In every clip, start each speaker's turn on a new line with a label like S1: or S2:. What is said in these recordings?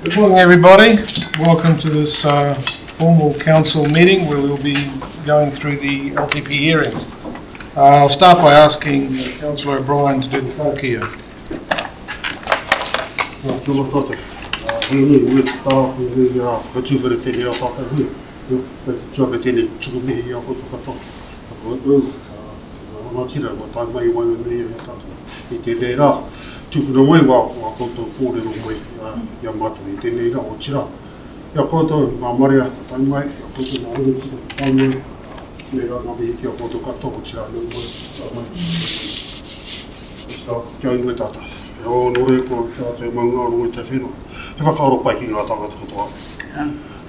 S1: Good morning, everybody. Welcome to this formal council meeting where we'll be going through the LTP hearings. I'll start by asking Councillor O'Brien to do the karakia.
S2: Tūwhina mai wā koutou kōrero mai ia mātou I tēnei rā o tira. Ia koutou ngā marea tai mai, ia koutou ngā ringi tai mai, nei rā ngā mihi kia koutou katoa o tira neu mai. Kia inui tāta. E o nore ko kia te maunga rongo te whenua. He whakaaro pai ki ngā tangata katoa.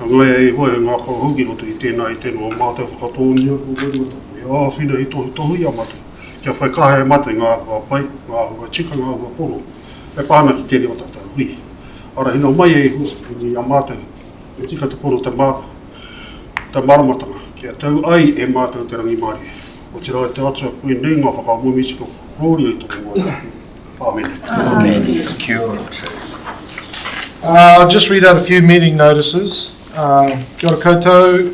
S2: Ngai e hoi ngā kauhauki roto I tēnā mātou whakatoa nia ko mai roto. Ia whina I tohu ia mātou. Kia whai kahe mate ngā pai, ngā tika ngā pono, e pāna ki tēne o tata hui. Ara hina mai e hua, ni a mātou, e tika te pono te maramatanga, kia tau ai e mātou te rangi mari. O tira e te atua koe nei ngā whakamumisiko, rōri e tōku mai. Amen.
S1: Amen. Kia ora. I'll just read out a few meeting notices. Kia ora koutou,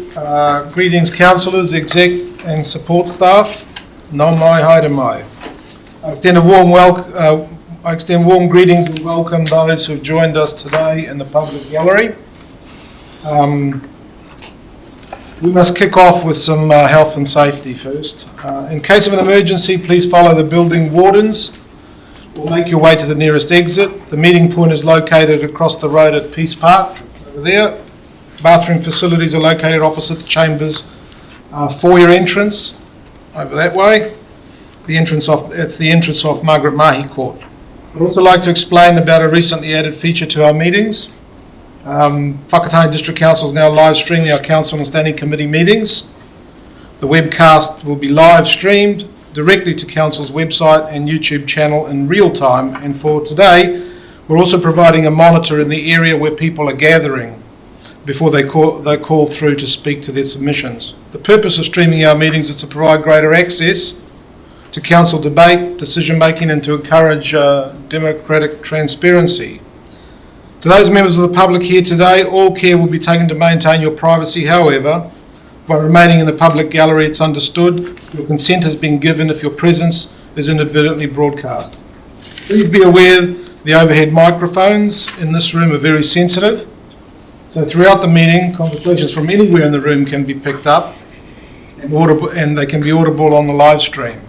S1: greetings councillors, exec and support staff. Nō mai, haere mai. I extend warm greetings and welcome those who have joined us today in the public gallery. We must kick off with some health and safety first. In case of an emergency, please follow the building wardens or make your way to the nearest exit. The meeting point is located across the road at Peace Park. It's over there. Bathroom facilities are located opposite the chambers foyer entrance. Over that way, it's the entrance off Margaret Mahi Court. I'd also like to explain about a recently added feature to our meetings. Whakatāne District Council is now live streaming our council and standing committee meetings. The webcast will be live streamed directly to council's website and YouTube channel in real time. And for today, we're also providing a monitor in the area where people are gathering before they call through to speak to their submissions. The purpose of streaming our meetings is to provide greater access to council debate, decision making and to encourage democratic transparency. To those members of the public here today, all care will be taken to maintain your privacy. However, by remaining in the public gallery, it's understood your consent has been given if your presence is inadvertently broadcast. Please be aware the overhead microphones in this room are very sensitive. So throughout the meeting, conversations from anywhere in the room can be picked up and they can be audible on the live stream.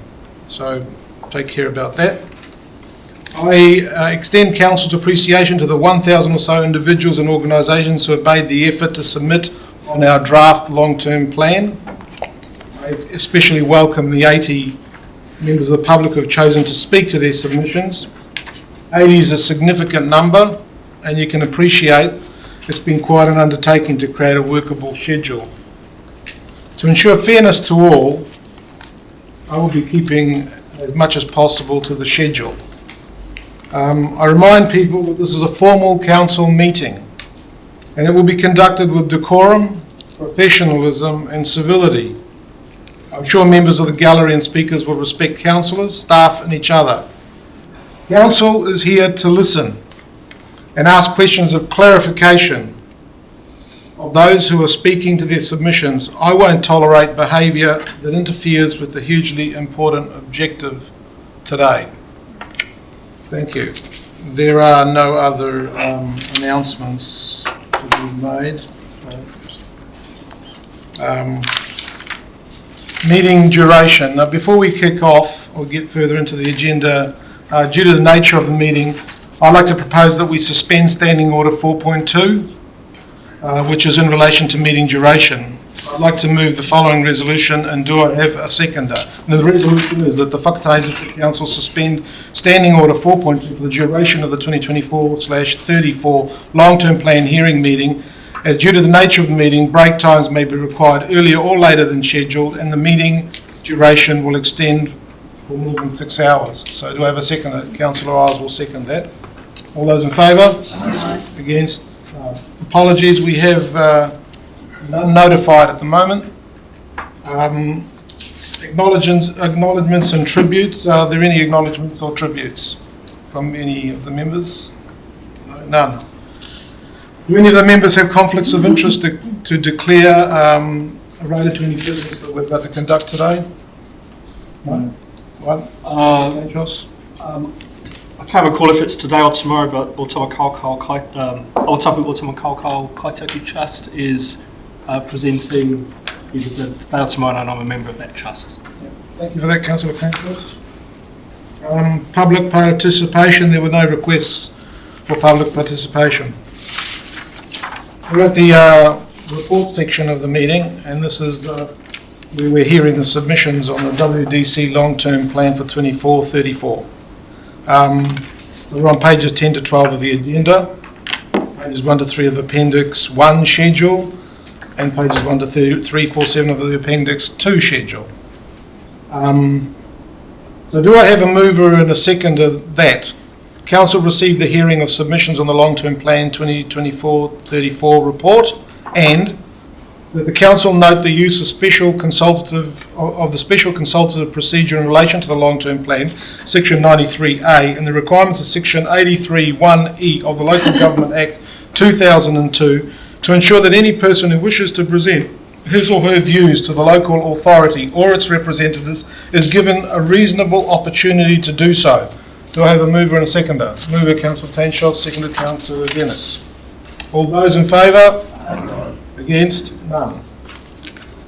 S1: So take care about that. I extend council's appreciation to the 1,000 or so individuals and organisations who have made the effort to submit on our draft long-term plan. I especially welcome the 80 members of the public who have chosen to speak to their submissions. 80 is a significant number, and you can appreciate it's been quite an undertaking to create a workable schedule. To ensure fairness to all, I will be keeping as much as possible to the schedule. I remind people that this is a formal council meeting and it will be conducted with decorum, professionalism and civility. I'm sure members of the gallery and speakers will respect councillors, staff and each other. Council is here to listen and ask questions of clarification of those who are speaking to their submissions. I won't tolerate behaviour that interferes with the hugely important objective today. Thank you. There are no other announcements to be made. Meeting duration. Now, before we kick off or get further into the agenda, due to the nature of the meeting, I'd like to propose that we suspend Standing Order 4.2, which is in relation to meeting duration. I'd like to move the following resolution, and do I have a seconder? And the resolution is that the Whakatāne District Council suspend Standing Order 4.2 for the duration of the 2024/34 long-term plan hearing meeting, as due to the nature of the meeting, break times may be required earlier or later than scheduled, and the meeting duration will extend for more than 6 hours. So do I have a seconder? Councillor Isles will second that. All those in favour? Against? Apologies, we have none notified at the moment. Acknowledgements and tributes. Are there any acknowledgements or tributes from any of the members? No, none. Do any of the members have conflicts of interest to declare related to any business that we're about to conduct today? No? What? Joss?
S3: I can't recall if it's today or tomorrow, but Otama Kaitaki Trust is presenting either today or tomorrow, and I'm a member of that trust.
S1: Thank you for that, Councillor Campos. Public participation, there were no requests for public participation. We're at the report section of the meeting, and this is where we're hearing the submissions on the WDC long-term plan for 24-34. So we're on pages 10 to 12 of the agenda, pages 1 to 3 of the Appendix 1 schedule, and pages 1 to 3, 4, 7 of the Appendix 2 schedule. So do I have a mover and a seconder that Council received the hearing of submissions on the long-term plan 2024-34 report, and that the Council note the use of the special consultative procedure in relation to the long-term plan, section 93A, and the requirements of section 83(1)(e) of the Local Government Act 2002 to ensure that any person who wishes to present his or her views to the local authority or its representatives is given a reasonable opportunity to do so. Do I have a mover and a seconder? Mover, Councillor Tanshos, seconder, Councillor Dennis. All those in favour? Against? None.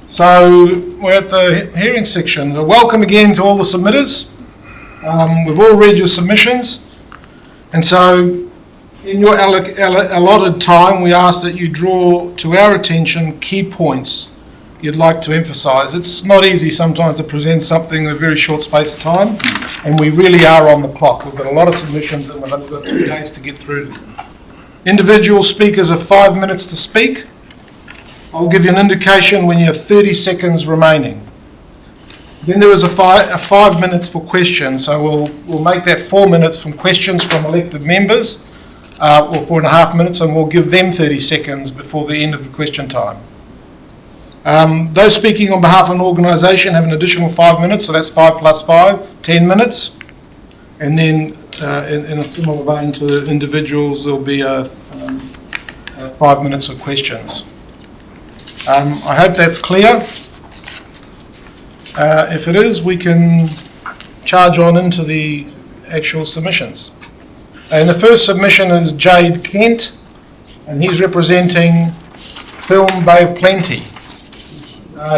S1: So we're at the hearing section. So welcome again to all the submitters. We've all read your submissions, and so in your allotted time we ask that you draw to our attention key points you'd like to emphasise. It's not easy sometimes to present something in a very short space of time, and we really are on the clock. We've got a lot of submissions and we've only got 2 days to get through them. Individual speakers have 5 minutes to speak. I'll give you an indication when you have 30 seconds remaining. Then there is a 5 minutes for questions, so we'll make that 4 minutes from questions from elected members, or 4.5 minutes, and we'll give them 30 seconds before the end of the question time. Those speaking on behalf of an organisation have an additional 5 minutes, so that's 5 plus 5, 10 minutes. And then in a similar vein to individuals, there'll be 5 minutes of questions. I hope that's clear. If it is, we can charge on into the actual submissions. And the first submission is Jade Kent, and he's representing Film Bay of Plenty.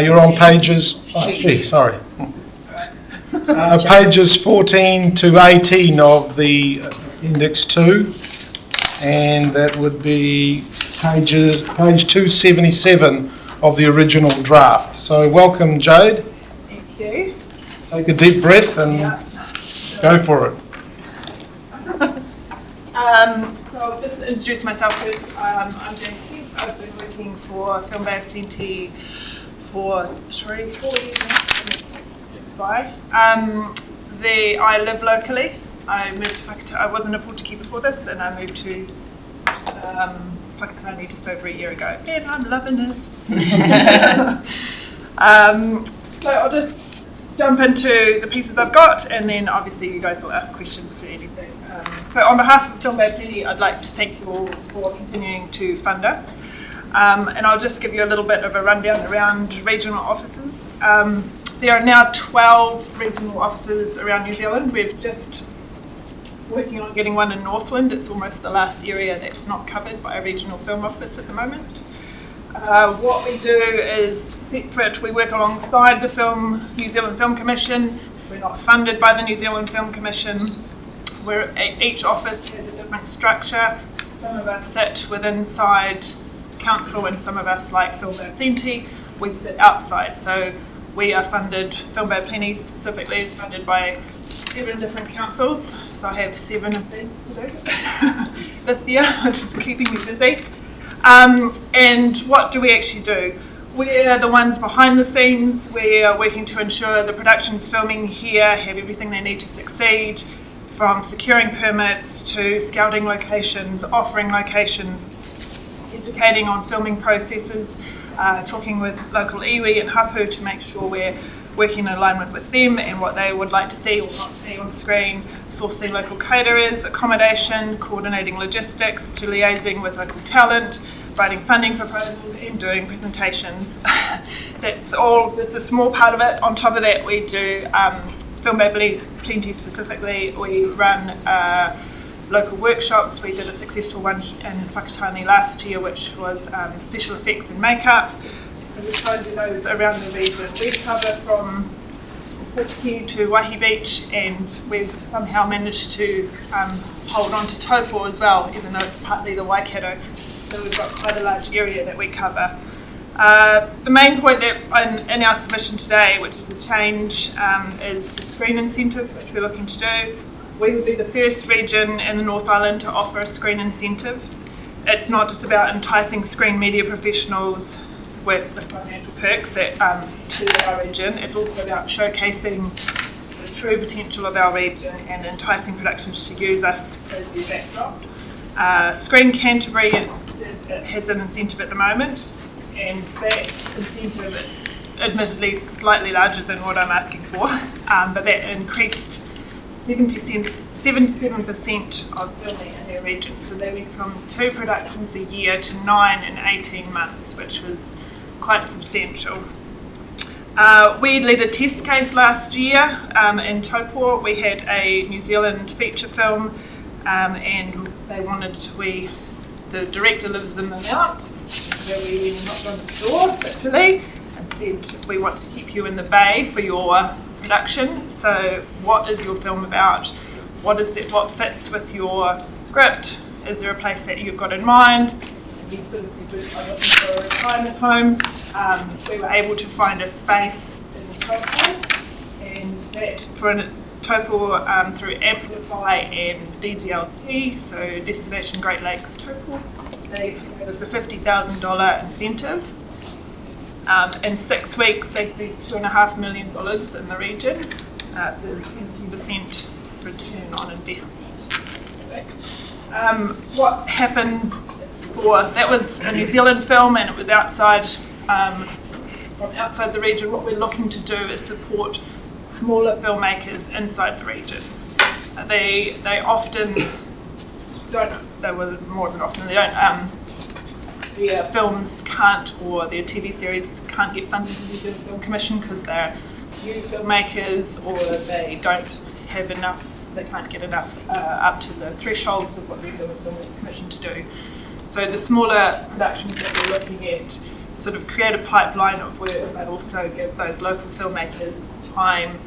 S1: You're on pages, pages 14 to 18 of the Index 2, and that would be page 277 of the original draft. So welcome, Jade.
S4: Thank you.
S1: Take a deep breath and go for it.
S4: So I'll just introduce myself first. I'm Jenkins. I've been working for Film Bay of Plenty for 4 years now. I live locally. I moved to Whakatāne. I was in a Portuguese before this, and I moved to Whakatāne just over a year ago, and I'm loving it. So I'll just jump into the pieces I've got, and then obviously you guys will ask questions for anything. So on behalf of Film Bay of Plenty, I'd like to thank you all for continuing to fund us. And I'll just give you a little bit of a rundown around regional offices. There are now 12 regional offices around New Zealand. We're just working on getting one in Northland. It's almost the last area that's not covered by a regional film office at the moment. What we do is separate. We work alongside the New Zealand Film Commission. We're not funded by the New Zealand Film Commission. Each office has a different structure. Some of us sit inside council, and some of us, like Film Bay of Plenty, we sit outside. So we are funded, Film Bay of Plenty specifically is funded by 7 different councils. So I have 7 events to do this year, which is keeping me busy. And what do we actually do? We're the ones behind the scenes. We are working to ensure the productions filming here have everything they need to succeed, from securing permits to scouting locations, offering locations, educating on filming processes, talking with local iwi and hapu to make sure we're working in alignment with them and what they would like to see or not see on screen, sourcing local caterers, accommodation, coordinating logistics, to liaising with local talent, writing funding proposals and doing presentations. That's a small part of it. On top of that, we do Film Bay Plenty specifically. We run local workshops. We did a successful one in Whakatāne last year, which was special effects and makeup. So we try and do those around the region. We cover from Whakatāne to Waihi Beach, and we've somehow managed to hold on to Taupo as well, even though it's partly the Waikato. So we've got quite a large area that we cover. The main point that in our submission today, which is a change, is the screen incentive, which we're looking to do. We will be the first region in the North Island to offer a screen incentive. It's not just about enticing screen media professionals with the financial perks that to our region. It's also about showcasing the true potential of our region and enticing productions to use us as their backdrop. Screen Canterbury has an incentive at the moment, and that incentive, admittedly slightly larger than what I'm asking for, but that increased 77% of filming in their region. So they went from 2 productions a year to 9 in 18 months, which was quite substantial. We led a test case last year in Taupo. We had a New Zealand feature film, and they wanted the director lives in the Mount, so we knocked on the door literally and said, we want to keep you in the Bay for your production. So what is your film about? What fits with your script? Is there a place that you've got in mind? And he sort of said, I'm looking for a retirement home. We were able to find a space in Taupo, and that for Taupo through Amplify and DGLT, so Destination Great Lakes Taupo, they gave us a $50,000 incentive. In 6 weeks, they spent $2.5 million in the region. It's a 70% return on investment. What happens that was a New Zealand film, and it was from outside the region. What we're looking to do is support smaller filmmakers inside the regions. They often don't, more than often they don't, their films can't, or their TV series can't get funded from the New Zealand Film Commission because they're new filmmakers, or they don't have enough, they can't get enough up to the thresholds of what the New Zealand Film Commission to do. So the smaller productions that we're looking at sort of create a pipeline of work, but also give those local filmmakers time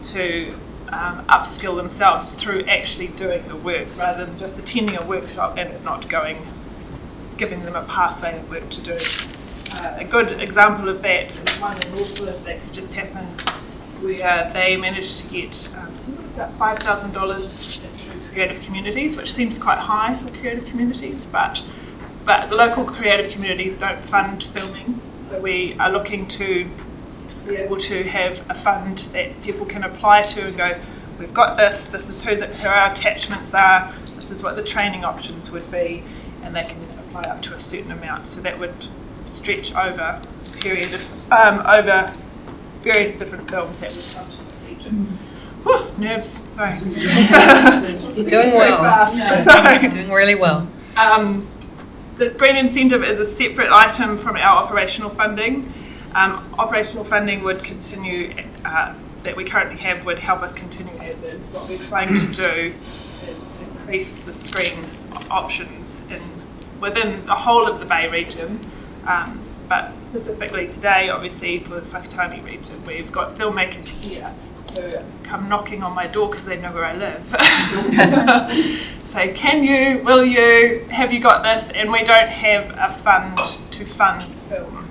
S4: to upskill themselves through actually doing the work, rather than just attending a workshop and it not giving them a pathway of work to do. A good example of that is one in Northwood that's just happened, where they managed to get about $5,000 through creative communities, which seems quite high for creative communities, but local creative communities don't fund filming, so we are looking to be able to have a fund that people can apply to and go, we've got this is who our attachments are, this is what the training options would be, and they can apply up to a certain amount. So that would stretch over a period of, over various different films that would come to the region. Whew, nerves, sorry.
S5: You're doing well.
S4: Fast.
S5: You're doing really well.
S4: The screen incentive is a separate item from our operational funding. Operational funding would continue, that we currently have, would help us continue as is. What we're trying to do is increase the screen options within the whole of the Bay region, but specifically today, obviously, for the Whakatāne region, we've got filmmakers here who come knocking on my door because they know where I live. Say, can you, will you, have you got this? And we don't have a fund to fund film.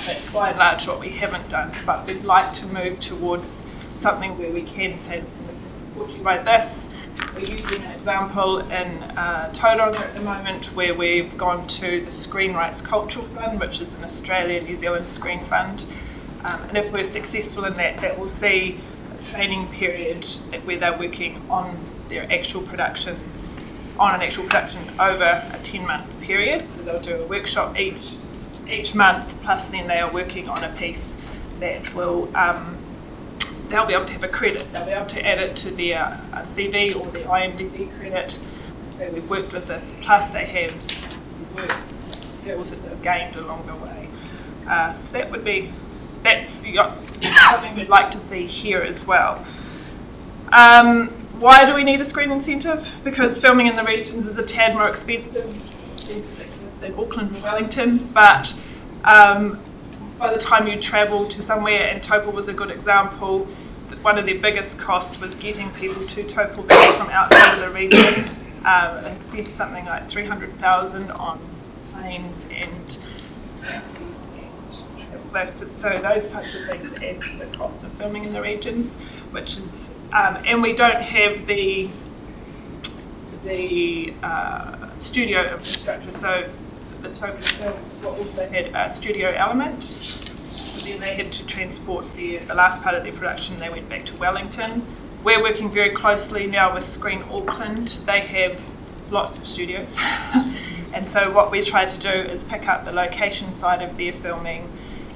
S4: That's by and large what we haven't done, but we'd like to move towards something where we can say, we can support you by this. We're using an example in Tauranga at the moment, where we've gone to the Screen Rights Cultural Fund, which is an Australia-New Zealand screen fund. And if we're successful in that will see a training period where they're working on their actual productions, on an actual production over a 10-month period. So they'll do a workshop each month, plus then they are working on a piece that will they'll be able to have a credit. They'll be able to add it to their CV or their IMDb credit. So we've worked with this. Plus they have work skills that they've gained along the way. So that's something we'd like to see here as well. Why do we need a screen incentive? Because filming in the regions is a tad more expensive than Auckland or Wellington, but by the time you travel to somewhere, and Taupo was a good example, one of their biggest costs was getting people to Taupo Valley from outside of the region. They spent something like $300,000 on planes and taxis and travel. So those types of things add to the cost of filming in the regions, which is, and we don't have the studio infrastructure. So the Taupo film also had a studio element. So then they had to transport the last part of their production. They went back to Wellington. We're working very closely now with Screen Auckland. They have lots of studios. And so what we try to do is pick up the location side of their filming,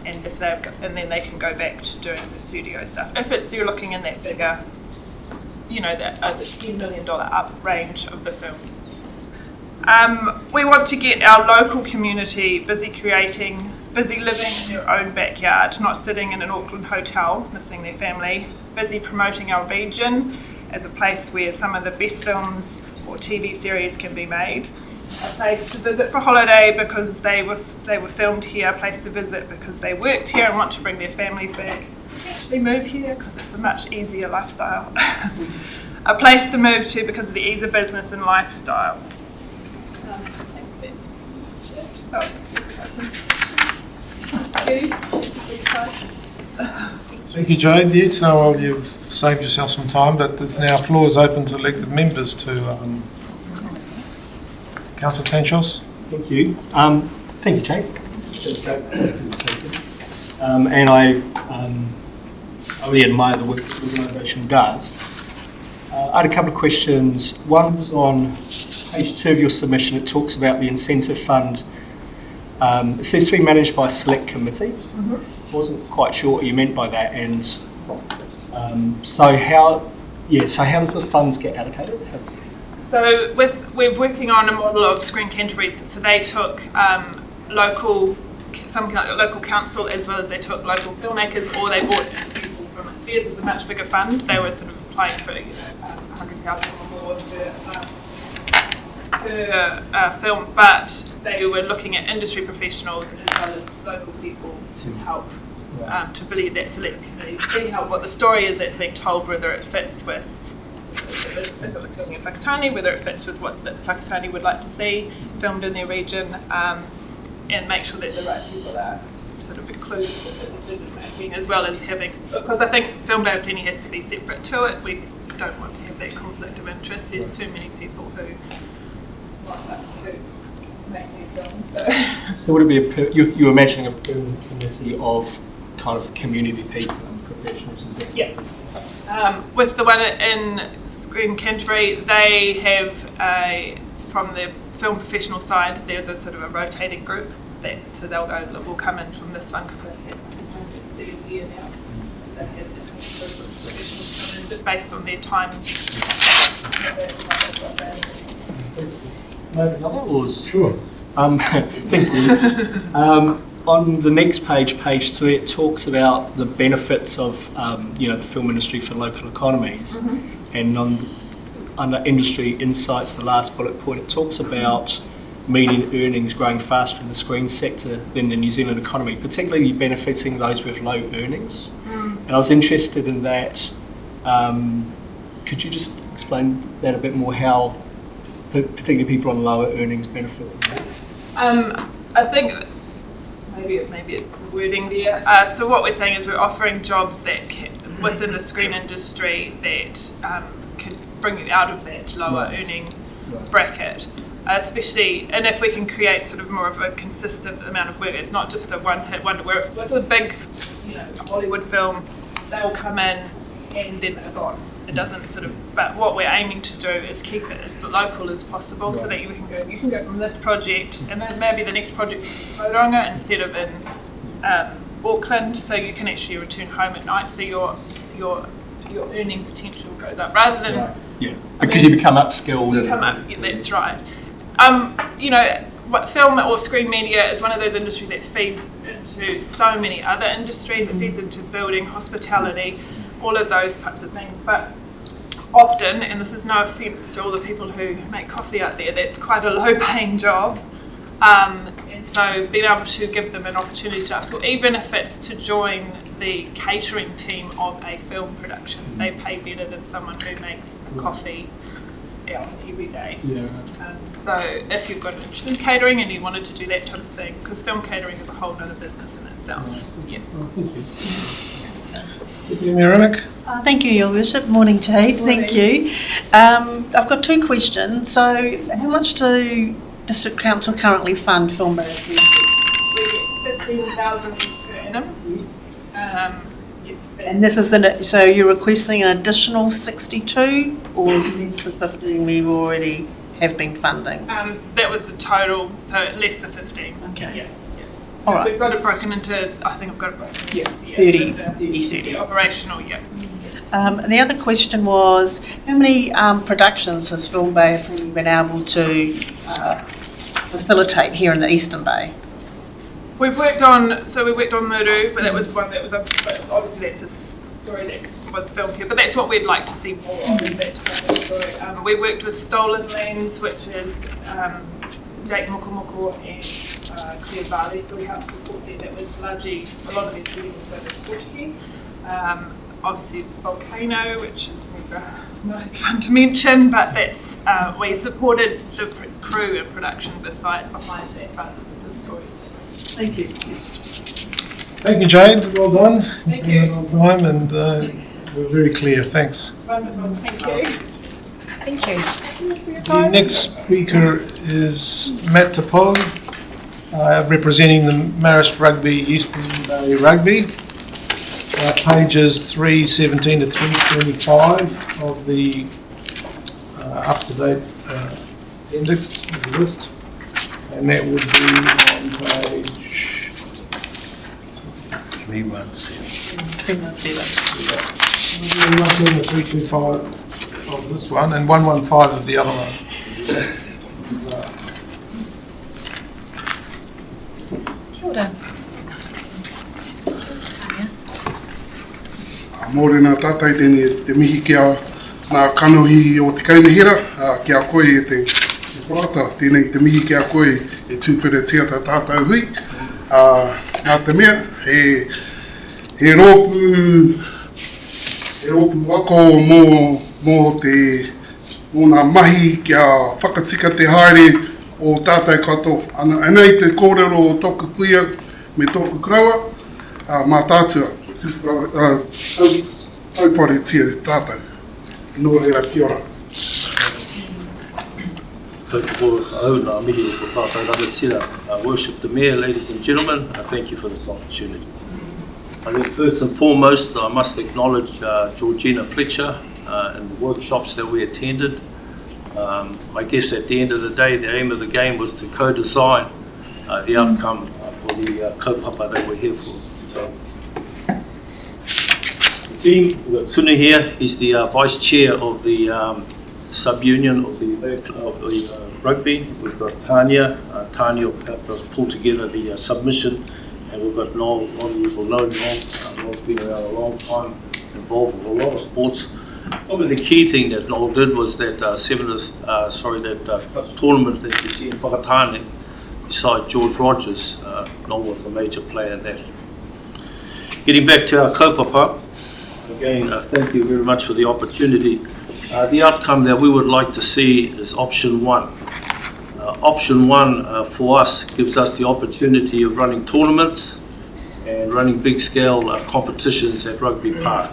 S4: and then they can go back to doing the studio stuff. If they're looking in that bigger, the $10 million up range of the films. We want to get our local community busy creating, busy living in their own backyard, not sitting in an Auckland hotel, missing their family, busy promoting our region as a place where some of the best films or TV series can be made, a place to visit for holiday because they were filmed here, a place to visit because they worked here and want to bring their families back, potentially move here because it's a much easier lifestyle, a place to move to because of the ease of business and lifestyle.
S1: Thank you, Jade. Yes, so well, you've saved yourself some time, but it's now floor is open to elected members to Councillor Tanchos.
S3: Thank you. Thank you, Jake. And I really admire the work that the organisation does. I had a couple of questions. One was on page 2 of your submission. It talks about the incentive fund. It says to be managed by a select committee. I wasn't quite sure what you meant by that. And so how does the funds get allocated?
S4: So we're working on a model of Screen Canterbury. So they took local council as well as they took local filmmakers, or they brought in people from theirs is a much bigger fund. They were sort of applying for $100,000 or more per film, but they were looking at industry professionals as well as local people to help to believe that select committee, see what the story is that's being told, whether it fits with. If it was filming in Whakatāne, whether it fits with what the Whakatāne would like to see filmed in their region, and make sure that the right people are sort of included in the decision making, as well as having, because I think Film Bay of Plenty has to be separate to it. We don't want to have that conflict of interest. There's too many people who want us to make new films.
S3: So would it be you're imagining a permanent committee of kind of community people and professionals and different?
S4: Yeah. With the one in Screen Canterbury, they have from the film professional side, there's a sort of a rotating group so we'll come in from this one because they have a year now. So they have different professionals come in just based on their time.
S3: Sure. Thank you. On the next page 3, it talks about the benefits of the film industry for local economies, and under industry insights, the last bullet point, it talks about median earnings growing faster in the screen sector than the New Zealand economy, particularly benefiting those with low earnings. And I was interested in that. Could you just explain that a bit more? How particularly people on lower earnings benefit?
S4: I think. Maybe it's the wording there. So what we're saying is we're offering jobs that within the screen industry that can bring you out of that lower earning bracket, especially, and if we can create sort of more of a consistent amount of work. It's not just a one-hit wonder. With a big, Hollywood film, they'll come in and then they're gone. It doesn't sort of. But what we're aiming to do is keep it as local as possible, so that you can go from this project, and then maybe the next project in Tauranga instead of in Auckland, so you can actually return home at night. So your earning potential goes up, rather than
S3: Because you become upskilled.
S4: you come up. Yeah, that's right. You know, what film or screen media is one of those industries that feeds into so many other industries. It feeds into building, hospitality, all of those types of things. But often, and this is no offence to all the people who make coffee out there, that's quite a low-paying job. And so being able to give them an opportunity to upskill, even if it's to join the catering team of a film production, they pay better than someone who makes a coffee every day. So if you've got an interest in catering and you wanted to do that type of thing, because film catering is a whole other business in itself.
S1: Miramic?
S6: Thank you, Your Worship. Morning, Jade. Thank you. I've got two questions. So, how much do District Council currently fund film ministries?
S4: We get 15,000 per annum.
S6: And this is so you're requesting an additional 62, or less the 15 we already have been funding?
S4: That was the total, so less than 15.
S6: Okay.
S4: So
S6: All right.
S4: we've got it broken into, I think I've got it broken into
S6: 30.
S4: operational,
S6: And the other question was, how many productions has Film Bay been able to facilitate here in the Eastern Bay?
S4: We've worked on Muru, but that was one that was, but obviously that's a story that was filmed here, but that's what we'd like to see more of, is that type of story. We worked with Sullivan Lake, which is Jake Mokomoko and Claire Varley, so we helped support them. That was largely, a lot of their shooting was done in Portuguese. Obviously Volcano, which is not as fun to mention, but that's we supported the crew and production behind that part of the story.
S6: Thank you.
S1: Thank you, Jade. Well done.
S4: Thank you.
S1: On time, and we're very clear. Thanks.
S4: Wonderful, thank you.
S5: Thank you.
S1: The next speaker is Matatā, representing the Marist Rugby, Eastern Bay Rugby. Pages 317 to 325 of the up-to-date index of the list, and that would be on page
S6: 317.
S1: 317 to 325 of this one, and 115 of the other one.
S5: Kia ora.
S2: Mōrena tātai te mihi kia nā kanohi o te kainahira, kia koe e te whakata, tēnei te mihi kia koe e tūwhiritia tā tātou hui. Nā te mea, he rōpu wako mō nā mahi kia whakatika te haere o tātai kato. Anei te kōrero o tōku kuia me tōku kraua, mā tātua. Tau whare tia tātou. Nō reira kia ora.
S7: Worship the Mayor, ladies and gentlemen, I thank you for this opportunity. I think first and foremost, I must acknowledge Georgina Fletcher and the workshops that we attended. I guess at the end of the day, the aim of the game was to co-design the outcome for the kaupapa that we're here for today. We've got Tuna here, he's the Vice Chair of the Sub-Union of the Rugby. We've got Tanya helped us pull together the submission, and we've got Noel, Noel's been around a long time, involved with a lot of sports. Probably the key thing that Noel did was that tournament that you see in Whakatāne, beside George Rogers. Noel was a major player in that. Getting back to our kaupapa, again, thank you very much for the opportunity. The outcome that we would like to see is option one. Option one for us gives us the opportunity of running tournaments and running big scale competitions at Rugby Park.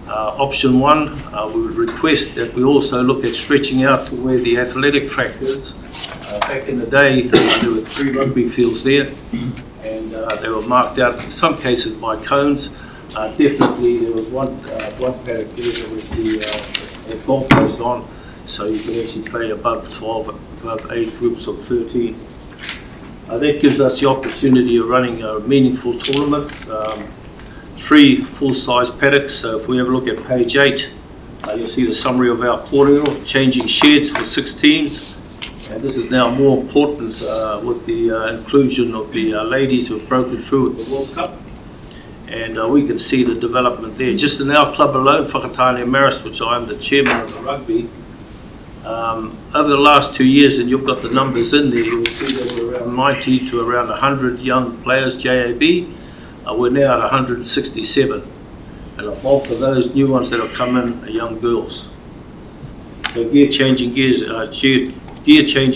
S7: Option one, we would request that we also look at stretching out to where the athletic track is. Back in the day, there were 3 rugby fields there, and they were marked out in some cases by cones. Definitely there was one paddock there with the golf post on, so you can actually play above 12, above age groups of 13. That gives us the opportunity of running meaningful tournaments. 3 full-size paddocks. So if we have a look at page 8, you'll see the summary of our corridor, changing sheds for 6 teams. And this is now more important with the inclusion of the ladies who have broken through at the World Cup. And we can see the development there. Just in our club alone, Whakatāne and Marist, which I am the chairman of the rugby, over the last 2 years, and you've got the numbers in there, you'll see that we're around 90 to around 100 young players, JAB. We're now at 167. And the bulk of those new ones that have come in are young girls. So gear changing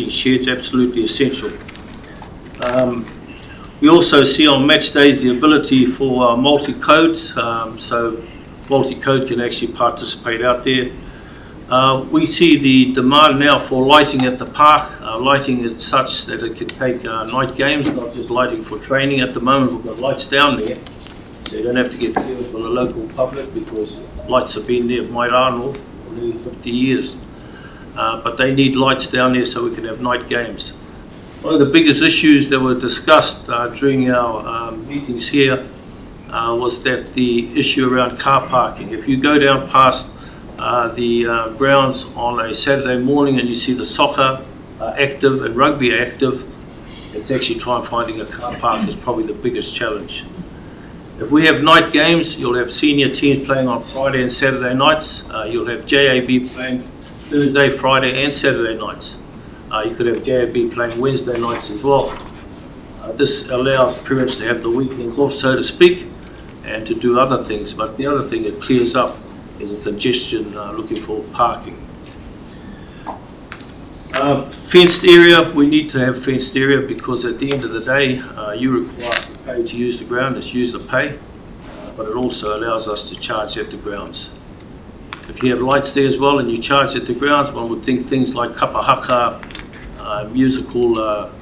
S7: sheds, absolutely essential. We also see on match days the ability for multi-codes, so multi-code can actually participate out there. We see the demand now for lighting at the park. Lighting is such that it can take night games, not just lighting for training. At the moment we've got lights down there, so you don't have to get clearance from the local public because lights have been there at Matatā for nearly 50 years. But they need lights down there so we can have night games. One of the biggest issues that were discussed during our meetings here was that the issue around car parking. If you go down past the grounds on a Saturday morning and you see the soccer active and rugby active, it's actually finding a car park is probably the biggest challenge. If we have night games, you'll have senior teams playing on Friday and Saturday nights. You'll have JAB playing Thursday, Friday and Saturday nights. You could have JAB playing Wednesday nights as well. This allows parents to have the weekends off, so to speak, and to do other things. But the other thing it clears up is a congestion looking for parking. Fenced area, we need to have fenced area because at the end of the day, you require us to pay to use the ground, it's user pay, but it also allows us to charge at the grounds. If you have lights there as well and you charge at the grounds, one would think things like kapahaka, musical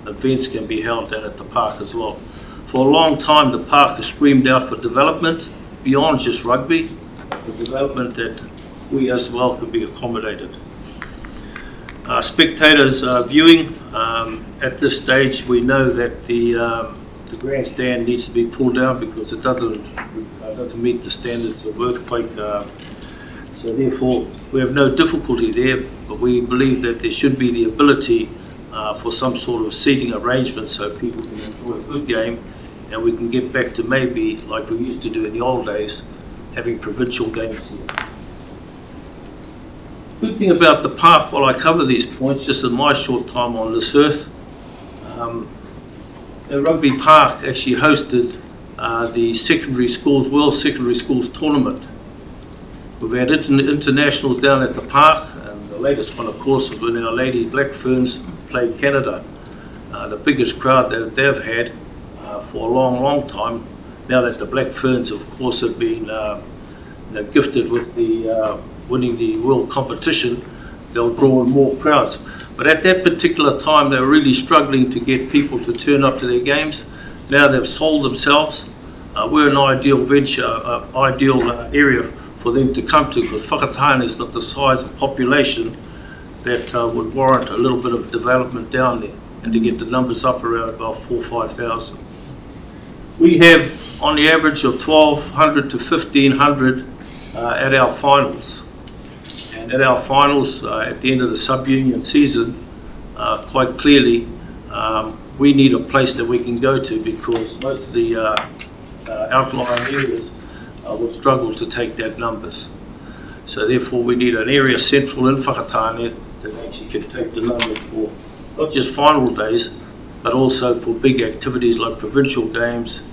S7: events can be held down at the park as well. For a long time, the park has screamed out for development beyond just rugby, for development that we as well could be accommodated. Spectators viewing, at this stage we know that the grandstand needs to be pulled down because it doesn't meet the standards of earthquake. So therefore we have no difficulty there, but we believe that there should be the ability for some sort of seating arrangement so people can enjoy a good game and we can get back to maybe like we used to do in the old days, having provincial games here. Good thing about the park, while I cover these points, just in my short time on this earth, the Rugby Park actually hosted the secondary schools, World Secondary Schools Tournament. We've had internationals down at the park, and the latest one of course was when our Lady Black Ferns played Canada. The biggest crowd that they've had for a long time, now that the Black Ferns of course have been gifted with the winning the world competition, they'll draw in more crowds. But at that particular time, they were really struggling to get people to turn up to their games. Now they've sold themselves. We're an ideal venture, ideal area for them to come to because Whakatāne is not the size of population that would warrant a little bit of development down there and to get the numbers up around about 4,000 or 5,000. We have on the average of 1,200 to 1,500 at our finals. And at our finals, at the end of the sub-union season, quite clearly, we need a place that we can go to because most of the outlying areas will struggle to take that numbers. So therefore, we need an area central in Whakatāne that actually can take the numbers for not just final days, but also for big activities like provincial games,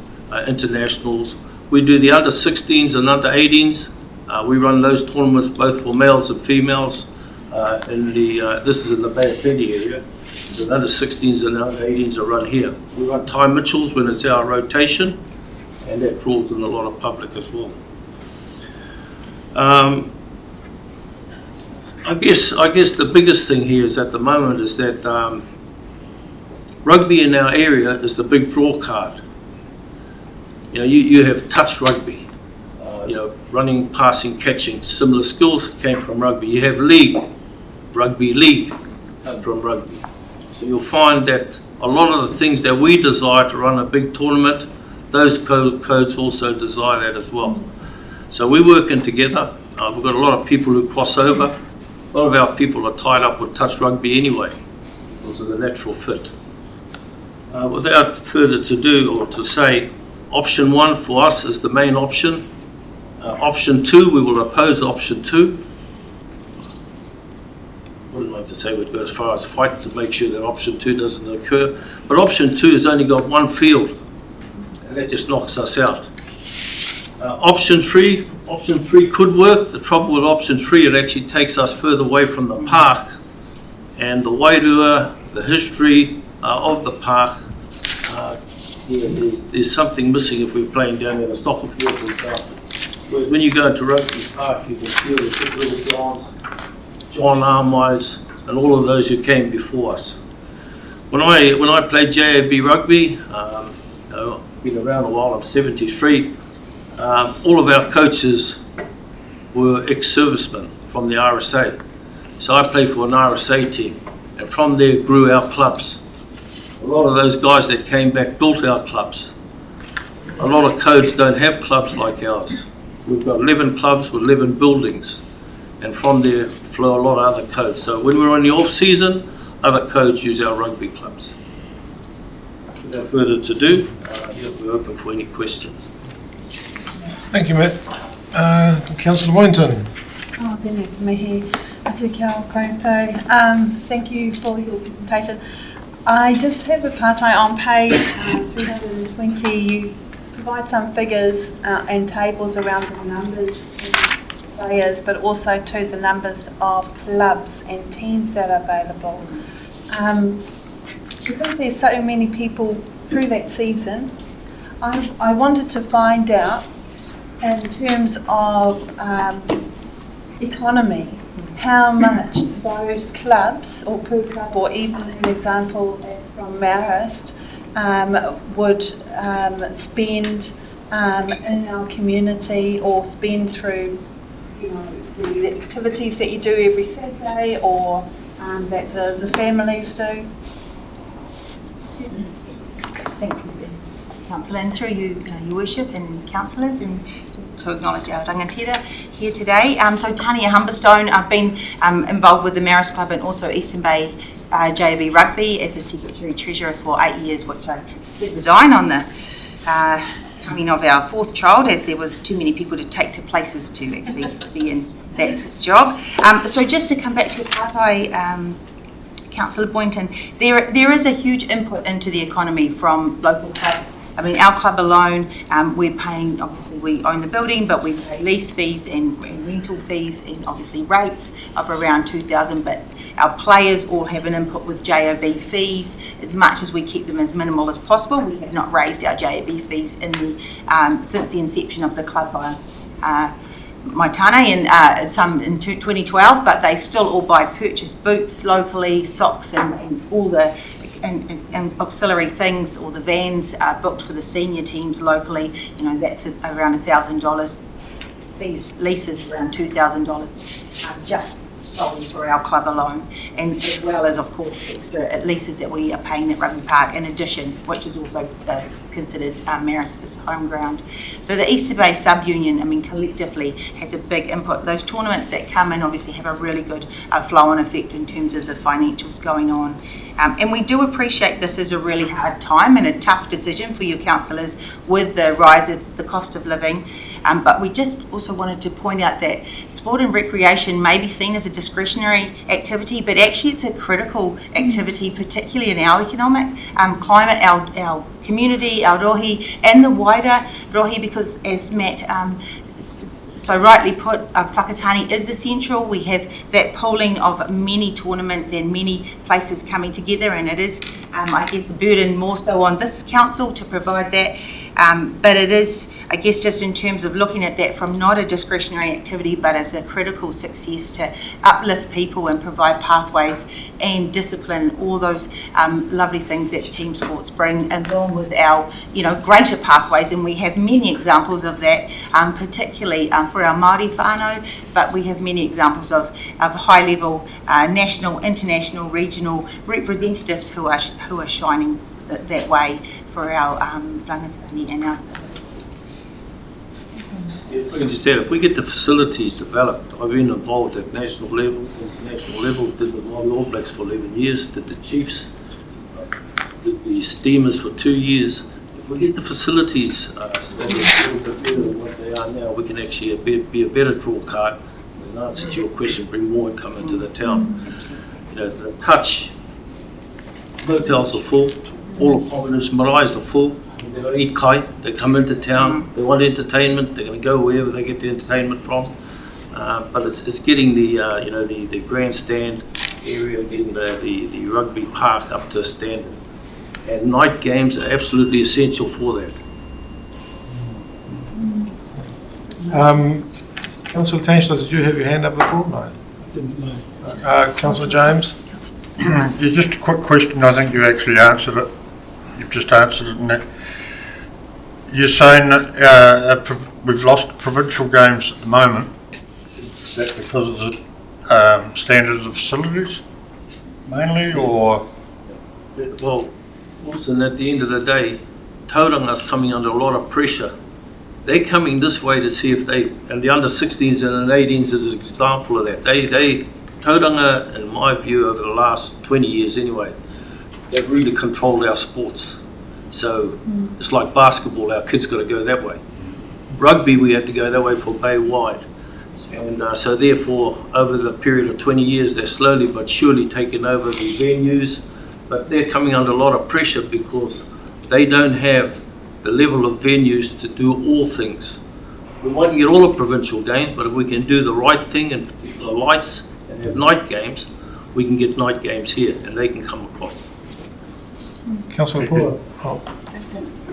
S7: internationals. We do the under 16s and under 18s. We run those tournaments both for males and females. This is in the Bay of Plenty area. So the under 16s and the under 18s are run here. We run Ty Mitchell's when it's our rotation, and that draws in a lot of public as well. I guess the biggest thing here is at the moment is that rugby in our area is the big draw card. You know, you have touch rugby. You know, running, passing, catching, similar skills came from rugby. You have rugby league come from rugby. So you'll find that a lot of the things that we desire to run a big tournament, those codes also desire that as well. So we're working together. We've got a lot of people who cross over. A lot of our people are tied up with touch rugby anyway, because of the natural fit. Without further to do or to say, option 1 for us is the main option. Option 2, we will oppose option 2. I wouldn't like to say we'd go as far as fight to make sure that option 2 doesn't occur. But option 2 has only got one field, and that just knocks us out. Option 3 could work. The trouble with option 3, it actually takes us further away from the park, and the wairua, the history of the park. There's something missing if we're playing down in a soccer field, for example. Whereas when you go into Rugby Park, you can feel the big little Johns, John Armwise, and all of those who came before us. When I played JAB rugby, been around a while, I'm 73. All of our coaches were ex-servicemen from the RSA. So I played for an RSA team, and from there grew our clubs. A lot of those guys that came back built our clubs. A lot of codes don't have clubs like ours. We've got 11 clubs with 11 buildings, and from there flow a lot of other codes. So when we're on the off-season, other codes use our rugby clubs. Without further to do, we're open for any questions.
S1: Thank you, Matt. Councillor Boynton.
S8: Tēnā te mihi, atu kia ora koutou. Thank you for your presentation. I just have a part-time on page 320. You provide some figures and tables around the numbers of players, but also to the numbers of clubs and teams that are available. Because there's so many people through that season, I wanted to find out, in terms of economy, how much those clubs, or per club, or even an example from Marist, would spend in our community, or spend through, the activities that you do every Saturday, or that the families do.
S9: Thank you, Councillor, and through you, Your Worship and councillors, and just to acknowledge our rangatira here today. So Tania Humberstone, I've been involved with the Marist Club and also Eastern Bay JAB Rugby as the Secretary Treasurer for 8 years, which I did resign on the coming of our fourth child, as there was too many people to take to places to actually be in that job. So just to come back to Karai, Councillor Boynton, there is a huge input into the economy from local clubs. I mean, our club alone, we're paying, obviously we own the building, but we pay lease fees and rental fees and obviously rates of around $2,000, but our players all have an input with JAB fees. As much as we keep them as minimal as possible, we have not raised our JAB fees since the inception of the club by Matatā and some in 2012, but they still all buy purchase boots locally, socks and all the and auxiliary things, or the vans are booked for the senior teams locally. That's around $1,000. These leases around $2,000 just solely for our club alone, and as well as, of course, extra leases that we are paying at Rugby Park in addition, which is also considered Marist's home ground. So the Easter Bay Sub-Union, collectively has a big input. Those tournaments that come in obviously have a really good flow-on effect in terms of the financials going on. And we do appreciate this is a really hard time and a tough decision for you councillors with the rise of the cost of living. But we just also wanted to point out that sport and recreation may be seen as a discretionary activity, but actually it's a critical activity, particularly in our economic climate, our community, our rohi, and the wider rohi, because as Matt so rightly put, Whakatāne is the central. We have that pooling of many tournaments and many places coming together, and it is, I guess, a burden more so on this council to provide that. But it is, I guess, just in terms of looking at that from not a discretionary activity, but as a critical success to uplift people and provide pathways and discipline, all those lovely things that team sports bring, along with our, greater pathways. And we have many examples of that, particularly for our Māori whānau, but we have many examples of high-level national, international, regional representatives who are shining that way for our rangatahi and our.
S7: If we just said, if we get the facilities developed, I've been involved at national level, international level, did the Māori All Blacks for 11 years, did the Chiefs, did the Steamers for 2 years. If we get the facilities standards a little bit better than what they are now, we can actually be a better draw card. In answer to your question, bring more income into the town. You know, the touch, hotels are full, all accommodations, marais are full. They're going to eat kai, they come into town, they want entertainment, they're going to go wherever they get the entertainment from. But it's getting the grandstand area, getting the rugby park up to standard. And night games are absolutely essential for that.
S1: Councillor Tanchler, did you have your hand up before? No.
S3: Didn't know.
S1: Councillor James?
S10: Yeah, just a quick question. I think you actually answered it. You've just answered it in that. You're saying that we've lost provincial games at the moment. Is that because of the standards of facilities, mainly, or?
S7: Well, Wilson, at the end of the day, Tauranga's coming under a lot of pressure. They're coming this way to see if they, and the under 16s and 18s is an example of that. Tauranga, in my view, over the last 20 years anyway, they've really controlled our sports. So it's like basketball, our kids got to go that way. Rugby, we had to go that way for Bay Wide. And so therefore, over the period of 20 years, they're slowly but surely taking over the venues. But they're coming under a lot of pressure because they don't have the level of venues to do all things. We won't get all the provincial games, but if we can do the right thing and the lights and have night games, we can get night games here and they can come across.
S1: Councillor Paula? Oh,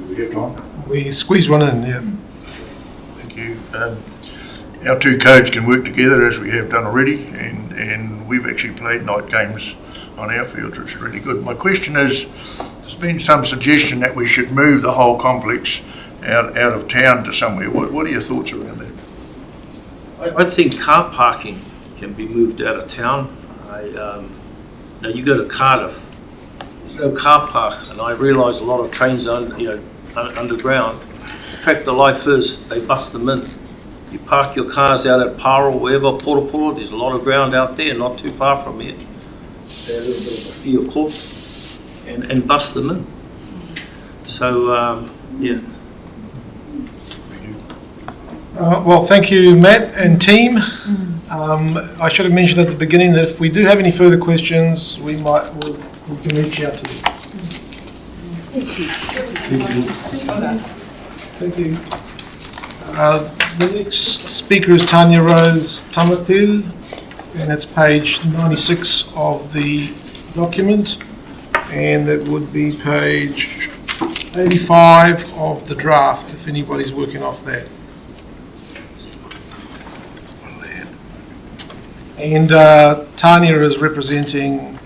S10: We have time.
S1: we squeeze one in, yeah.
S10: Thank you. Our two codes can work together as we have done already, and we've actually played night games on our fields, which is really good. My question is, there's been some suggestion that we should move the whole complex out of town to somewhere. What are your thoughts around that?
S7: I think car parking can be moved out of town. Now you go to Cardiff, there's no car park, and I realise a lot of trains are underground. In fact, the life is they bust them in. You park your cars out at Para or wherever, Poro, there's a lot of ground out there, not too far from here. They're a little bit of a field court, and bust them in. So, yeah.
S1: Well, thank you, Matt and team. I should have mentioned at the beginning that if we do have any further questions, we can reach out to them. Thank you. The next speaker is Tanya Rose Tamatil, and it's page 96 of the document, and that would be page 85 of the draft, if anybody's working off that. And Tanya is representing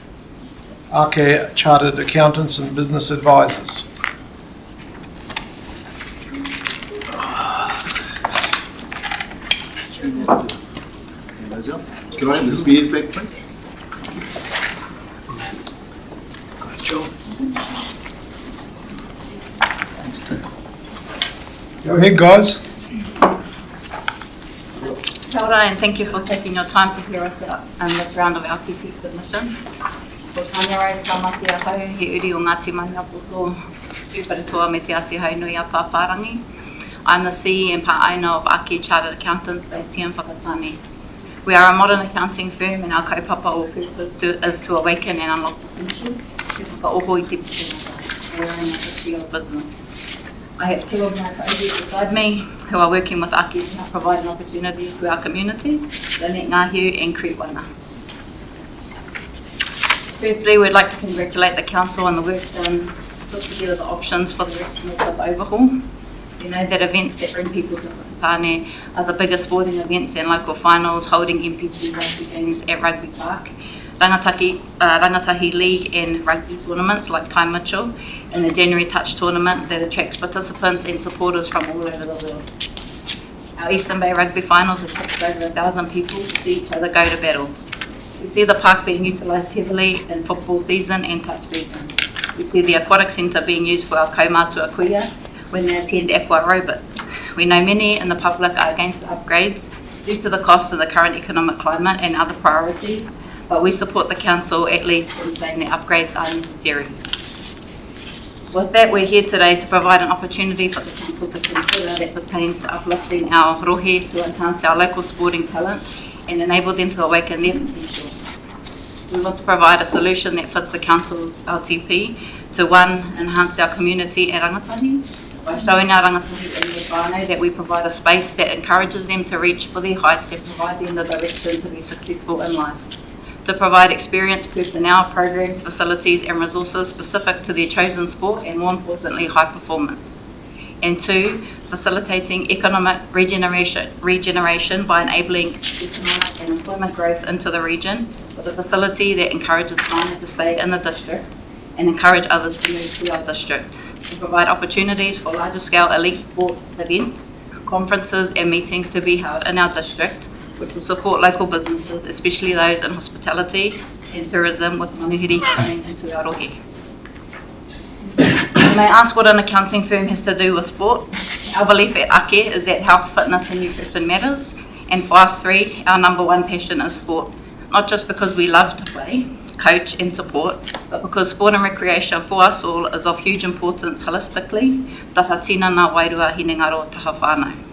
S1: Ake Chartered Accountants and Business Advisors.
S11: Can I have the spears back, please? Good job.
S1: Go ahead, guys.
S12: Kia ora, and thank you for taking your time to hear us out in this round of our PP submission. Ko Tanya Rose Tamati Ahau, he uri o Ngāti Mai Apoto, tūparetoa me te Ati Hainui a Pāpārangi. I'm the CEO and part owner of Ake Chartered Accountants based here in Whakatāne. We are a modern accounting firm, and our kaupapa or purpose is to awaken and unlock potential. We're in the field business. I have two of my colleagues beside me who are working with Ake to provide an opportunity to our community, Lynette Ngahiu and Kriwana. Firstly, we'd like to congratulate the Council on the work done to put together the options for the Richardson Club overhaul. You know that events that bring people to Whakatāne are the biggest sporting events and local finals, holding NPC rugby games at Rugby Park, Rangatahi League and rugby tournaments like Time Mitchell, and the January Touch tournament that attracts participants and supporters from all over the world. Our Eastern Bay Rugby finals attract over 1,000 people to see each other go to battle. We see the park being utilised heavily in football season and touch season. We see the aquatic centre being used for our kaumātua kuia when they attend aqua aerobics. We know many in the public are against the upgrades due to the costs of the current economic climate and other priorities, but we support the council at least in saying that upgrades are necessary. With that, we're here today to provide an opportunity for the council to consider that pertains to uplifting our rohe to enhance our local sporting talent and enable them to awaken their potential. We want to provide a solution that fits the council's LTP to, one, enhance our community and rangatahi by showing our rangatahi and their whānau that we provide a space that encourages them to reach for their heights and provide them the direction to be successful in life. To provide experienced personnel, programs, facilities and resources specific to their chosen sport and, more importantly, high performance. And two, facilitating economic regeneration by enabling economic and employment growth into the region with a facility that encourages whānau to stay in the district and encourage others to move to our district. To provide opportunities for larger scale elite sport events, conferences and meetings to be held in our district, which will support local businesses, especially those in hospitality and tourism, with manuhiri coming into our rohe. You may ask what an accounting firm has to do with sport. Our belief at Ake is that health, fitness and nutrition matters, and for us three, our number one passion is sport. Not just because we love to play, coach and support, but because sport and recreation for us all is of huge importance holistically, taha tina ngā wairua hinengaro taha whānau.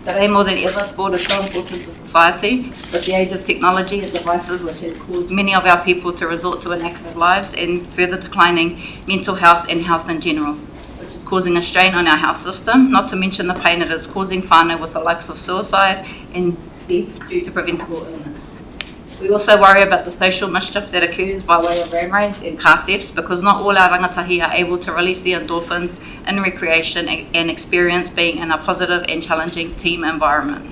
S12: Today, more than ever, sport is so important to society. With the age of technology and devices, which has caused many of our people to resort to inactive lives and further declining mental health and health in general, which is causing a strain on our health system, not to mention the pain it is causing whānau with the likes of suicide and death due to preventable illness. We also worry about the social mischief that occurs by way of ram raids and car thefts, because not all our rangatahi are able to release the endorphins in recreation and experience being in a positive and challenging team environment.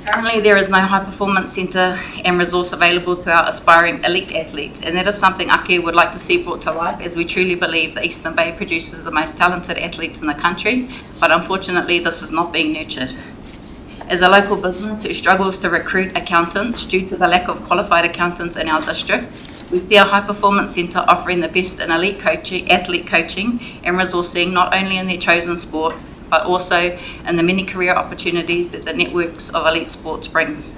S12: Currently, there is no high performance centre and resource available to our aspiring elite athletes, and that is something Ake would like to see brought to life, as we truly believe the Eastern Bay produces the most talented athletes in the country, but unfortunately this is not being nurtured. As a local business who struggles to recruit accountants due to the lack of qualified accountants in our district, we see a high performance centre offering the best in elite coaching, athlete coaching and resourcing, not only in their chosen sport, but also in the many career opportunities that the networks of elite sports brings.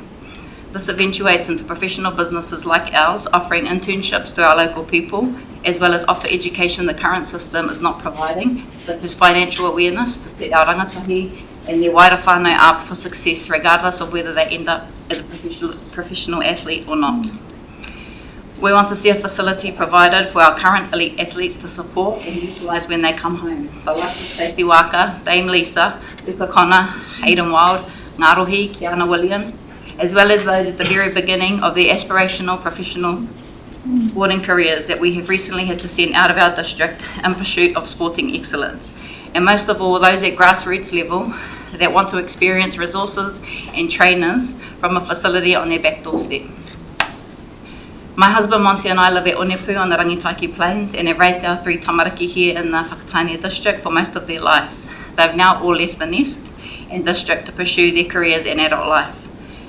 S12: This eventuates into professional businesses like ours, offering internships to our local people, as well as offer education the current system is not providing, such as financial awareness to set our rangatahi and their wider whānau up for success, regardless of whether they end up as a professional athlete or not. We want to see a facility provided for our current elite athletes to support and utilise when they come home. The likes of Stacey Waka, Dame Lisa, Luca Connor, Hayden Wild, Ngarohi, Kiana Williams, as well as those at the very beginning of their aspirational professional sporting careers that we have recently had to send out of our district in pursuit of sporting excellence. And most of all, those at grassroots level that want to experience resources and trainers from a facility on their back doorstep. My husband Monty and I live at Onepu on the Rangitaiki Plains and have raised our three tamariki here in the Whakatāne district for most of their lives. They've now all left the nest and district to pursue their careers in adult life.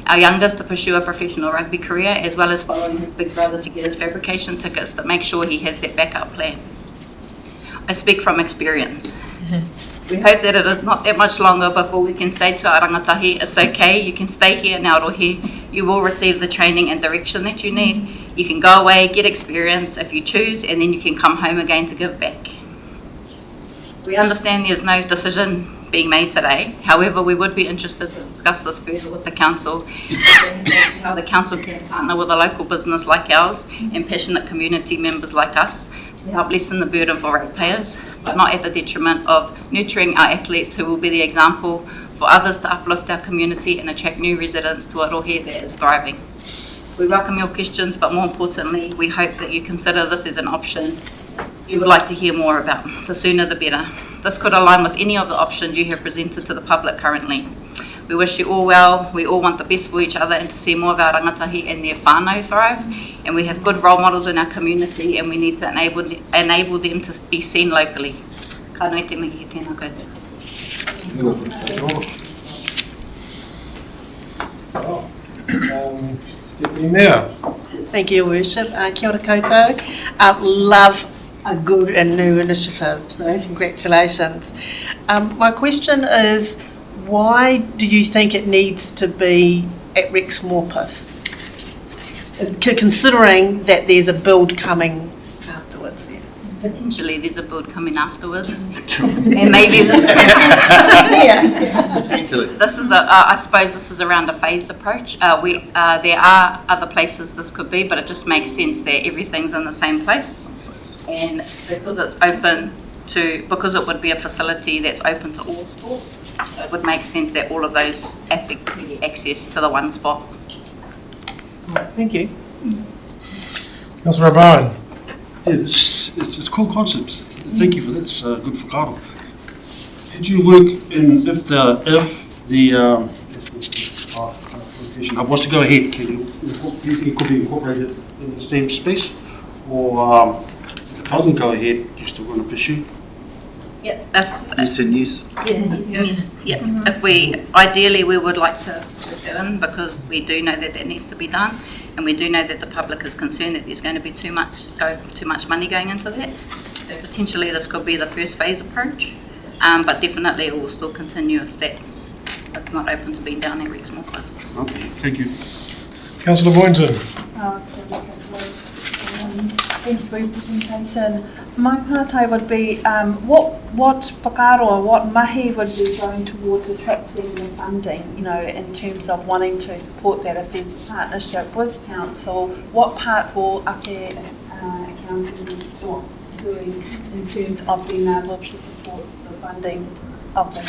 S12: Our youngest to pursue a professional rugby career, as well as following his big brother to get his fabrication tickets to make sure he has that backup plan. I speak from experience. We hope that it is not that much longer before we can say to our rangatahi, it's okay, you can stay here in our rohe, you will receive the training and direction that you need, you can go away, get experience if you choose, and then you can come home again to give back. We understand there is no decision being made today, however we would be interested to discuss this further with the council, how the council can partner with a local business like ours and passionate community members like us to help lessen the burden for ratepayers, but not at the detriment of nurturing our athletes who will be the example for others to uplift our community and attract new residents to a rohe that is thriving. We welcome your questions, but more importantly, we hope that you consider this as an option you would like to hear more about. The sooner the better. This could align with any of the options you have presented to the public currently. We wish you all well, we all want the best for each other and to see more of our rangatahi and their whānau thrive, and we have good role models in our community and we need to enable them to be seen locally. Ka noi te mihi tēnā koutou.
S1: Now.
S6: Thank you, Your Worship. Kia ora koutou. Love a good and new initiative, so congratulations. My question is, why do you think it needs to be at Rex Morpeth? Considering that there's a build coming afterwards. Yeah.
S12: Potentially there's a build coming afterwards. And maybe this this is I suppose this is around a phased approach. There are other places this could be, but it just makes sense that everything's in the same place. And because it's because it would be a facility that's open to all sports, it would make sense that all of those athletes get access to the one spot.
S6: Thank you.
S1: Councillor O'Brien.
S2: Yeah, it's cool concepts. Thank you for that. It's good for Karai. Did you work in if the was to go ahead? Can it could be incorporated in the same space, or if it doesn't go ahead, you're still going to pursue?
S12: Yeah.
S11: Yes and yes.
S12: Yes. Yeah. If ideally we would like to fill in, because we do know that needs to be done, and we do know that the public is concerned that there's going to be too much money going into that. So potentially this could be the first phase approach, but definitely it will still continue if it's not open to being down at Rex Morpeth.
S2: Okay, thank you.
S1: Councillor Boynton.
S8: Thank you for your presentation. My partai would be what whakaaro or what mahi would be going towards attracting the funding, in terms of wanting to support that. If there's a partnership with council, what part will Ake Accountancy doing in terms of being able to support the funding of the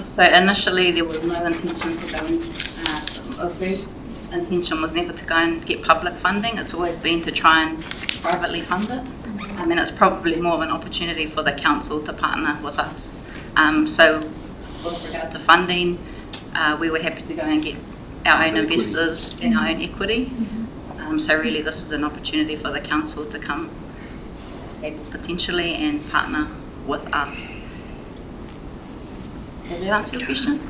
S12: So initially there was no intention to go into our first intention was never to go and get public funding. It's always been to try and privately fund it. And it's probably more of an opportunity for the council to partner with us. So with regard to funding, we were happy to go and get our own investors in our own equity. So really this is an opportunity for the council to come potentially and partner with us. Does that answer your question?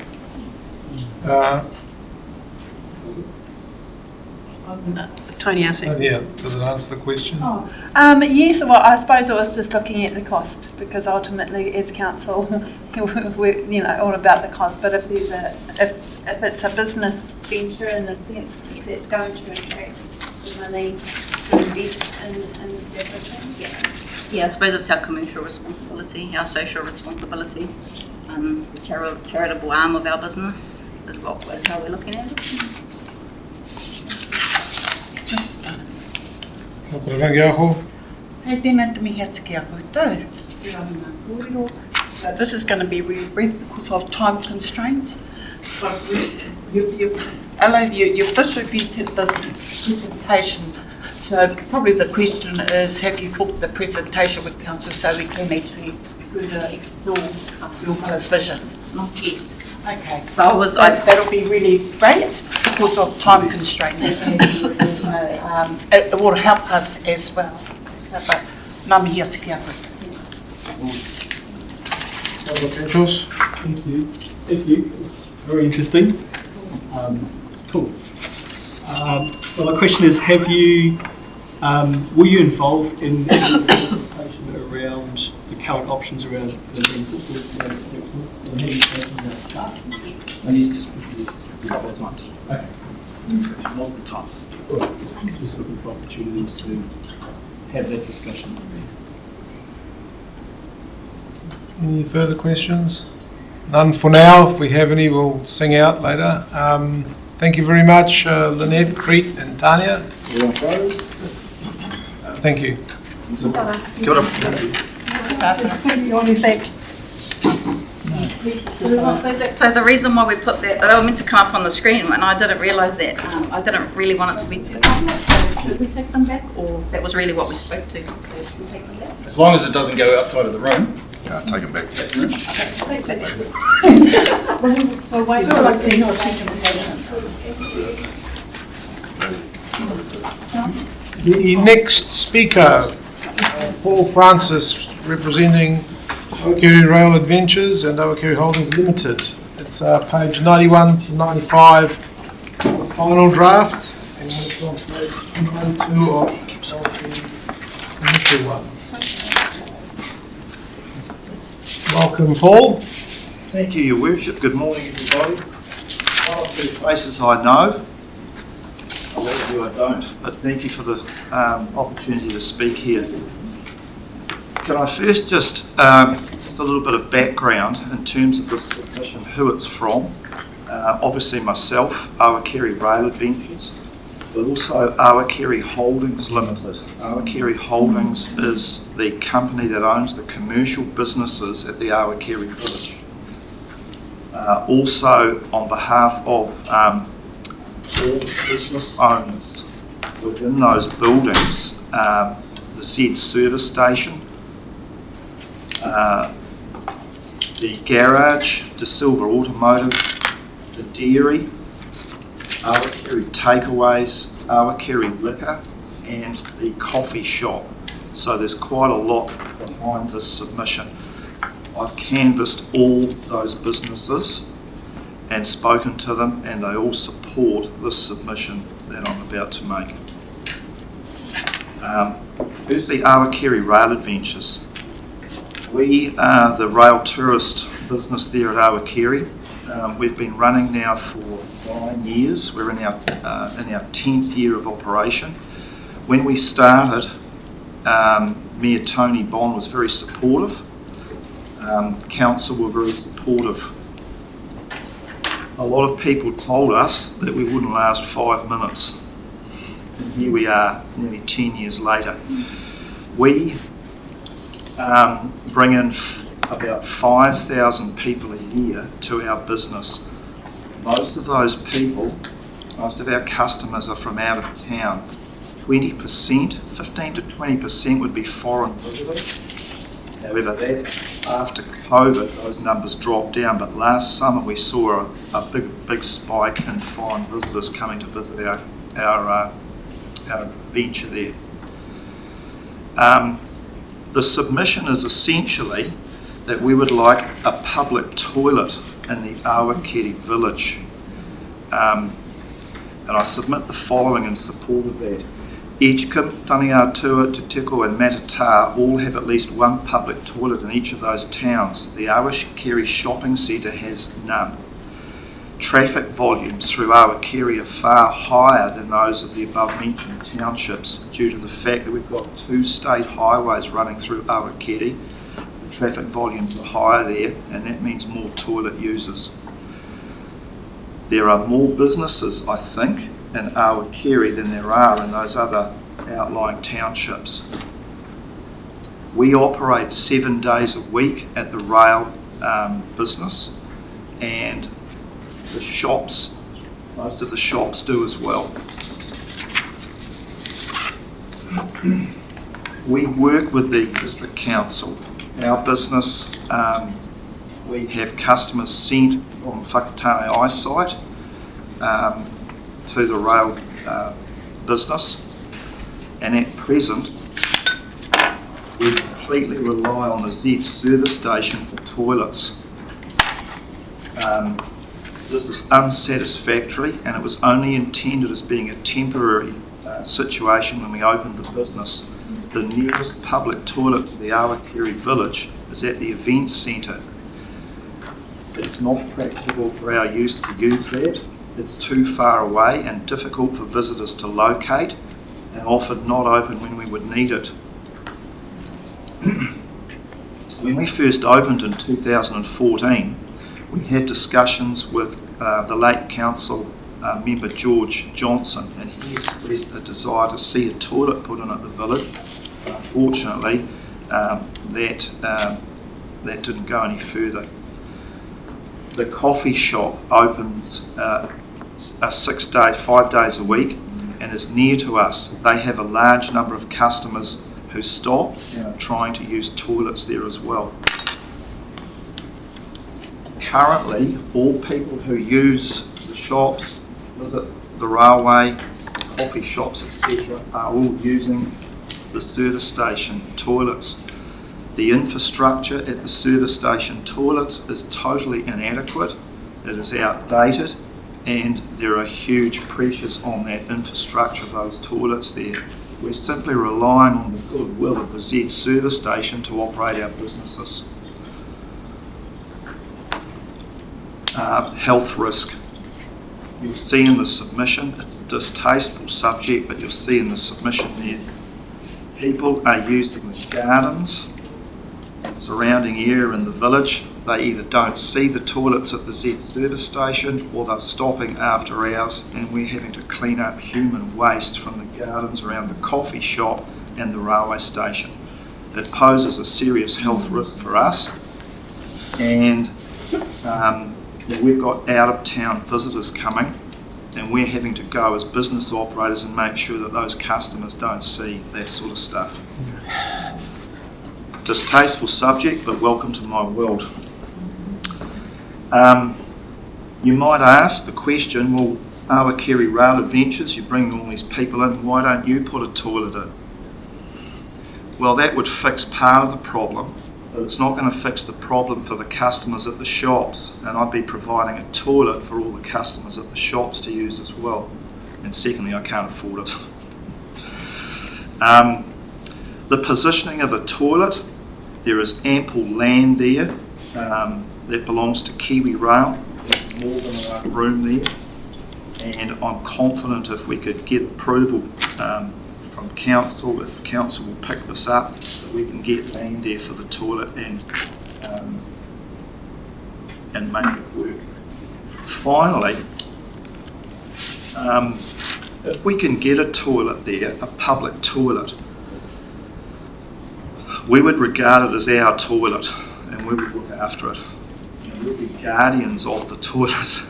S6: Tony Asik.
S1: Yeah, does it answer the question?
S8: Yes, well, I suppose I was just looking at the cost, because ultimately, as council, we're all about the cost. But if there's if it's a business venture in the sense that's going to attract the money to invest in establishing.
S12: Yeah, I suppose it's our commercial responsibility, our social responsibility, the charitable arm of our business is how we're looking at it.
S13: Just
S1: Councillor Rangiaho.
S13: Hei tēnā te mihi atu ki a koutou. So this is going to be really brief because of time constraints. But you've distributed this presentation. So probably the question is, have you booked the presentation with council so we can actually further explore your colours vision?
S12: Not yet.
S13: Okay, so that'll be really great because of time constraints. It will help us as well. So, but ngā mihi atu ki a koutou.
S3: Thank you. Very interesting. Cool. So my question is, were you involved in the presentation around the current options around the staff?
S11: Yes, a couple of times.
S3: Okay.
S11: Multiple times.
S3: Just looking for opportunities to have that discussion.
S1: Any further questions? None for now. If we have any, we'll sing out later. Thank you very much, Lynette, Crete and Tanya. Thank you.
S11: Kia ora.
S12: So the reason why we put that, they were meant to come up on the screen, and I didn't realise that. I didn't really want it to be too long. So should we take them back, or that was really what we spoke to? So should we take them back?
S11: As long as it doesn't go outside of the room.
S10: Take it back.
S8: So wait for
S1: The next speaker, Paul Francis, representing Oakeri Rail Adventures and Oakeri Holdings Limited. It's page 91 to 95, the final draft, and it's on page 2 of initial one. Welcome, Paul.
S11: Thank you, Your Worship. Good morning, everybody. One or two faces I know, a lot of you I don't, but thank you for the opportunity to speak here. Can I first just a little bit of background in terms of the submission, who it's from. Obviously myself, Awakeri Rail Adventures, but also Awakeri Holdings Limited. Awakeri Holdings is the company that owns the commercial businesses at the Awakeri Village. Also on behalf of all business owners within those buildings, the Z service station, the garage, the Silver Automotive, the dairy, Awakeri Takeaways, Awakeri Liquor, and the coffee shop. So there's quite a lot behind this submission. I've canvassed all those businesses and spoken to them, and they all support this submission that I'm about to make. Firstly, Awakeri Rail Adventures. We are the rail tourist business there at Awakeri. We've been running now for 9 years. We're in our 10th year of operation. When we started, Mayor Tony Bond was very supportive. Council were very supportive. A lot of people told us that we wouldn't last 5 minutes. And here we are, nearly 10 years later. We bring in about 5,000 people a year to our business. Most of those people, most of our customers are from out of town. 20%, 15 to 20% would be foreign visitors. However, that after COVID, those numbers dropped down, but last summer we saw a big spike in foreign visitors coming to visit our venture there. The submission is essentially that we would like a public toilet in the Awakeri village. And I submit the following in support of that. Edgecombe, Taneatua, Te Teko and Matatā all have at least one public toilet in each of those towns. The Awakeri shopping centre has none. Traffic volumes through Awakeri are far higher than those of the above mentioned townships due to the fact that we've got 2 state highways running through Awakeri. The traffic volumes are higher there, and that means more toilet users. There are more businesses, I think, in Awakeri than there are in those other outlying townships. We operate 7 days a week at the rail business, and the shops, most of the shops do as well. We work with the District Council. Our business, we have customers sent from Whakatāne eyesight to the rail business, and at present we completely rely on the Z service station for toilets. This is unsatisfactory, and it was only intended as being a temporary situation when we opened the business. The nearest public toilet to the Awakeri village is at the events centre. It's not practical for our use to use that. It's too far away and difficult for visitors to locate, and often not open when we would need it. When we first opened in 2014, we had discussions with the late council member George Johnson, and he expressed a desire to see a toilet put in at the village. Unfortunately, that didn't go any further. The coffee shop opens 5 days a week and is near to us. They have a large number of customers who stop and are trying to use toilets there as well. Currently, all people who use the shops, visit the railway, coffee shops, etc., are all using the service station toilets. The infrastructure at the service station toilets is totally inadequate. It is outdated, and there are huge pressures on that infrastructure, those toilets there. We're simply relying on the goodwill of the Z service station to operate our businesses. Health risk. You'll see in the submission, it's a distasteful subject, but you'll see in the submission there, people are using the gardens and surrounding area in the village. They either don't see the toilets at the Z service station or they're stopping after hours, and we're having to clean up human waste from the gardens around the coffee shop and the railway station. It poses a serious health risk for us, and we've got out-of-town visitors coming, and we're having to go as business operators and make sure that those customers don't see that sort of stuff. Distasteful subject, but welcome to my world. You might ask the question, well, Awakeri Rail Adventures, you bring all these people in, why don't you put a toilet in? Well, that would fix part of the problem, but it's not going to fix the problem for the customers at the shops, and I'd be providing a toilet for all the customers at the shops to use as well. And secondly, I can't afford it. The positioning of the toilet, there is ample land there that belongs to Kiwi Rail. There's more than enough room there, and I'm confident if we could get approval from council, if council will pick this up, that we can get land there for the toilet and make it work. Finally, if we can get a toilet there, a public toilet, we would regard it as our toilet and we would look after it. We'll be guardians of the toilet.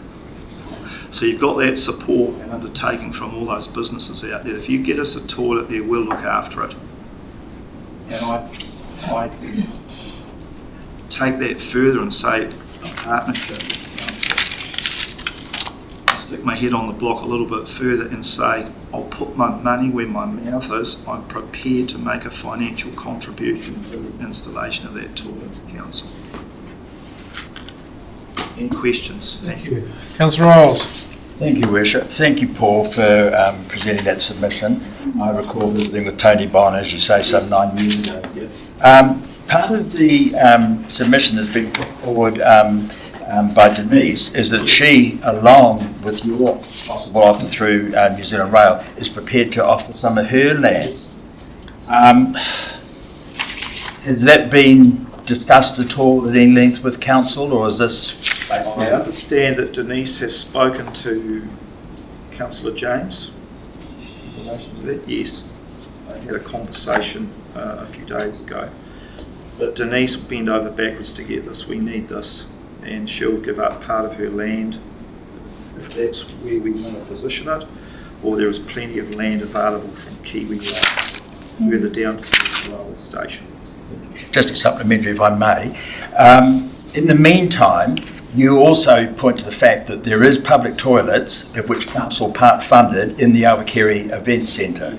S11: So you've got that support and undertaking from all those businesses out there. If you get us a toilet there, we'll look after it. And I take that further and say a partnership. I stick my head on the block a little bit further and say, I'll put my money where my mouth is. I'm prepared to make a financial contribution to the installation of that toilet to council. Any questions? Thank you.
S1: Councillor Isles.
S14: Thank you, Worship. Thank you, Paul, for presenting that submission. I recall visiting with Tony Bonner, as you say, some 9 years ago. Part of the submission that's been put forward by Denise is that she, along with your possible offer through New Zealand Rail, is prepared to offer some of her land. Has that been discussed at all at any length with council, or is this?
S11: I understand that Denise has spoken to Councillor James in relation to that. Yes, I had a conversation a few days ago. But Denise will bend over backwards to get this. We need this, and she'll give up part of her land if that's where we want to position it, or there is plenty of land available from Kiwi Rail further down to the railway station.
S14: Just a supplementary, if I may. In the meantime, you also point to the fact that there is public toilets, of which council part funded, in the Awakeri Event Centre.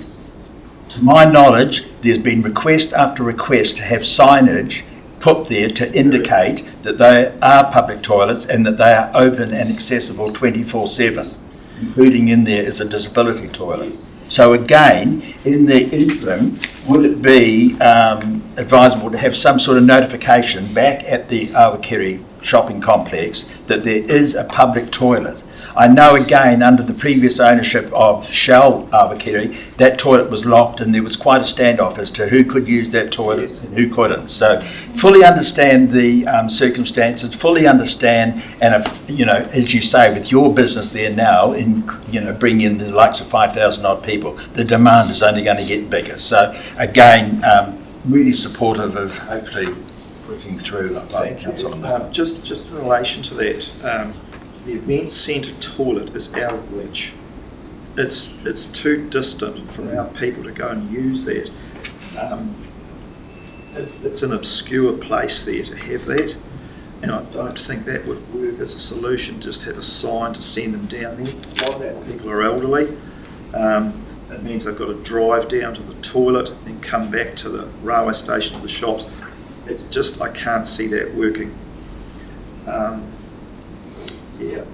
S14: To my knowledge, there's been request after request to have signage put there to indicate that they are public toilets and that they are open and accessible 24/7, including in there is a disability toilet. So again, in the interim, would it be advisable to have some sort of notification back at the Awakeri shopping complex that there is a public toilet? I know again, under the previous ownership of Shell Awakeri, that toilet was locked and there was quite a standoff as to who could use that toilet and who couldn't. So fully understand the circumstances, fully understand, and if, you know, as you say, with your business there now, in, you know, bring in the likes of 5,000 odd people, the demand is only going to get bigger. So again, really supportive of hopefully pushing through like council on this.
S11: Just in relation to that, the event centre toilet is out of reach. It's too distant for our people to go and use that. It's an obscure place there to have that, and I don't think that would work as a solution. Just have a sign to send them down there. A lot of our people are elderly. It means they've got to drive down to the toilet, then come back to the railway station, to the shops. It's just, I can't see that working. Yeah.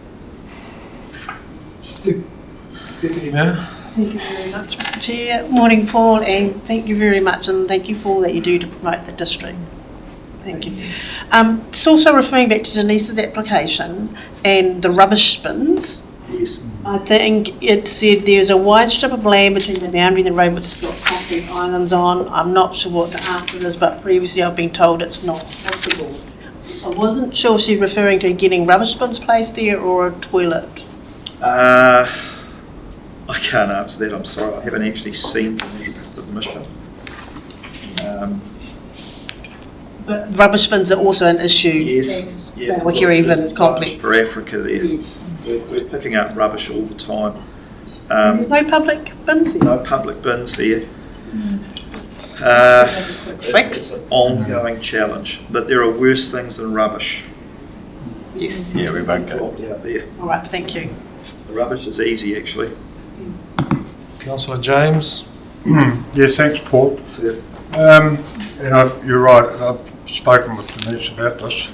S1: Deputy Mayor.
S6: Thank you very much, Mr Chair. Morning, Paul, and thank you very much, and thank you for all that you do to promote the district. Thank you. It's also referring back to Denise's application and the rubbish bins.
S11: Yes.
S6: I think it said there's a wide strip of land between the boundary and the road which has got concrete islands on. I'm not sure what the answer is, but previously I've been told it's not possible. I wasn't sure if she's referring to getting rubbish bins placed there or a toilet.
S11: I can't answer that, I'm sorry. I haven't actually seen the submission.
S6: But rubbish bins are also an issue.
S11: Yes. Yeah.
S6: We're here even complex.
S11: For Africa there.
S6: Yes.
S11: We're picking up rubbish all the time.
S6: There's no public bins there?
S11: No public bins there. It's an ongoing challenge, but there are worse things than rubbish.
S6: Yes.
S14: Yeah, we won't go
S11: out there.
S6: All right, thank you.
S11: The rubbish is easy, actually.
S1: Councillor James.
S15: Yes, thanks, Paul. You're right, I've spoken with Denise about this.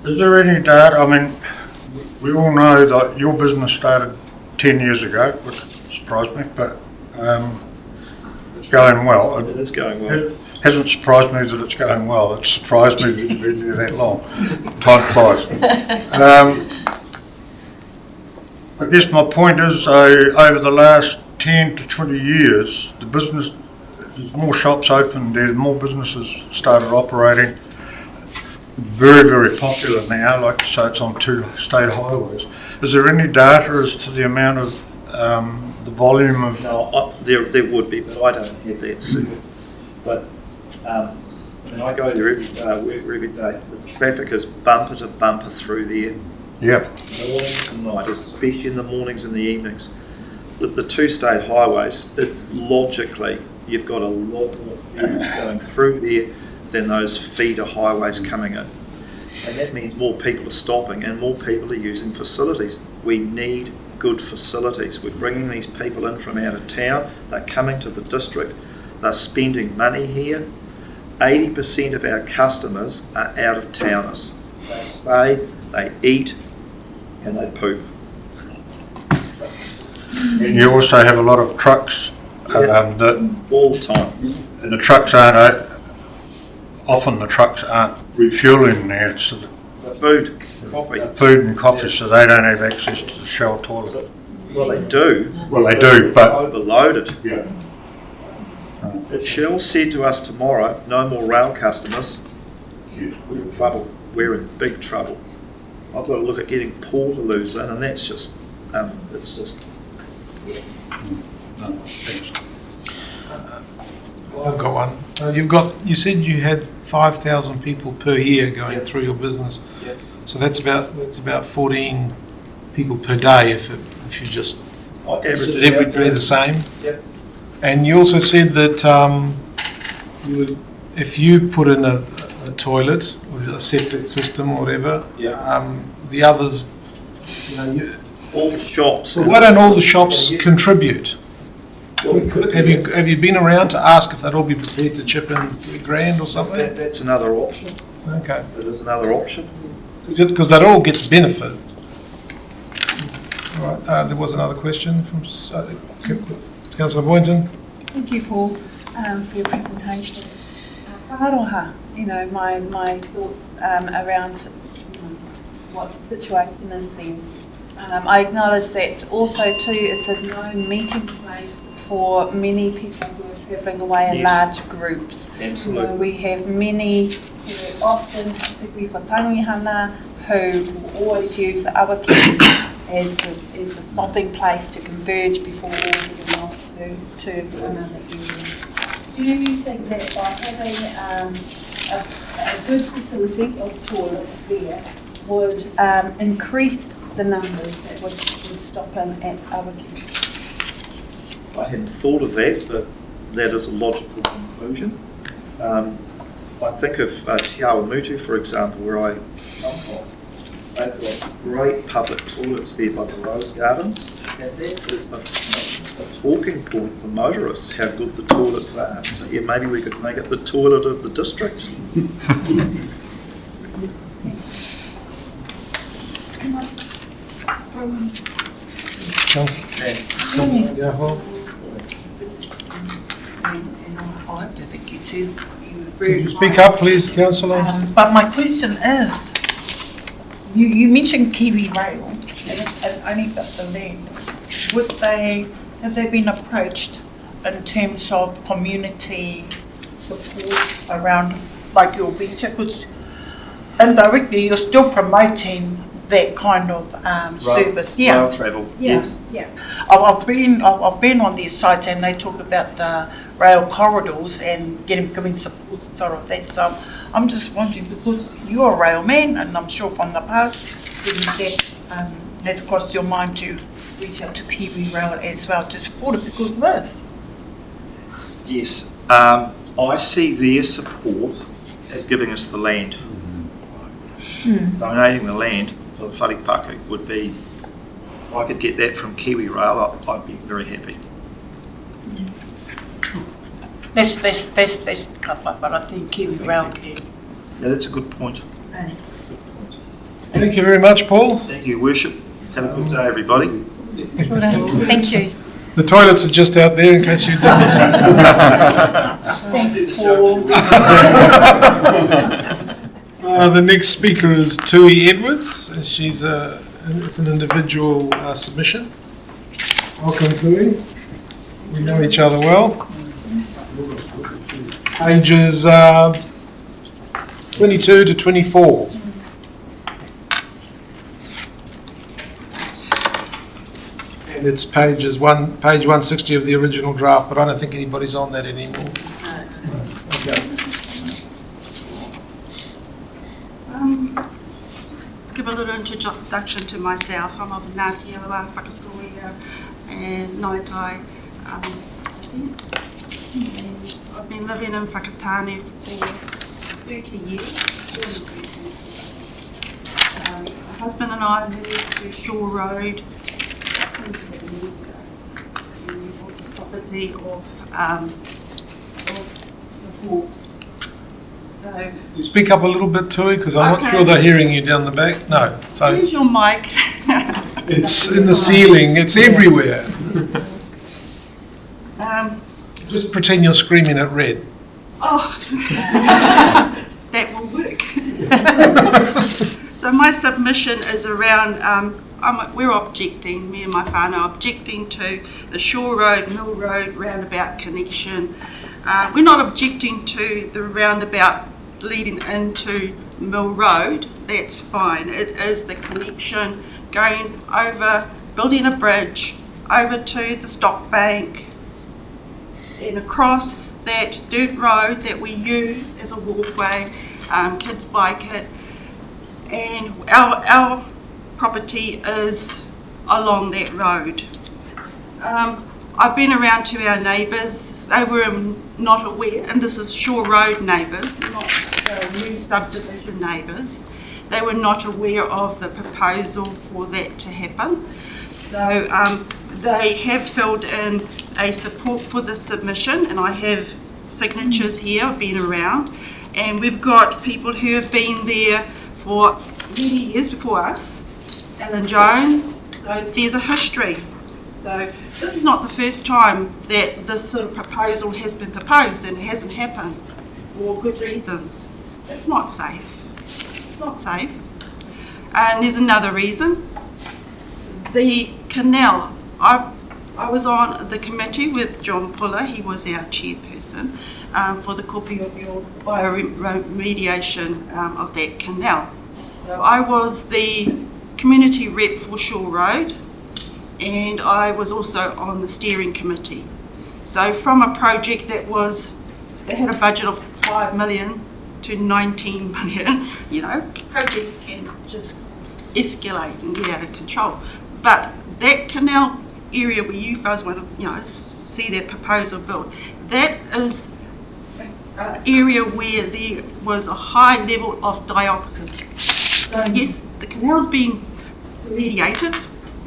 S15: Is there any data? I mean, we all know that your business started 10 years ago, which surprised me, but it's going well.
S11: It is going well.
S15: It hasn't surprised me that it's going well. It's surprised me that you've been there that long. Time flies. I guess my point is, over the last 10 to 20 years, the business, there's more shops opened, there's more businesses started operating. Very, very popular now, like to say it's on 2 state highways. Is there any data as to the amount of, the volume of...
S11: No, there would be, but I don't have that soon. But when I go there every day, the traffic is bumper to bumper through there.
S15: Yeah.
S11: Morning to night, especially in the mornings and the evenings. The 2 state highways, logically, you've got a lot more vehicles going through there than those feeder highways coming in. And that means more people are stopping and more people are using facilities. We need good facilities. We're bringing these people in from out of town, they're coming to the district, they're spending money here. 80% of our customers are out of towners. They stay, they eat, and they poop.
S15: And you also have a lot of trucks that
S11: all the time.
S15: And the trucks aren't often the trucks aren't refueling there. It's
S11: the food, coffee.
S15: Food and coffee, so they don't have access to the Shell toilet.
S11: Well, they do.
S15: Well, they do,
S11: it's
S15: but
S11: overloaded.
S15: Yeah.
S11: If Shell said to us tomorrow, no more rail customers, we're in trouble. We're in big trouble. I've got to look at getting Portaloos in, and that's just, it's just.
S1: I've got one. You said you had 5,000 people per year going through your business.
S11: Yep.
S1: So that's about 14 people per day if you just average it every day the same.
S11: Yep.
S1: And you also said that if you put in a toilet or a septic system or whatever, the others,
S11: all the shops.
S1: So why don't all the shops contribute? Have you been around to ask if they'd all be prepared to chip in $3,000 or something?
S11: That's another option.
S1: Okay.
S11: That is another option.
S1: Because they'd all get the benefit. All right. There was another question from Councillor Boynton.
S8: Thank you, Paul, for your presentation. Whakatāne, my thoughts around what the situation is then. I acknowledge that also too it's a known meeting place for many people who are travelling away in large groups.
S11: Absolutely.
S8: So we have many who often, particularly for tangihana, who will always use the awakeri as the stopping place to converge before walking on to another area. Do you think that by having a good facility of toilets there would increase the numbers that would stop in at awakeri?
S11: I hadn't thought of that, but that is a logical conclusion. I think of Te Awamutu, for example, where I come from. They've got great public toilets there by the Rose Garden, and that is a talking point for motorists, how good the toilets are. So yeah, maybe we could make it the toilet of the district.
S1: Yeah, well,
S13: And I have to thank you too.
S1: could you speak up, please, councillor?
S13: But my question is, you mentioned Kiwi Rail, and it's only got the land. Have they been approached in terms of community support around like your venture? Because indirectly you're still promoting that kind of service. Yeah.
S11: Rail travel,
S13: Yeah,
S11: yes.
S13: yeah. I've been on their sites and they talk about the rail corridors and giving support and sort of that. So I'm just wondering, because you're a railman, and I'm sure from the past, that had crossed your mind to reach out to Kiwi Rail as well to support it because of this.
S11: Yes, I see their support as giving us the land. Donating the land for the wharepaka would be, if I could get that from Kiwi Rail, I'd be very happy.
S13: That's kapa, but I think Kiwi Rail can.
S11: Yeah, that's a good point.
S1: Thank you very much, Paul.
S11: Thank you, Worship. Have a good day, everybody.
S5: Thank you.
S1: The toilets are just out there in case you didn't.
S13: Thanks, Paul.
S1: The next speaker is Tui Edwards. It's an individual submission. Welcome, Tui. We know each other well. Pages 22 to 24. And it's page 160 of the original draft, but I don't think anybody's on that anymore. Okay.
S16: Give a little introduction to myself. I'm of Ngāti Awa, Whakatoia and Ngātai. And I've been living in Whakatāne for 30 years. My husband and I moved to Shore Road 27 years ago. And we bought the property of the Forbes. So,
S1: You speak up a little bit, Tui, because I'm not sure they're hearing you down the back. No. So
S16: where's your mic?
S1: it's in the ceiling. It's everywhere. Just pretend you're screaming at Red.
S16: Oh, that will work. So my submission is around, we're objecting, me and my whānau are objecting to the Shore Road, Mill Road roundabout connection. We're not objecting to the roundabout leading into Mill Road, that's fine. It is the connection going over, building a bridge over to the stock bank and across that dirt road that we use as a walkway, kids bike it, and our property is along that road. I've been around to our neighbours, they were not aware, and this is Shore Road neighbours, not the new subdivision neighbours. They were not aware of the proposal for that to happen. So they have filled in a support for the submission, and I have signatures here, I've been around, and we've got people who have been there for many years before us, Alan Jones, so there's a history. So this is not the first time that this sort of proposal has been proposed, and it hasn't happened for good reasons. It's not safe. It's not safe. And there's another reason. The canal, I was on the committee with John Puller, he was our chairperson, for the Kopiopio bioremediation of that canal. So I was the community rep for Shore Road, and I was also on the steering committee. So from a project that had a budget of 5 million to 19 million, you know, projects can just escalate and get out of control. But that canal area where you guys want to, you know, see that proposal built, that is an area where there was a high level of dioxin. So yes, the canal's being remediated,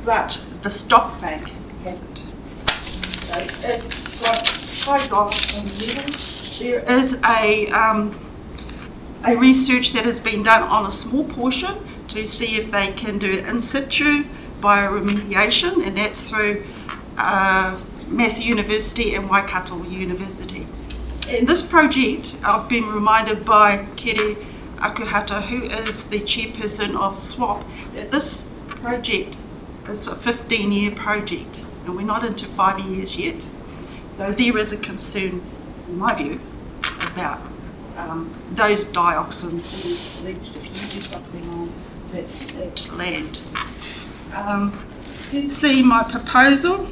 S16: but the stock bank hasn't. So it's got high dioxin levels. There is a research that has been done on a small portion to see if they can do it in situ bioremediation, and that's through Massey University and Waikato University. In this project, I've been reminded by Kere Akuhata, who is the chairperson of SWAP, that this project is a 15-year project, and we're not into 5 years yet. So there is a concern, in my view, about those dioxins being leached if you do something on that land. You see my proposal.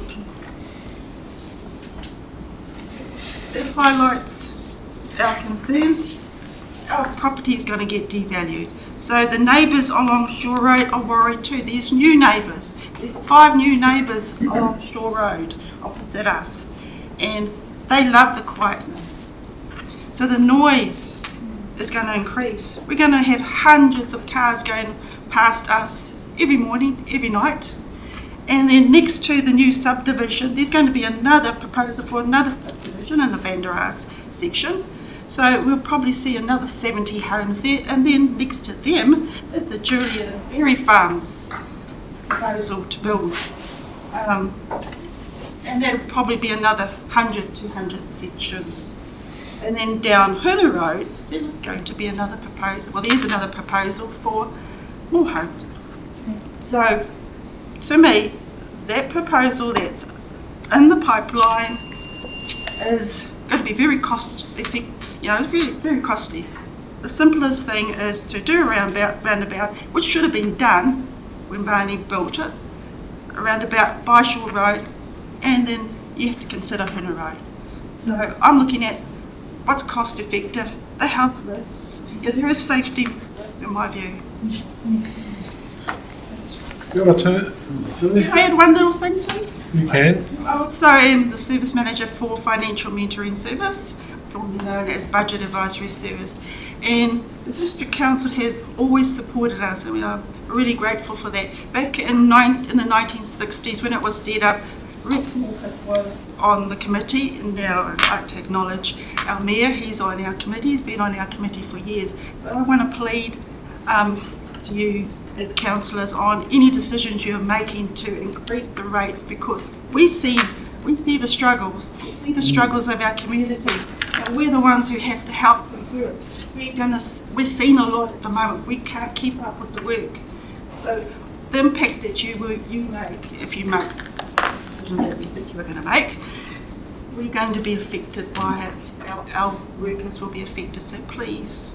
S16: It highlights our concerns. Our property is going to get devalued. So the neighbours along Shore Road are worried too. There's new neighbours. There's 5 new neighbours along Shore Road opposite us, and they love the quietness. So the noise is going to increase. We're going to have hundreds of cars going past us every morning, every night. And then next to the new subdivision, there's going to be another proposal for another subdivision in the Vanderas section. So we'll probably see another 70 homes there. And then next to them is the Julia Berry Farms proposal to build. And that'll probably be another 100, 200 sections. And then down Huna Road, there is going to be another proposal. Well, there's another proposal for more homes. So, to me, that proposal that's in the pipeline is going to be very cost effective, very, very costly. The simplest thing is to do a roundabout, which should have been done when Barney built it, a roundabout by Shore Road, and then you have to consider Huna Road. So I'm looking at what's cost effective, the health risks. There is safety risks in my view.
S1: Can
S16: I add one little thing too?
S1: You can.
S16: I also am the service manager for Financial Mentoring Service, formerly known as Budget Advisory Service. And the District Council has always supported us, and we are really grateful for that. Back in the 1960s, when it was set up, Rex Morpeth was on the committee, and now I'd like to acknowledge our Mayor. He's on our committee, he's been on our committee for years. But I want to plead to you as councillors on any decisions you're making to increase the rates, because we see the struggles. We see the struggles of our community, and we're the ones who have to help them through it. We're seeing a lot at the moment. We can't keep up with the work. So the impact that you make, if you make the decision that we think you're going to make, we're going to be affected by it. Our workers will be affected. So please.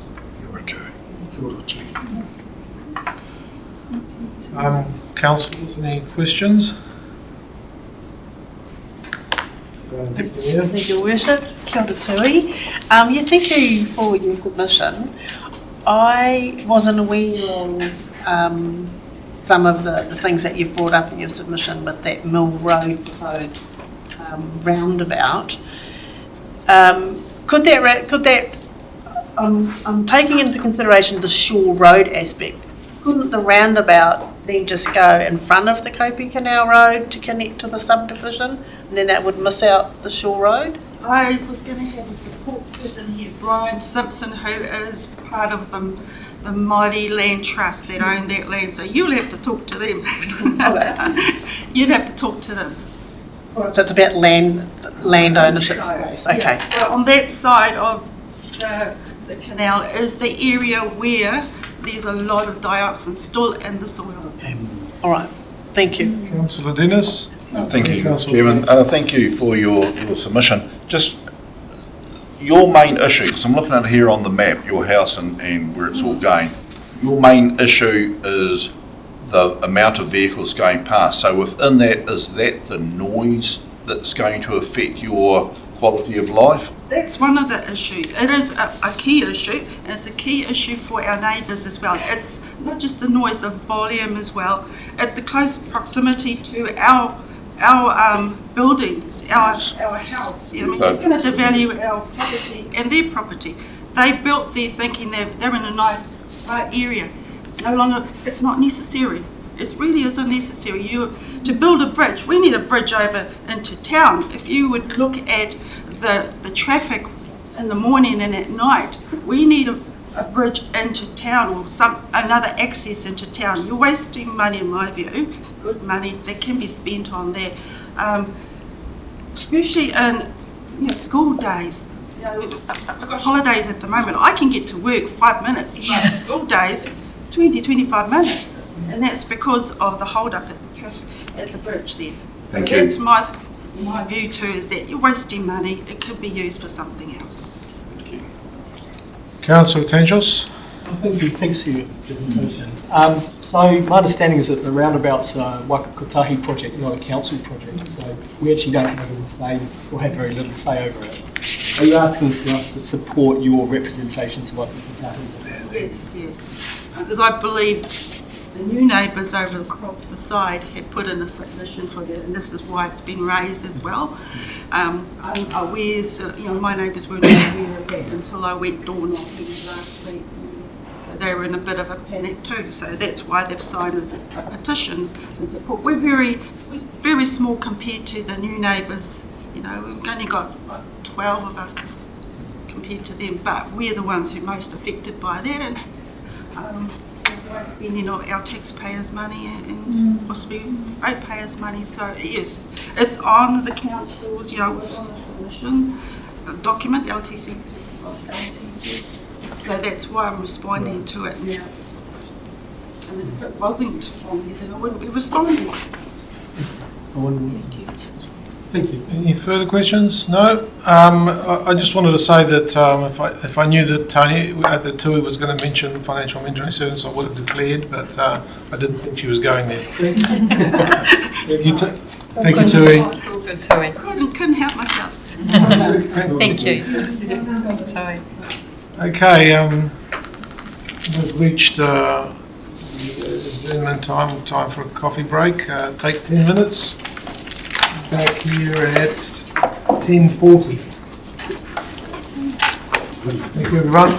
S1: Councillors, any questions?
S6: Thank you, Worship. Kia ora tui. Thank you for your submission. I wasn't aware of some of the things that you've brought up in your submission with that Mill Road proposed roundabout. Could that I'm taking into consideration the Shore Road aspect. Couldn't the roundabout then just go in front of the Kopi Canal Road to connect to the subdivision, and then that would miss out the Shore Road?
S16: I was going to have a support person here, Brian Simpson, who is part of the Mighty Land Trust that own that land. So you'll have to talk to them. You'd have to talk to them.
S6: So it's about land ownership space. Okay.
S16: Yeah. So on that side of the canal is the area where there's a lot of dioxin still in the soil.
S6: All right. Thank you.
S1: Councillor Dennis.
S17: Thank you, Chairman. Thank you for your submission. Just your main issue, because I'm looking at it here on the map, your house and where it's all going. Your main issue is the amount of vehicles going past. So within that, is that the noise that's going to affect your quality of life?
S16: That's one of the issues. It is a key issue, and it's a key issue for our neighbours as well. It's not just the noise, the volume as well. At the close proximity to our buildings, our house. It's going to devalue our property and their property. They built there thinking they're in a nice area. It's no longer. It's not necessary. It really is unnecessary. To build a bridge, we need a bridge over into town. If you would look at the traffic in the morning and at night, we need a bridge into town or another access into town. You're wasting money in my view, good money that can be spent on that, especially in school days. I've got holidays at the moment. I can get to work 5 minutes, but school days 20-25 minutes, and that's because of the hold up at the bridge there.
S17: Thank
S16: so
S17: you.
S16: That's my view too, is that you're wasting money. It could be used for something else.
S1: Councillor Tenjos.
S3: Thank you. Thanks for your presentation. So my understanding is that the roundabout's a Whakatāne project, not a council project. So we actually don't have any say or have very little say over it. Are you asking for us to support your representation to Whakatāne?
S16: Yes. Because I believe the new neighbours over across the side had put in a submission for that, and this is why it's been raised as well. I'm aware, my neighbours weren't aware of that until I went door knocking last week. So they were in a bit of a panic too. So that's why they've signed a petition and support. We're very small compared to the new neighbours. We've only got 12 of us compared to them, but we're the ones who are most affected by that, and we're spending of our taxpayers' money and possibly ratepayers' money. So yes, it's on the council's, it's on the submission document, LTC of LTC. So that's why I'm responding to it now. I mean, if it wasn't on here, then I wouldn't be responding.
S3: Thank you.
S1: Any further questions? No. I just wanted to say that if I knew that Tony at the TUI was going to mention financial mentoring service, I would have declared, but I didn't think she was going there. Thank you, TUI.
S5: It's all good, Tui.
S16: Couldn't help myself.
S5: Thank you. Tui.
S1: Okay, we've reached the adjournment time for a coffee break. Take 10 minutes. Back here at 10:40. Thank you, everyone.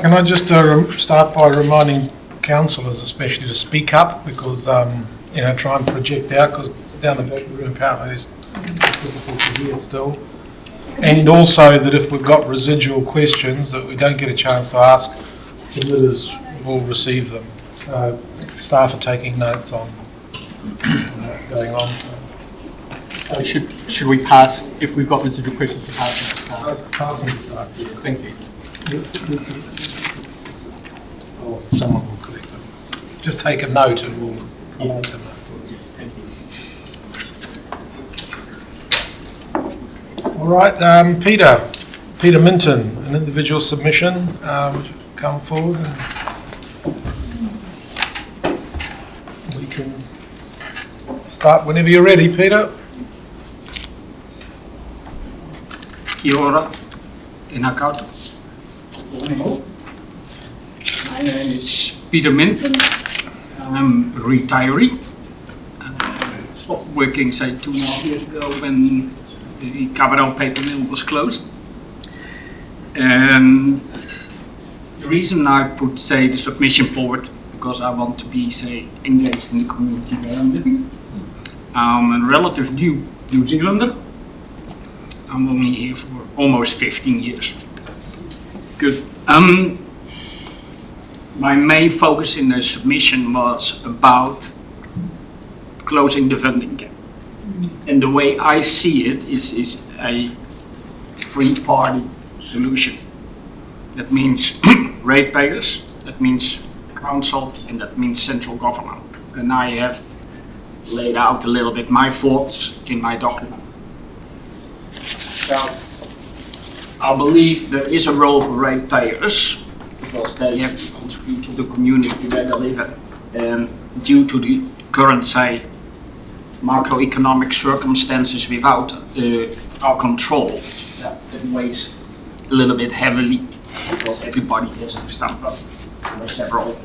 S1: Can I just start by reminding councillors especially to speak up, because, try and project out, because down the back of the room apparently there's difficulty here still. And also that if we've got residual questions that we don't get a chance to ask, submitters will receive them. Staff are taking notes on what's going on.
S3: So should we pass, if we've got residual questions, to pass them to staff?
S1: Pass them to staff.
S3: Yeah, thank you.
S1: Or someone will collect them. Just take a note and we'll collect them.
S3: Thank you.
S1: All right, Peter Minton, an individual submission. Would you come forward? And we can start whenever you're ready, Peter.
S18: Kia ora, tēnā koutou. My name is Peter Minton. I'm a retiree. Stopped working, say, 2.5 years ago when the Karai paper mill was closed. And the reason I put, say, the submission forward, because I want to be, say, engaged in the community where I'm living. I'm a relative new New Zealander. I'm only here for almost 15 years. Good. My main focus in the submission was about closing the funding gap. And the way I see it is a three-party solution. That means ratepayers, that means council, and that means central government. And I have laid out a little bit my thoughts in my document. So, I believe there is a role for ratepayers because they have to contribute to the community where they live in. And due to the current, say, macroeconomic circumstances without our control, it weighs a little bit heavily because everybody has to stamp up under several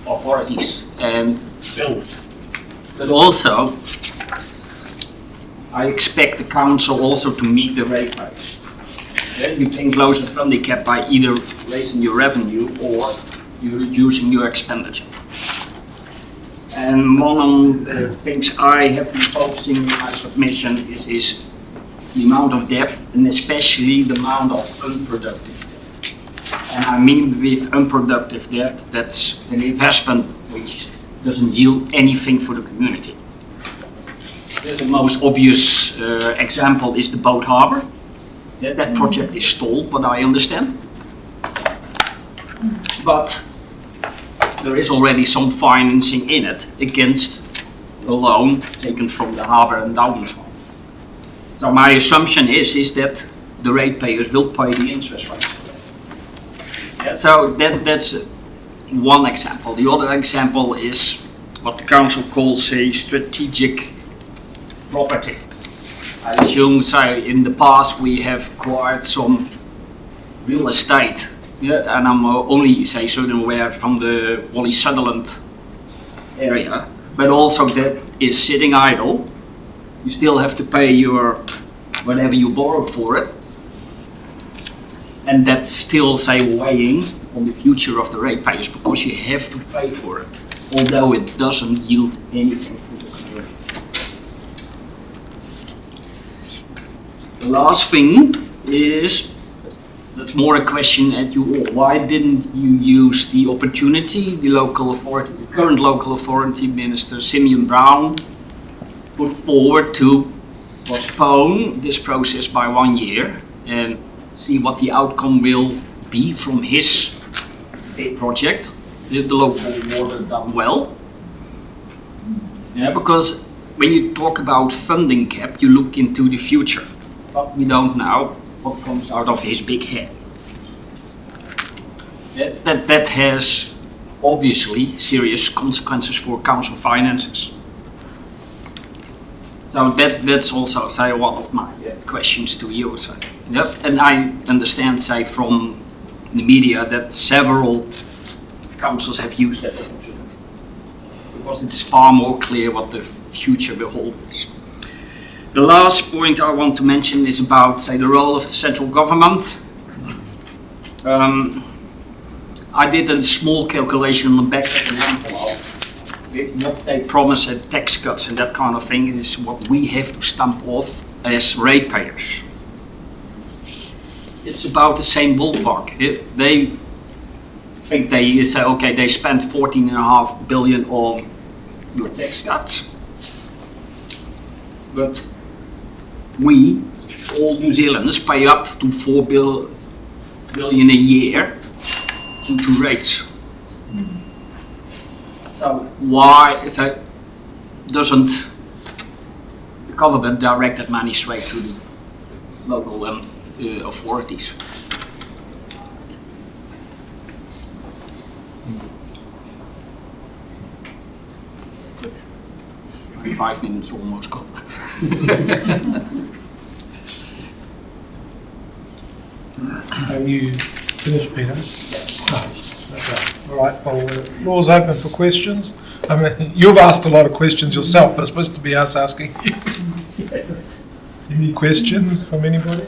S18: authorities and bills. But also, I expect the council also to meet the ratepayers. You can close the funding gap by either raising your revenue or you're reducing your expenditure. And one of the things I have been focusing in my submission is the amount of debt, and especially the amount of unproductive debt. And I mean with unproductive debt, that's an investment which doesn't yield anything for the community. The most obvious example is the boat harbour. That project is stalled, what I understand. But there is already some financing in it against a loan taken from the Harbour Endowment Fund. So my assumption is that the ratepayers will pay the interest rates for that. So that's one example. The other example is what the council calls a strategic property. I assume, say, in the past we have acquired some real estate. Yeah, and I'm only, say, certain aware from the Wally Sutherland area, but also that is sitting idle. You still have to pay your whatever you borrowed for it, and that's still, say, weighing on the future of the ratepayers because you have to pay for it, although it doesn't yield anything for the community. The last thing is, that's more a question at you all. Why didn't you use the opportunity the local authority, the current local authority minister, Simeon Brown, put forward to postpone this process by 1 year and see what the outcome will be from his big project? The local water done well. Yeah, because when you talk about funding cap, you look into the future, but we don't know what comes out of his big head. That has obviously serious consequences for council finances. So that's also, say, one of my questions to you. So, yep. And I understand, say, from the media that several councils have used that opportunity because it's far more clear what the future will hold us. The last point I want to mention is about, say, the role of the central government. I did a small calculation on the back of the envelope. What they promise at tax cuts and that kind of thing is what we have to stamp off as ratepayers. It's about the same ballpark. If they think they say, okay, they spent 14.5 billion on your tax cuts, but we, all New Zealanders, pay up to 4 billion a year to rates. So why doesn't the government direct that money straight to the local authorities? My 5 minutes almost gone.
S1: Are you finished, Peter? No. Okay. All right, well, the floor's open for questions. I mean, you've asked a lot of questions yourself, but it's supposed to be us asking you. Any questions from anybody?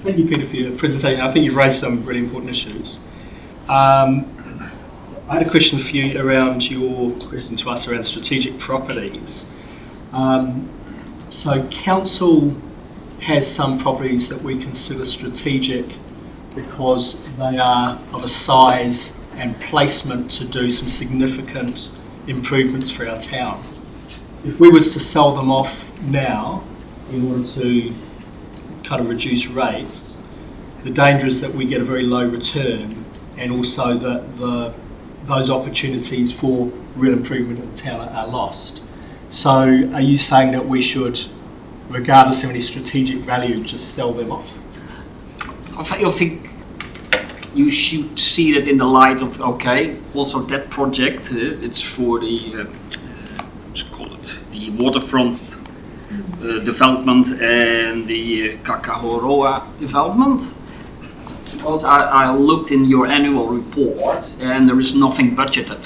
S3: Thank you, Peter, for your presentation. I think you've raised some really important issues. I had a question for you around your question to us around strategic properties. So council has some properties that we consider strategic because they are of a size and placement to do some significant improvements for our town. If we was to sell them off now in order to kind of reduce rates, the danger is that we get a very low return, and also that those opportunities for real improvement in the town are lost. So are you saying that we should, regardless of any strategic value, just sell them off?
S18: I think you should see that in the light of, okay, also that project, it's for the, what's it called, the waterfront development and the Kakahoroa development. Because I looked in your annual report and there is nothing budgeted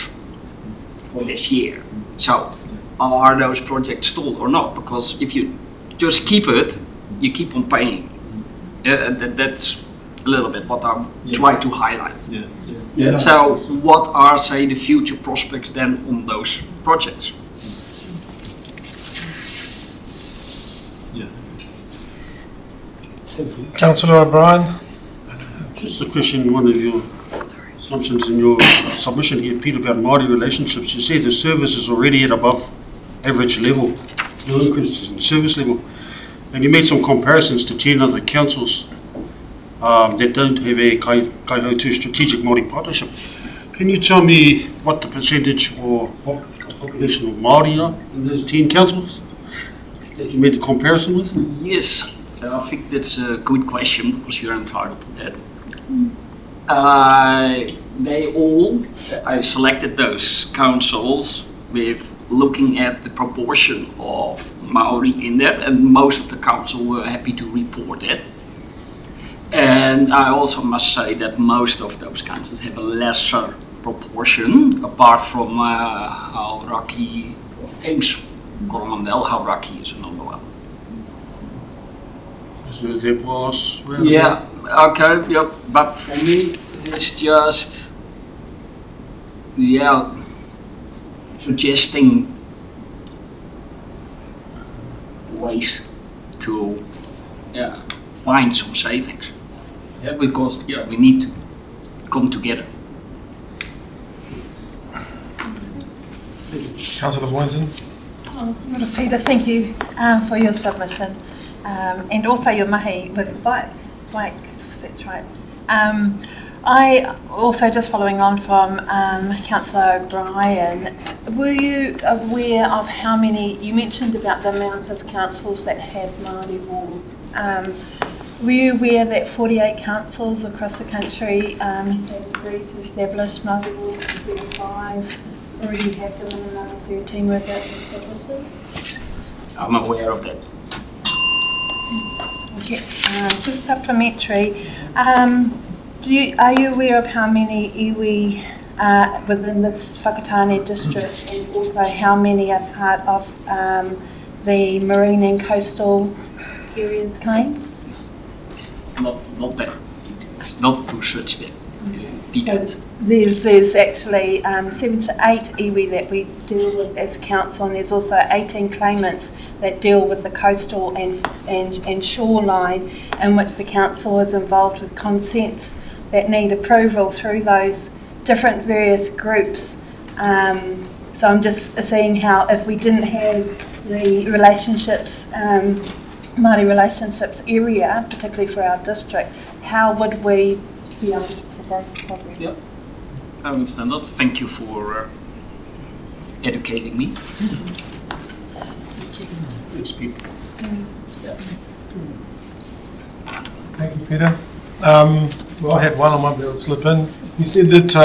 S18: for this year. So are those projects stalled or not? Because if you just keep it, you keep on paying. That's a little bit what I try to highlight. So what are, say, the future prospects then on those projects?
S1: Councillor O'Brien.
S2: Just a question, one of your assumptions in your submission here, Peter, about Māori relationships. You said the service is already at above average level, no increases in service level. And you made some comparisons to 10 other councils that don't have a Kaihotu strategic Māori partnership. Can you tell me what the percentage or what the population of Māori are in those 10 councils that you made the comparison with?
S18: Yes, I think that's a good question because you're entitled to that. They all, I selected those councils with looking at the proportion of Maori in there, and most of the council were happy to report it. And I also must say that most of those councils have a lesser proportion, apart from Hauraki of Thames, Coromandel, Hauraki is another one.
S2: So that was...
S18: Yeah, okay, yep, but for me it's just, suggesting ways to find some savings. Because we need to come together.
S1: Councillor Boynton.
S8: Peter, thank you for your submission and also your mahi with bikes, that's right. I also, just following on from Councillor O'Brien, were you aware of how many, you mentioned about the amount of councils that have Māori wards. Were you aware that 48 councils across the country have agreed to establish Māori wards compared to 5? Or you have them in another 13 where that established?
S18: I'm aware of that.
S8: Okay, just supplementary. Are you aware of how many iwi within this Whakatāne district, and also how many are part of the marine and coastal areas claims?
S18: Not that. It's not to such that details.
S8: There's actually 7 to 8 iwi that we deal with as council, and there's also 18 claimants that deal with the coastal and shoreline, in which the council is involved with consents that need approval through those different various groups. So I'm just seeing how, if we didn't have the relationships, Māori relationships area, particularly for our district, how would we be able to provide progress?
S18: Yep. I understand that. Thank you for educating me.
S1: Thank you, Peter. Well, I had one I might be able to slip in. You said that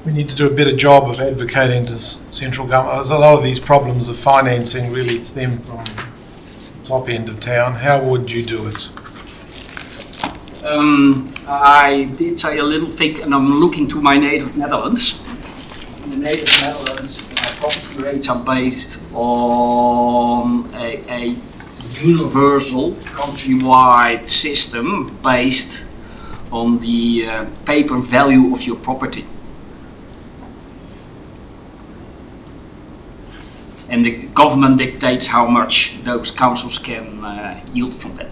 S1: we need to do a better job of advocating to central government. There's a lot of these problems of financing really stem from the top end of town. How would you do it?
S18: I did say a little thing, and I'm looking to my native Netherlands. In the native Netherlands, property rates are based on a universal, countrywide system based on the paper value of your property. And the government dictates how much those councils can yield from that.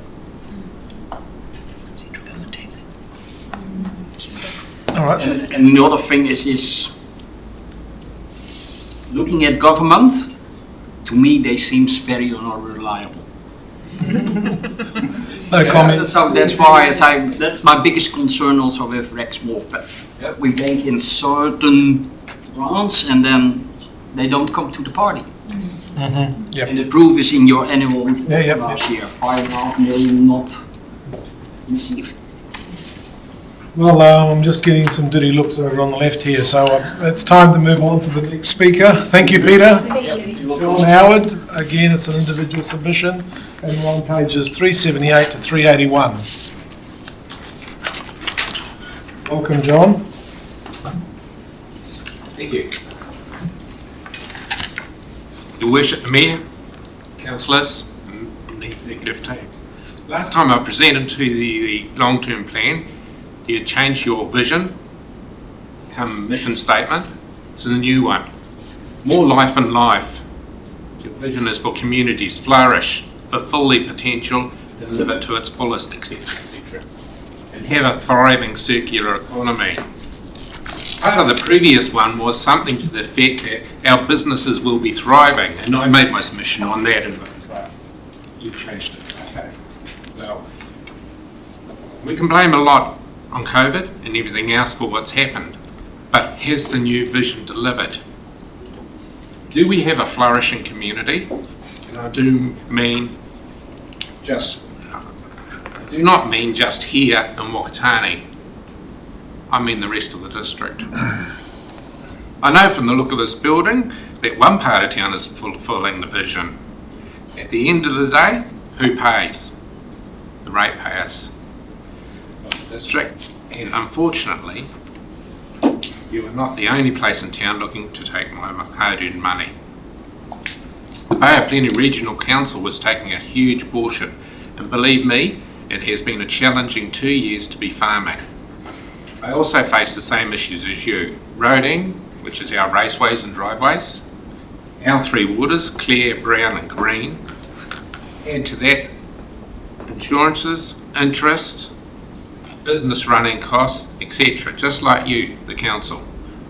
S1: All right.
S18: And the other thing is looking at government, to me they seems very unreliable.
S1: No comment.
S18: So that's why I say that's my biggest concern also with Rexmore. We bank in certain grants and then they don't come to the party.
S1: Mm-hmm. Yep.
S18: And the proof is in your annual report last year, 5.5 million not received.
S1: Well, I'm just getting some dirty looks over on the left here, so it's time to move on to the next speaker. Thank you, Peter.
S12: Thank you.
S1: John Howard, again, it's an individual submission, and we're on pages 378 to 381. Welcome, John.
S19: Thank you. Your Worship, the Mayor, Councillors, and the Executive team. Last time I presented to the long-term plan, you had changed your vision, mission statement. It's a new one. More life in life. Your vision is for communities to flourish, fulfill their potential, and live it to its fullest, etc., etc. And have a thriving circular economy. Part of the previous one was something to the effect that our businesses will be thriving, and I made my submission on that, and you've changed it. Okay. Well, we can blame a lot on COVID and everything else for what's happened, but has the new vision delivered? Do we have a flourishing community? And I do not mean just here in Whakatāne. I mean the rest of the district. I know from the look of this building that one part of town is fulfilling the vision. At the end of the day, who pays? The ratepayers of the district. And unfortunately, you are not the only place in town looking to take my hard-earned money. The Bay of Plenty Regional Council was taking a huge portion, and believe me, it has been a challenging 2 years to be farming. I also face the same issues as you. Roading, which is our raceways and driveways, our three waters, clear, brown and green. Add to that insurances, interest, business running costs, etc. Just like you, the council.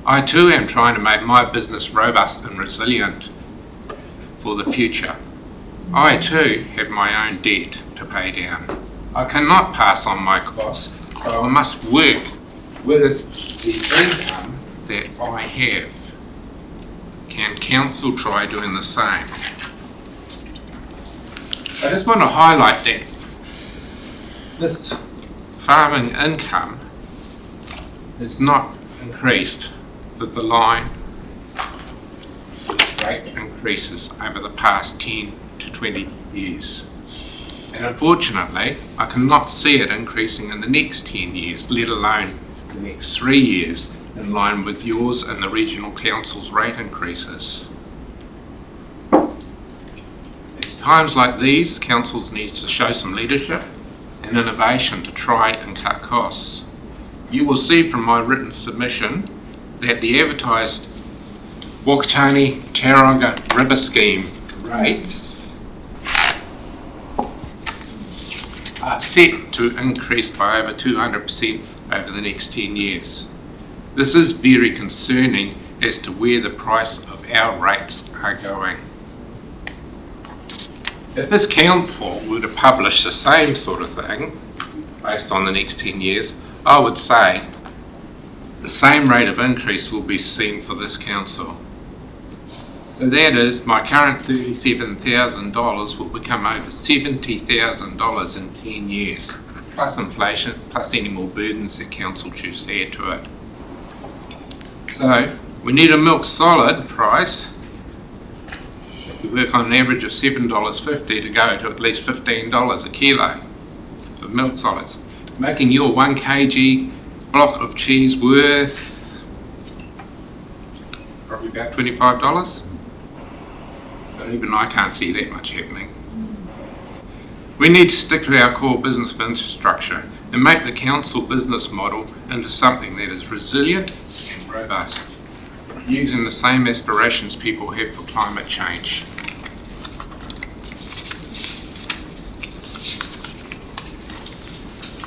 S19: I too am trying to make my business robust and resilient for the future. I too have my own debt to pay down. I cannot pass on my costs, so I must work with the income that I have. Can council try doing the same? I just want to highlight that this farming income has not increased with the line with rate increases over the past 10 to 20 years. And unfortunately, I cannot see it increasing in the next 10 years, let alone the next 3 years, in line with yours and the Regional Council's rate increases. times like these, councils need to show some leadership and innovation to try and cut costs. You will see from my written submission that the advertised Whakatāne Tauranga River Scheme rates are set to increase by over 200% over the next 10 years. This is very concerning as to where the price of our rates are going. If this council were to publish the same sort of thing based on the next 10 years, I would say the same rate of increase will be seen for this council. So that is, my current $37,000 will become over $70,000 in 10 years, plus inflation, plus any more burdens that council choose to add to it. So we need a milk solid price. We work on an average of $7.50 to go to at least $15 a kilo of milk solids, making your 1 kg block of cheese worth probably about $25. But even I can't see that much happening. We need to stick to our core business infrastructure and make the council business model into something that is resilient and robust, using the same aspirations people have for climate change.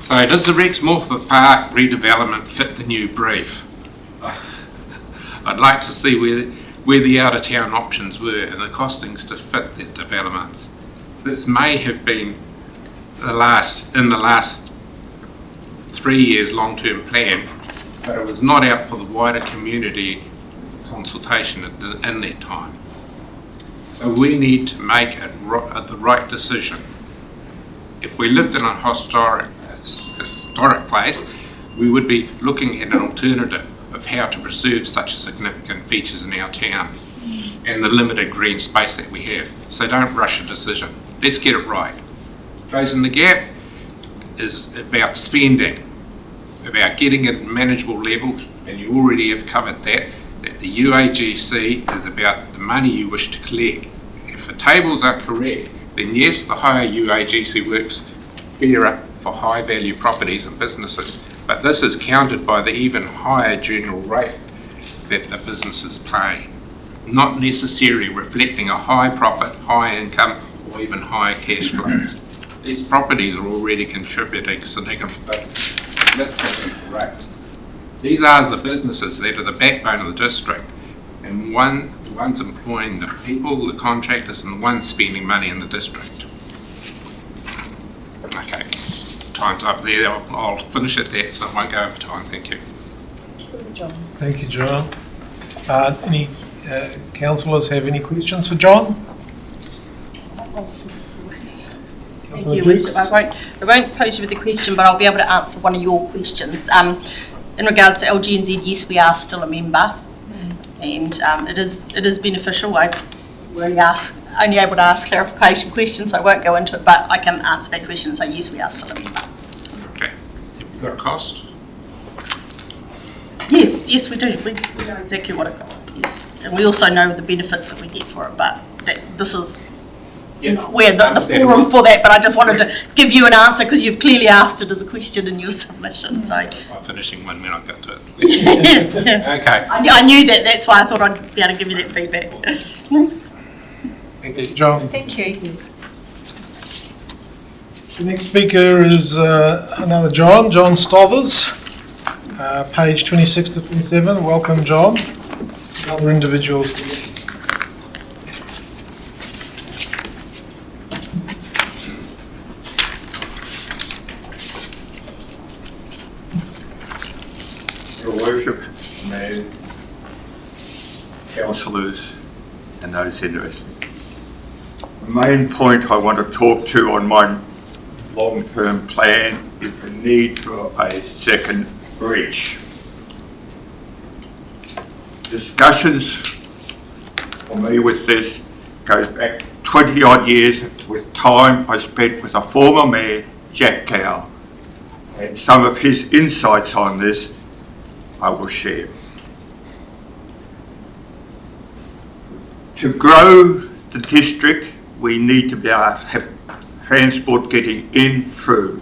S19: So does the Rex Morpeth Park redevelopment fit the new brief? I'd like to see where the out of town options were and the costings to fit the developments. This may have been in the last 3 years long-term plan, but it was not out for the wider community consultation in that time. So we need to make the right decision. If we lived in a historic place, we would be looking at an alternative of how to preserve such significant features in our town and the limited green space that we have. So don't rush a decision. Let's get it right. Closing the gap is about spending, about getting it at a manageable level, and you already have covered that the UAGC is about the money you wish to collect. If the tables are correct, then yes, the higher UAGC works fairer for high value properties and businesses, but this is countered by the even higher general rate that the businesses pay, not necessarily reflecting a high profit, high income, or even higher cash flows. These properties are already contributing significant rates. These are the businesses that are the backbone of the district, and the ones employing the people, the contractors, and the ones spending money in the district. Okay, time's up there. I'll finish at that, so I won't go over time. Thank you.
S1: Thank you, John. Any councillors have any questions for John?
S20: Thank you, Richard. I won't pose you with a question, but I'll be able to answer one of your questions. In regards to LGNZ, yes, we are still a member, and it is beneficial. I'm only able to ask clarification questions, so I won't go into it, but I can answer that question. So yes, we are still a member.
S19: Okay. Have you got a cost?
S20: Yes, we do. We know exactly what it costs. Yes, and we also know the benefits that we get for it. But this is. We're the forum for that, but I just wanted to give you an answer because you've clearly asked it as a question in your submission. So
S19: I'm finishing one minute, I'll get to it. Okay.
S20: I knew that, that's why I thought I'd be able to give you that feedback.
S1: Thank you, John.
S5: Thank you.
S1: The next speaker is another John Stovers, page 26 to 27. Welcome, John. Other individuals.
S10: Your Worship, Mayor, councillors and those interested. The main point I want to talk to on my long-term plan is the need for a second bridge. Discussions for me with this goes back 20 odd years with time I spent with a former mayor, Jack Cow, and some of his insights on this I will share. To grow the district,
S21: we need to be able to have transport getting in through.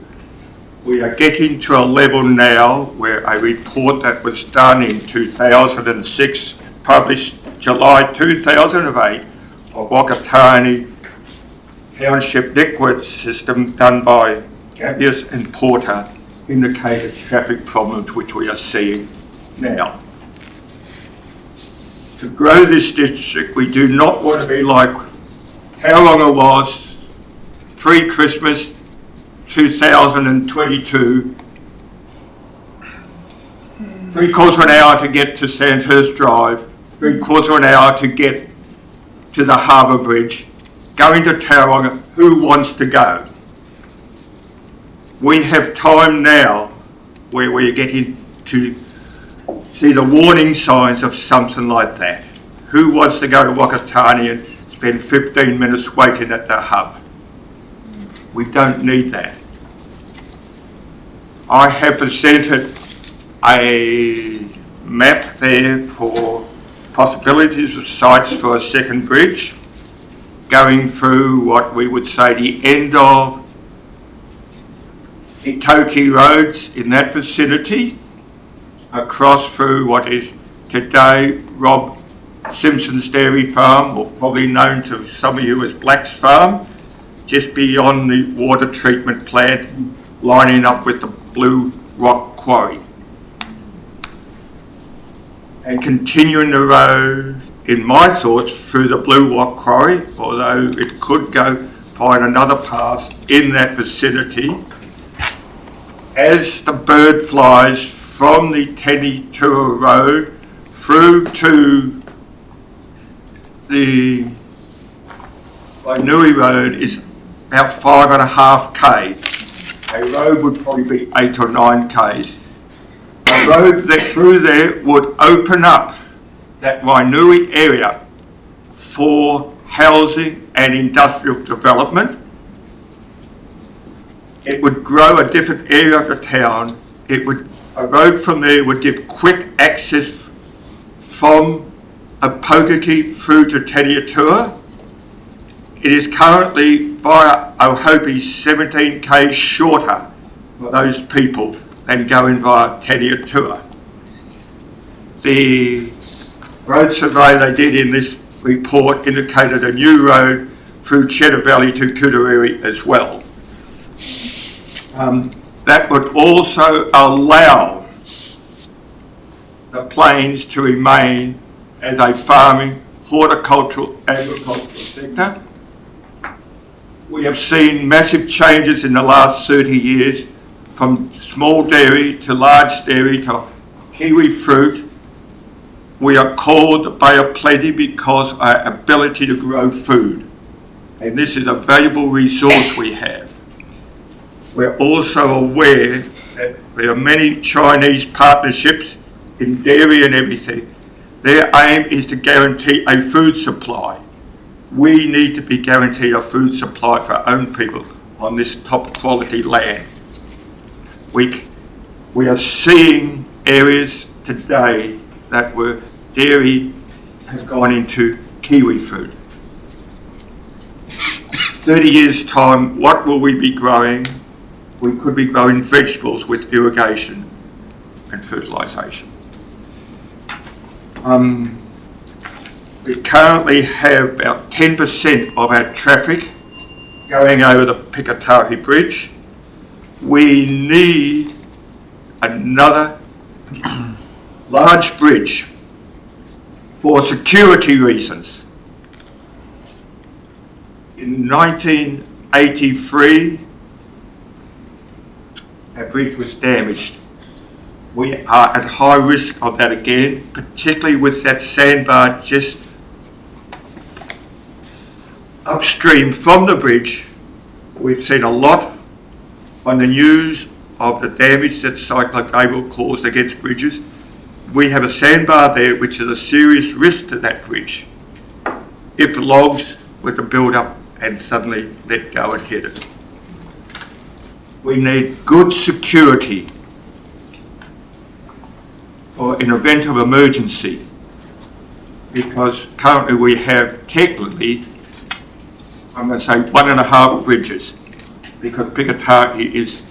S21: We are getting to a level now where a report that was done in 2006, published July 2008, of Whakatāne Township network system done by Gavius and Porter indicated traffic problems which we are seeing now. To grow this district, we do not want to be like how long it was pre-Christmas 2022, 3/4 of an hour to get to Sandhurst Drive, 3/4 of an hour to get to the Harbour Bridge, going to Tauranga. Who wants to go? We have time now where we're getting to see the warning signs of something like that. Who wants to go to Whakatāne and spend 15 minutes waiting at the hub? We don't need that. I have presented a map there for possibilities of sites for a second bridge, going through what we would say the end of Itoki roads in that vicinity, across through what is today Rob Simpson's Dairy Farm, or probably known to some of you as Black's Farm, just beyond the water treatment plant, lining up with the Blue Rock Quarry. And continuing the road, in my thoughts, through the Blue Rock Quarry, although it could go find another path in that vicinity, as the bird flies from the Tenitua Road through to the Wainui Road is about 5.5 k's. A road would probably be 8 or 9 k's. A road that through there would open up that Wainui area for housing and industrial development. It would grow a different area of the town. A road from there would give quick access from Apokaki through to Teniatua. It is currently via Ohope 17 k's shorter for those people than going via Teniatua. The road survey they did in this report indicated a new road through Cheddar Valley to Kutariri as well. That would also allow the plains to remain as a farming, horticultural, agricultural sector. We have seen massive changes in the last 30 years, from small dairy to large dairy to kiwi fruit. We are called the Bay of Plenty because of our ability to grow food. And this is a valuable resource we have. We're also aware that there are many Chinese partnerships in dairy and everything. Their aim is to guarantee a food supply. We need to be guaranteed a food supply for our own people on this top quality land. We are seeing areas today that where dairy has gone into kiwi fruit. 30 years time, what will we be growing? We could be growing vegetables with irrigation and fertilisation. We currently have about 10% of our traffic going over the Pikatahi Bridge. We need another large bridge for security reasons. In 1983, our bridge was damaged. We are at high risk of that again, particularly with that sandbar just upstream from the bridge. We've seen a lot on the news of the damage that Cyclone Gabriel caused against bridges. We have a sandbar there which is a serious risk to that bridge if logs were to build up and suddenly let go and hit it. We need good security for an event of emergency, because currently we have technically I'm going to say 1.5 bridges, because Whakatāne is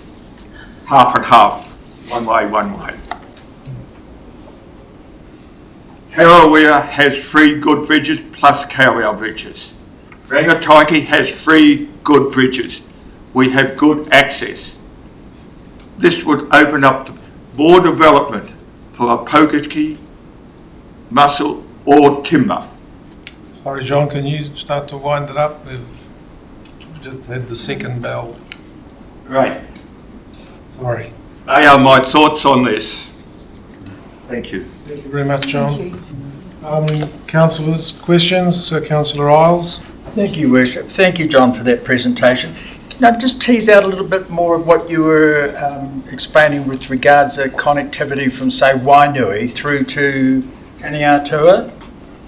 S21: half and half, one way. Karai has 3 good bridges plus Karai bridges. Rangataiki has 3 good bridges. We have good access. This would open up more development for a Pokaki, mussel or timber.
S1: Sorry, John, can you start to wind it up? We've just had the second bell.
S21: Right.
S1: Sorry.
S21: They are my thoughts on this. Thank you.
S1: Thank you very much, John. Councillors, questions? Councillor Isles?
S14: Thank you, Worship. Thank you, John, for that presentation. Can I just tease out a little bit more of what you were explaining with regards to connectivity from, say, Wainui through to Kaniatua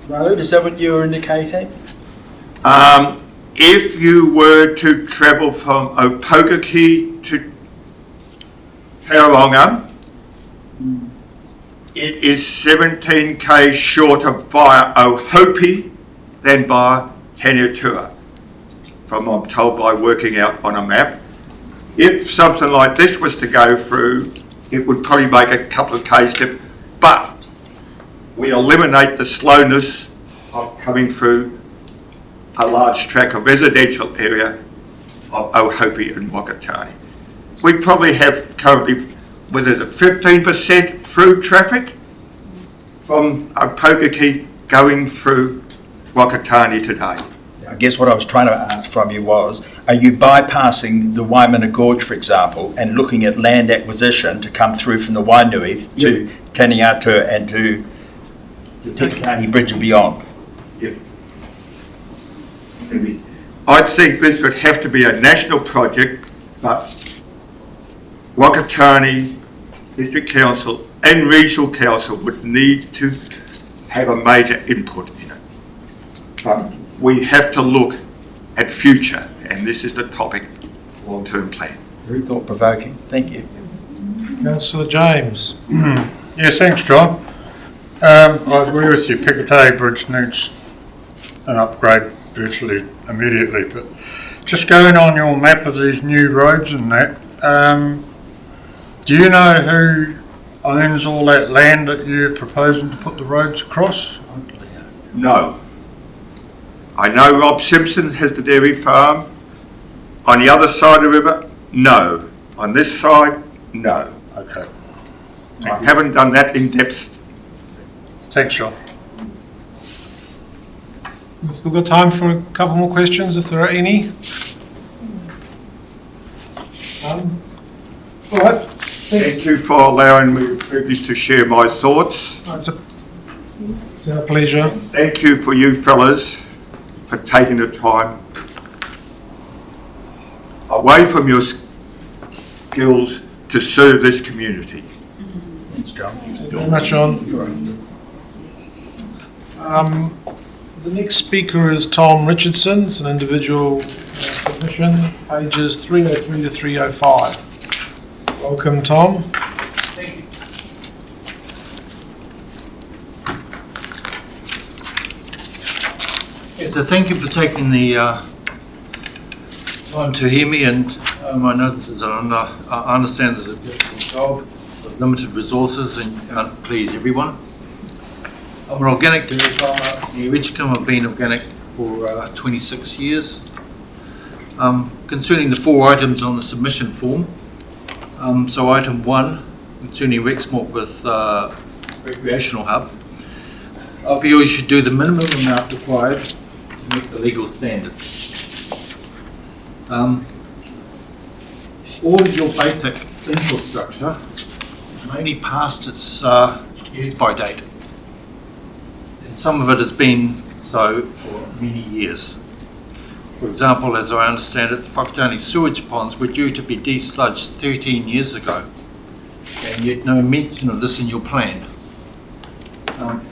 S14: Road? Is that what you were indicating?
S21: If you were to travel from Opokaki to Tauranga, it is 17k shorter via Ohope than by Kaniatua, from I'm told by working out on a map. If something like this was to go through, it would probably make a couple of k's difference, but we eliminate the slowness of coming through a large tract of residential area of Ohope and Whakatāne. We probably have currently, with it 15% through traffic from Opokaki going through Whakatāne today.
S14: I guess what I was trying to ask from you was, are you bypassing the Waimana Gorge, for example, and looking at land acquisition to come through from the Wainui to Kaniatua and to the Tikahi Bridge and beyond?
S21: Yep. I think this would have to be a national project, but Whakatāne District Council and Regional Council would need to have a major input in it. But we have to look at future, and this is the topic, long-term plan.
S14: Very thought-provoking. Thank you.
S1: Councillor James.
S15: Yes, thanks, John. I agree with you. Whakatāne Bridge needs an upgrade virtually immediately. But just going on your map of these new roads and that, do you know who owns all that land that you're proposing to put the roads across?
S21: No. I know Rob Simpson has the dairy farm. On the other side of the river, no. On this side, no.
S15: Okay.
S21: I haven't done that in depth.
S15: Thanks, John.
S1: We've still got time for a couple more questions, if there are any. All right.
S21: Thank you for allowing me the privilege to share my thoughts.
S1: It's a pleasure.
S21: Thank you for you fellas for taking the time away from your skills to serve this community.
S14: Thanks, John.
S1: Thank you very much, John. The next speaker is Tom Richardson. It's an individual submission, pages 303 to 305. Welcome, Tom.
S4: Thank you. So thank you for taking the time to hear me, and I know this is I understand this is a difficult job with limited resources and you can't please everyone. I'm an organic dairy farmer near Richardson. I've been organic for 26 years. Concerning the 4 items on the submission form, so item 1, concerning Rexmore with recreational hub, I feel you should do the minimum amount required to meet the legal standards. All of your basic infrastructure is mainly past its use by date. And some of it has been so for many years. For example, as I understand it, the Whakatāne sewage ponds were due to be desludged 13 years ago, and yet no mention of this in your plan.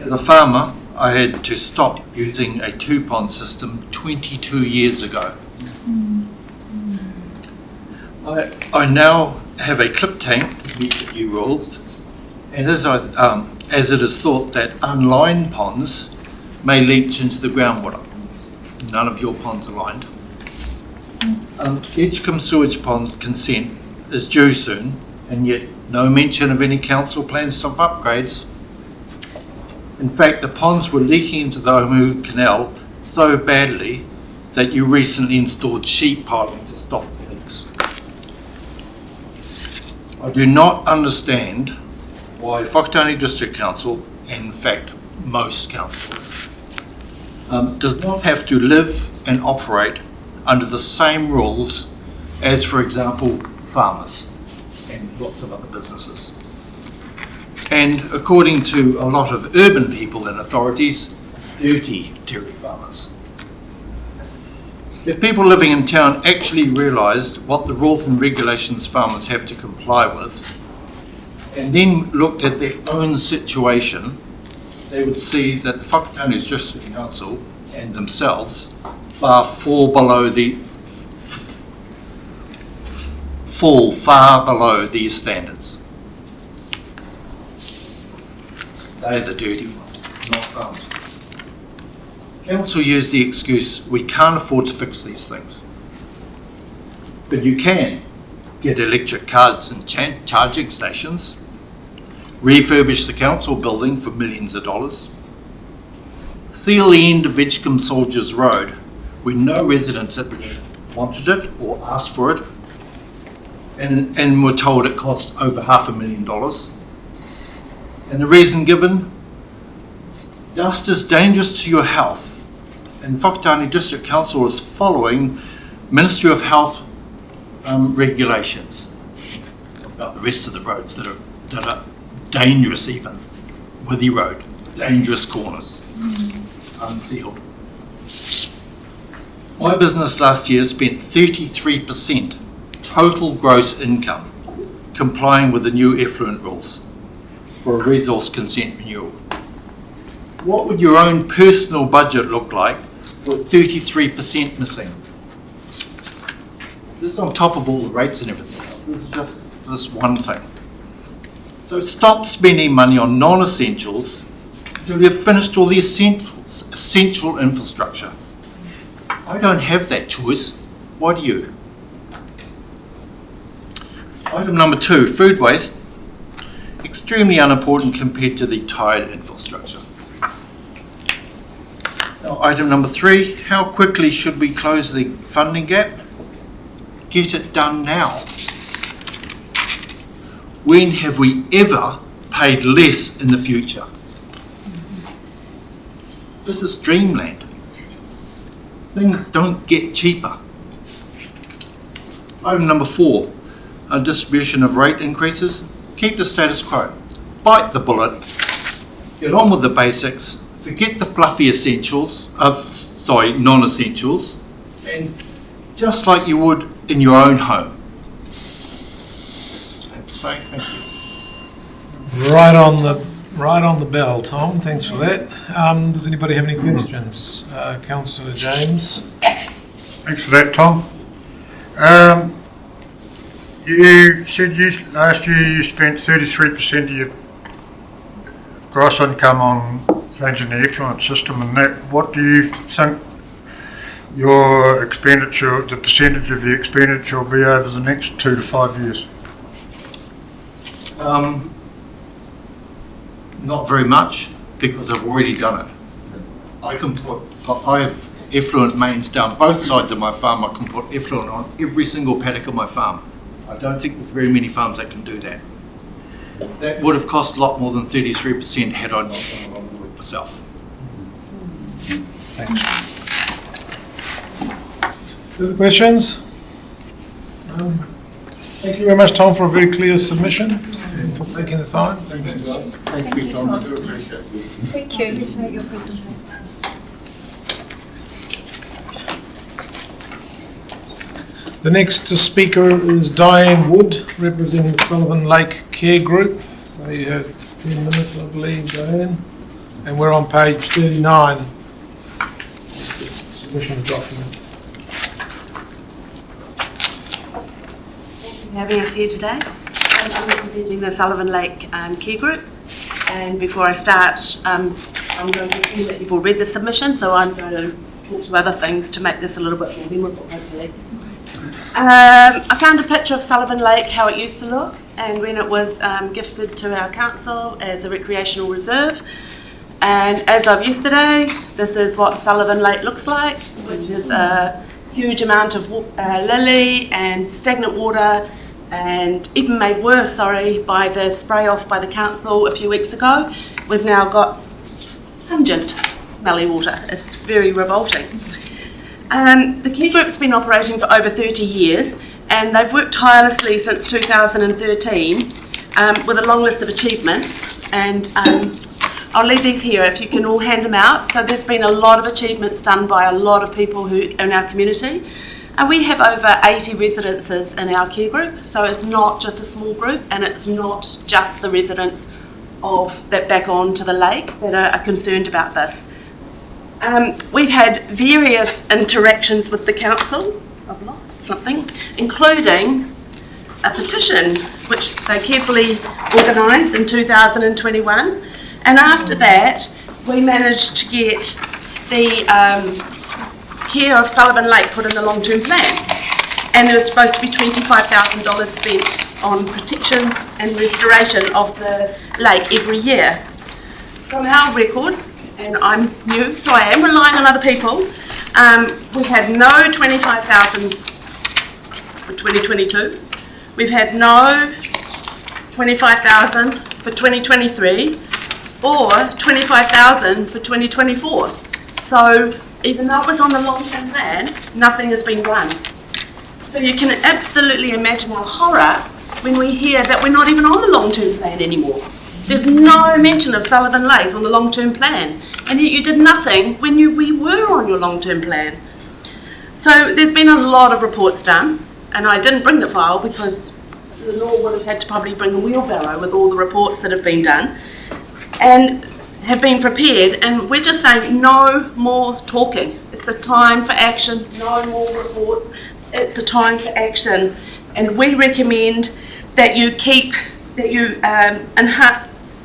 S4: As a farmer, I had to stop using a 2-pond system 22 years ago. I now have a clip tank to meet the new rules, and as it is thought that unlined ponds may leach into the groundwater. None of your ponds are lined. Edgecombe sewage pond consent is due soon, and yet no mention of any council plans of upgrades. In fact, the ponds were leaking into the Omu Canal so badly that you recently installed sheet piling to stop the leaks. I do not understand why Whakatāne District Council, and in fact most councils, does not have to live and operate under the same rules as, for example, farmers and lots of other businesses. And according to a lot of urban people and authorities, dirty dairy farmers. If people living in town actually realised what the rules and regulations farmers have to comply with, and then looked at their own situation, they would see that the Whakatāne District Council and themselves fall far below these standards. They're the dirty ones, not farmers. Council used the excuse, we can't afford to fix these things. But you can get electric cars and charging stations, refurbish the council building for millions of dollars, seal the end of Edgecombe Soldiers Road when no residents at the end wanted it or asked for it, and were told it cost over $500,000. And the reason given, dust is dangerous to your health, and Whakatāne District Council is following Ministry of Health regulations about the rest of the roads that are dangerous, even Withy Road, dangerous corners, unsealed. My business last year spent 33% total gross income complying with the new effluent rules for a resource consent renewal. What would your own personal budget look like with 33% missing? This is on top of all the rates and everything else. This is just this one thing. So stop spending money on non-essentials until you've finished all the essential infrastructure. I don't have that choice. Why do you? Item number 2, food waste. Extremely unimportant compared to the tired infrastructure. Now, item number 3, how quickly should we close the funding gap? Get it done now. When have we ever paid less in the future? This is dreamland. Things don't get cheaper. Item number 4, distribution of rate increases. Keep the status quo. Bite the bullet. Get on with the basics. Forget the fluffy non-essentials, and just like you would in your own home. I have to say thank you.
S1: Right on the bell, Tom. Thanks for that. Does anybody have any questions? Councillor James.
S15: Thanks for that, Tom. You said last year you spent 33% of your gross income on changing the effluent system, and that. What do you think your expenditure, the percentage of the expenditure, will be over the next 2 to 5 years?
S4: Not very much, because I've already done it. I have effluent mains down both sides of my farm. I can put effluent on every single paddock of my farm. I don't think there's very many farms that can do that. That would have cost a lot more than 33% had I not done a lot of the work myself.
S1: Thanks. Further questions? Thank you very much, Tom, for a very clear submission and for taking the time.
S4: Thanks for your time. I do appreciate it.
S8: Thank you. Appreciate your presentation.
S1: The next speaker is Diane Wood, representing the Sullivan Lake Care Group. So you have 10 minutes, I believe, Diane. And we're on page 39, submissions document.
S9: For having us here today. I'm representing the Sullivan Lake Care Group, and before I start, I'm going to assume that you've all read the submission, so I'm going to talk to other things to make this a little bit more memorable, hopefully. I found a picture of Sullivan Lake, how it used to look, and when it was gifted to our council as a recreational reserve. And as of yesterday, this is what Sullivan Lake looks like, which is a huge amount of lily and stagnant water, and even made worse, by the spray off by the council a few weeks ago. We've now got pungent, smelly water. It's very revolting. The Key Group's been operating for over 30 years, and they've worked tirelessly since 2013 with a long list of achievements, and I'll leave these here if you can all hand them out. So there's been a lot of achievements done by a lot of people who in our community, and we have over 80 residences in our care group, so it's not just a small group, and it's not just the residents of that back on to the lake that are concerned about this. We've had various interactions with the council, I've lost something, including a petition which they carefully organised in 2021, and after that we managed to get the care of Sullivan Lake put in the long-term plan, and there was supposed to be $25,000 spent on protection and restoration of the lake every year. From our records, and I'm new, so I am relying on other people, we had no 25,000 for 2022. We've had no 25,000 for 2023 or 25,000 for 2024. So even though it was on the long-term plan, nothing has been done. So you can absolutely imagine our horror when we hear that we're not even on the long-term plan anymore. There's no mention of Sullivan Lake on the long-term plan, and yet you did nothing when we were on your long-term plan. So there's been a lot of reports done, and I didn't bring the file because the law would have had to probably bring a wheelbarrow with all the reports that have been done and have been prepared, and we're just saying no more talking. It's the time for action, no more reports. It's the time for action, and we recommend that you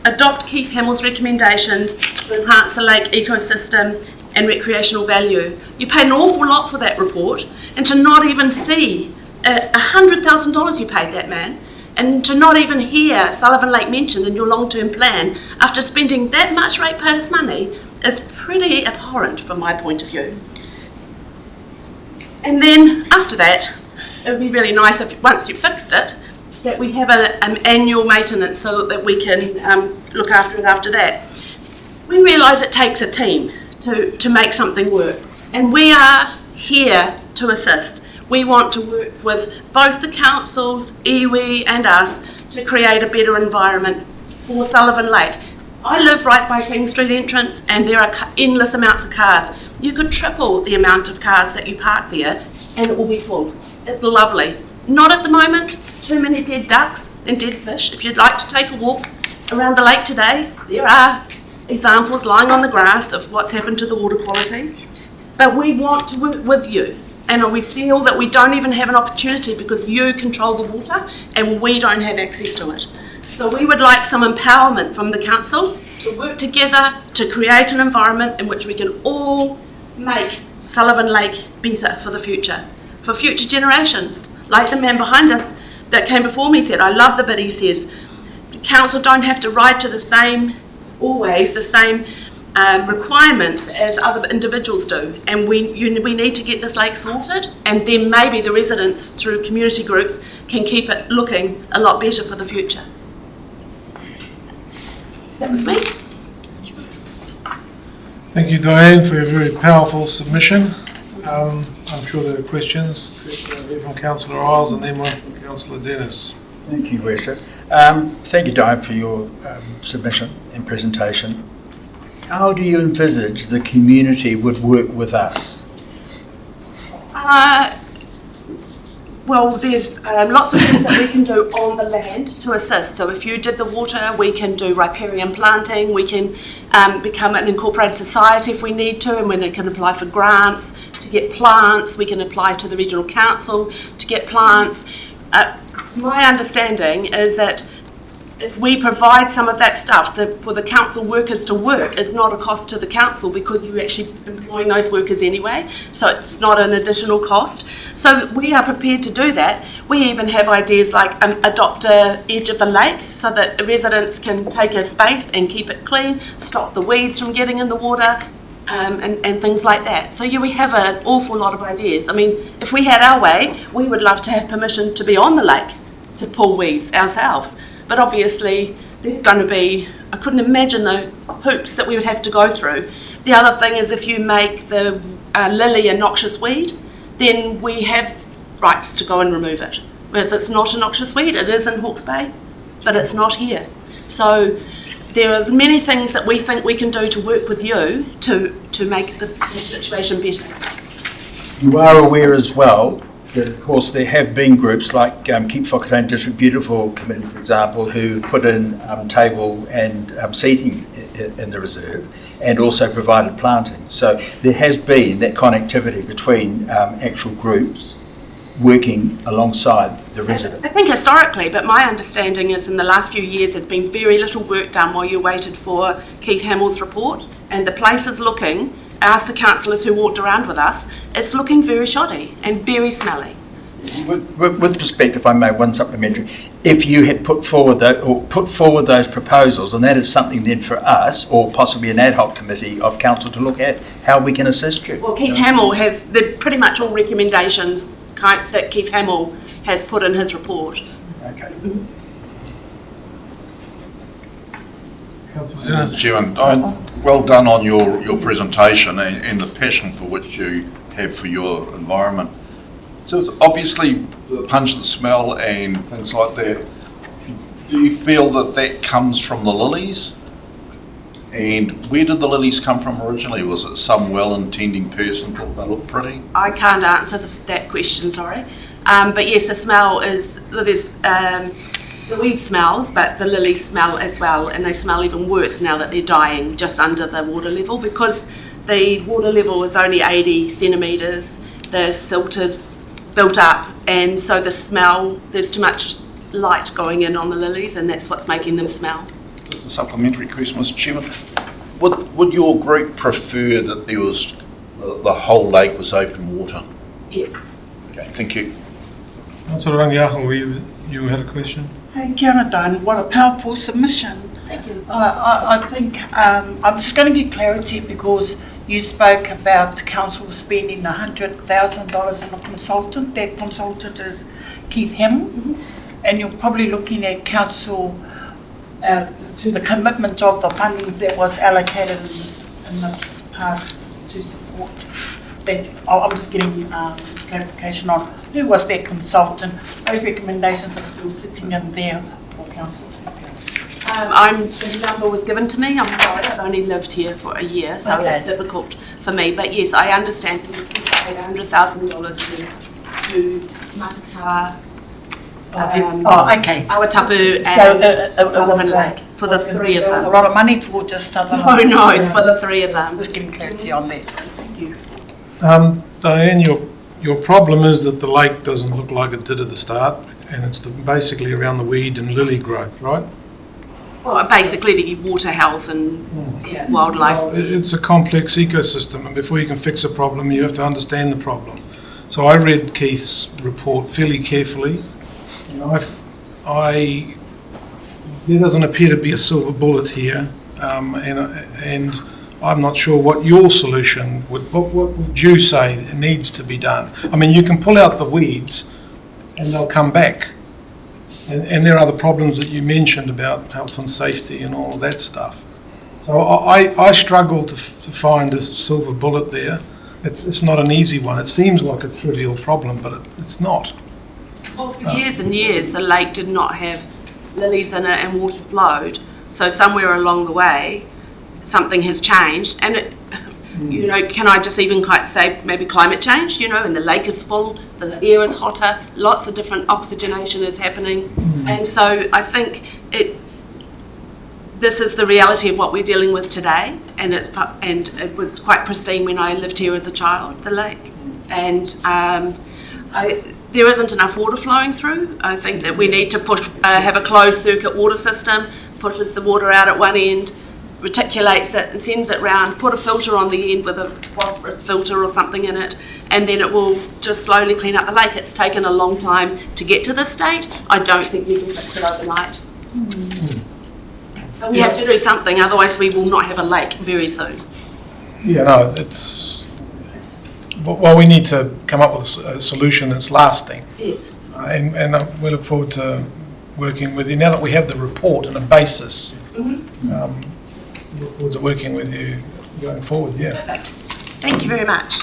S9: adopt Keith Hamill's recommendations to enhance the lake ecosystem and recreational value. You paid an awful lot for that report, and to not even see $100,000 you paid that man, and to not even hear Sullivan Lake mentioned in your long-term plan after spending that much ratepayers' money is pretty abhorrent from my point of view. And then after that, it would be really nice if once you fixed it, that we have an annual maintenance so that we can look after it after that. We realise it takes a team to make something work, and we are here to assist. We want to work with both the councils, iwi and us to create a better environment for Sullivan Lake. I live right by King Street entrance, and there are endless amounts of cars. You could triple the amount of cars that you park there and it will be full. It's lovely. Not at the moment, too many dead ducks and dead fish. If you'd like to take a walk around the lake today, there are examples lying on the grass of what's happened to the water quality. But we want to work with you, and we feel that we don't even have an opportunity because you control the water and we don't have access to it. So we would like some empowerment from the council to work together to create an environment in which we can all make Sullivan Lake better for the future, for future generations. Like the man behind us that came before me said, I love the bit he says, the council don't have to ride to the same requirements as other individuals do, and we need to get this lake sorted, and then maybe the residents through community groups can keep it looking a lot better for the future. That was me.
S1: Thank you, Diane, for your very powerful submission. I'm sure there are questions from Councillor Isles and then one from Councillor Dennis.
S14: Thank you, Worship. Thank you, Diane, for your submission and presentation. How do you envisage the community would work with us?
S9: Well, there's lots of things that we can do on the land to assist. So if you did the water, we can do riparian planting, we can become an incorporated society if we need to, and we can apply for grants to get plants, we can apply to the regional council to get plants. My understanding is that if we provide some of that stuff for the council workers to work, it's not a cost to the council because you're actually employing those workers anyway, so it's not an additional cost. So we are prepared to do that. We even have ideas like adopt a edge of the lake so that residents can take a space and keep it clean, stop the weeds from getting in the water, and things like that. So yeah, we have an awful lot of ideas. I mean, if we had our way, we would love to have permission to be on the lake to pull weeds ourselves. But obviously, there's going to be, I couldn't imagine the hoops that we would have to go through. The other thing is if you make the lily a noxious weed, then we have rights to go and remove it. Whereas it's not a noxious weed, it is in Hawke's Bay, but it's not here. So there are many things that we think we can do to work with you to make the situation better.
S14: You are aware as well that, of course, there have been groups like Keep Whakatāne District Beautiful Committee, for example, who put in table and seating in the reserve and also provided planting. So there has been that connectivity between actual groups working alongside the residents.
S9: I think historically, but my understanding is in the last few years there's been very little work done while you waited for Keith Hamill's report, and the place is looking, ask the councillors who walked around with us, it's looking very shoddy and very smelly.
S14: With respect, if I may, one supplementary, if you had put forward those proposals, and that is something then for us, or possibly an ad hoc committee of council to look at how we can assist you.
S9: Well, Keith Hamill has, they're pretty much all recommendations that Keith Hamill has put in his report.
S14: Okay.
S17: Mr. Chairman, well done on your presentation and the passion for which you have for your environment. So it's obviously the pungent smell and things like that. Do you feel that comes from the lilies? And where did the lilies come from originally? Was it some well-intending person thought they looked pretty?
S9: I can't answer that question, sorry. But yes, the smell is, there's the weed smells, but the lilies smell as well, and they smell even worse now that they're dying just under the water level, because the water level is only 80 centimetres, the silt is built up, and so the smell, there's too much light going in on the lilies, and that's what's making them smell.
S17: Just a supplementary question, Mr. Chairman. Would your group prefer that there was the whole lake was open water?
S9: Yes.
S17: Okay, thank you.
S1: Councillor Rangiaho, you had a question?
S13: Hey, kia ora tāne, what a powerful submission.
S9: Thank you.
S13: I think I'm just going to get clarity because you spoke about council spending $100,000 on a consultant. That consultant is Keith Hamill, and you're probably looking at council to the commitment of the funding that was allocated in the past to support. I'm just getting clarification on who was that consultant. Those recommendations are still sitting in there for council.
S9: The number was given to me. I'm sorry, I've only lived here for a year, so
S13: Okay.
S9: it's difficult for me. But yes, I understand he was paid $100,000 to Matatā,
S13: okay.
S9: Awatapu and Sullivan Lake for the three of
S13: There was a
S9: them.
S13: lot of money for just Southern.
S9: No, for the three of them.
S13: Just getting clarity on that. Thank you.
S1: Diane, your problem is that the lake doesn't look like it did at the start, and it's basically around the weed and lily growth, right?
S9: Well, basically the water health and wildlife.
S1: Well, it's a complex ecosystem, and before you can fix a problem, you have to understand the problem. So I read Keith's report fairly carefully, and there doesn't appear to be a silver bullet here, and I'm not sure what your solution would. What would you say needs to be done? I mean, you can pull out the weeds, and they'll come back. And there are the problems that you mentioned about health and safety and all of that stuff. So I struggle to find a silver bullet there. It's not an easy one. It seems like a trivial problem, but it's not.
S9: Well, for years and years, the lake did not have lilies in it and water flowed. So somewhere along the way, something has changed. And can I just even quite say maybe climate change, and the lake is full, the air is hotter, lots of different oxygenation is happening. And so I think this is the reality of what we're dealing with today, and it was quite pristine when I lived here as a child, the lake. And there isn't enough water flowing through. I think that we need to push, have a closed circuit water system, pushes the water out at one end, reticulates it and sends it round, put a filter on the end with a phosphorus filter or something in it, and then it will just slowly clean up the lake. It's taken a long time to get to this state. I don't think we can fix it overnight. But we have to do something, otherwise we will not have a lake very soon.
S1: Yeah, no, it's... Well, we need to come up with a solution that's lasting.
S9: Yes.
S1: And we look forward to working with you. Now that we have the report and a basis, look forward to working with you going forward, yeah.
S9: Perfect. Thank you very much.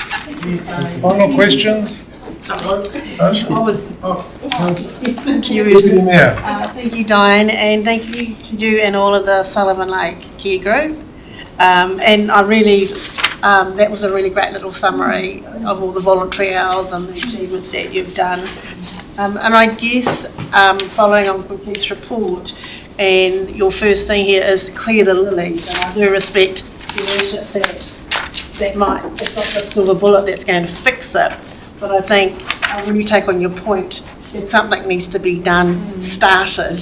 S1: Final questions?
S9: Sorry.
S6: Thank you.
S1: Yeah.
S6: Thank you, Diane, and thank you to you and all of the Sullivan Lake Care Group. And I really, that was a really great little summary of all the voluntary hours and the achievements that you've done. And I guess, following on from Keith's report, and your first thing here is clear the lilies, and I do respect the leadership that might, it's not the silver bullet that's going to fix it, but I think when you take on your point, that something needs to be done, started.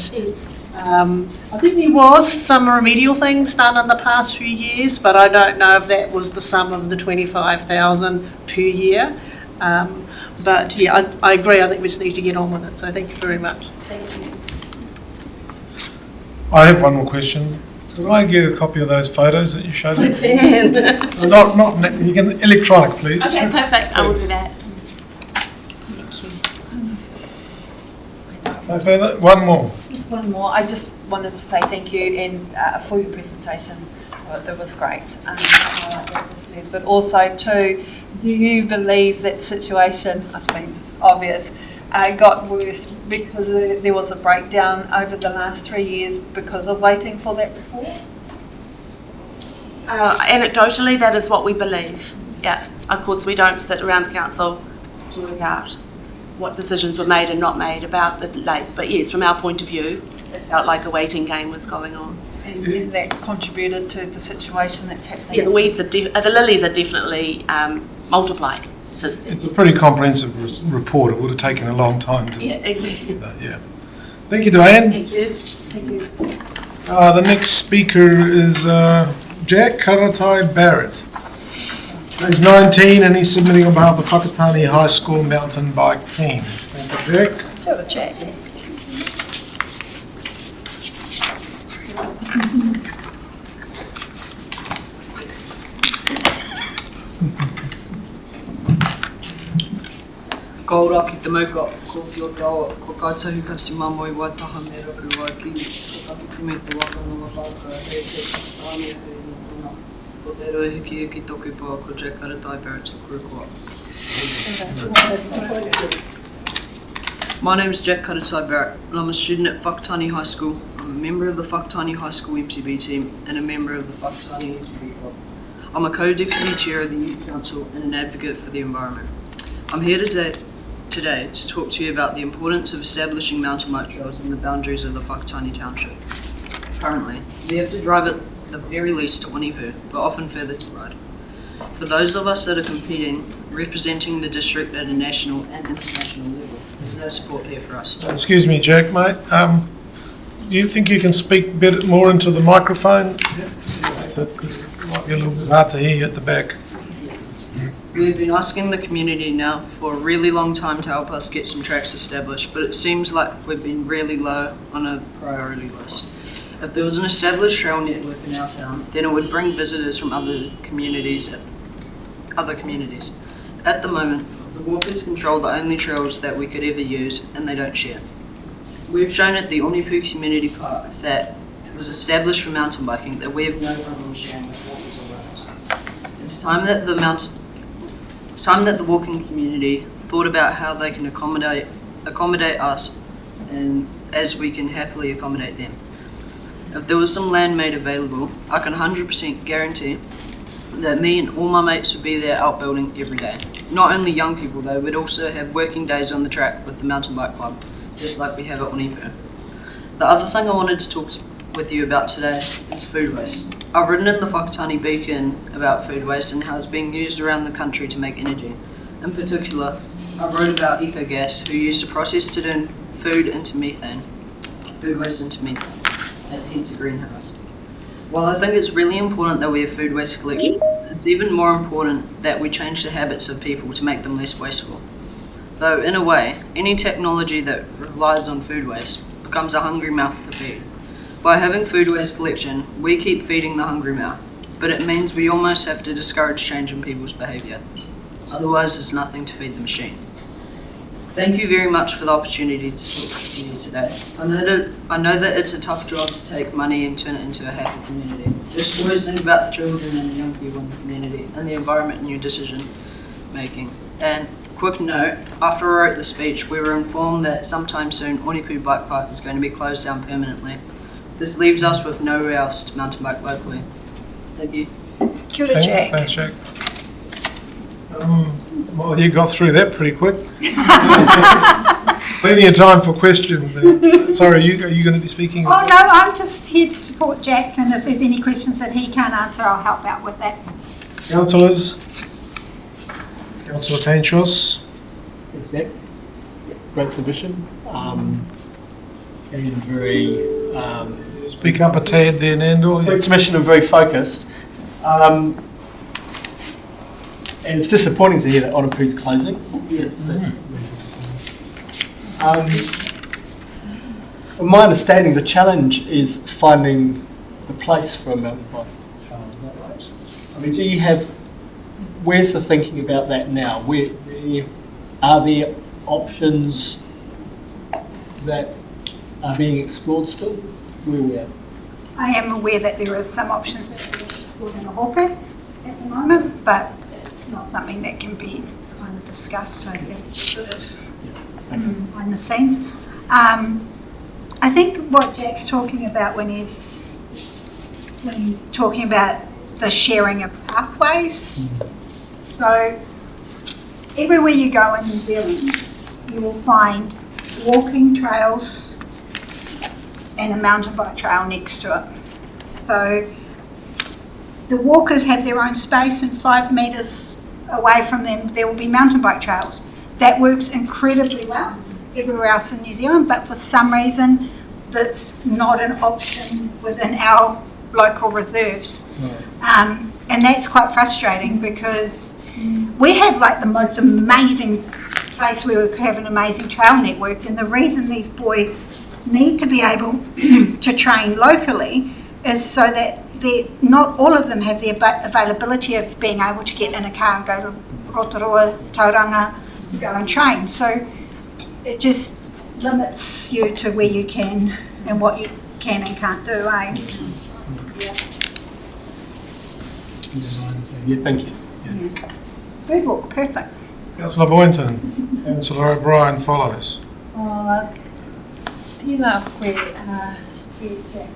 S6: I think there was some remedial things done in the past few years, but I don't know if that was the sum of the 25,000 per year. But yeah, I agree. I think we just need to get on with it. So thank you very much.
S9: Thank you.
S1: I have one more question. Could I get a copy of those photos that you showed me? Not you can electronic, please.
S9: Okay, perfect. I will do that.
S1: No further? One more.
S8: Just one more. I just wanted to say thank you and for your presentation. It was great. But also too, do you believe that situation, I suppose it's obvious, got worse because there was a breakdown over the last 3 years because of waiting for that report?
S9: Anecdotally, that is what we believe. Yeah, of course, we don't sit around the council to work out what decisions were made and not made about the lake. But yes, from our point of view, it felt like a waiting game was going on.
S8: And that contributed to the situation that's happening?
S9: Yeah, the weeds are the lilies are definitely multiplied since then.
S1: It's a pretty comprehensive report. It would have taken a long time to...
S9: Yeah, exactly.
S1: Yeah. Thank you, Diane.
S9: Thank you. Thank you.
S1: The next speaker is Jack Karai Barrett. He's 19 and he's submitting on behalf of the Whakatāne High School mountain bike team. Thank you, Jack.
S8: Sure, Jack.
S7: Ka ora ki te mauka, ko whio tawa, ko kātahu kasi mamoi wā taha me rapu wā ki, ko kakiti me te waka no whāka, he te tāne he nukuna. Ko te roi hiki hiki toku pā, ko Jack Karai Barrett, kua. My name is Jack Karai Barrett, and I'm a student at Whakatāne High School. I'm a member of the Whakatāne High School MTB team and a member of the Whakatāne MTB club. I'm a co-deputy chair of the Youth Council and an advocate for the environment. I'm here today to talk to you about the importance of establishing mountain bike trails in the boundaries of the Whakatāne township. Currently, we have to drive at the very least 20 per, but often further to ride. For those of us that are competing, representing the district at a national and international level, there's no support here for us.
S1: Excuse me, Jack, mate. Do you think you can speak a bit more into the microphone? It might be a little bit hard to hear you at the back.
S7: We've been asking the community now for a really long time to help us get some tracks established, but it seems like we've been really low on a priority list. If there was an established trail network in our town, then it would bring visitors from other communities. At the moment, the walkers control the only trails that we could ever use, and they don't share. We've shown at the Onipu Community Park that it was established for mountain biking that we have no problem sharing with walkers or runners. It's time that the walking community thought about how they can accommodate us, and as we can happily accommodate them. If there was some land made available, I can 100% guarantee that me and all my mates would be there out building every day. Not only young people though, we'd also have working days on the track with the mountain bike club, just like we have at Onipu. The other thing I wanted to talk with you about today is food waste. I've written in the Whakatāne Beacon about food waste and how it's being used around the country to make energy. In particular, I wrote about ecogas, who used to process to turn food waste into methane, and hence a greenhouse. While I think it's really important that we have food waste collection, it's even more important that we change the habits of people to make them less wasteful. Though, in a way, any technology that relies on food waste becomes a hungry mouth to feed. By having food waste collection, we keep feeding the hungry mouth, but it means we almost have to discourage change in people's behaviour. Otherwise, there's nothing to feed the machine. Thank you very much for the opportunity to talk to you today. I know that it's a tough job to take money and turn it into a happy community. Just always think about the children and the young people in the community and the environment in your decision making. And quick note, after I wrote the speech, we were informed that sometime soon Onipu Bike Park is going to be closed down permanently. This leaves us with nowhere else to mountain bike locally. Thank you.
S8: Kia ora, Jack.
S1: Thanks, Jack. Well, you got through that pretty quick. Plenty of time for questions there. Sorry, are you going to be speaking?
S11: Oh no, I'm just here to support Jack, and if there's any questions that he can't answer, I'll help out with that.
S1: Councillors? Councillor Tanchos?
S3: Thanks, Jack. Great submission. And very...
S1: Speak up a tad there, Nandor.
S3: Great submission and very focused. And it's disappointing to hear that Onipu's closing. Yes, that's from my understanding, the challenge is finding the place for a mountain bike trail. Is that right? I mean, do you have? Where's the thinking about that now? Where are there options that are being explored still? Where we are?
S11: I am aware that there are some options that are being explored in a hopper at the moment, but it's not something that can be kind of discussed, I guess, sort of behind the scenes. I think what Jack's talking about when he's talking about the sharing of pathways. So everywhere you go in New Zealand, you will find walking trails and a mountain bike trail next to it. So the walkers have their own space, and 5 metres away from them there will be mountain bike trails. That works incredibly well everywhere else in New Zealand, but for some reason that's not an option within our local reserves. And that's quite frustrating because we have like the most amazing place where we could have an amazing trail network, and the reason these boys need to be able to train locally is so that not all of them have the availability of being able to get in a car and go to Rotorua, Tauranga, to go and train. So it just limits you to where you can and what you can and can't do, eh?
S3: Yeah, thank you.
S11: Yeah. Good walk, perfect.
S1: Councillor Boynton. Councillor O'Brien follows.
S8: Tēnā koe, Jack.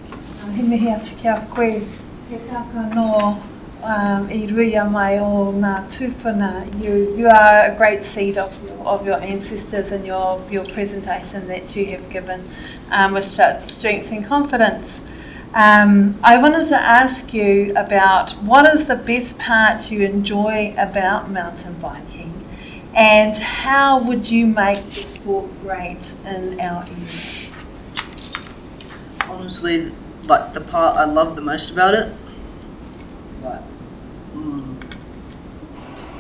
S8: He mihi atu kia koe. He kāka no I ruia mai o ngā tūwhana. You are a great seed of your ancestors and your presentation that you have given with such strength and confidence. I wanted to ask you about what is the best part you enjoy about mountain biking, and how would you make the sport great in our area?
S7: Honestly, like the part I love the most about it,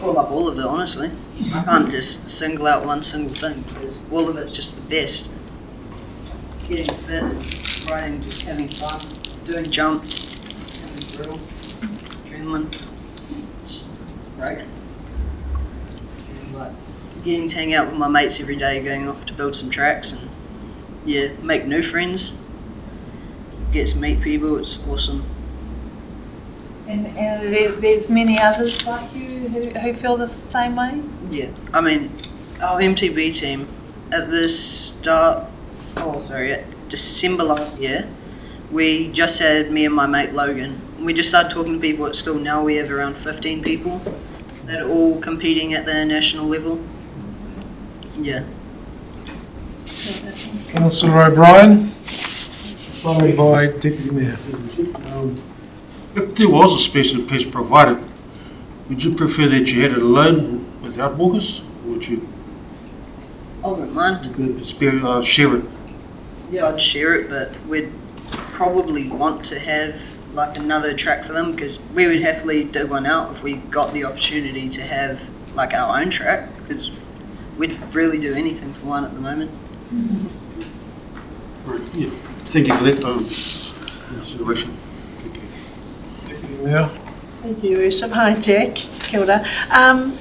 S7: I love all of it, honestly. I can't just single out one single thing because all of it's just the best. Getting fit, riding, just having fun, doing jumps, having thrill, adrenaline, just great. And like getting to hang out with my mates every day, going off to build some tracks and make new friends, get to meet people, it's awesome.
S8: And there's many others like you who feel the same way?
S7: Yeah, I mean, our MTB team at December last year, we just had me and my mate Logan. We just started talking to people at school. Now we have around 15 people that are all competing at the national level. Yeah.
S1: Councillor O'Brien, followed by Deputy Mayor.
S2: If there was a special piece provided,
S16: Would you prefer that you had it alone without walkers, or would you
S7: I wouldn't mind.
S16: share it?
S7: Yeah, I'd share it, but we'd probably want to have like another track for them, because we would happily dig one out if we got the opportunity to have like our own track, because we'd really do anything for one at the moment.
S16: Right, yeah. Thank you for that consideration.
S1: Yeah.
S6: Thank you, Ursham. Hi, Jack. Kia ora.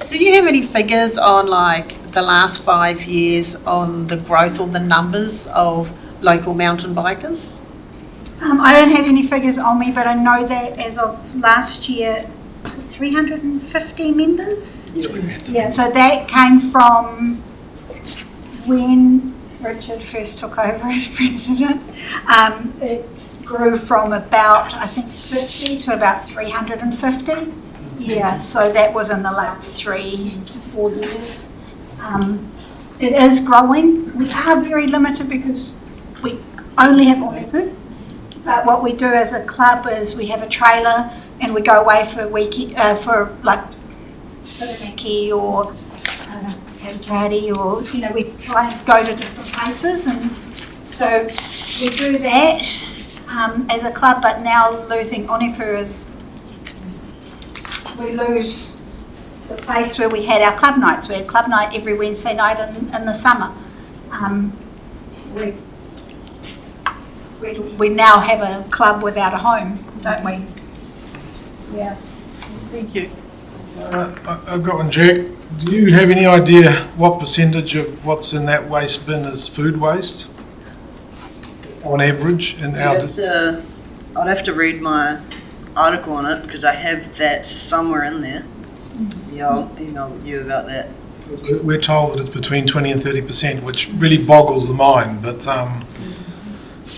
S6: Do you have any figures on like the last 5 years on the growth or the numbers of local mountain bikers?
S11: I don't have any figures on me, but I know that as of last year, 350 members. Yeah, so that came from when Richard first took over as president. It grew from about, I think, 50 to about 350. Yeah, so that was in the last 3 to 4 years. It is growing. We are very limited because we only have Omepu. But what we do as a club is we have a trailer and we go away for for like Whirinaki or Karai, or we try and go to different places, and so we do that as a club. But now losing Onepu is we lose the place where we had our club nights. We had club night every Wednesday night in the summer. We now have a club without a home, don't we? Yeah.
S6: Thank you.
S1: I've got one, Jack. Do you have any idea what percentage of what's in that waste bin is food waste on average?
S7: I'd have to read my article on it, because I have that somewhere in there. Yeah, I'll email you about that.
S1: We're told that it's between 20 and 30%, which really boggles the mind. But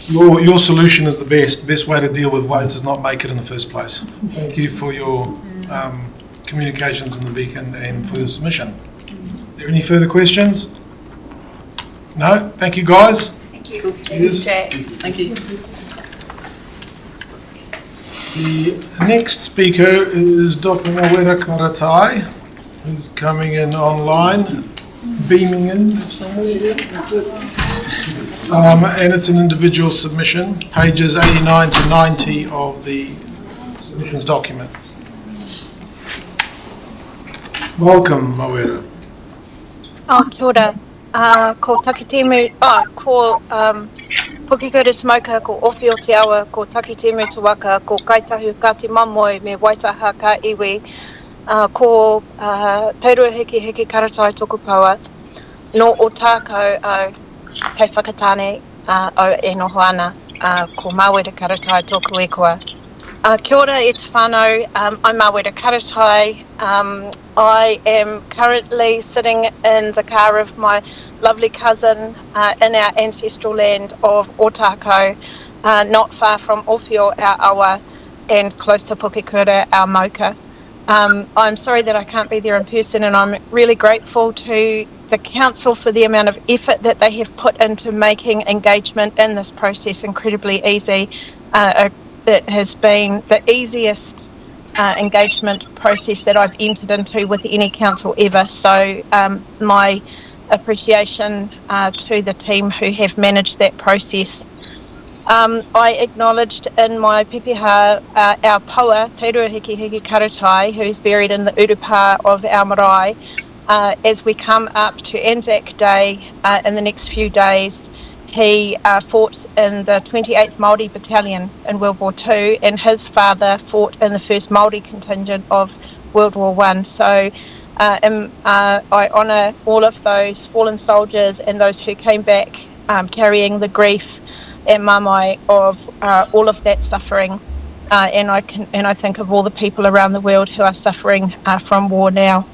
S1: your solution is the best. The best way to deal with waste is not make it in the first place. Thank you for your communications in the Beacon and for your submission. Are there any further questions? No? Thank you, guys.
S11: Thank you.
S1: Cheers.
S7: Thank you.
S1: The next speaker is Dr. Mawera Karai, who's coming in online, beaming in somewhere. And it's an individual submission, pages 89 to 90 of the submissions document. Welcome, Mawera.
S22: Kia ora. Ko takitimu, ko Pukikura Smoker, ko Ophio Te Awa, ko Takitimu Te Waka, ko Kaitahu Kati Mamoi, me Waitaha ka iwi, ko Teirua Hiki Hiki Karatai Toku Paua, no o tākau kei Whakatāne o e noho ana, ko Mawera Karatai Toku e koa. Kia ora e te whānau, I'm Mawera Karatai. I am currently sitting in the car of my lovely cousin in our ancestral land of Otako, not far from Ophio, our awa, and close to Pukikura, our moka. I'm sorry that I can't be there in person, and I'm really grateful to the council for the amount of effort that they have put into making engagement in this process incredibly easy. It has been the easiest engagement process that I've entered into with any council ever, so my appreciation to the team who have managed that process. I acknowledged in my pepeha our paua, Teirua Hiki Hiki Karatai, who's buried in the urupa of our marae, as we come up to Anzac Day in the next few days. He fought in the 28th Māori Battalion in World War II, and his father fought in the 1st Māori contingent of World War I. So I honour all of those fallen soldiers and those who came back carrying the grief and mamai of all of that suffering. And I think of all the people around the world who are suffering from war now.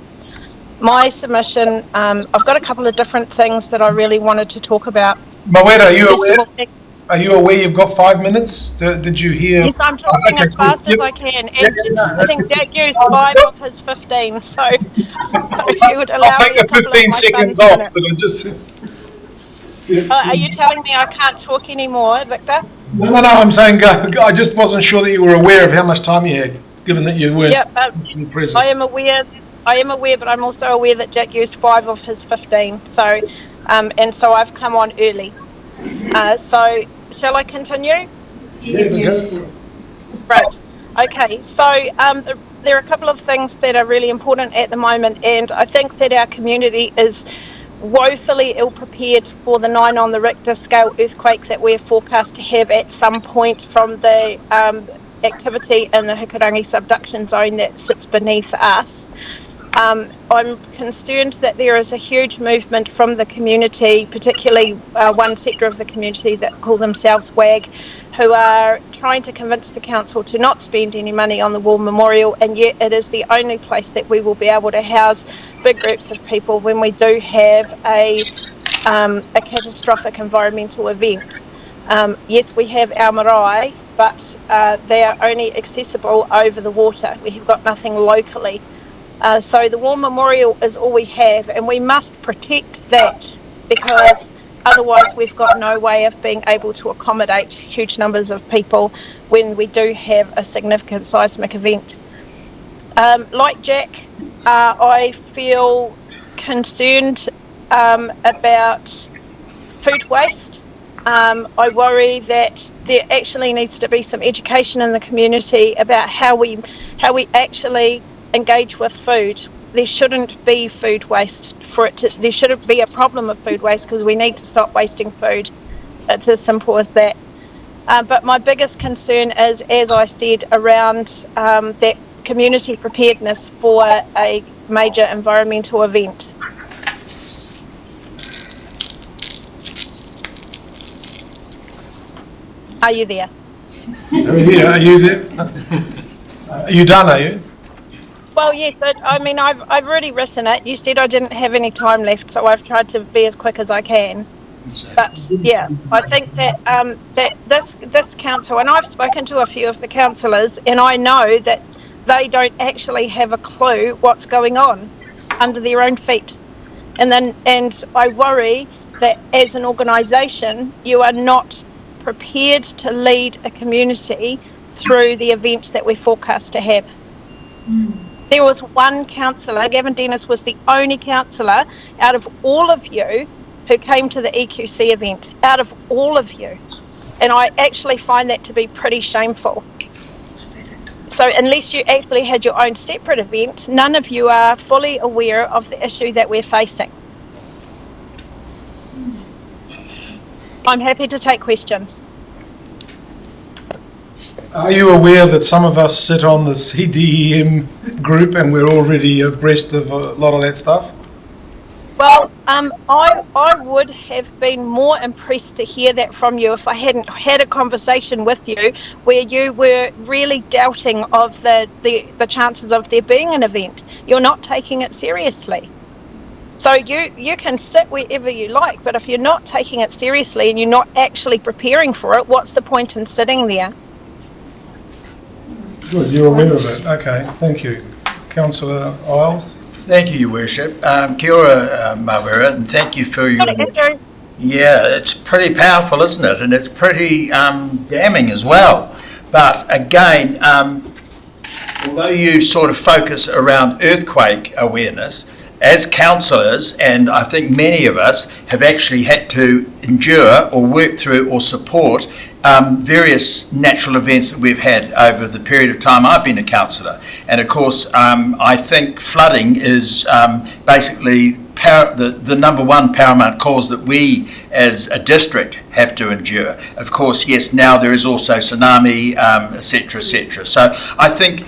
S22: My submission, I've got a couple of different things that I really wanted to talk about.
S1: Mawera, are you aware you've got 5 minutes? Did you hear?
S22: Yes, I'm talking as fast as I can. And I think Jack used 5 of his 15, so if you would allow
S1: I'll take
S22: me
S1: the 15 seconds off that I just said.
S22: Are you telling me I can't talk anymore, Victor?
S1: No, I'm saying go. I just wasn't sure that you were aware of how much time you had. given that you weren't
S22: Yep,
S1: actually present.
S22: I am aware, but I'm also aware that Jack used 5 of his 15. So, and so I've come on early. So, shall I continue?
S1: Yes.
S22: Right. Okay. So, there are a couple of things that are really important at the moment, and I think that our community is woefully ill-prepared for the 9 on the Richter scale earthquake that we're forecast to have at some point from the activity in the Hikurangi subduction zone that sits beneath us. I'm concerned that there is a huge movement from the community, particularly one sector of the community that call themselves WAG, who are trying to convince the council to not spend any money on the war memorial, and yet it is the only place that we will be able to house big groups of people when we do have a catastrophic environmental event. Yes, we have our marae, but they are only accessible over the water. We have got nothing locally. So the war memorial is all we have, and we must protect that, because otherwise we've got no way of being able to accommodate huge numbers of people when we do have a significant seismic event. Like Jack, I feel concerned about food waste. I worry that there actually needs to be some education in the community about how we actually engage with food. There shouldn't be food waste there shouldn't be a problem of food waste, because we need to stop wasting food. It's as simple as that. But my biggest concern is, as I said, around that community preparedness for a major environmental event. Are you there?
S1: Are you there? Are you done, are you?
S22: Well, yes, I mean, I've already written it. You said I didn't have any time left, so I've tried to be as quick as I can. But yeah, I think that that this council, and I've spoken to a few of the councillors, and I know that they don't actually have a clue what's going on under their own feet. And I worry that as an organisation, you are not prepared to lead a community through the events that we're forecast to have. There was one councillor, Gavin Dennis was the only councillor out of all of you who came to the EQC event, out of all of you. And I actually find that to be pretty shameful. So unless you actually had your own separate event, none of you are fully aware of the issue that we're facing. I'm happy to take questions.
S1: Are you aware that some of us sit on the CDEM group and we're already abreast of a lot of that stuff?
S22: Well, I would have been more impressed to hear that from you if I hadn't had a conversation with you where you were really doubting of the chances of there being an event. You're not taking it seriously. So you can sit wherever you like, but if you're not taking it seriously and you're not actually preparing for it, what's the point in sitting there?
S1: Good, you're aware of it. Okay, thank you. Councillor Isles?
S14: Thank you, Your Worship. Kia ora, Mawera, and thank you for your... Yeah, it's pretty powerful, isn't it? And it's pretty damning as well. But again, although you sort of focus around earthquake awareness, as councillors, and I think many of us have actually had to endure or work through or support various natural events that we've had over the period of time I've been a councillor. And of course, I think flooding is basically the number one paramount cause that we as a district have to endure. Of course, yes, now there is also tsunami, etc., etc. So I think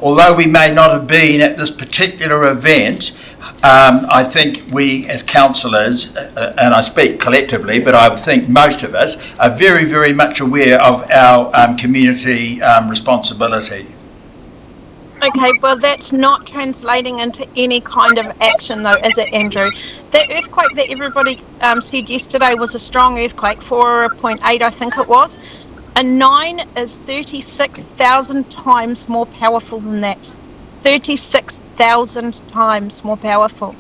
S14: although we may not have been at this particular event, I think we as councillors, and I speak collectively, but I would think most of us are very, very much aware of our community responsibility.
S22: Okay, well that's not translating into any kind of action though, is it, Andrew? That earthquake that everybody said yesterday was a strong earthquake, 4.8 I think it was. A 9 is 36,000 times more powerful than that. 36,000 times more powerful.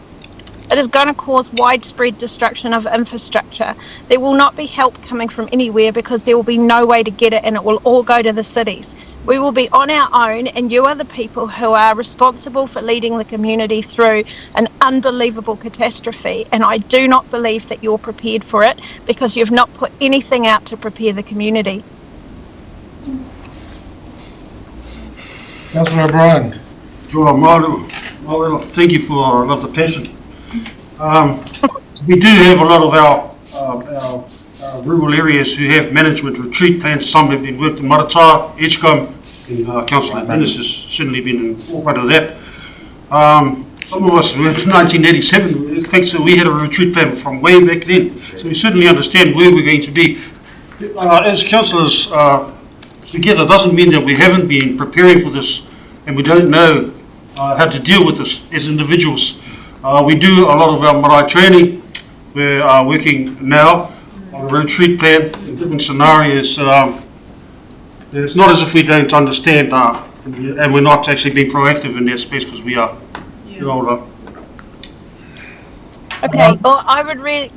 S22: It is going to cause widespread destruction of infrastructure. There will not be help coming from anywhere because there will be no way to get it, and it will all go to the cities. We will be on our own, and you are the people who are responsible for leading the community through an unbelievable catastrophe, and I do not believe that you're prepared for it because you've not put anything out to prepare the community.
S1: Councillor O'Brien.
S2: Thank you for I love the passion. We do have a lot of our rural areas who have management retreat plans. Some have been worked in Matatā, Edgecombe, and Councillor Dennis has certainly been in the forefront of that. Some of us were in 1987, so we had a retreat plan from way back then. So we certainly understand where we're going to be. As councillors together doesn't mean that we haven't been preparing for this and we don't know how to deal with this as individuals. We do a lot of our marae training. We're working now on a retreat plan in different scenarios. It's not as if we don't understand and we're not actually being proactive in that space because we are older.
S22: Okay, well, I would really,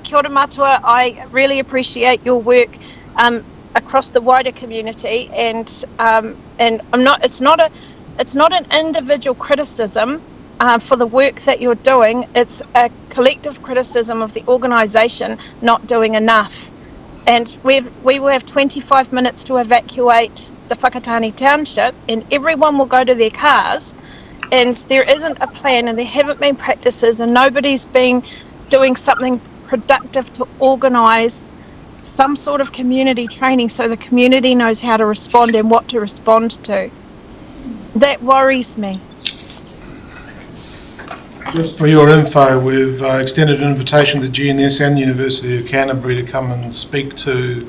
S22: kia ora matua, I really appreciate your work across the wider community, and I'm not. It's not an individual criticism for the work that you're doing. It's a collective criticism of the organisation not doing enough. And we will have 25 minutes to evacuate the Whakatāne township, and everyone will go to their cars. And there isn't a plan, and there haven't been practices, and nobody's been doing something productive to organise some sort of community training so the community knows how to respond and what to respond to. That worries me.
S1: Just for your info, we've extended an invitation to GNS and University of Canterbury to come and speak to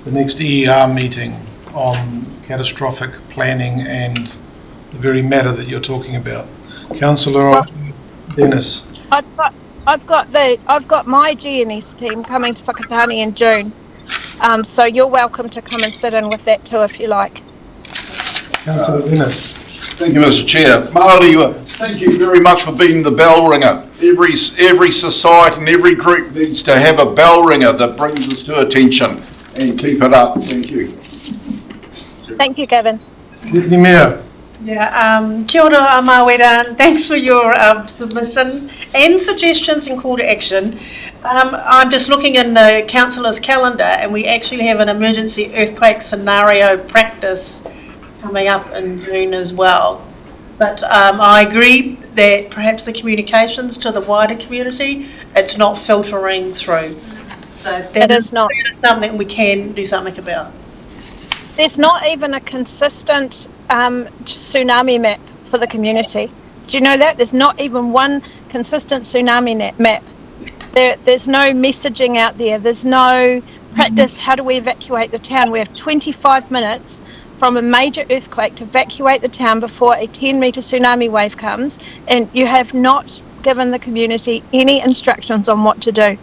S1: the next EER meeting on catastrophic planning and the very matter that you're talking about. Councillor Dennis.
S22: I've got my GNS team coming to Whakatāne in June, so you're welcome to come and sit in with that too if you like.
S1: Councillor Dennis.
S17: Thank you, Mr. Chair. Māori, thank you very much for being the bell ringer. Every society and every group needs to have a bell ringer that brings us to attention, and keep it up. Thank you.
S22: Thank you, Gavin.
S1: Deputy Mayor.
S6: Yeah, kia ora Mawera, thanks for your submission and suggestions and call to action. I'm just looking in the councillor's calendar and we actually have an emergency earthquake scenario practice coming up in June as well. But I agree that perhaps the communications to the wider community, it's not filtering through. So that is something we can do something about.
S22: There's not even a consistent tsunami map for the community. Do you know that? There's not even one consistent tsunami map. There's no messaging out there. There's no practice. How do we evacuate the town? We have 25 minutes from a major earthquake to evacuate the town before a 10-metre tsunami wave comes, and you have not given the community any instructions on what to do.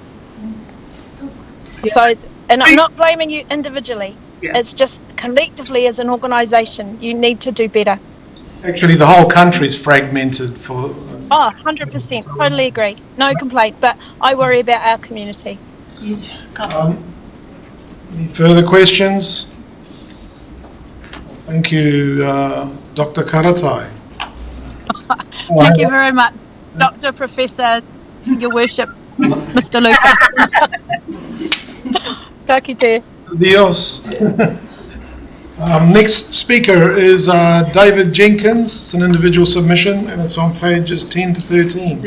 S22: So, and I'm not blaming you individually. It's just collectively as an organisation, you need to do better.
S1: Actually, the whole country's fragmented for...
S22: 100%, totally agree. No complaint, but I worry about our community.
S6: Yes.
S1: Any further questions? Thank you, Dr. Karai.
S22: Thank you very much, Dr. Professor, Your Worship, Mr. Lucas. Ka kite.
S1: Adios. Next speaker is David Jenkins. It's an individual submission and it's on pages 10 to 13.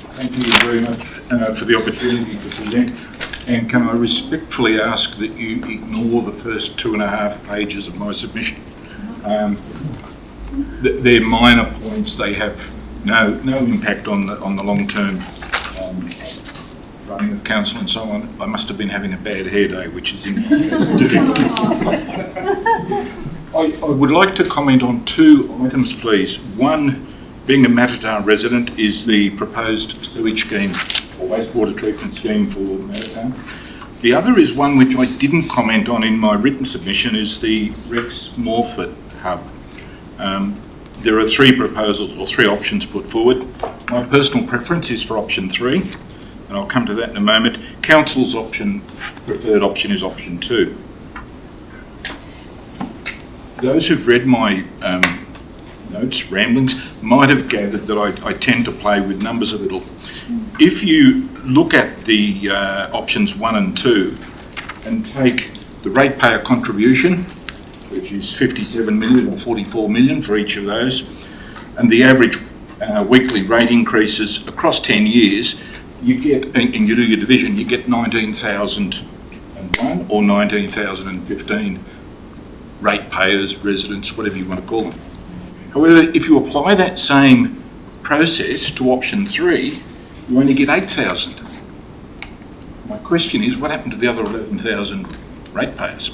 S12: Thank you very much for the opportunity to present. And can I respectfully ask that you ignore the first 2.5 pages of my submission? They're minor points. They have no impact on the long-term running of council and so on. I must have been having a bad hair day, which is difficult. I would like to comment on 2 items, please. One, being a Matatā resident, is the proposed sewage scheme or wastewater treatment scheme for Matatā. The other is one which I didn't comment on in my written submission, is the Rex Morford hub. There are three proposals or three options put forward. My personal preference is for option 3, and I'll come to that in a moment. Council's preferred option is option 2. Those who've read my notes, ramblings, might have gathered that I tend to play with numbers a little. If you look at the options 1 and 2 and take the ratepayer contribution, which is 57 million or 44 million for each of those, and the average weekly rate increases across 10 years, you get, and you do your division, you get 19,001 or 19,015 ratepayers, residents, whatever you want to call them. However, if you apply that same process to option 3, you only get 8,000. My question is, what happened to the other 11,000 ratepayers?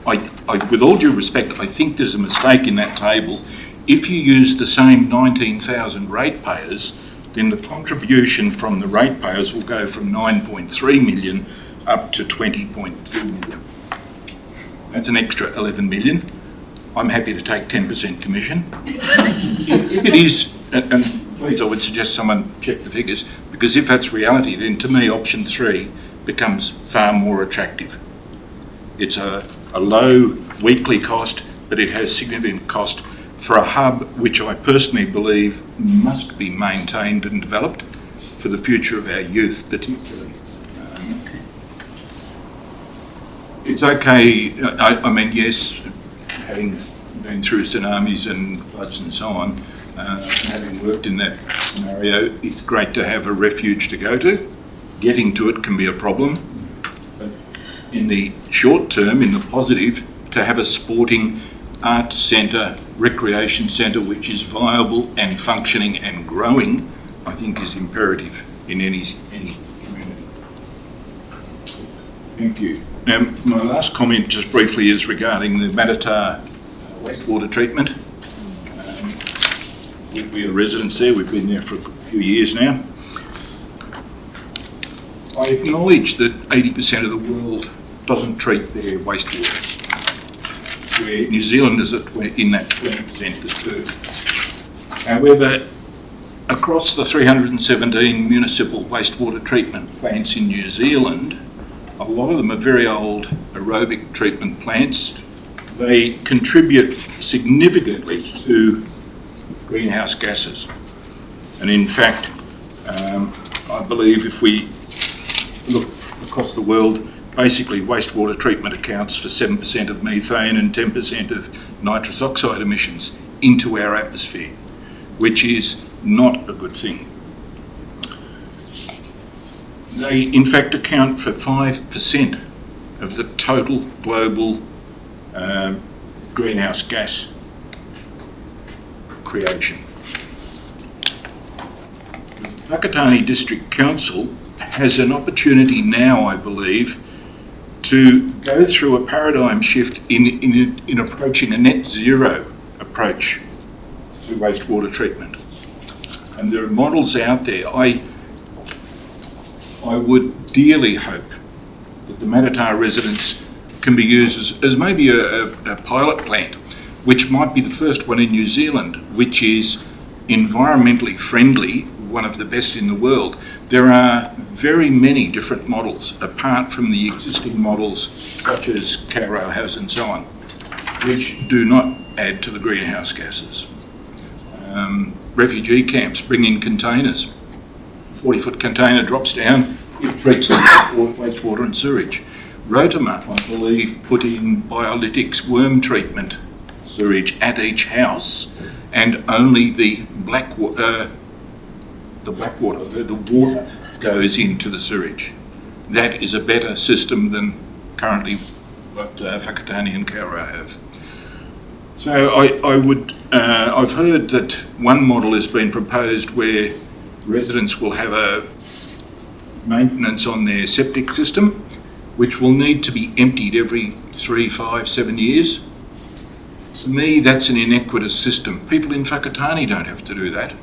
S12: With all due respect, I think there's a mistake in that table. If you use the same 19,000 ratepayers, then the contribution from the ratepayers will go from 9.3 million up to 20.2 million. That's an extra 11 million. I'm happy to take 10% commission. If it is, and please, I would suggest someone check the figures, because if that's reality, then to me option 3 becomes far more attractive. It's a low weekly cost, but it has significant cost for a hub which I personally believe must be maintained and developed for the future of our youth particularly. It's okay, I mean, yes, having been through tsunamis and floods and so on, having worked in that scenario, it's great to have a refuge to go to. Getting to it can be a problem. But in the short term, in the positive, to have a sporting arts centre, recreation centre which is viable and functioning and growing, I think is imperative in any community. Thank you. Now, my last comment just briefly is regarding the Matatā wastewater treatment. We are residents there, we've been there for a few years now. I acknowledge that 80% of the world doesn't treat their wastewater, where New Zealand is in that 20% that do. However, across the 317 municipal wastewater treatment plants in New Zealand, a lot of them are very old aerobic treatment plants. They contribute significantly to greenhouse gases. And in fact, I believe if we look across the world, basically wastewater treatment accounts for 7% of methane and 10% of nitrous oxide emissions into our atmosphere, which is not a good thing. They in fact account for 5% of the total global greenhouse gas creation. The Whakatāne District Council has an opportunity now, I believe, to go through a paradigm shift in approaching a net zero approach to wastewater treatment. And there are models out there. I would dearly hope that the Matatā residents can be used as maybe a pilot plant, which might be the first one in New Zealand, which is environmentally friendly, one of the best in the world. There are very many different models, apart from the existing models such as Karai has and so on, which do not add to the greenhouse gases. Refugee camps bring in containers. 40-foot container drops down, it treats the wastewater and sewage. Rotorua, I believe, put in biolytics worm treatment sewage at each house, and only the water goes into the sewage. That is a better system than currently what Whakatāne and Karai have. So I've heard that one model has been proposed where residents will have a maintenance on their septic system, which will need to be emptied every 3, 5, 7 years. To me, that's an inequitous system. People in Whakatāne don't have to do that.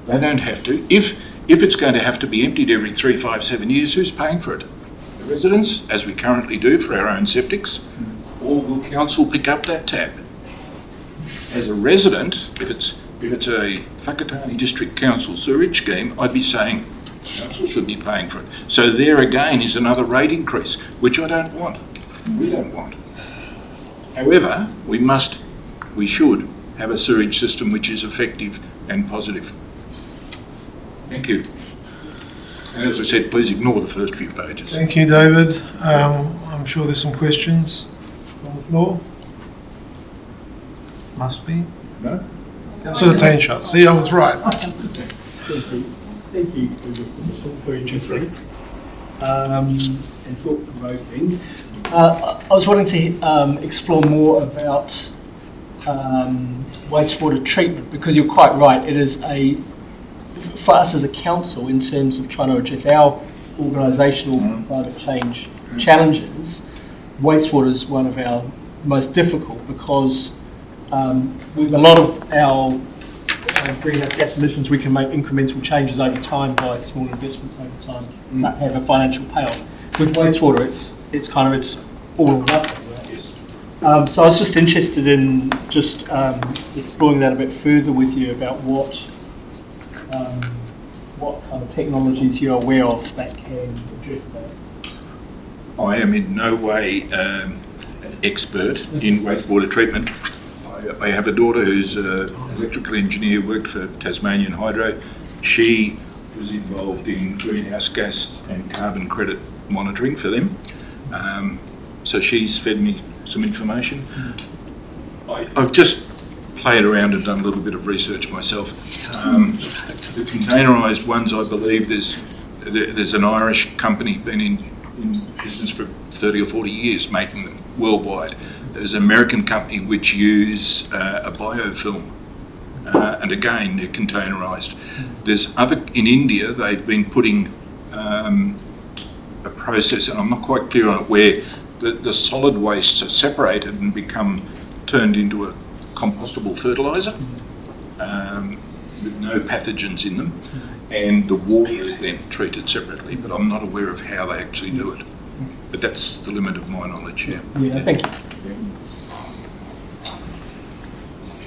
S12: They don't have to. If it's going to have to be emptied every 3, 5, 7 years, who's paying for it? The residents, as we currently do for our own septics, or will council pick up that tab? As a resident, if it's a Whakatāne District Council sewerage scheme, I'd be saying council should be paying for it. So there again is another rate increase, which I don't want. We don't want. However, we should have a sewerage system which is effective and positive. Thank you. And as I said, please ignore the first few pages.
S1: Thank you, David. I'm sure there's some questions on the floor. Must be.
S3: No?
S1: Councillor Tainshot. See, I was right.
S3: Thank you for your submission, very interesting and thought-provoking. I was wanting to explore more about wastewater treatment, because you're quite right, it is for us as a council, in terms of trying to address our organisational climate change challenges, wastewater is one of our most difficult, because with a lot of our greenhouse gas emissions, we can make incremental changes over time by small investments over time that have a financial payoff. With wastewater, it's all or nothing. Right? So I was just interested in just exploring that a bit further with you about what kind of technologies you're aware of that can address that.
S12: I am in no way an expert in wastewater treatment. I have a daughter who's an electrical engineer, worked for Tasmanian Hydro. She was involved in greenhouse gas and carbon credit monitoring for them. So she's fed me some information. I've just played around and done a little bit of research myself. The containerised ones, I believe there's an Irish company been in business for 30 or 40 years making them worldwide. There's an American company which use a biofilm, and again they're containerised. There's in India they've been putting a process, and I'm not quite clear on it, where the solid wastes are separated and turned into a compostable fertiliser with no pathogens in them, and the water is then treated separately, but I'm not aware of how they actually do it. But that's the limit of my knowledge, yeah.
S3: Thank you.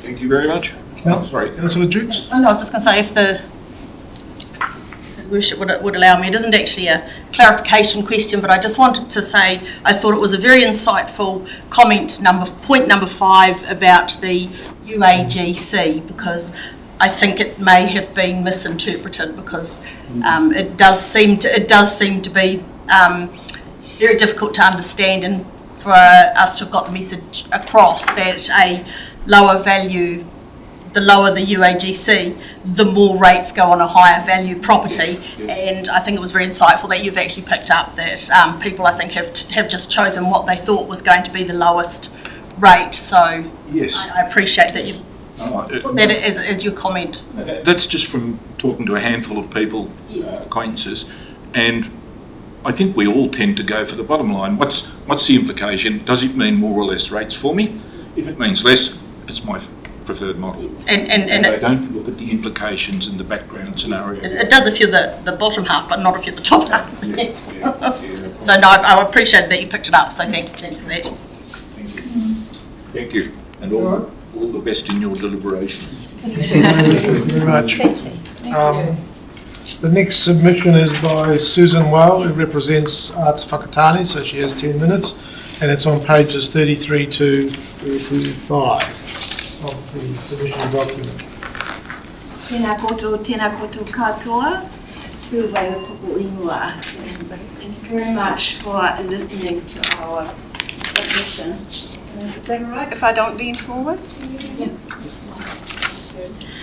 S12: Thank you very much.
S1: Sorry, Councillor Dukes?
S20: I was just going to say, if the worship would allow me, it isn't actually a clarification question, but I just wanted to say I thought it was a very insightful comment, point number 5, about the UAGC, because I think it may have been misinterpreted, because it does seem to be very difficult to understand, and for us to have got the message across that a lower value, the lower the UAGC, the more rates go on a higher value property. And I think it was very insightful that you've actually picked up that people, I think, have just chosen what they thought was going to be the lowest rate. So
S12: yes,
S20: I appreciate that you've put that as your comment.
S12: That's just from talking to a handful of people, acquaintances, and I think we all tend to go for the bottom line. What's the implication? Does it mean more or less rates for me? If it means less, it's my preferred model. And I don't look at the implications and the background scenario.
S20: It does if you're the bottom half, but not if you're the top half. So no, I appreciate that you picked it up, so thanks for that.
S12: Thank you. And all the best in your deliberations.
S1: Thank you very much.
S5: Thank you.
S1: The next submission is by Susan Weil, who represents Arts Whakatāne, so she has 10 minutes, and it's on pages 33 to 35 of the submission document.
S18: Tēnā koutou katoa, Sue Wai o tōku ingoa. Thank you very much for listening to our submission. Is that right, if I don't lean forward? Yeah.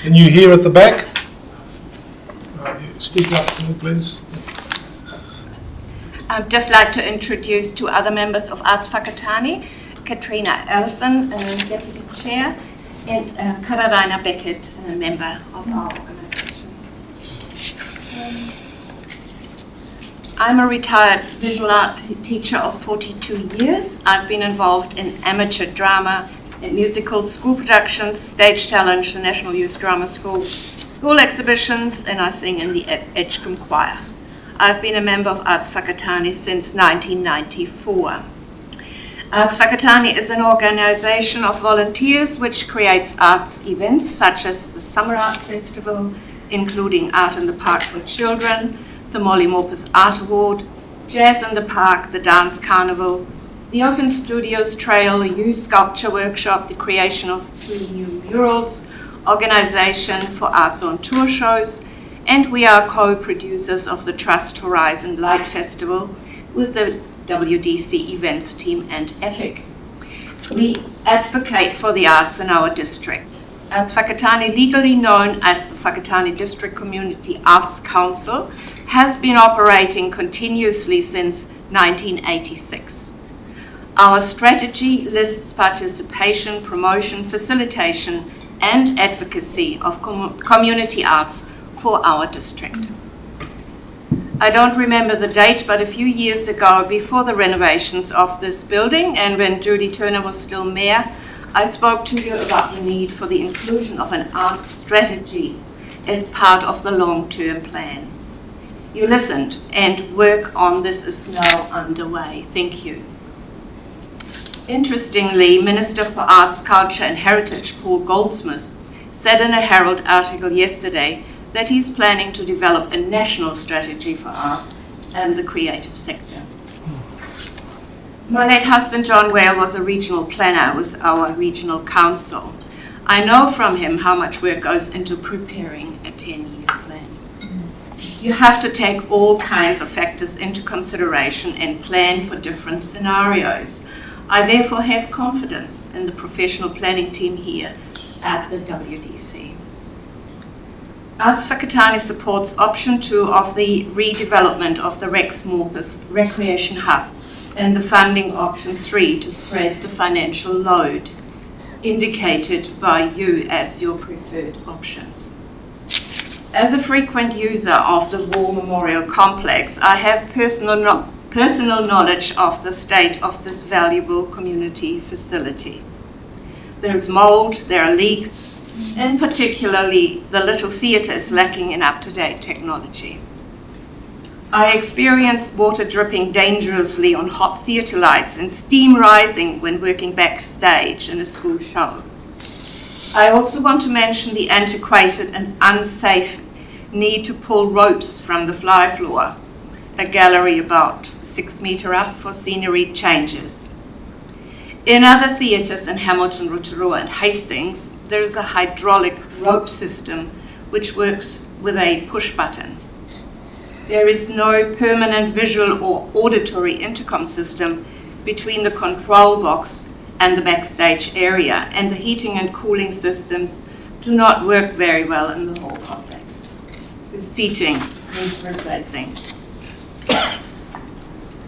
S1: Can you hear at the back? Speak up to me, please.
S18: I'd just like to introduce two other members of Arts Whakatāne, Katrina Ellison, Deputy Chair, and Karai Beckett, a member of our organisation. I'm a retired visual art teacher of 42 years. I've been involved in amateur drama and musicals, school productions, stage challenge, the National Youth Drama School exhibitions, and I sing in the Edgecombe Choir.
S10: I've been a member of Arts Whakatāne since 1994. Arts Whakatāne is an organisation of volunteers which creates arts events such as the Summer Arts Festival, including Art in the Park for Children, the Molly Morpeth Art Award, Jazz in the Park, the Dance Carnival, the Open Studios Trail, a youth sculpture workshop, the creation of 2 new murals, organisation for arts on tour shows, and we are co-producers of the Trust Horizon Light Festival with the WDC events team and EPIC. We advocate for the arts in our district. Arts Whakatāne, legally known as the Whakatāne District Community Arts Council, has been operating continuously since 1986. Our strategy lists participation, promotion, facilitation, and advocacy of community arts for our district. I don't remember the date, but a few years ago, before the renovations of this building, and when Judy Turner was still mayor, I spoke to you about the need for the inclusion of an arts strategy as part of the long-term plan. You listened, and work on this is now underway. Thank you. Interestingly, Minister for Arts, Culture and Heritage, Paul Goldsmith, said in a Herald article yesterday that he's planning to develop a national strategy for arts and the creative sector. My late husband, John Whale, was a regional planner with our regional council. I know from him how much work goes into preparing a 10-year plan. You have to take all kinds of factors into consideration and plan for different scenarios. I therefore have confidence in the professional planning team here at the WDC. Arts Whakatāne supports option 2 of the redevelopment of the Rex Morpeth Recreation Hub and the funding option 3 to spread the financial load, indicated by you as your preferred options. As a frequent user of the War Memorial Complex, I have personal knowledge of the state of this valuable community facility. There is mould, there are leaks, and particularly the little theatre is lacking in up-to-date technology. I experienced water dripping dangerously on hot theatre lights and steam rising when working backstage in a school show. I also want to mention the antiquated and unsafe need to pull ropes from the fly floor, a gallery about 6 metres up for scenery changes. In other theatres in Hamilton, Rotorua and Hastings, there is a hydraulic rope system which works with a push button. There is no permanent visual or auditory intercom system between the control box and the backstage area, and the heating and cooling systems do not work very well in the whole complex. The seating needs replacing.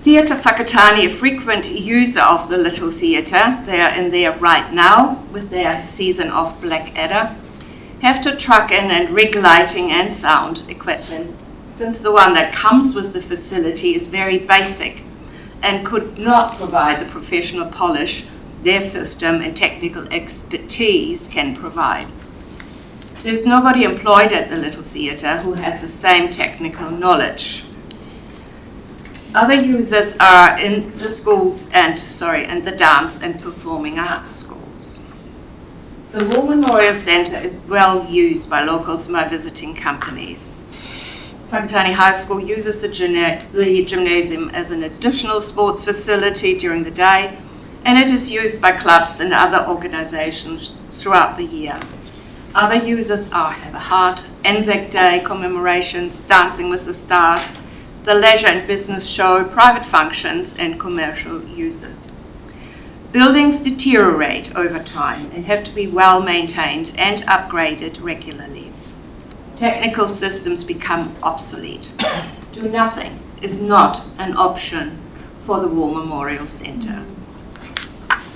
S10: Theatre Whakatāne, a frequent user of the Little Theatre, they are in there right now with their season of Blackadder, have to truck in and rig lighting and sound equipment, since the one that comes with the facility is very basic and could not provide the professional polish their system and technical expertise can provide. There's nobody employed at the Little Theatre who has the same technical knowledge. Other users are in the schools and the dance and performing arts schools. The War Memorial Centre is well used by locals and by visiting companies. Whakatāne High School uses the gymnasium as an additional sports facility during the day, and it is used by clubs and other organisations throughout the year. Other users are Have a Heart, Anzac Day commemorations, Dancing with the Stars, the leisure and business show, private functions, and commercial users. Buildings deteriorate over time and have to be well maintained and upgraded regularly. Technical systems become obsolete. Do nothing is not an option for the War Memorial Centre.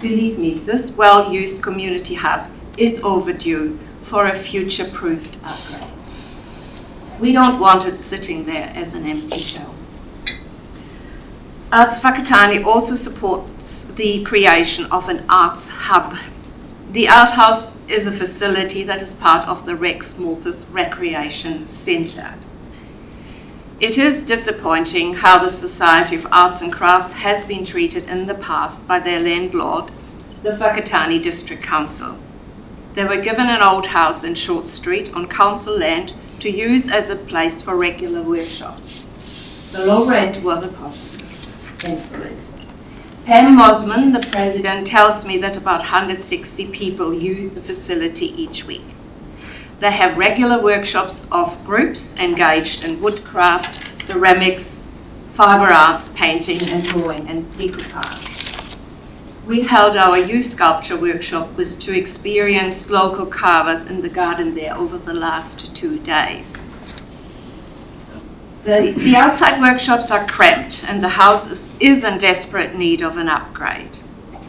S10: Believe me, this well-used community hub is overdue for a future-proofed upgrade. We don't want it sitting there as an empty shell. Arts Whakatāne also supports the creation of an arts hub. The Art House is a facility that is part of the Rex Morpeth Recreation Centre. It is disappointing how the Society of Arts and Crafts has been treated in the past by their landlord, the Whakatāne District Council. They were given an old house in Short Street on council land to use as a place for regular workshops. The low rent was a problem. Thanks for this. Pam Mosman, the president, tells me that about 160 people use the facility each week. They have regular workshops of groups engaged in woodcraft, ceramics, fibre arts, painting and drawing and decoupage. We held our youth sculpture workshop with 2 experienced local carvers in the garden there over the last 2 days. The outside workshops are cramped and the house is in desperate need of an upgrade.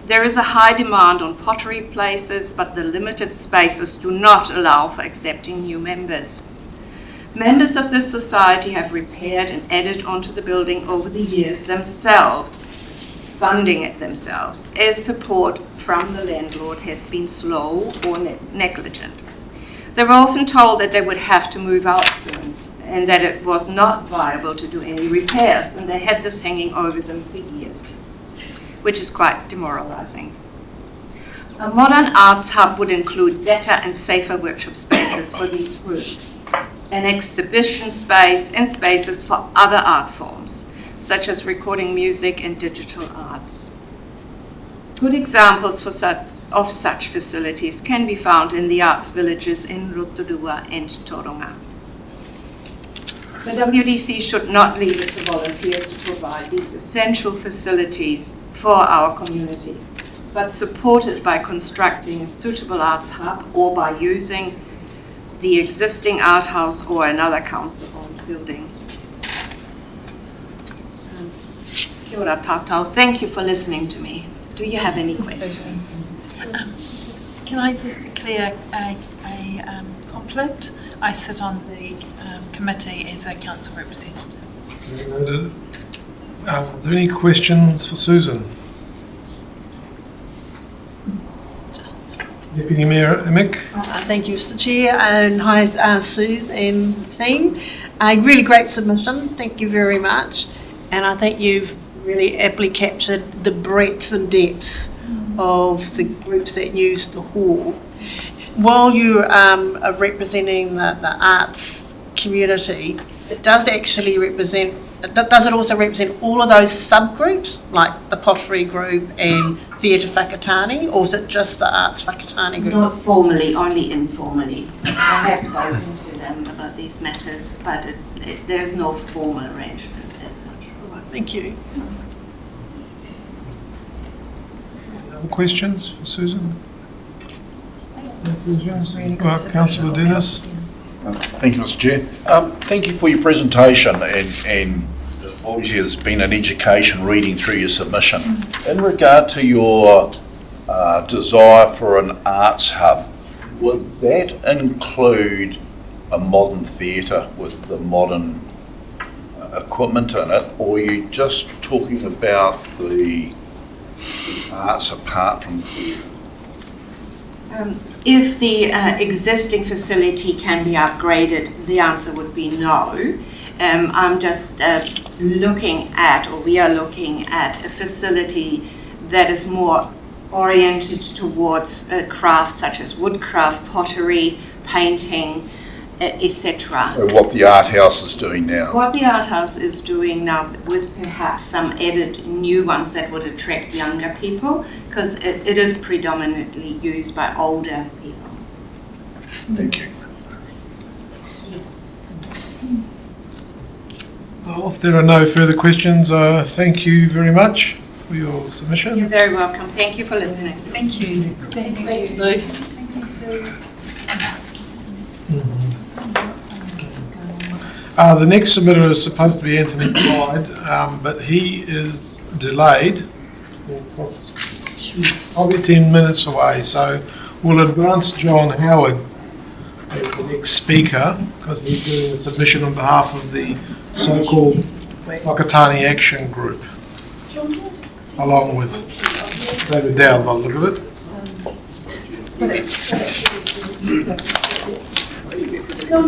S10: There is a high demand on pottery places, but the limited spaces do not allow for accepting new members. Members of this society have repaired and added onto the building over the years themselves, funding it themselves, as support from the landlord has been slow or negligent. They were often told that they would have to move out soon and that it was not viable to do any repairs, and they had this hanging over them for years, which is quite demoralizing. A modern arts hub would include better and safer workshop spaces for these groups, an exhibition space and spaces for other art forms, such as recording music and digital arts. Good examples of such facilities can be found in the arts villages in Rotorua and Tauranga. The WDC should not leave it to volunteers to provide these essential facilities for our community, but support it by constructing a suitable arts hub or by using the existing art house or another council-owned building. Kia ora tātou. Thank you for listening to me. Do you have any questions?
S13: Can I just declare a conflict? I sit on the committee as a council representative.
S1: Are there any questions for Susan? Deputy Mayor Emick.
S6: Thank you, Mr. Chair, and hi, Suze and team. A really great submission. Thank you very much. And I think you've really aptly captured the breadth and depth of the groups that use the hall. While you are representing the arts community, it does actually represent, does it also represent all of those subgroups, like the pottery group and Theatre Whakatāne, or is it just the Arts Whakatāne group?
S10: Not formally, only informally. I have spoken to them about these matters, but there's no formal arrangement as such.
S6: Thank you.
S1: Other questions for Susan? Councillor Dennis.
S17: Thank you, Mr. Chair. Thank you for your presentation, and obviously there's been an education reading through your submission. In regard to your desire for an arts hub, would that include a modern theatre with the modern equipment in it, or are you just talking about the arts apart from theatre?
S10: If the existing facility can be upgraded, the answer would be no. I'm just looking at, or we are looking at, a facility that is more oriented towards crafts such as woodcraft, pottery, painting, etc.
S17: So what the art house is doing now?
S10: What the art house is doing now, with perhaps some added new ones that would attract younger people, because it is predominantly used by older people.
S17: Thank you.
S1: Well, if there are no further questions, thank you very much for your submission.
S10: You're very welcome. Thank you for listening.
S6: Thank you.
S13: Thanks, Sue.
S1: The next submitter is supposed to be Anthony Clyde, but he is delayed. Probably 10 minutes away, so we'll advance John Howard as the next speaker because he's doing a submission on behalf of the so-called Whakatāne Action Group, along with David Dowd by the look of it. So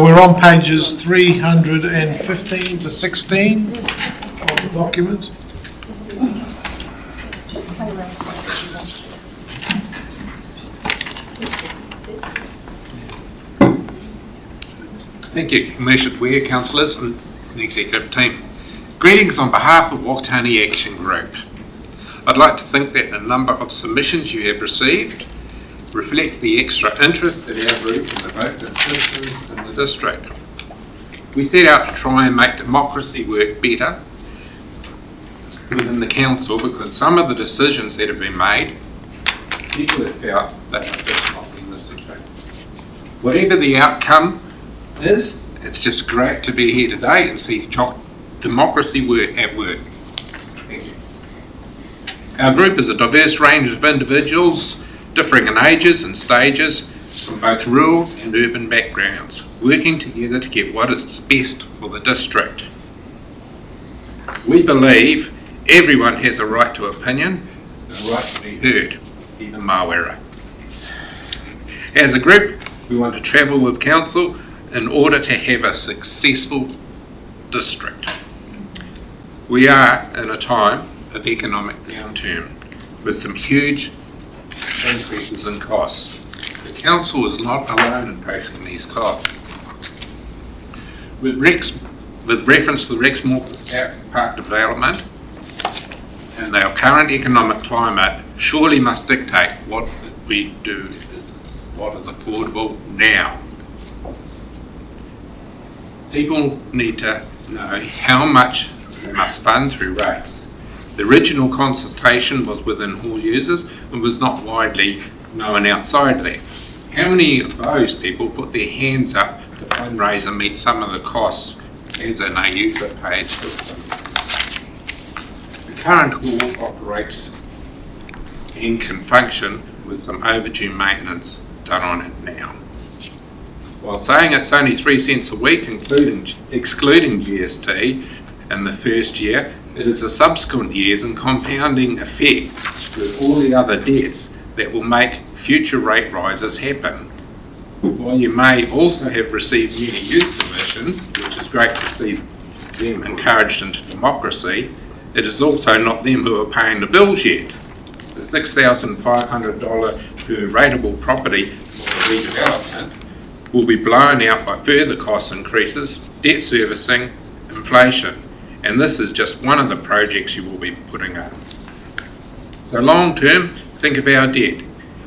S1: we're on pages 315 to 16 of the document.
S19: Thank you, Commissioner Ware, councillors and the executive team. Greetings on behalf of Whakatāne Action Group. I'd like to think that the number of submissions you have received reflect the extra interest in our group and the vote of citizens in the district. We set out to try and make democracy work better within the council because some of the decisions that have been made, people have felt that have just not been listened to. Whatever the outcome is, it's just great to be here today and see democracy work at work. Thank you. Our group is a diverse range of individuals, differing in ages and stages, from both rural and urban backgrounds, working together to get what is best for the district. We believe everyone has a right to opinion and a right to be heard, even Mawera. As a group, we want to travel with council in order to have a successful district. We are in a time of economic downturn with some huge increases in costs. The council is not alone in facing these costs. With reference to the Rexmoor Park development and our current economic climate, surely must dictate what we do, what is affordable now. People need to know how much they must fund through rates. The original consultation was within hall users and was not widely known outside there. How many of those people put their hands up to fundraise and meet some of the costs as in a user-paid system? The current hall operates and can function with some overdue maintenance done on it now. While saying it's only 3 cents a week, excluding GST in the first year, it is the subsequent years and compounding effect with all the other debts that will make future rate rises happen. While you may also have received many youth submissions, which is great to see them encouraged into democracy, it is also not them who are paying the bills yet. The $6,500 per rateable property for the redevelopment will be blown out by further cost increases, debt servicing, inflation, and this is just one of the projects you will be putting up. So long term, think of our debt.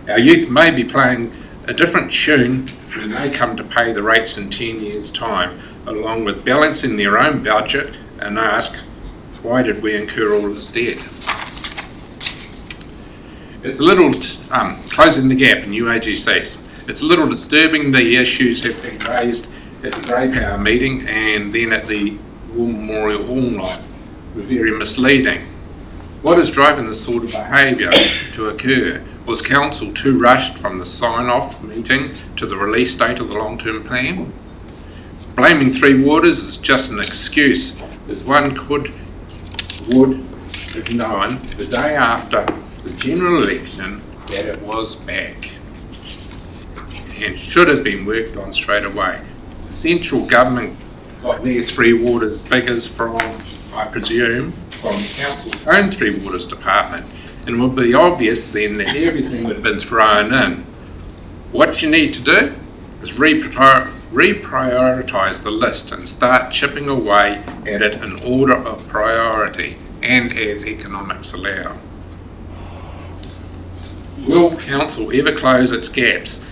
S19: Our youth may be playing a different tune when they come to pay the rates in 10 years' time, along with balancing their own budget and ask, why did we incur all this debt? It's a little, closing the gap in UAGCs, it's a little disturbing the issues have been raised at the Grey Power meeting and then at the War Memorial Hall night were very misleading. What is driving this sort of behaviour to occur? Was council too rushed from the sign-off meeting to the release date of the long-term plan? Blaming Three Waters is just an excuse, as one would have known the day after the general election that it was back and should have been worked on straight away. The central government got their Three Waters figures from, I presume, from the council's own Three Waters department, and it would be obvious then that everything had been thrown in. What you need to do is reprioritise the list and start chipping away at it in order of priority and as economics allow. Will council ever close its gaps?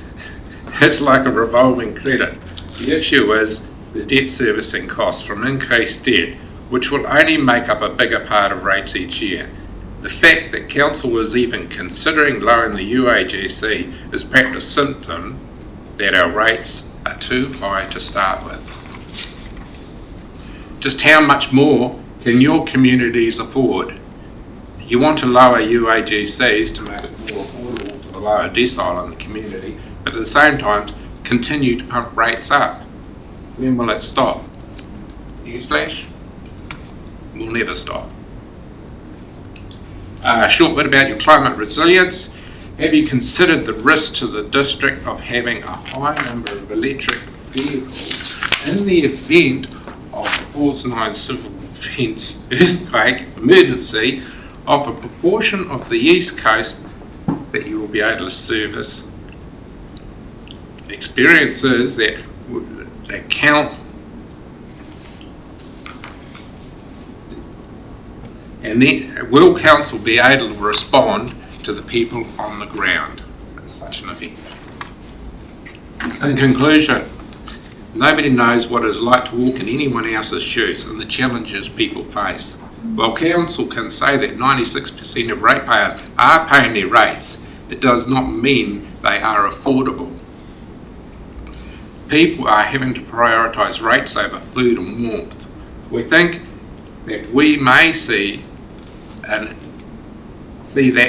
S19: It's like a revolving credit. The issue is the debt servicing costs from increased debt, which will only make up a bigger part of rates each year. The fact that council is even considering lowering the UAGC is perhaps a symptom that our rates are too high to start with. Just how much more can your communities afford? You want to lower UAGCs to make it more affordable for the lower decile in the community, but at the same time continue to pump rates up. When will it stop? Newsflash, will never stop. A short bit about your climate resilience. Have you considered the risk to the district of having a high number of electric vehicles in the event of a Force 9 civil defence earthquake emergency of a proportion of the east coast that you will be able to service? Experience is that and then will council be able to respond to the people on the ground in such an event? In conclusion, nobody knows what it's like to walk in anyone else's shoes and the challenges people face. While council can say that 96% of ratepayers are paying their rates, it does not mean they are affordable. People are having to prioritise rates over food and warmth. We think that we may see that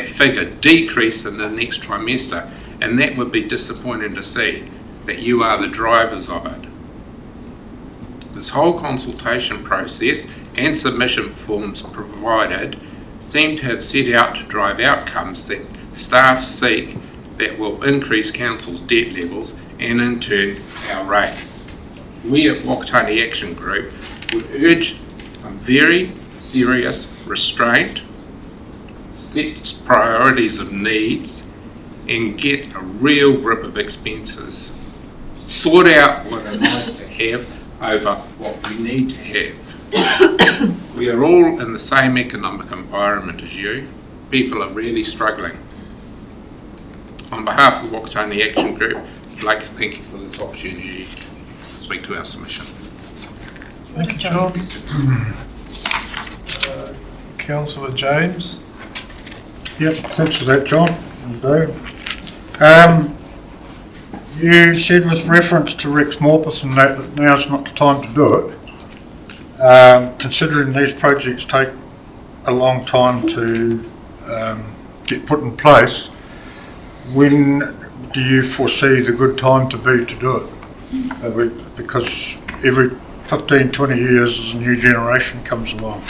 S19: figure decrease in the next trimester, and that would be disappointing to see, that you are the drivers of it. This whole consultation process and submission forms provided seem to have set out to drive outcomes that staff seek that will increase council's debt levels and in turn our rates. We at Whakatāne Action Group would urge some very serious restraint, set priorities of needs, and get a real grip of expenses. Sort out what are nice to have over what we need to have. We are all in the same economic environment as you. People are really struggling. On behalf of the Whakatāne Action Group, I'd like to thank you for this opportunity to speak to our submission.
S1: Thank you, John. Councillor James.
S15: Yep, thanks for that, John and Dave. You said with reference to Rex Morpeth and that now's not the time to do it. Considering these projects take a long time to get put in place, when do you foresee the good time to be to do it? Because every 15, 20 years a new generation comes along.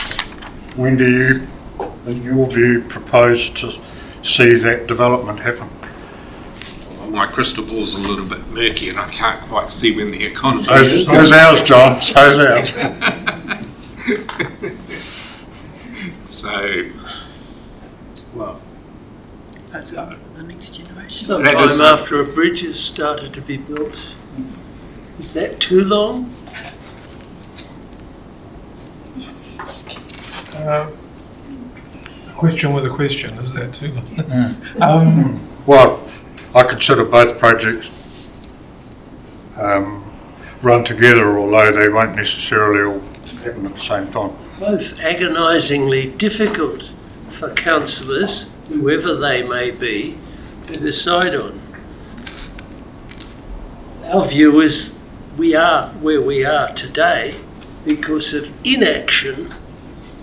S15: When do you, in your view, propose to see that development happen?
S19: Well, my crystal ball's a little bit murky and I can't quite see when the economy
S15: So's ours, John, so's ours.
S19: So, well,
S6: That's for the next generation.
S21: Sometime after a bridge has started to be built. Is that too long?
S1: A question with a question, is that too long?
S15: Well, I consider both projects run together, although they won't necessarily all happen at the same time.
S21: Both agonisingly difficult for councillors, whoever they may be, to decide on. Our view is we are where we are today because of inaction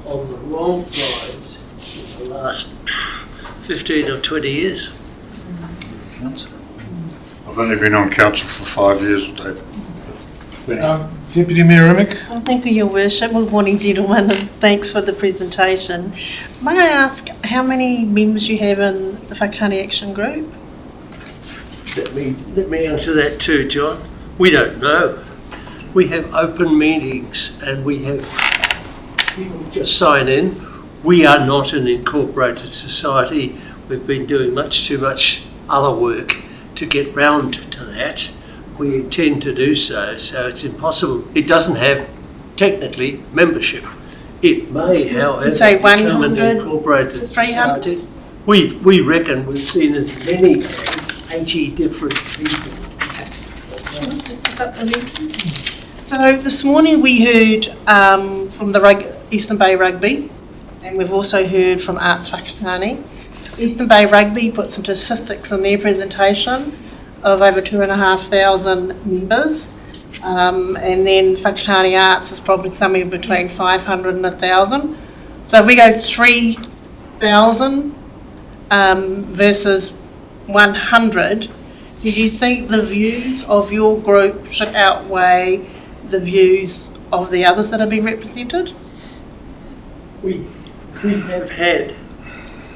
S21: on the wrong sides in the last 15 or 20 years.
S15: I've only been on council for 5 years, David.
S1: Deputy Mayor Emick.
S6: Thank you, Your Worship. Good morning, gentlemen, and thanks for the presentation. May I ask how many members you have in the Whakatāne Action Group?
S21: Let me answer that too, John. We don't know. We have open meetings and we have people just sign in. We are not an incorporated society. We've been doing much too much other work to get round to that. We intend to do so, so it's impossible. It doesn't have, technically, membership. It may, however,
S6: say
S21: become an
S6: 100
S21: incorporated
S6: to 300?
S21: society. We reckon we've seen as many as 80 different people.
S6: Just a supplementary. So this morning we heard from the Eastern Bay Rugby, and we've also heard from Arts Whakatāne. Eastern Bay Rugby put some statistics in their presentation of over 2,500 members, and then Whakatāne Arts is probably somewhere between 500 and 1,000. So if we go 3,000 versus 100, do you think the views of your group should outweigh the views of the others that have been represented?
S21: We have had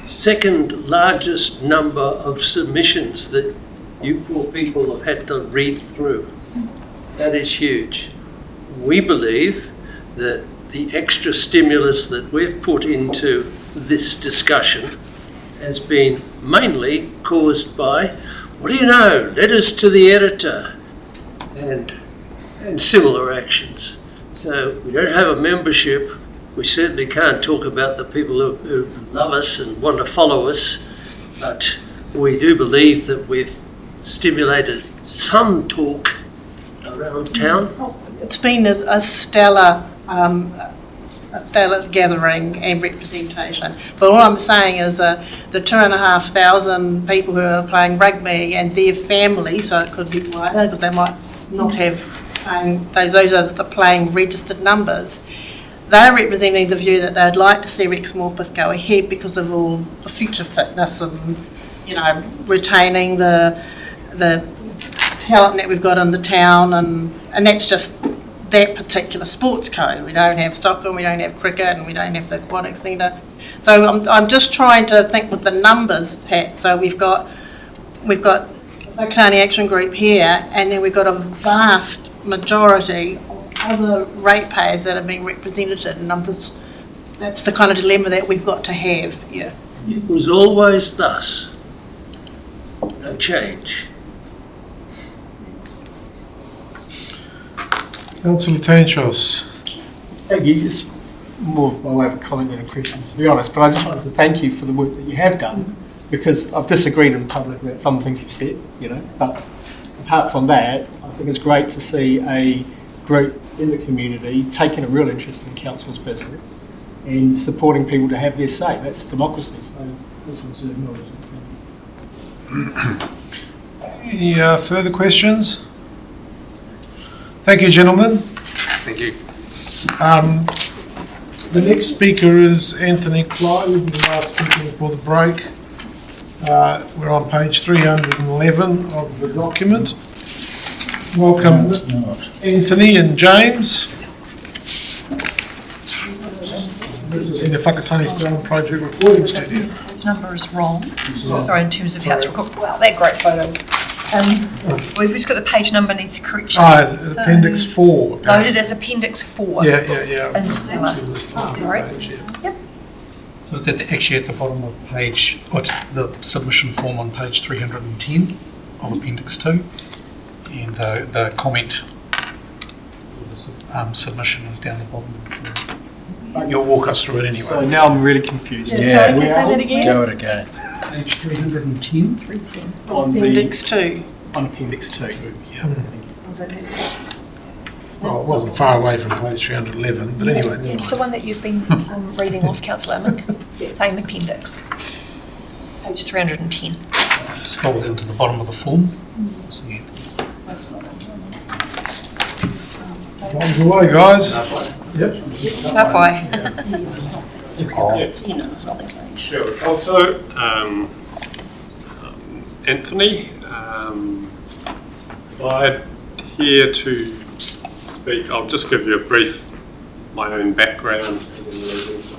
S21: second largest number of submissions that you poor people have had to read through. That is huge. We believe that the extra stimulus that we've put into this discussion has been mainly caused by, what do you know, letters to the editor and similar actions. So we don't have a membership. We certainly can't talk about the people who love us and want to follow us, but we do believe that we've stimulated some talk around town.
S6: It's been a stellar gathering and representation. But all I'm saying is that the 2,500 people who are playing rugby and their families, so it could be wider because they might not have those are the playing registered numbers. They're representing the view that they'd like to see Rex Morpeth go ahead because of all the future fitness and, you know, retaining the talent that we've got in the town, and that's just that particular sports code. We don't have soccer, and we don't have cricket, and we don't have the aquatic centre. So I'm just trying to think with the numbers hat. So we've got the Whakatāne Action Group here, and then we've got a vast majority of other ratepayers that are being represented, and that's the kind of dilemma that we've got to have. Yeah.
S21: It was always thus. No change.
S1: Councillor Tanchos.
S3: Thank you. Just more by way of a comment than a question, to be honest, but I just wanted to thank you for the work that you have done, because I've disagreed in public about some things you've said, you know, but apart from that, I think it's great to see a group in the community taking a real interest in council's business and supporting people to have their say. That's democracy, so this was an acknowledgement.
S1: Any further questions? Thank you, gentlemen.
S19: Thank you.
S1: The next speaker is Anthony Clyde, the last speaker before the break. We're on page 311 of the document. Welcome, Anthony and James. This is in the Whakatāne Stone Project recording studio.
S5: The number is wrong. Sorry, in terms of how it's recorded. Wow, they're great photos. We've just got the page number needs a correction.
S1: So, Appendix 4. Apparently.
S5: Loaded as Appendix 4.
S1: Yeah.
S5: Into sorry. Yep.
S4: So it's actually at the bottom of page, what's the submission form on page 310 of Appendix 2, and the comment for the submission is down the bottom of the form.
S1: You'll walk us through it anyway.
S3: So now I'm really confused.
S14: Yeah,
S6: Can you say that again?
S14: Go it again.
S4: Page 310.
S3: On
S6: Appendix 2.
S3: On Appendix 2.
S4: Yeah.
S1: Well, it wasn't far away from page 311, but anyway. Never
S5: It's
S1: mind.
S5: the one that you've been reading off, Councillor Amick. The same appendix. Page 310.
S4: Scroll into the bottom of the form. See.
S1: One's away, guys. Yep.
S5: Bye-bye.
S20: It's not, that's 310 and it's not that range.
S9: Sure. Also, Anthony, I'm here to speak. I'll just give you a brief, my own background and then lead into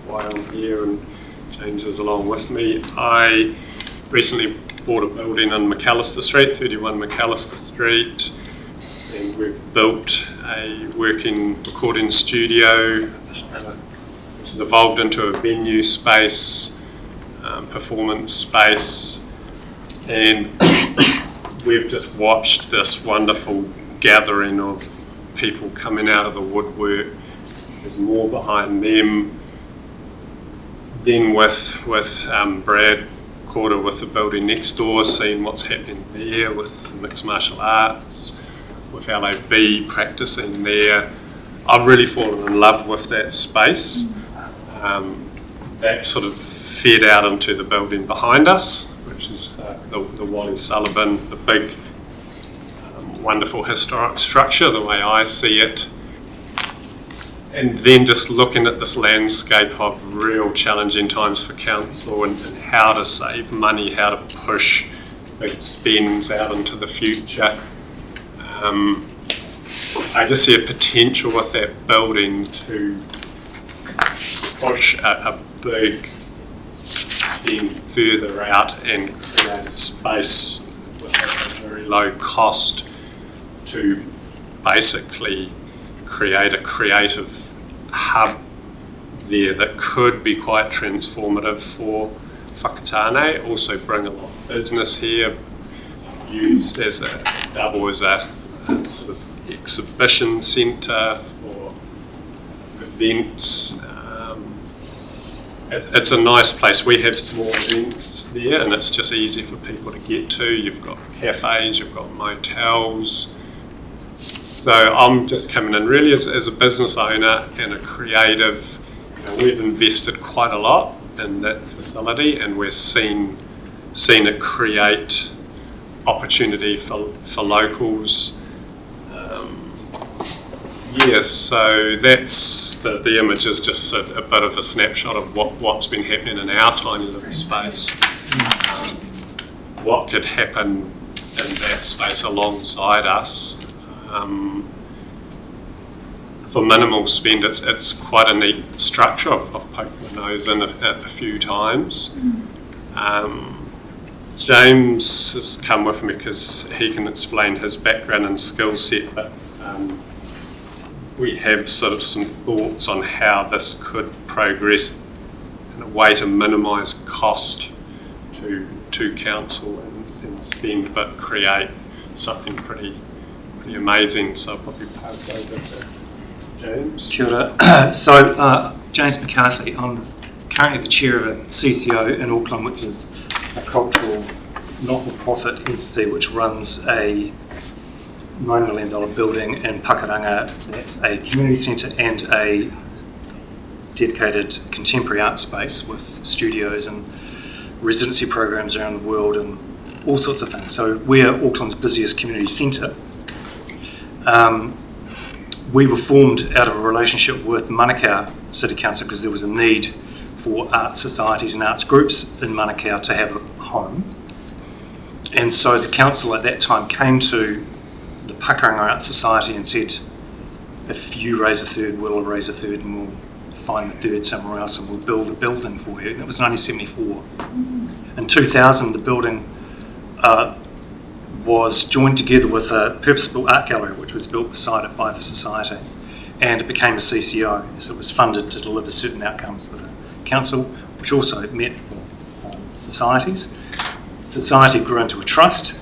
S9: why I'm here, and James is along with me. I recently bought a building on McAllister Street, 31 McAllister Street, and we've built a working recording studio which has evolved into a venue space, performance space, and we've just watched this wonderful gathering of people coming out of the woodwork. There's more behind them. Then with Brad Corder with the building next door, seeing what's happening there with mixed martial arts, with LAB practicing there. I've really fallen in love with that space. That sort of fed out into the building behind us, which is the Wally Sullivan, the big, wonderful historic structure, the way I see it. And then just looking at this landscape of real challenging times for council and how to save money, how to push big spends out into the future. I just see a potential with that building to push a big extend further out and create space with a very low cost to basically create a creative hub there that could be quite transformative for Whakatāne, also bring a lot of business here, used as a double as a sort of exhibition centre for events. It's a nice place. We have small events there and it's just easy for people to get to. You've got cafes, you've got motels. So I'm just coming in really as a business owner and a creative. We've invested quite a lot in that facility and we're seen it create opportunity for locals. Yes, so that's the image is just a bit of a snapshot of what's been happening in our tiny little space. What could happen in that space alongside us. For minimal spend, it's quite a neat structure. I've poked my nose in a few times. James has come with me because he can explain his background and skill set, but we have sort of some thoughts on how this could progress in a way to minimise cost to council and spend, but create something pretty amazing. So I'll probably pass over to James.
S8: Kia ora. So, James McCarthy, I'm currently the chair of a CTO in Auckland, which is a cultural not-for-profit entity which runs a $9 million building in Pakuranga. That's a community centre and a dedicated contemporary art space with studios and residency programs around the world and all sorts of things. So we're Auckland's busiest community centre. We were formed out of a relationship with Manukau City Council because there was a need for art societies and arts groups in Manukau to have a home. And so the council at that time came to the Pakuranga Art Society and said, if you raise a third, we'll raise a third and we'll find the third somewhere else and we'll build a building for you. And it was 1974. In 2000, the building was joined together with a purpose-built art gallery which was built beside it by the society, and it became a CCO, so it was funded to deliver certain outcomes for the council, which also met societies. Society grew into a trust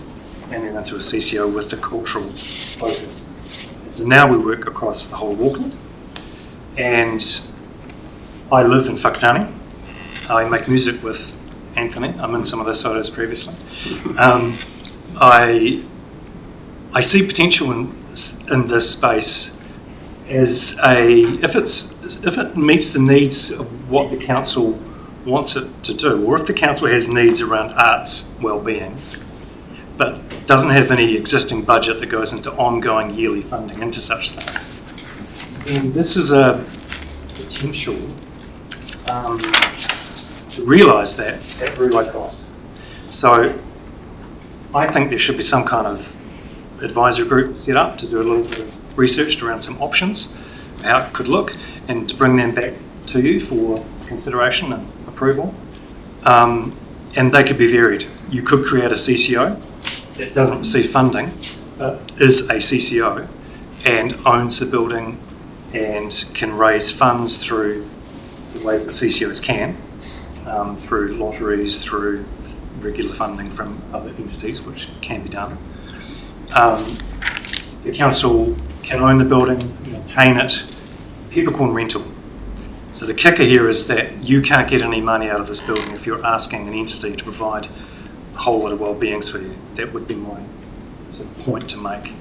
S8: and then into a CCO with the cultural focus. And so now we work across the whole of Auckland, and I live in Whakatāne. I make music with Anthony. I'm in some of those photos previously. I see potential in this space as if it meets the needs of what the council wants it to do, or if the council has needs around arts well-beings, but doesn't have any existing budget that goes into ongoing yearly funding into such things. And this is a potential to realise that at very low cost. So I think there should be some kind of advisory group set up to do a little bit of research around some options, how it could look, and to bring them back to you for consideration and approval. And they could be varied. You could create a CCO that doesn't receive funding, but is a CCO and owns the building and can raise funds through the ways that CCOs can, through lotteries, through regular funding from other entities, which can be done. The council can own the building, maintain it, peppercorn rental. So the kicker here is that you can't get any money out of this building if you're asking an entity to provide a whole lot of well-beings for you. That would be my sort of point to make.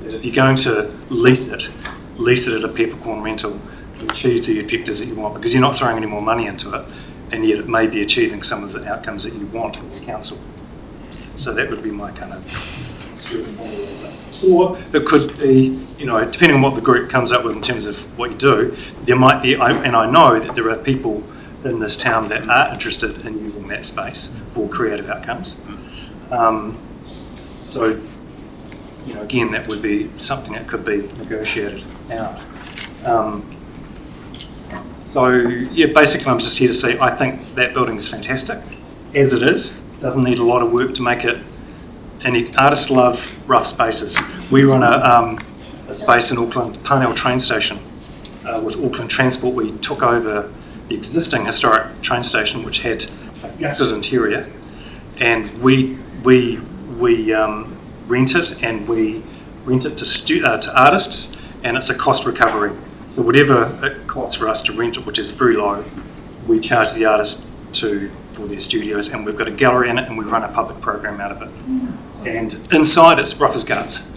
S8: That if you're going to lease it at a peppercorn rental to achieve the objectives that you want, because you're not throwing any more money into it, and yet it may be achieving some of the outcomes that you want as a council. So that would be my kind of student model of it. Or it could be, depending on what the group comes up with in terms of what you do, there might be, and I know that there are people in this town that are interested in using that space for creative outcomes. So, again, that would be something that could be negotiated out. So, basically I'm just here to say I think that building is fantastic.
S3: as it is. Doesn't need a lot of work to make it. And artists love rough spaces. We run a space in Auckland, Parnell train station, with Auckland Transport. We took over the existing historic train station, which had a gutted interior, and we rent it, and we rent it to artists, and it's a cost recovery. So whatever it costs for us to rent it, which is very low, we charge the artist for their studios, and we've got a gallery in it, and we run a public program out of it. And inside it's rough as guts,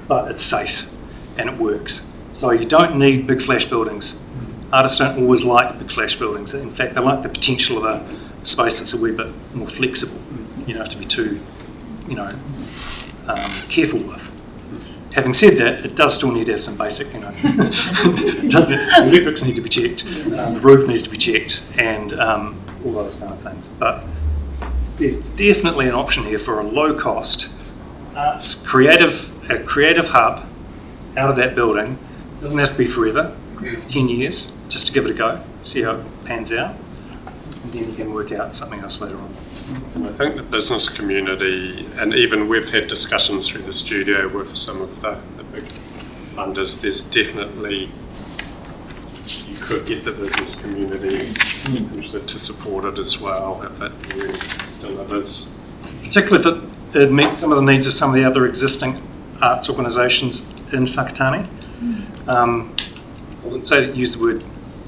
S3: but it's safe and it works. So you don't need big flash buildings. Artists don't always like big flash buildings. In fact, they like the potential of a space that's a wee bit more flexible. You don't have to be too, careful with. Having said that, it does still need to have some basic, the electrics need to be checked, the roof needs to be checked, and all those kind of things. But there's definitely an option here for a low-cost arts a creative hub out of that building. It doesn't have to be forever, 10 years, just to give it a go, see how it pans out, and then you can work out something else later on.
S9: And I think the business community, and even we've had discussions through the studio with some of the big funders, there's definitely, you could get the business community interested to support it as well if it really delivers.
S3: Particularly if it meets some of the needs of some of the other existing arts organisations in Whakatāne. I wouldn't say use the word,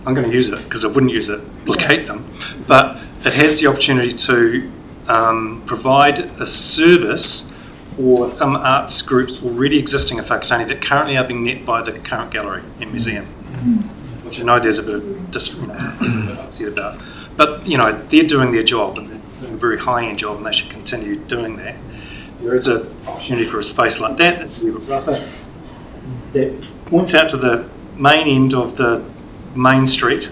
S3: I'm going to use it because I wouldn't use it, locate them, but it has the opportunity to provide a service or some arts groups already existing in Whakatāne that currently are being met by the current gallery and museum, which I know there's a bit of upset about. But, they're doing their job, and they're doing a very high-end job, and they should continue doing that. There is an opportunity for a space like that that's a little bit rougher, that points out to the main end of the main street.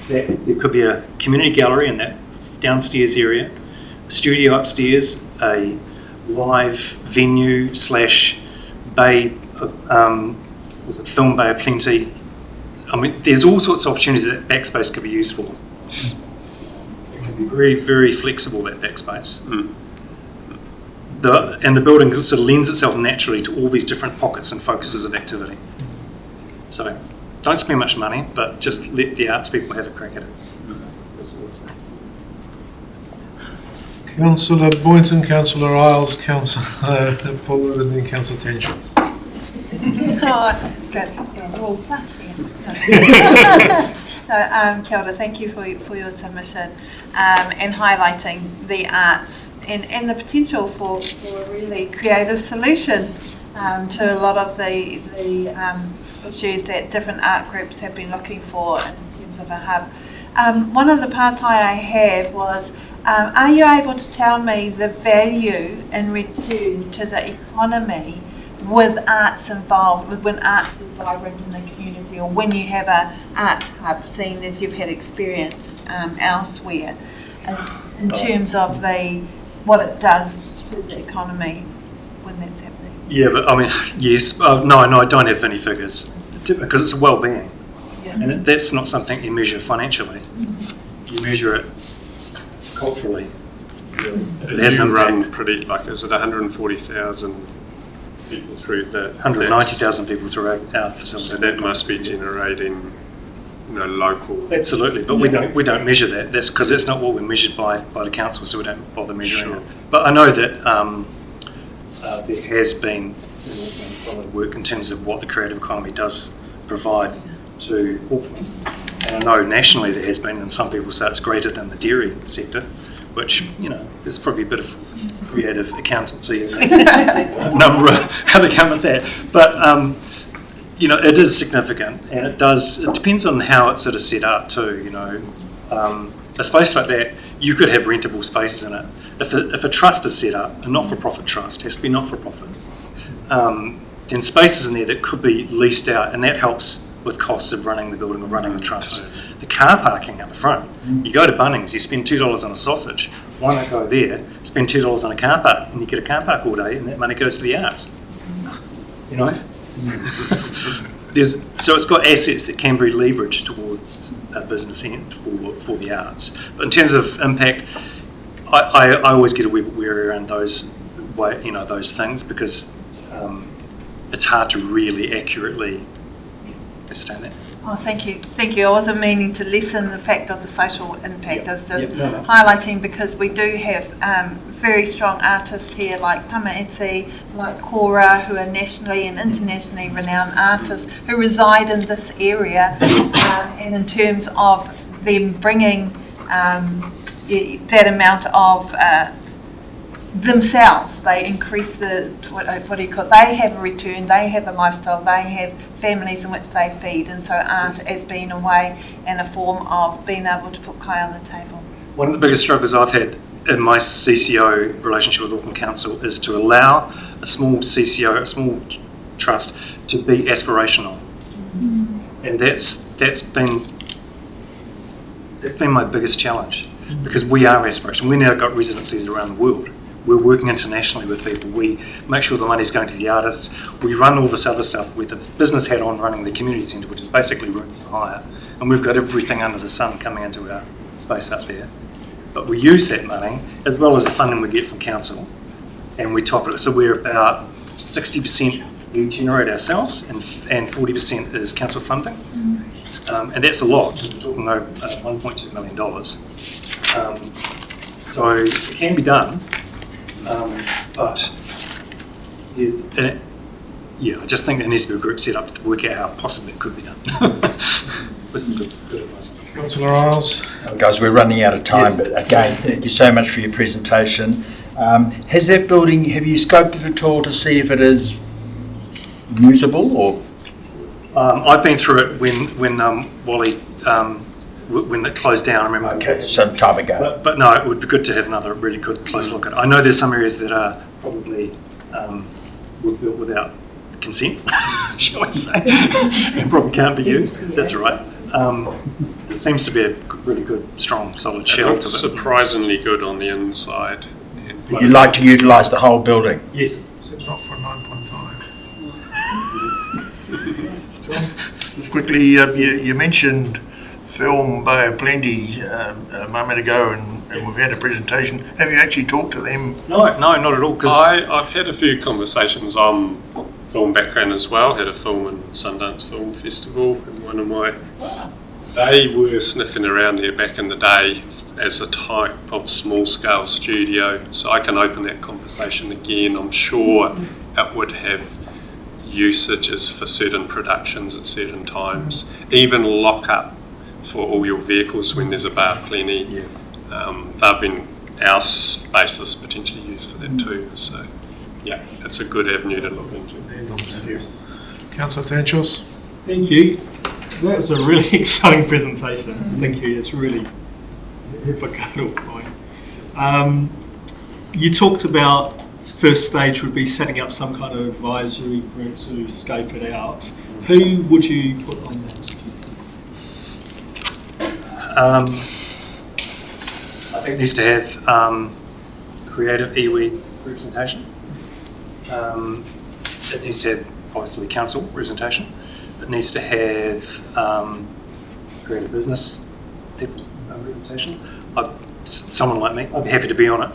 S3: That there could be a community gallery in that downstairs area, a studio upstairs, a live venue / bay, film bay of plenty. I mean, there's all sorts of opportunities that backspace could be used for. It can be very, very flexible, that backspace. And the building sort of lends itself naturally to all these different pockets and focuses of activity. So don't spend much money, but just let the arts people have a crack at it.
S1: Councillor Boynton, Councillor Isles, Councillor Fuller, and then Councillor Tension.
S5: Kia ora, thank you for your submission and highlighting the arts and the potential for a really creative solution to a lot of the issues that different art groups have been looking for in terms of a hub. One of the pātai I had was, are you able to tell me the value in return to the economy with arts involved, when arts is vibrant in a community, or when you have a arts hub, seeing as you've had experience elsewhere, in terms of what it does to the economy when that's happening?
S3: Yeah, but I mean, yes. No, I don't have any figures because it's a well-being, and that's not something you measure financially. You measure it culturally. It has
S9: run pretty, is it 140,000 people through the
S3: 190,000 people through our facility.
S9: So that must be generating, local.
S3: Absolutely, but we don't measure that. That's because that's not what we're measured by the council, so we don't bother measuring it. But I know that there has been solid work in terms of what the creative economy does provide to Auckland. And I know nationally there has been, and some people say it's greater than the dairy sector, which, there's probably a bit of creative accountancy number of how they come at that. But, it is significant, and it depends on how it's sort of set up too, A space like that, you could have rentable spaces in it. If a trust is set up, a not-for-profit trust, has to be not-for-profit, then spaces in there that could be leased out, and that helps with costs of running the building or running the trust. The car parking out the front, you go to Bunnings, you spend $2 on a sausage. Why not go there, spend $2 on a car park, and you get a car park all day, and that money goes to the arts.
S8: so it's got assets that can be leveraged towards a business end for the arts. But in terms of impact, I always get a wee bit wary around those things because it's hard to really accurately understand that.
S5: Oh, thank you. Thank you. I wasn't meaning to lessen the fact of the social impact. I was just highlighting because we do have very strong artists here like Tamaiti, like Karai, who are nationally and internationally renowned artists who reside in this area. And in terms of them bringing that amount of themselves, they increase what do you call it? They have a return, they have a lifestyle, they have families in which they feed, and so art has been a way and a form of being able to put kai on the table.
S8: One of the biggest struggles I've had in my CCO relationship with Auckland Council is to allow a small CCO, a small trust, to be aspirational, and that's been my biggest challenge because we are aspirational. We now got residencies around the world. We're working internationally with people. We make sure the money's going to the artists. We run all this other stuff with a business hat on, running the community centre, which is basically rooms for hire. And we've got everything under the sun coming into our space up there. But we use that money, as well as the funding we get from council, and we top it. So we're about 60% we generate ourselves, and 40% is council funding. And that's a lot. We're talking about $1.2 million. So it can be done. But I just think there needs to be a group set up to work out how possibly it could be done. This is good advice.
S1: Councillor Isles.
S14: Guys, we're running out of time, but again, thank you so much for your presentation. Has that building, have you scoped it at all to see if it is usable or?
S8: I've been through it when Wally when it closed down, I remember.
S14: Okay, some time ago.
S8: But no, it would be good to have another really good close look at it. I know there's some areas that are probably were built without consent, shall I say, and probably can't be used. That's all right. There seems to be a really good, strong, solid shell to it.
S9: Surprisingly good on the inside.
S14: You'd like to utilise the whole building?
S8: Yes.
S1: It's not for 9.5.
S11: Just quickly, you mentioned Film Bay of Plenty a moment ago, and we've had a presentation. Have you actually talked to them?
S8: No, not at all.
S9: I've had a few conversations on film background as well. Had a film in Sundance Film Festival, and one of my. They were sniffing around there back in the day as a type of small-scale studio. So I can open that conversation again. I'm sure it would have usages for certain productions at certain times. Even lock up for all your vehicles when there's a Bay of Plenty. They've been our spaces potentially used for that too. So yeah, it's a good avenue to look into.
S1: Councillor Tanchos.
S3: Thank you. That was a really exciting presentation. Thank you. It's really difficult point. You talked about first stage would be setting up some kind of advisory group to scope it out. Who would you put on that?
S8: I think it needs to have creative iwi representation. It needs to have obviously council representation. It needs to have creative business people representation. Someone like me, I'd be happy to be on it,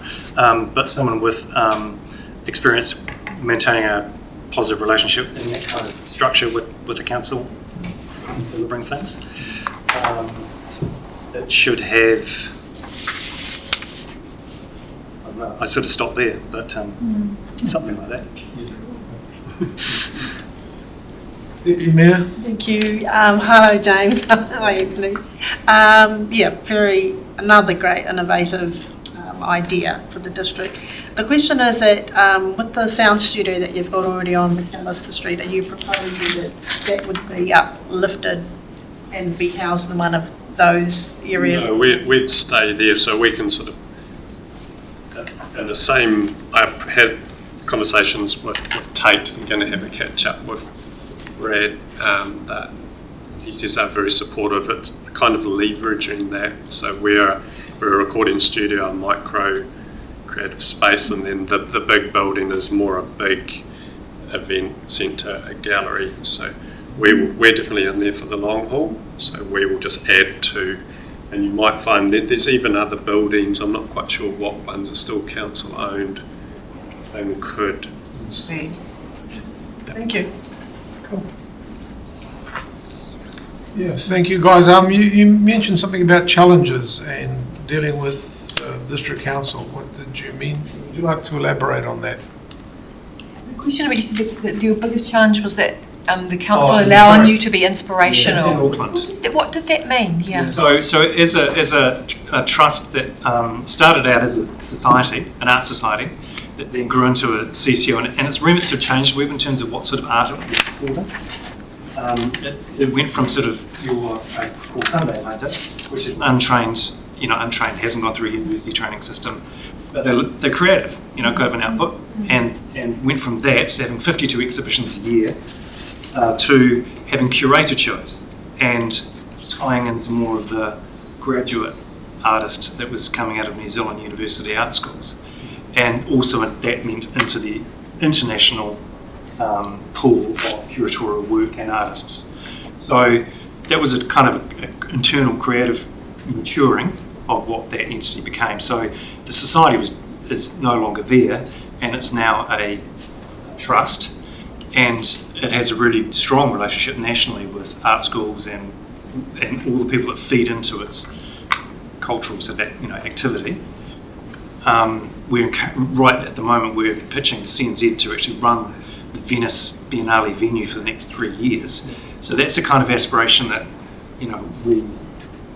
S8: but someone with experience maintaining a positive relationship in that kind of structure with the council, delivering things. It should have, I don't know, I sort of stopped there, but something like that.
S1: Deputy Mayor.
S6: Thank you. Hello, James. Hi, Anthony. Another great innovative idea for the district. The question is that with the sound studio that you've got already on McAllister Street, are you proposing that would be uplifted and be housed in one of those areas?
S9: No, we'd stay there, so we can sort of, in the same, I've had conversations with Tate. I'm going to have a catch up with Brad, that he says they're very supportive at kind of leveraging that. So we're a recording studio, a micro creative space, and then the big building is more a big event centre, a gallery. So we're definitely in there for the long haul, so we will just add to, and you might find that there's even other buildings, I'm not quite sure what ones are still council owned, they could.
S6: Thank you.
S1: Yeah, thank you guys. You mentioned something about challenges and dealing with district council. What did you mean? Would you like to elaborate on that?
S7: The question about your biggest challenge was that the council allowing you to be inspirational.
S3: In Auckland.
S7: What did that mean? Yeah.
S3: So as a trust that started out as a society, an art society, that then grew into a CCO, and its remits have changed in terms of what sort of art it was supporting. It went from sort of your Sunday painter, which is untrained, hasn't gone through a university training system, but they're creative, got an output, and went from that to having 52 exhibitions a year to having curated shows and tying into more of the graduate artist that was coming out of New Zealand university art schools, and also that meant into the international pool of curatorial work and artists. So that was a kind of internal creative maturing of what that entity became. So the society is no longer there, and it's now a trust, and it has a really strong relationship nationally with art schools and all the people that feed into its cultural activity. We're right at the moment we're pitching to CNZ to actually run the Venice Biennale venue for the next 3 years. So that's the kind of aspiration that we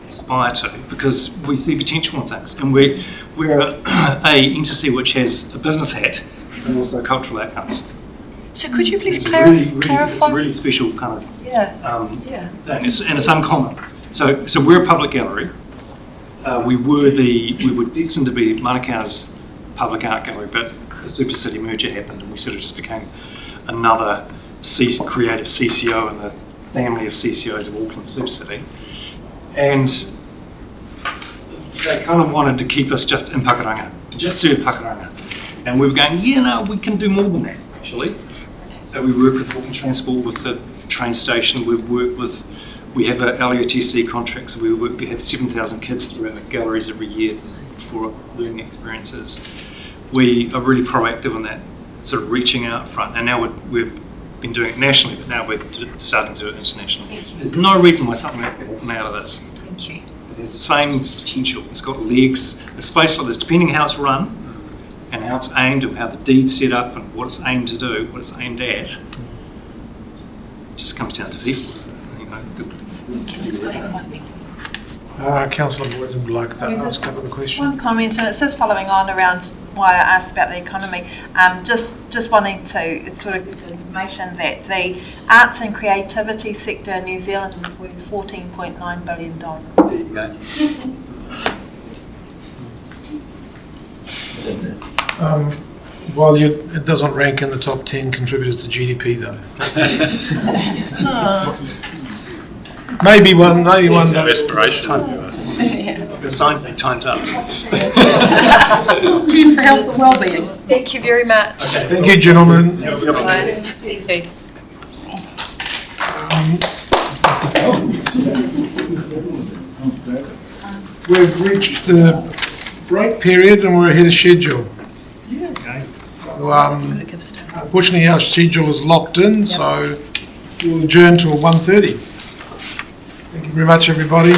S3: aspire to, because we see potential in things, and we're a entity which has a business hat and also cultural outcomes.
S7: So could you please
S3: clarify?
S7: clarify?
S3: It's a really special kind of
S7: thing,
S3: and it's uncommon. So we're a public gallery. We were destined to be Manukau's public art gallery, but the Super City merger happened, and we sort of just became another creative CCO in the family of CCOs of Auckland Super City. And they kind of wanted to keep us just in Pakuranga, to just serve Pakuranga. And we were going, we can do more than that, actually. So we work with Auckland Transport, with the train station. We have a LUTC contract, so we have 7,000 kids through our galleries every year for learning experiences. We are really proactive on that, sort of reaching out front. And now we've been doing it nationally, but now we're starting to do it internationally. There's no reason why something like that will come out of this.
S7: Thank you.
S3: It has the same potential. It's got legs. The space like this, depending how it's run and how it's aimed, and how the deed's set up, and what it's aimed to do, what it's aimed at, it just comes down to people. So,
S1: Councillor Boyd would like to ask another question.
S5: One comment, and it's just following on around why I asked about the economy. Just wanting to sort of give information that the arts and creativity sector in New Zealand is worth $14.9 billion.
S3: There you go.
S1: Well, it doesn't rank in the top 10 contributors to GDP, though. Maybe one day.
S9: Aspiration.
S3: Science time's up.
S13: Top 10 for health and wellbeing.
S7: Thank you very much.
S1: Okay, thank you, gentlemen.
S7: Nice. Thank you.
S1: We've reached the break period and we're ahead of schedule.
S3: Okay.
S1: So, unfortunately, our schedule is locked in, so we'll adjourn till 1:30. Thank you very much, everybody.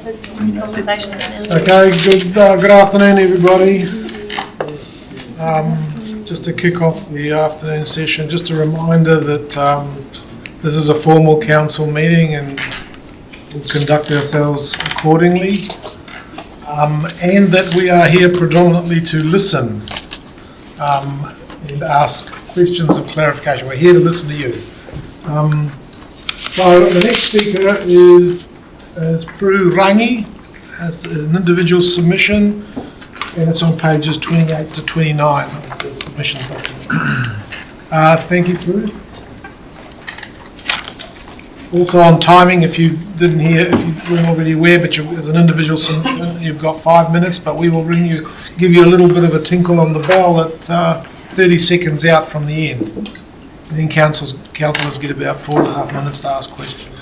S7: Conversation.
S1: Okay, good afternoon, everybody. Just to kick off the afternoon session, just a reminder that this is a formal council meeting and we'll conduct ourselves accordingly, and that we are here predominantly to listen and ask questions of clarification. We're here to listen to you. So the next speaker is Prue Rangi, as an individual submission, and it's on pages 28 to 29 of the submission document. Thank you, Prue. Also on timing, if you didn't hear, if you weren't already aware, but as an individual submission, you've got 5 minutes, but we will give you a little bit of a tinkle on the bell at 30 seconds out from the end. And then councillors get about 4.5 minutes to ask questions.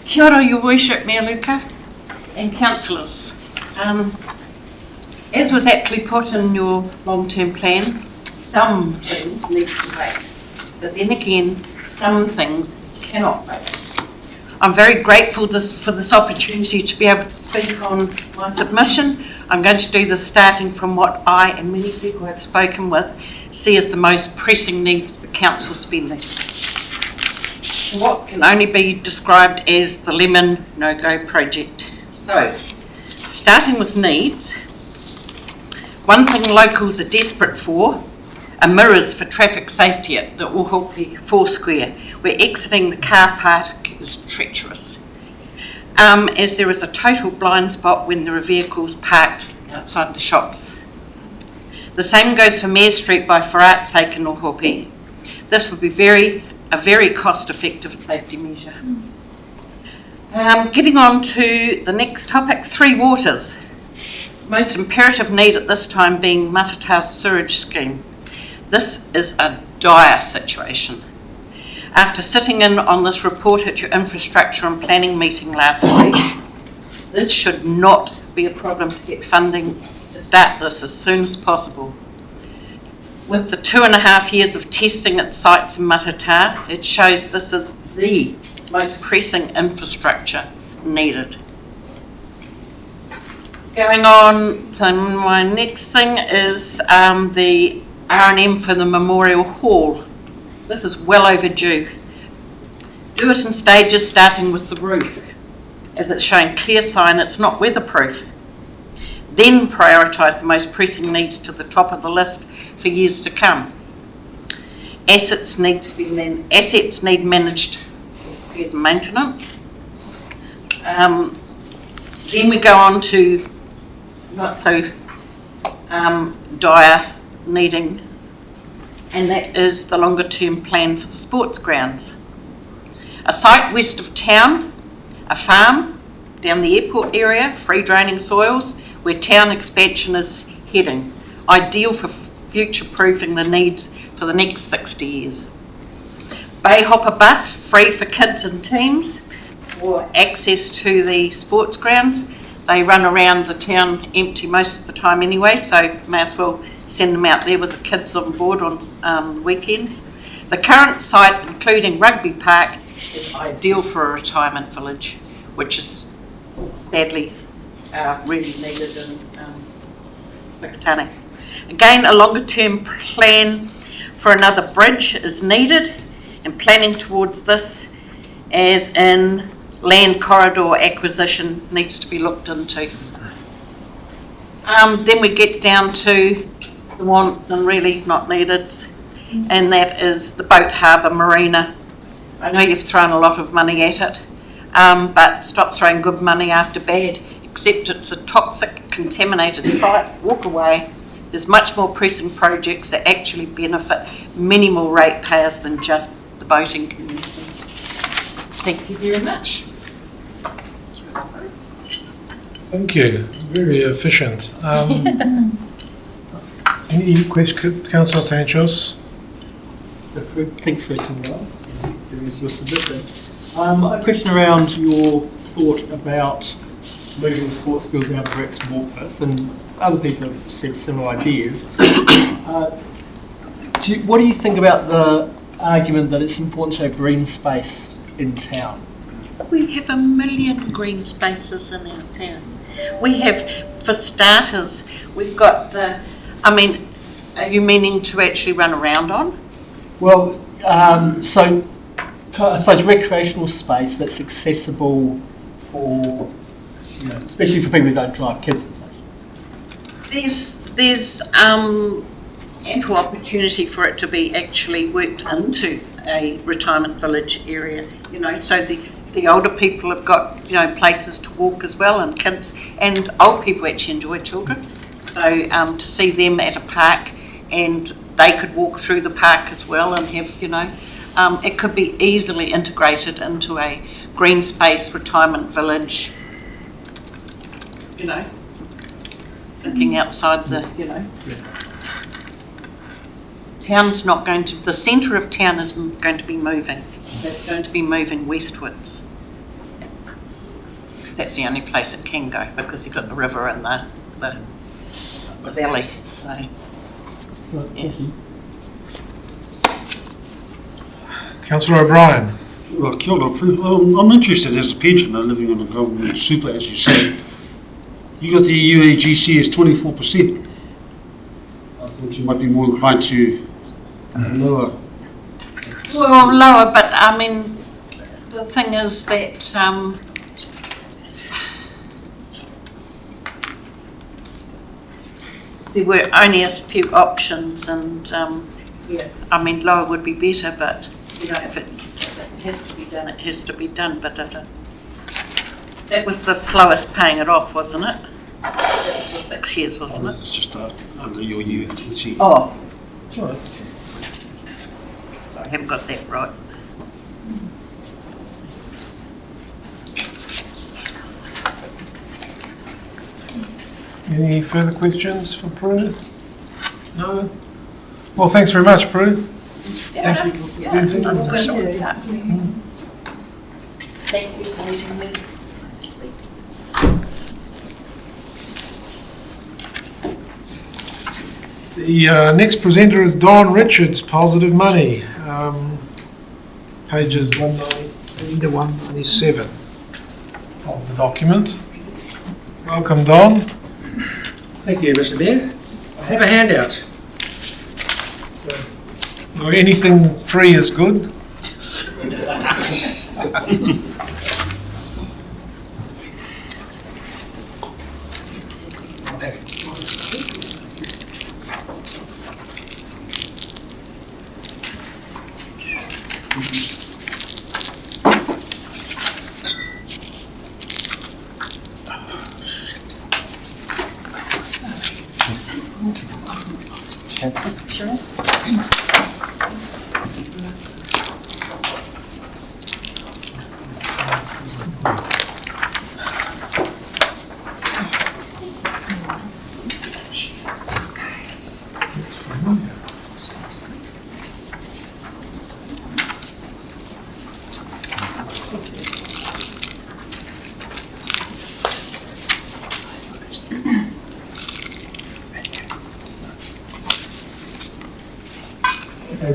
S6: Kia ora, Your Worship, Mayor Luca, and councillors. As was aptly put in your long-term plan, some things need to wait, but then again, some things cannot wait. I'm very grateful for this opportunity to be able to speak on my submission. I'm going to do this starting from what I and many people I've spoken with see as the most pressing needs for council spending. What can only be described as the Lemon No-Go project. So, starting with needs, one thing locals are desperate for are mirrors for traffic safety at the Ohope Foursquare, where exiting the car park is treacherous, as there is a total blind spot when there are vehicles parked outside the shops. The same goes for Mayor Street by Whakatāne sake in Ohope. This would be a very cost-effective safety measure. Getting on to the next topic, Three Waters. Most imperative need at this time being Matatā's sewage scheme. This is a dire situation. After sitting in on this report at your infrastructure and planning meeting last week, this should not be a problem to get funding to start this as soon as possible. With the 2.5 years of testing at sites in Matatā, it shows this is the most pressing infrastructure needed. Going on to my next thing is the R&M for the Memorial Hall. This is well overdue. Do it in stages, starting with the roof, as it's showing clear sign it's not weatherproof. Then prioritise the most pressing needs to the top of the list for years to come. Assets need managed repairs and maintenance. Then we go on to not so dire needing, and that is the longer term plan for the sports grounds. A site west of town, a farm down the airport area, free draining soils, where town expansion is heading, ideal for future proofing the needs for the next 60 years. Bay hopper bus, free for kids and teams for access to the sports grounds. They run around the town empty most of the time anyway, so may as well send them out there with the kids on board on weekends. The current site, including Rugby Park, is ideal for a retirement village, which is sadly really needed in Whakatāne. Again, a longer term plan for another bridge is needed, and planning towards this, as in land corridor acquisition, needs to be looked into. Then we get down to the wants and really not needed, and that is the boat harbour marina. I know you've thrown a lot of money at it, but stop throwing good money after bad. Except it's a toxic, contaminated site. Walk away. There's much more pressing projects that actually benefit many more ratepayers than just the boating community. Thank you very much.
S1: Thank you. Very efficient. Any questions, Councillor Tanchos?
S3: Thanks for coming on. There is listed there. A question around your thought about moving the sports fields out of Rex Morpeth, and other people have said similar ideas. What do you think about the argument that it's important to have green space in town?
S6: We have 1 million green spaces in our town. We have, for starters, we've got the, I mean, are you meaning to actually run around on?
S3: Well, so I suppose recreational space that's accessible for, especially for people who don't drive, kids and such.
S6: There's ample opportunity for it to be actually worked into a retirement village area, so the older people have got, places to walk as well, and kids and old people actually enjoy children. So to see them at a park, and they could walk through the park as well and have, it could be easily integrated into a green space retirement village, thinking outside the, Town's not going to, the centre of town is going to be moving. It's going to be moving westwards. Because that's the only place it can go, because you've got the river and the valley. So,
S3: Thank you.
S1: Councillor O'Brien.
S2: Well, kia ora. I'm interested as a pensioner living on a government super, as you say. You got the UAGC as 24%. I thought you might be more inclined to lower.
S6: well, lower, but I mean, the thing is that there were only a few options, and I mean, lower would be better, but if it has to be done, it has to be done. But that was the slowest paying it off, wasn't it? That was the 6 years, wasn't it?
S2: It's just under your UAGC.
S6: Oh, sorry. So I haven't got that right.
S1: Any further questions for Prue? No? Well, thanks very much, Prue.
S6: Thank you.
S1: Thank you.
S6: Thank you for letting me speak.
S1: The next presenter is Don Richards, Positive Money, pages 193 to 197 of the document. Welcome, Don.
S16: Thank you, Mr. Mayor. I have a handout.
S1: Well, anything free is good.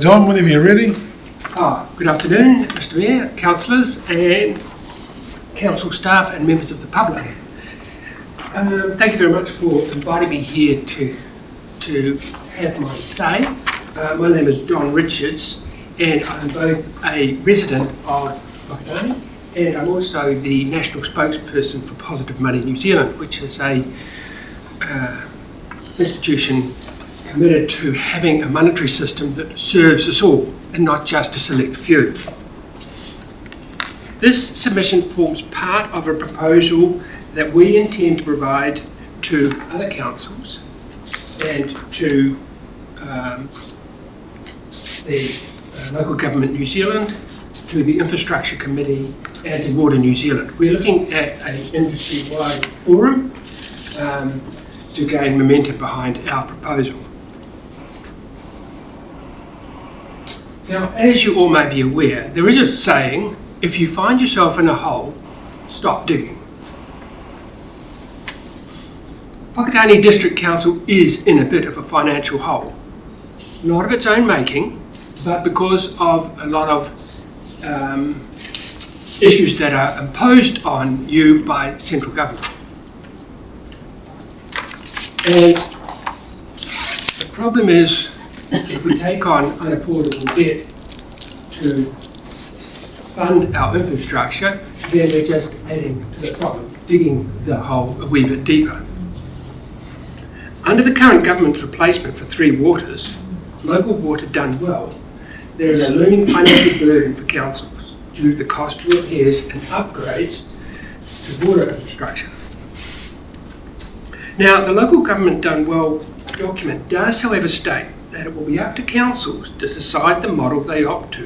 S1: John, whenever you're ready.
S16: Good afternoon, Mr. Mayor, councillors and council staff and members of the public. Thank you very much for inviting me here to have my say. My name is Don Richards, and I'm both a resident of Whakatāne and I'm also the national spokesperson for Positive Money New Zealand, which is a institution committed to having a monetary system that serves us all and not just a select few. This submission forms part of a proposal that we intend to provide to other councils and to the Local Government New Zealand, to the Infrastructure Committee and to Water New Zealand. We're looking at an industry-wide forum to gain momentum behind our proposal. Now, as you all may be aware, there is a saying, if you find yourself in a hole, stop digging. Whakatāne District Council is in a bit of a financial hole. not of its own making, but because of a lot of issues that are imposed on you by central government. And the problem is, if we take on unaffordable debt to fund our infrastructure, then we're just adding to the problem, digging the hole a wee bit deeper. Under the current government's replacement for Three Waters, local water done well, there is a looming financial burden for councils due to the cost of repairs and upgrades to water infrastructure. Now, the local government done well document does, however, state that it will be up to councils to decide the model they opt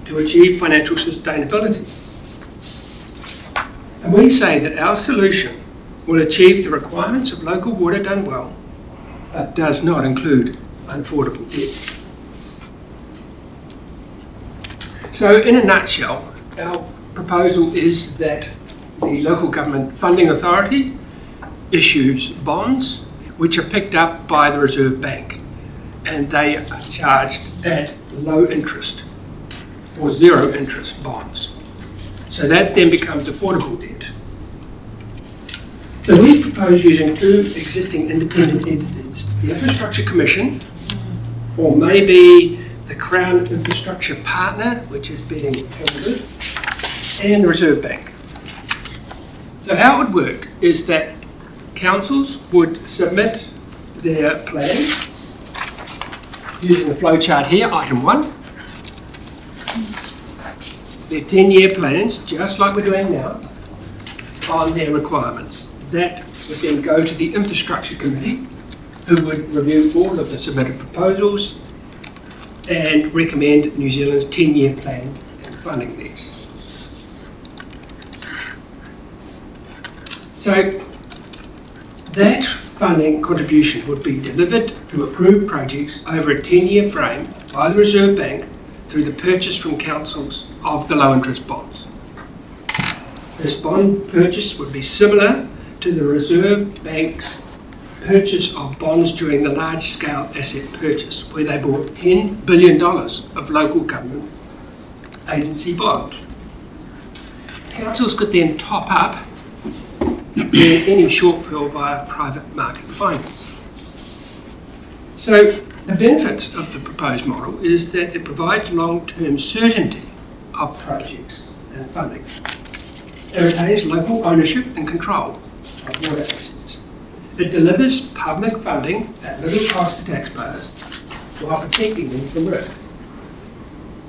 S16: to achieve financial sustainability. And we say that our solution will achieve the requirements of local water done well, but does not include unaffordable debt. So in a nutshell, our proposal is that the local government funding authority issues bonds which are picked up by the Reserve Bank, and they are charged at low interest or zero interest bonds. So that then becomes affordable debt. So we propose using two existing independent entities, the Infrastructure Commission, or maybe the Crown Infrastructure Partner, which is being heralded, and the Reserve Bank. So how it would work is that councils would submit their plans using the flowchart here, item 1. Their 10-year plans, just like we're doing now, on their requirements. That would then go to the Infrastructure Committee, who would review all of the submitted proposals and recommend New Zealand's 10-year plan and funding needs. So that funding contribution would be delivered to approved projects over a 10-year frame by the Reserve Bank through the purchase from councils of the low interest bonds. This bond purchase would be similar to the Reserve Bank's purchase of bonds during the large-scale asset purchase, where they bought $10 billion of local government agency bond. Councils could then top up any shortfall via private market finance. So the benefits of the proposed model is that it provides long-term certainty of projects and funding. It retains local ownership and control of water assets. It delivers public funding at little cost to taxpayers while protecting them from risk.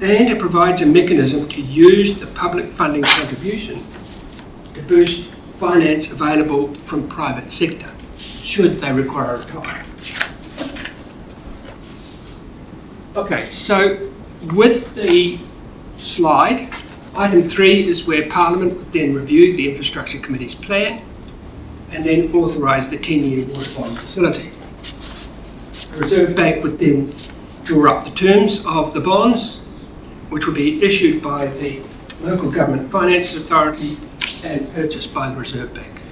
S16: And it provides a mechanism to use the public funding contribution to boost finance available from private sector, should they require a time. Okay, so with the slide, item 3 is where Parliament would then review the Infrastructure Committee's plan and then authorise the 10-year water bond facility. The Reserve Bank would then draw up the terms of the bonds, which would be issued by the Local Government Finance Authority and purchased by the Reserve Bank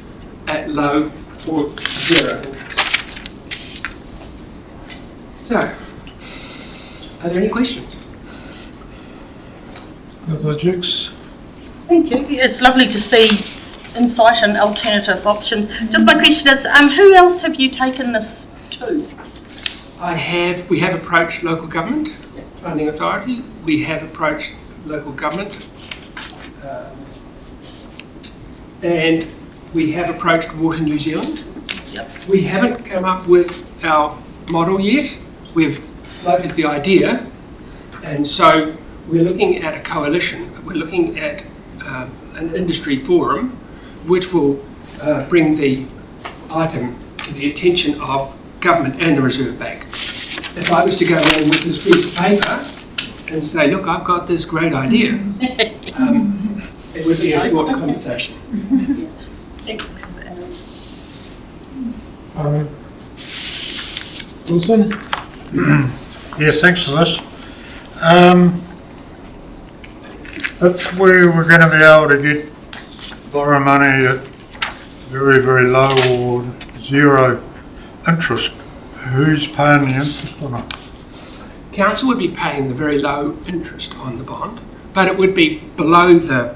S16: at low or zero interest. So, are there any questions?
S1: No projects?
S20: Thank you. It's lovely to see insight and alternative options. Just my question is, who else have you taken this to?
S16: We have approached local government funding authority. We have approached local government, and we have approached Water New Zealand.
S20: Yep.
S16: We haven't come up with our model yet. We've floated the idea, and so we're looking at a coalition. We're looking at an industry forum which will bring the item to the attention of government and the Reserve Bank. If I was to go in with this piece of paper and say, look, I've got this great idea, it would be a short conversation.
S20: Thanks.
S1: Wilson?
S15: Yes, thanks for this. If we were going to be able to borrow money at very, very low or zero interest, who's paying the interest on it?
S16: council would be paying the very low interest on the bond, but it would be below the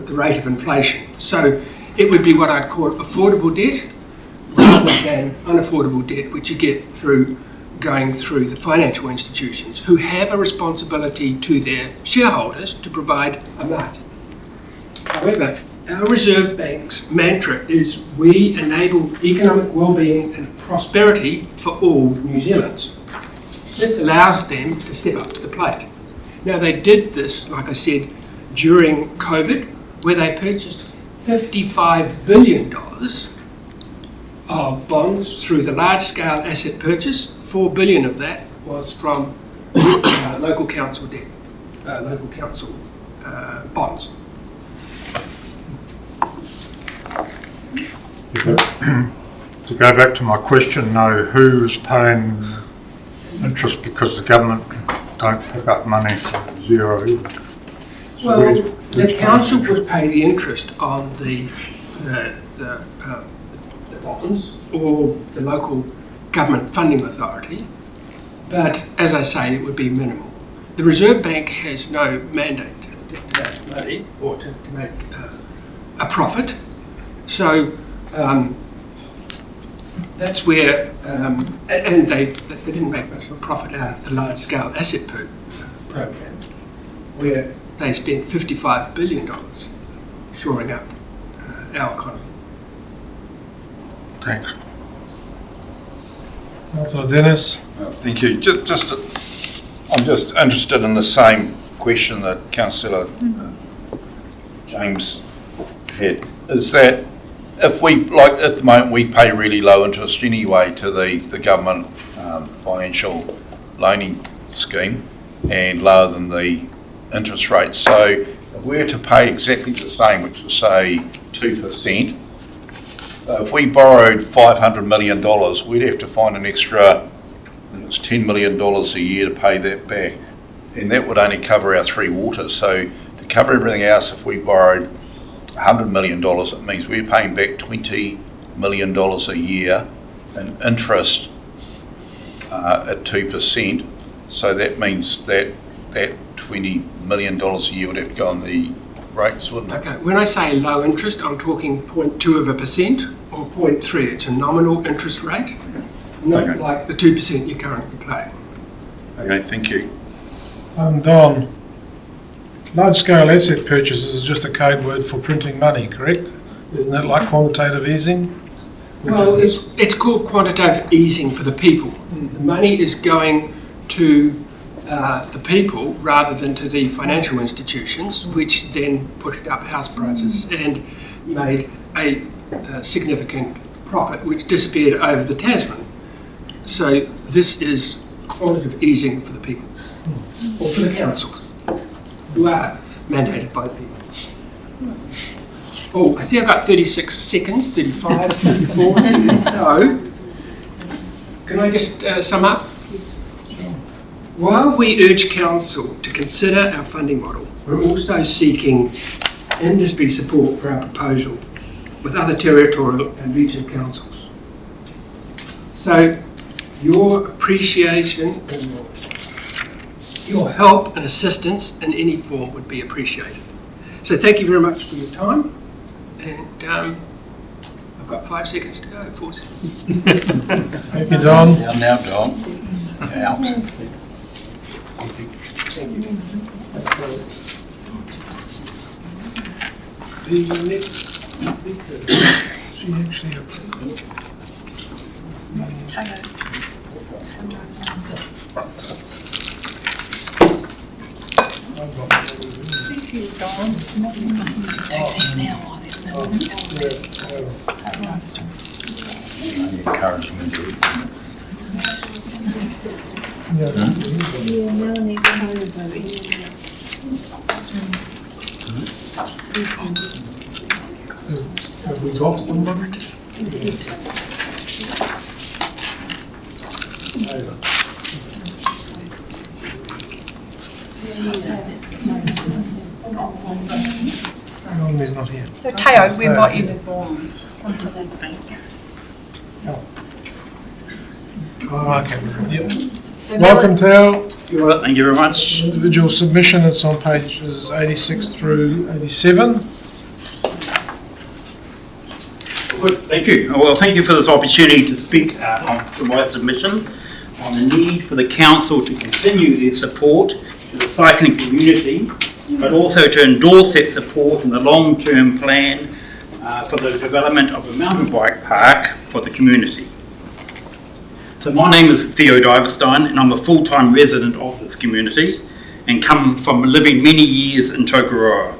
S16: rate of inflation. So it would be what I'd call affordable debt rather than unaffordable debt, which you get through going through the financial institutions who have a responsibility to their shareholders to provide a margin. However, our Reserve Bank's mantra is we enable economic well-being and prosperity for all New Zealanders. This allows them to step up to the plate. Now, they did this, like I said, during COVID, where they purchased $55 billion of bonds through the large-scale asset purchase. $4 billion of that was from local council debt, local council bonds.
S15: To go back to my question, though, who is paying interest because the government don't pick up money for zero either? So
S16: Well, the council would pay the interest on the bonds or the local government funding authority, but as I say, it would be minimal. The Reserve Bank has no mandate to make money or to make a profit, so that's where, and they didn't make much of a profit out of the large-scale asset program, where they spent $55 billion shoring up our economy.
S15: Thanks.
S1: Councillor Dennis.
S17: Thank you. I'm just interested in the same question that Councillor James had. Is that if we, like at the moment, we pay really low interest anyway to the government financial loaning scheme and lower than the interest rate. So if we were to pay exactly the same, which is say 2%, if we borrowed $500 million, we'd have to find an extra, it's $10 million a year to pay that back. And that would only cover our three waters. So to cover everything else, if we borrowed $100 million, it means we're paying back $20 million a year in interest at 2%. So that means that $20 million a year would have to go on the rates, wouldn't it?
S16: Okay, when I say low interest, I'm talking 0.2% or 0.3. It's a nominal interest rate, not like the 2% you're currently paying.
S17: Okay, thank you.
S1: Don, large-scale asset purchases is just a code word for printing money, correct? Isn't it like quantitative easing?
S16: Well, it's called quantitative easing for the people. The money is going to the people rather than to the financial institutions, which then pushed up house prices and made a significant profit, which disappeared over the Tasman. So this is quantitative easing for the people, or for the councils, who are mandated by the people. Oh, I see I've got 36 seconds, 35, 34 seconds. So, can I just sum up? While we urge Council to consider our funding model, we're also seeking industry support for our proposal with other territorial and regional councils. So, your appreciation and your help and assistance in any form would be appreciated. So thank you very much for your time, and I've got 5 seconds to go, 4 seconds.
S1: Thank you, Don.
S14: Now, Don. Out.
S16: The next
S1: she actually approved.
S14: Encouragement.
S1: Have we got somebody? He's not here.
S7: So Teo, we invite you to
S1: Oh, okay. Yep. Welcome, Tao.
S12: Thank you very much.
S1: Individual submission, it's on pages 86 through 87.
S12: Good, thank you. Well, thank you for this opportunity to speak on my submission on the need for the council to continue their support to the cycling community, but also to endorse that support in the long-term plan for the development of a mountain bike park for the community. So my name is Theo Diverstein and I'm a full-time resident of this community and come from living many years in Tokoroa.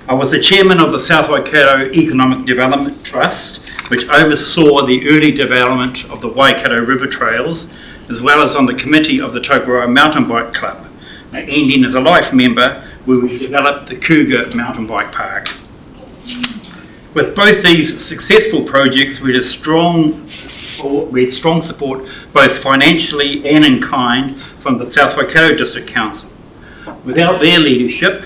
S12: I was the chairman of the South Waikato Economic Development Trust, which oversaw the early development of the Waikato River Trails, as well as on the committee of the Tokoroa Mountain Bike Club, ending as a life member where we developed the Cougar Mountain Bike Park. With both these successful projects, we had strong support both financially and in kind from the South Waikato District Council. Without their leadership,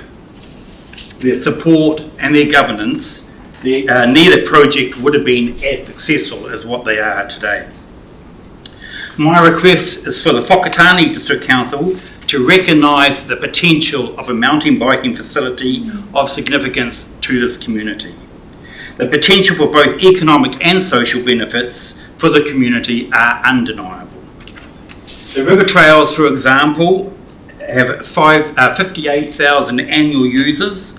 S12: their support and their governance, neither project would have been as successful as what they are today. My request is for the Whakatāne District Council to recognise the potential of a mountain biking facility of significance to this community. The potential for both economic and social benefits for the community are undeniable. The river trails, for example, have 58,000 annual users,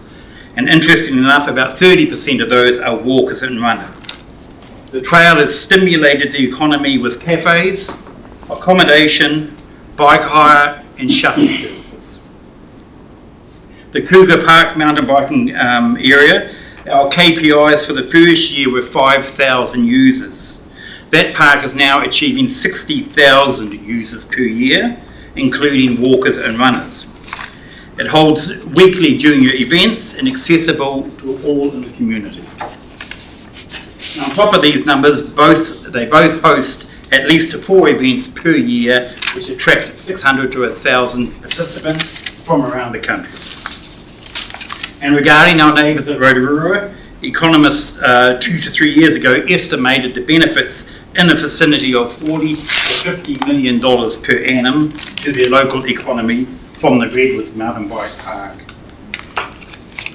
S12: and interestingly enough, about 30% of those are walkers and runners. The trail has stimulated the economy with cafes, accommodation, bike hire and shuttle services. The Cougar Park mountain biking area, our KPIs for the first year were 5,000 users. That park is now achieving 60,000 users per year, including walkers and runners. It holds weekly junior events and accessible to all in the community. And on top of these numbers, they both host at least 4 events per year, which attract 600 to 1,000 participants from around the country. And regarding our neighbours at Rotorua, economists 2 to 3 years ago estimated the benefits in the vicinity of $40 to $50 million per annum to their local economy from the Redwoods Mountain Bike Park.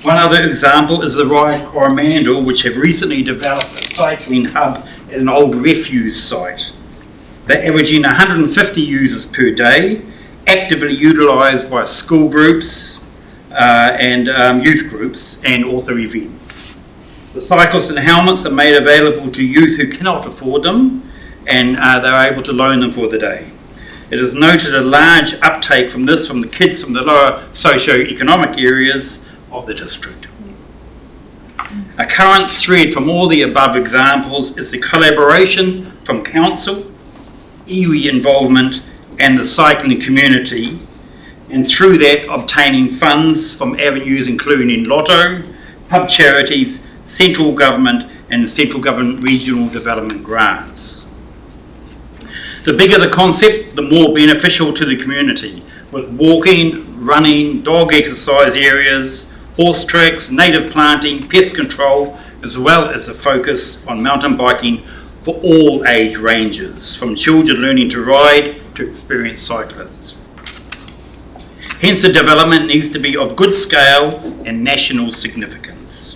S12: One other example is the Ride Coromandel, which have recently developed a cycling hub at an old refuse site. They're averaging 150 users per day, actively utilised by school groups and youth groups and also events. The cycles and helmets are made available to youth who cannot afford them, and they're able to loan them for the day. It is noted a large uptake from this from the kids from the lower socio-economic areas of the district. A current thread from all the above examples is the collaboration from council, iwi involvement and the cycling community, and through that obtaining funds from avenues including Lotto, pub charities, central government and central government regional development grants. The bigger the concept, the more beneficial to the community, with walking, running, dog exercise areas, horse tracks, native planting, pest control, as well as a focus on mountain biking for all age ranges, from children learning to ride to experienced cyclists. Hence, the development needs to be of good scale and national significance.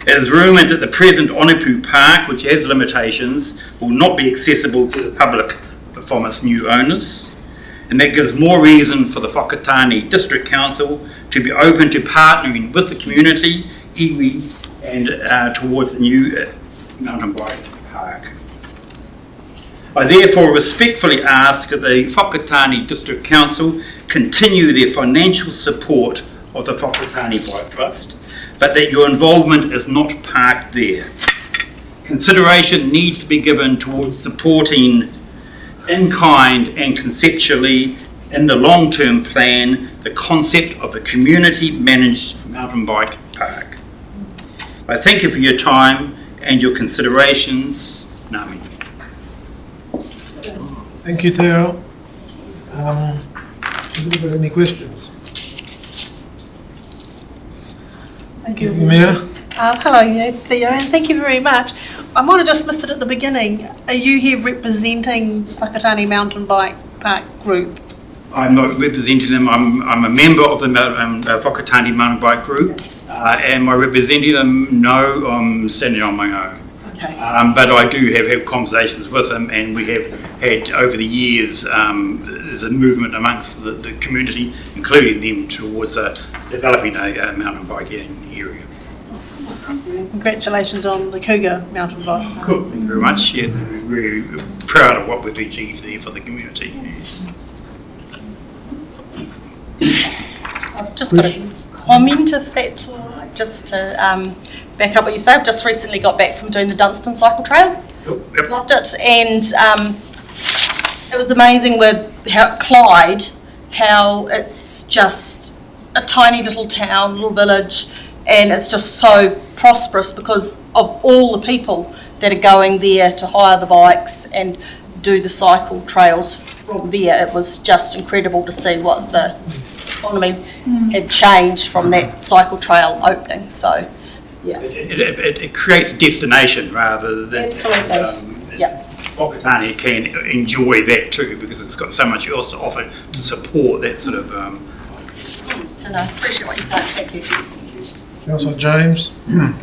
S12: It is rumoured that the present Onepu Park, which has limitations, will not be accessible to the public from its new owners, and that gives more reason for the Whakatāne District Council to be open to partnering with the community, iwi, and towards the new mountain bike park. I therefore respectfully ask that the Whakatāne District Council continue their financial support of the Whakatāne Bike Trust, but that your involvement is not parked there. Consideration needs to be given towards supporting in kind and conceptually in the long-term plan the concept of a community-managed mountain bike park. I thank you for your time and your considerations. Ngā mihi.
S1: Thank you, Teo. Have you got any questions?
S6: Thank you.
S1: Mayor?
S6: Hello, Theo, and thank you very much. I might have just missed it at the beginning. Are you here representing Whakatāne Mountain Bike Park group?
S12: I'm not representing them. I'm a member of the Whakatāne mountain bike group, and my representing them, no, I'm standing on my own.
S6: Okay.
S12: But I do have conversations with them, and we have had over the years, there's a movement amongst the community, including them, towards developing a mountain biking area.
S6: Congratulations on the Cougar mountain bike.
S12: Cool, thank you very much. Yeah, we're really proud of what we've achieved there for the community.
S20: I've just got a comment, if that's all right, just to back up what you say. I've just recently got back from doing the Dunstan Cycle Trail.
S12: Yep.
S20: Loved it, and it was amazing with Clyde, how it's just a tiny little town, little village, and it's just so prosperous because of all the people that are going there to hire the bikes and do the cycle trails from there. It was just incredible to see what the economy had changed from that cycle trail opening. So, yeah.
S12: It creates a destination rather than...
S20: Absolutely, yeah.
S12: Whakatāne can enjoy that too because it's got so much else to offer to support that sort of...
S20: To know. Appreciate what you're saying. Thank you.
S1: Councillor James.
S15: Yeah,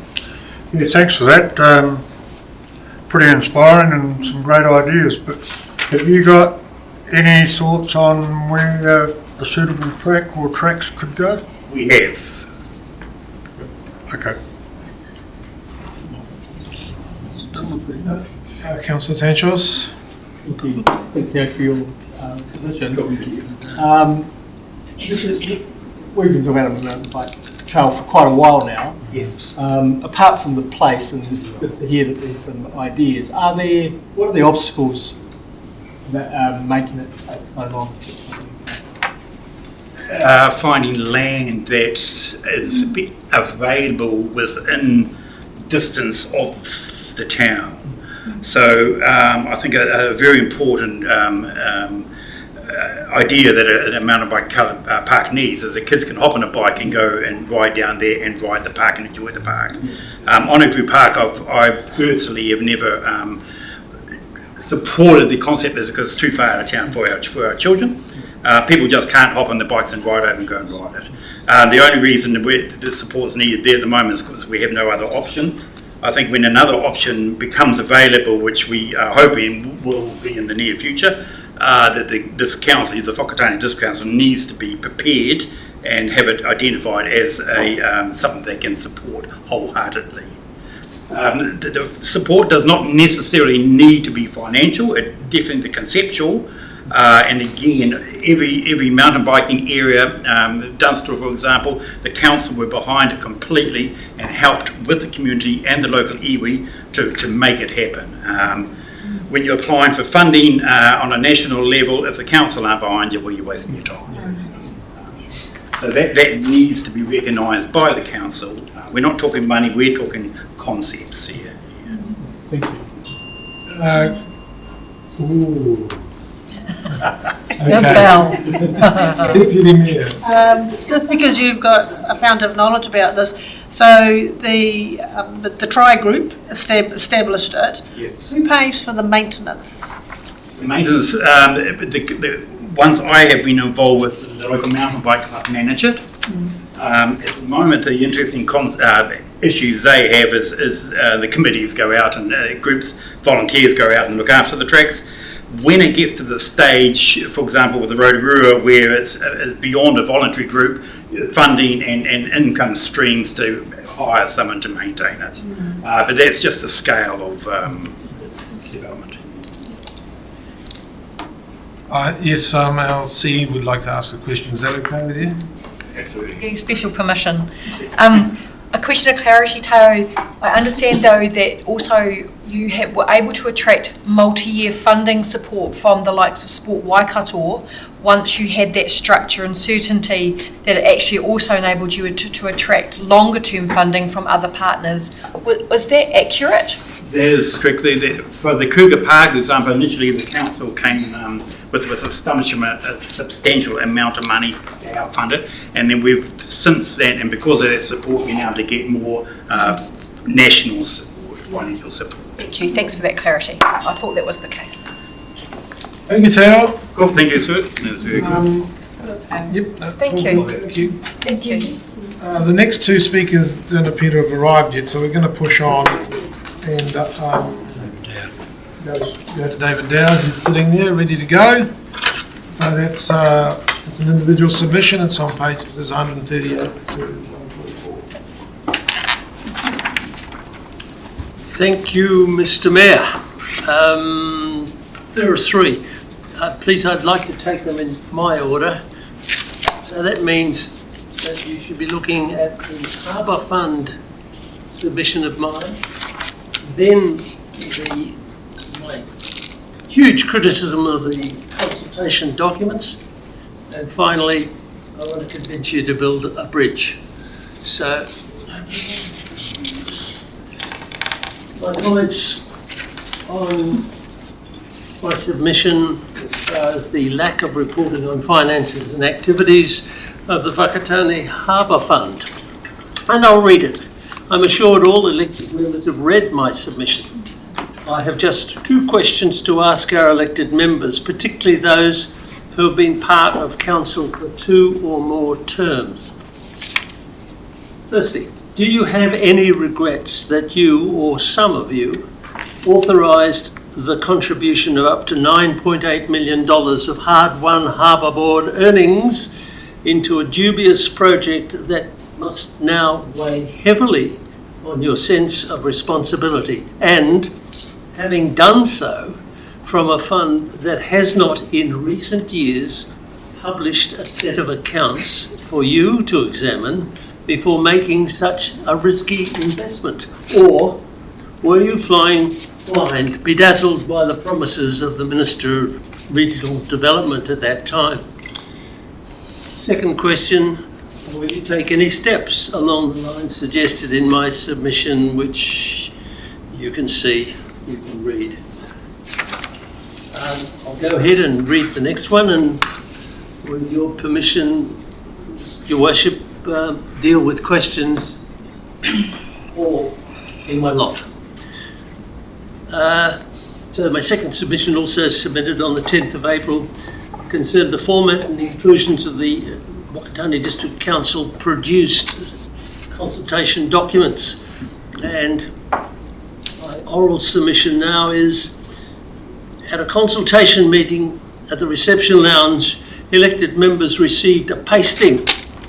S15: thanks for that. Pretty inspiring and some great ideas, but have you got any thoughts on where a suitable track or tracks could go?
S12: We have.
S15: Okay.
S1: Councillor Tanchos.
S3: Thank you. Thanks, Theo, for your submission. We've been talking about a mountain bike trail for quite a while now.
S12: Yes.
S3: Apart from the place, and it's good to hear that there's some ideas, what are the obstacles that are making it take so long to get something in place?
S12: Finding land that is available within distance of the town. So I think a very important idea that a mountain bike park needs is that kids can hop on a bike and go and ride down there and ride the park and enjoy the park. Oniguru Park, I personally have never supported the concept because it's too far out of town for our children. People just can't hop on the bikes and ride over and go and ride it. The only reason the support's needed there at the moment is because we have no other option. I think when another option becomes available, which we are hoping will be in the near future, that this council, the Whakatāne District Council, needs to be prepared and have it identified as something they can support wholeheartedly. The support does not necessarily need to be financial, it definitely conceptual. And again, every mountain biking area, Dunster for example, the council were behind it completely and helped with the community and the local iwi to make it happen. When you're applying for funding on a national level, if the council aren't behind you, well, you're wasting your time. So that needs to be recognised by the council. We're not talking money, we're talking concepts here.
S3: Thank you.
S1: Ooh.
S6: Deputy Mayor. Just because you've got a fount of knowledge about this, so the Tri group established it.
S12: Yes.
S6: Who pays for the maintenance?
S12: The maintenance, the ones I have been involved with, the local mountain bike club manage it. At the moment, the interesting issues they have is the committees go out and groups, volunteers go out and look after the tracks. When it gets to the stage, for example, with the Rotorua, where it's beyond a voluntary group, funding and income streams to hire someone to maintain it. But that's just the scale of development.
S1: Yes, LC would like to ask a question. Is that okay with you?
S12: Absolutely.
S7: Getting special permission. A question of clarity, Tao. I understand though that also you were able to attract multi-year funding support from the likes of Sport Waikato once you had that structure and certainty that it actually also enabled you to attract longer term funding from other partners. Was that accurate?
S12: That is strictly for the Cougar Park example. Initially, the council came with a substantial amount of money to help fund it, and then we've since then, and because of that support, been able to get more national support, financial support.
S7: Thank you. Thanks for that clarity. I thought that was the case.
S1: Thank you, Tao.
S12: Cool, thank you, sir.
S1: Yep, that's
S7: Thank
S1: all
S7: you.
S1: good. Thank you.
S7: Thank you.
S1: The next two speakers don't appear to have arrived yet, so we're going to push on and go to David Dowd, who's sitting there ready to go. So that's it's an individual submission. It's on pages 138 to 144.
S21: Thank you, Mr. Mayor. There are three. Please, I'd like to take them in my order. So that means that you should be looking at the Harbour Fund submission of mine, then my huge criticism of the consultation documents, and finally, I want to convince you to build a bridge. So, my comments on my submission as far as the lack of reporting on finances and activities of the Whakatāne Harbour Fund. And I'll read it. I'm assured all elected members have read my submission. I have just two questions to ask our elected members, particularly those who have been part of council for 2 or more terms. Firstly, do you have any regrets that you, or some of you, authorised the contribution of up to $9.8 million of hard-won Harbour Board earnings into a dubious project that must now weigh heavily on your sense of responsibility, and, having done so, from a fund that has not in recent years published a set of accounts for you to examine before making such a risky investment? Or were you flying blind, bedazzled by the promises of the Minister of Regional Development at that time? Second question, will you take any steps along the lines suggested in my submission, which you can see, you can read? I'll go ahead and read the next one, and with your permission, Your Worship, deal with questions all in my lot. So my second submission, also submitted on the 10th of April, concerned the format and the inclusions of the Whakatāne District Council produced consultation documents. And my oral submission now is, at a consultation meeting at the reception lounge, elected members received a pasting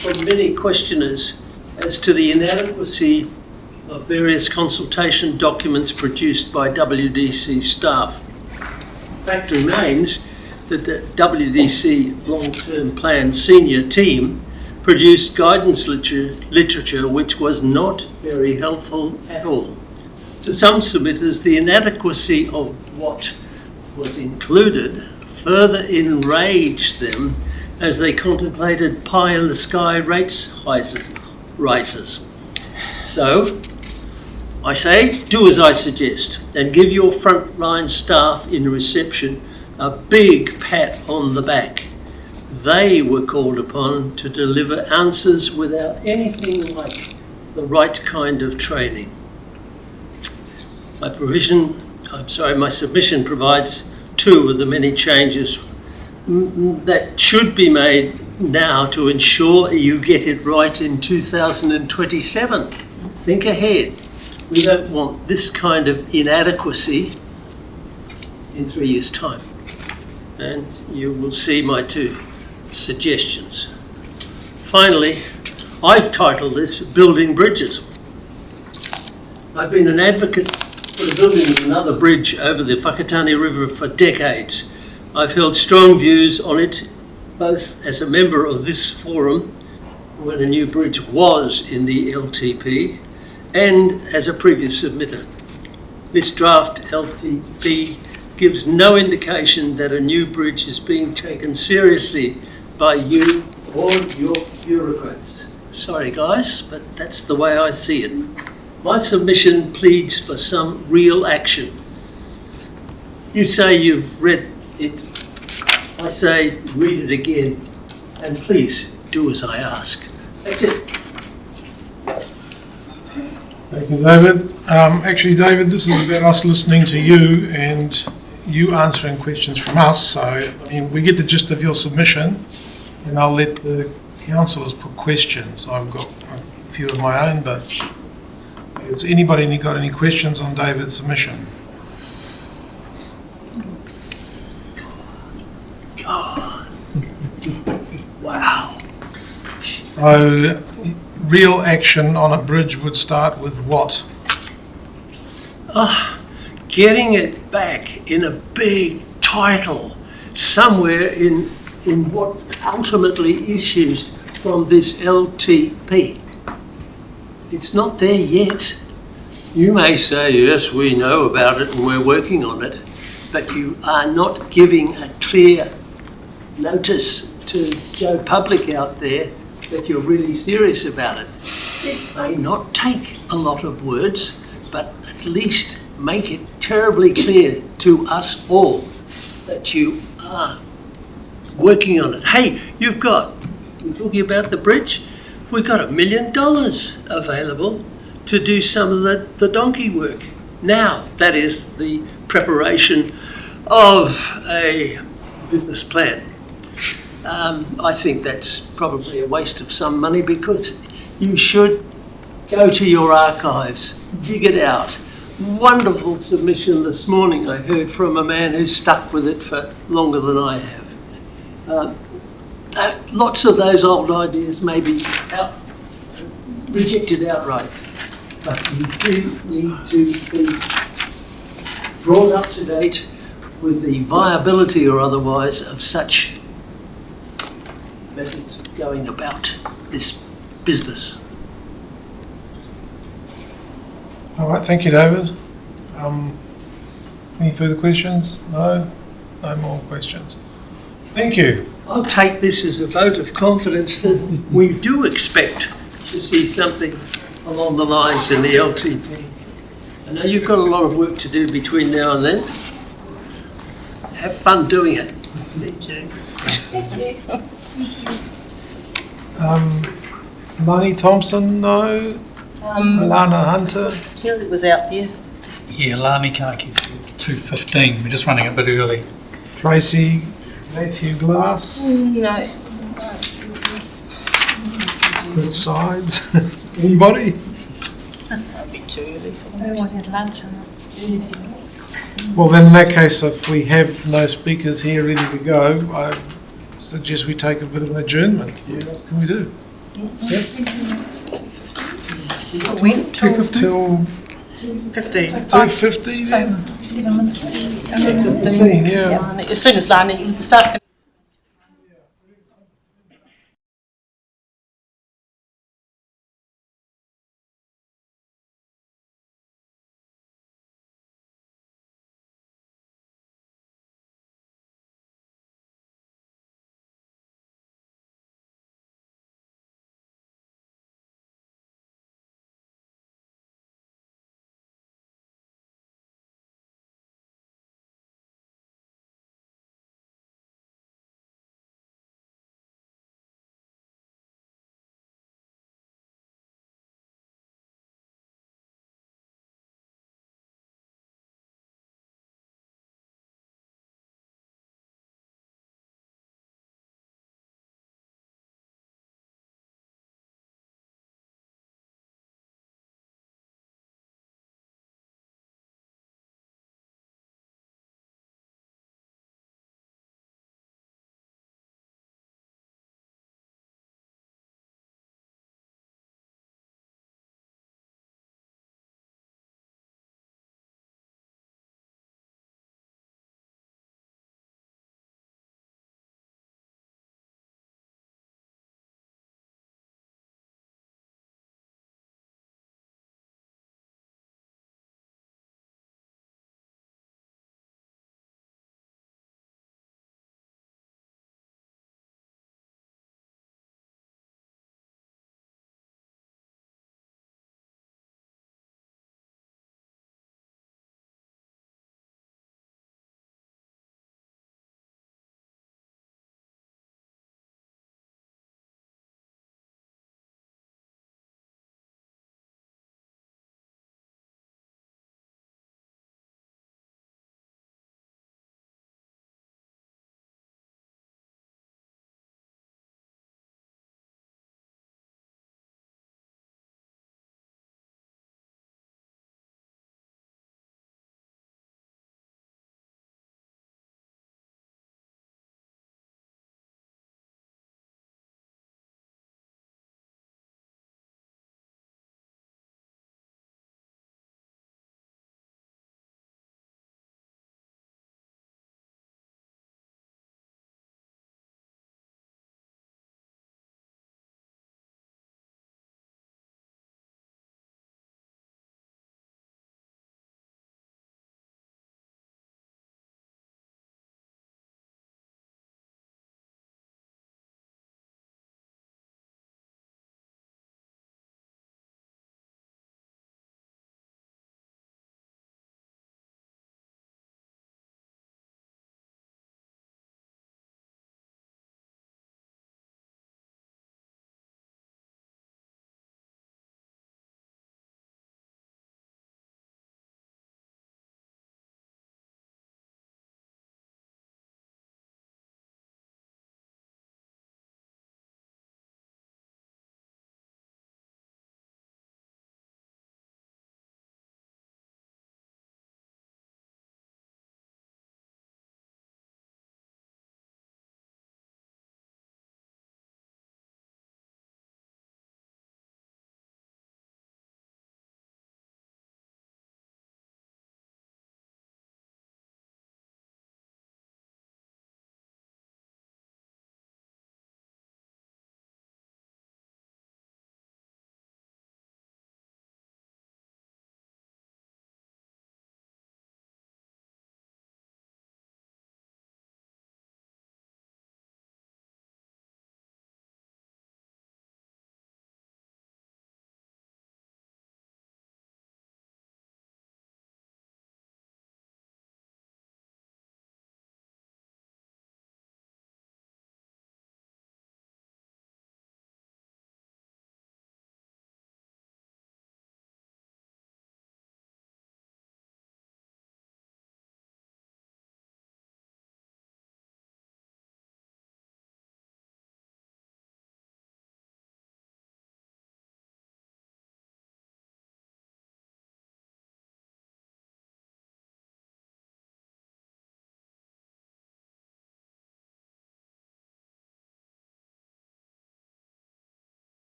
S21: from many questioners as to the inadequacy of various consultation documents produced by WDC staff. The fact remains that the WDC Long-Term Plan senior team produced guidance literature which was not very helpful at all. To some submitters, the inadequacy of what was included further enraged them as they contemplated pie-in-the-sky rates rises. So, I say, do as I suggest and give your frontline staff in reception a big pat on the back. They were called upon to deliver answers without anything like the right kind of training. My submission provides two of the many changes that should be made now to ensure you get it right in 2027. Think ahead. We don't want this kind of inadequacy in 3 years' time. And you will see my two suggestions. Finally, I've titled this Building Bridges. I've been an advocate for the building of another bridge over the Whakatāne River for decades. I've held strong views on it, both as a member of this forum when a new bridge was in the LTP and as a previous submitter. This draft LTP gives no indication that a new bridge is being taken seriously by you or your bureaucrats. Sorry guys, but that's the way I see it. My submission pleads for some real action. You say you've read it. I say read it again, and please do as I ask. That's it.
S1: Thank you, David. Actually, David, this is about us listening to you, and you answering questions from us. So, I mean, we get the gist of your submission, and I'll let the councillors put questions. I've got a few of my own, but has anybody got any questions on David's submission?
S21: God. Wow.
S1: So, real action on a bridge would start with what?
S21: Getting it back in a big title somewhere in what ultimately issues from this LTP. It's not there yet. You may say, yes, we know about it and we're working on it, but you are not giving a clear notice to Joe Public out there that you're really serious about it. It may not take a lot of words, but at least make it terribly clear to us all that you are working on it. Hey, we're talking about the bridge, we've got $1 million available to do some of the donkey work. Now, that is the preparation of a business plan. I think that's probably a waste of some money, because you should go to your archives, dig it out. Wonderful submission this morning I heard from a man who's stuck with it for longer than I have. Lots of those old ideas may be rejected outright, but you do need to be brought up to date with the viability or otherwise of such methods of going about this business.
S1: All right, thank you, David. Any further questions? No? No more questions. Thank you.
S21: I'll take this as a vote of confidence that we do expect to see something along the lines in the LTP. I know you've got a lot of work to do between now and then. Have fun doing it. Thank you.
S1: Lani Thompson, no. Alana Hunter.
S20: Terry was out there.
S4: Yeah, Lani can't get to 2:15. We're just running a bit early.
S1: Tracy Matthew Glass.
S20: No.
S1: With sides. Anybody?
S20: That'd be too early for them.
S5: Everyone had lunch and
S1: Well, then in that case, if we have no speakers here ready to go, I suggest we take a bit of an adjournment. What else can we do? Yeah.
S13: When?
S1: Till 15. 2:50 then? 15, yeah.
S20: As soon as Lani start.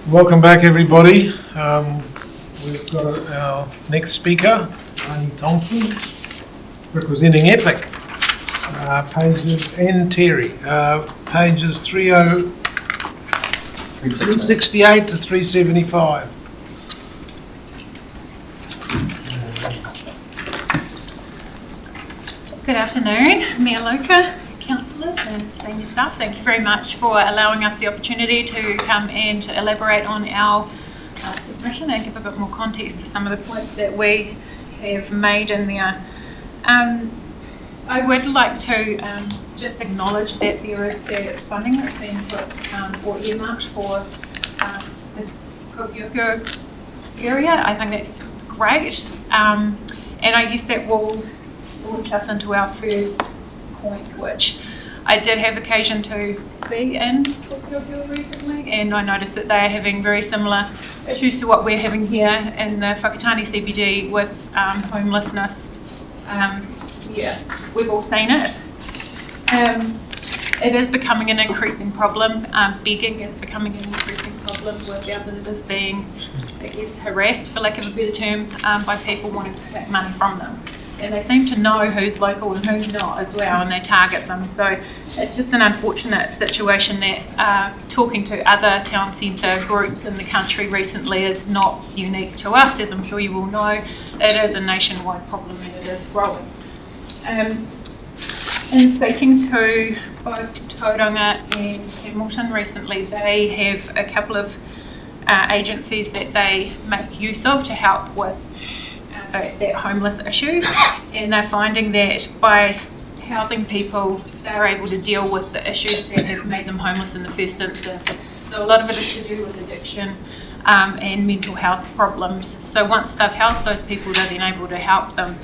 S1: Welcome back, everybody. We've got our next speaker, Arnie Thompson, representing Epic. Pages and Terry. Pages 368 to 375.
S18: Good afternoon, Mayor Loka, councillors and senior staff. Thank you very much for allowing us the opportunity to come and to elaborate on our submission and give a bit more context to some of the points that we have made in there. I would like to just acknowledge that there is that funding that's been put or earmarked for the Kokioko area. I think that's great, and I guess that will launch us into our first point, which I did have occasion to be in Kokioko recently, and I noticed that they are having very similar issues to what we're having here in the Whakatāne CBD with homelessness. Yeah, we've all seen it. It is becoming an increasing problem. Begging is becoming an increasing problem with our visitors being, I guess, harassed, for lack of a better term, by people wanting to take money from them. And they seem to know who's local and who's not as well, and they target them. So it's just an unfortunate situation that talking to other town centre groups in the country recently is not unique to us, as I'm sure you all know. It is a nationwide problem and it is growing. In speaking to both Tauranga and Hamilton recently, they have a couple of agencies that they make use of to help with that homeless issue, and they're finding that by housing people, they're able to deal with the issues that have made them homeless in the first instance. So a lot of it is to do with addiction and mental health problems. So once they've housed those people, they're then able to help them.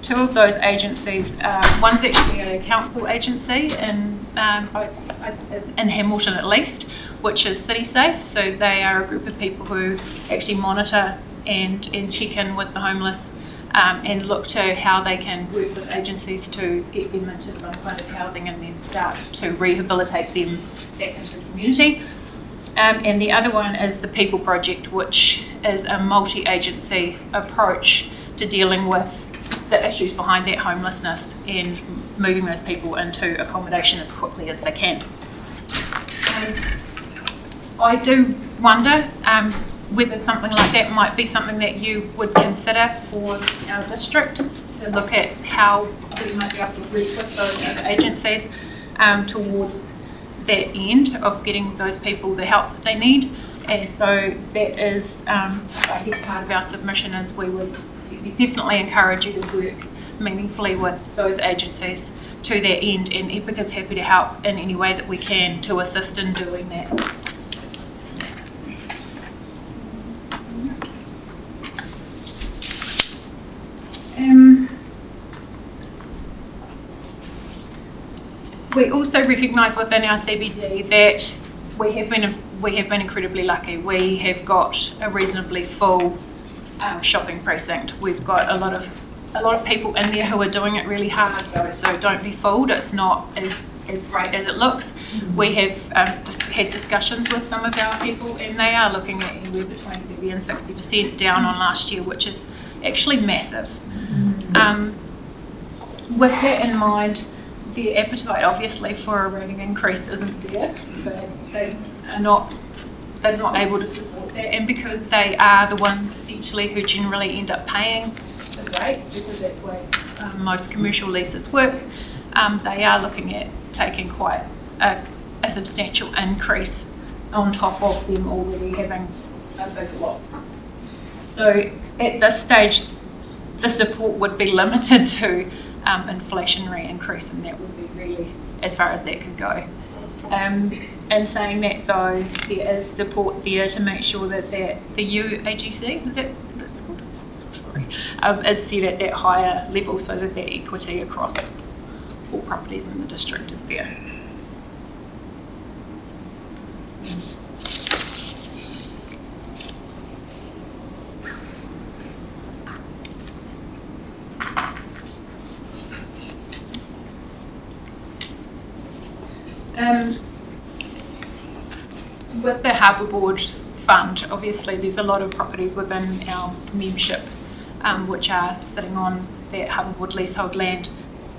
S18: Two of those agencies, one's actually a council agency in Hamilton at least, which is City Safe. So they are a group of people who actually monitor and check in with the homeless and look to how they can work with agencies to get them into some kind of housing and then start to rehabilitate them back into the community. And the other one is the People Project, which is a multi-agency approach to dealing with the issues behind that homelessness and moving those people into accommodation as quickly as they can. I do wonder whether something like that might be something that you would consider for our district, to look at how we might be able to work with those other agencies towards that end of getting those people the help that they need. And so that is, I guess, part of our submission is we would definitely encourage you to work meaningfully with those agencies to that end, and EPIC is happy to help in any way that we can to assist in doing that. We also recognise within our CBD that we have been incredibly lucky. We have got a reasonably full shopping precinct. We've got a lot of people in there who are doing it really hard though, so don't be fooled. It's not as great as it looks. We have had discussions with some of our people, and they are looking at anywhere between 30 and 60% down on last year, which is actually massive. With that in mind, the appetite obviously for a rating increase isn't there. They're not able to support that, and because they are the ones essentially who generally end up paying the rates, because that's the way most commercial leases work, they are looking at taking quite a substantial increase on top of them already having a big loss. So at this stage, the support would be limited to inflationary increase, and that would be really as far as that could go. In saying that though, there is support there to make sure that the UAGC, is that what it's called? Sorry, is set at that higher level so that that equity across all properties in the district is there. with the Harbour Board Fund, obviously there's a lot of properties within our membership which are sitting on that Harbour Board leasehold land,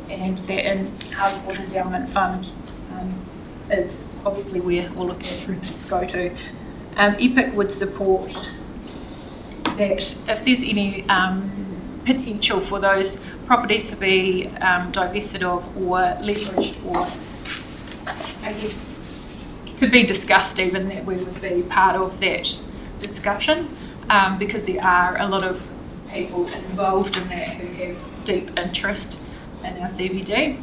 S18: and that in Harbour Board Endowment Fund is obviously where all of the improvements go to. EPIC would support that if there's any potential for those properties to be divested of or leveraged, or I guess to be discussed even, that we would be part of that discussion, because there are a lot of people involved in that who have deep interest in our CBD.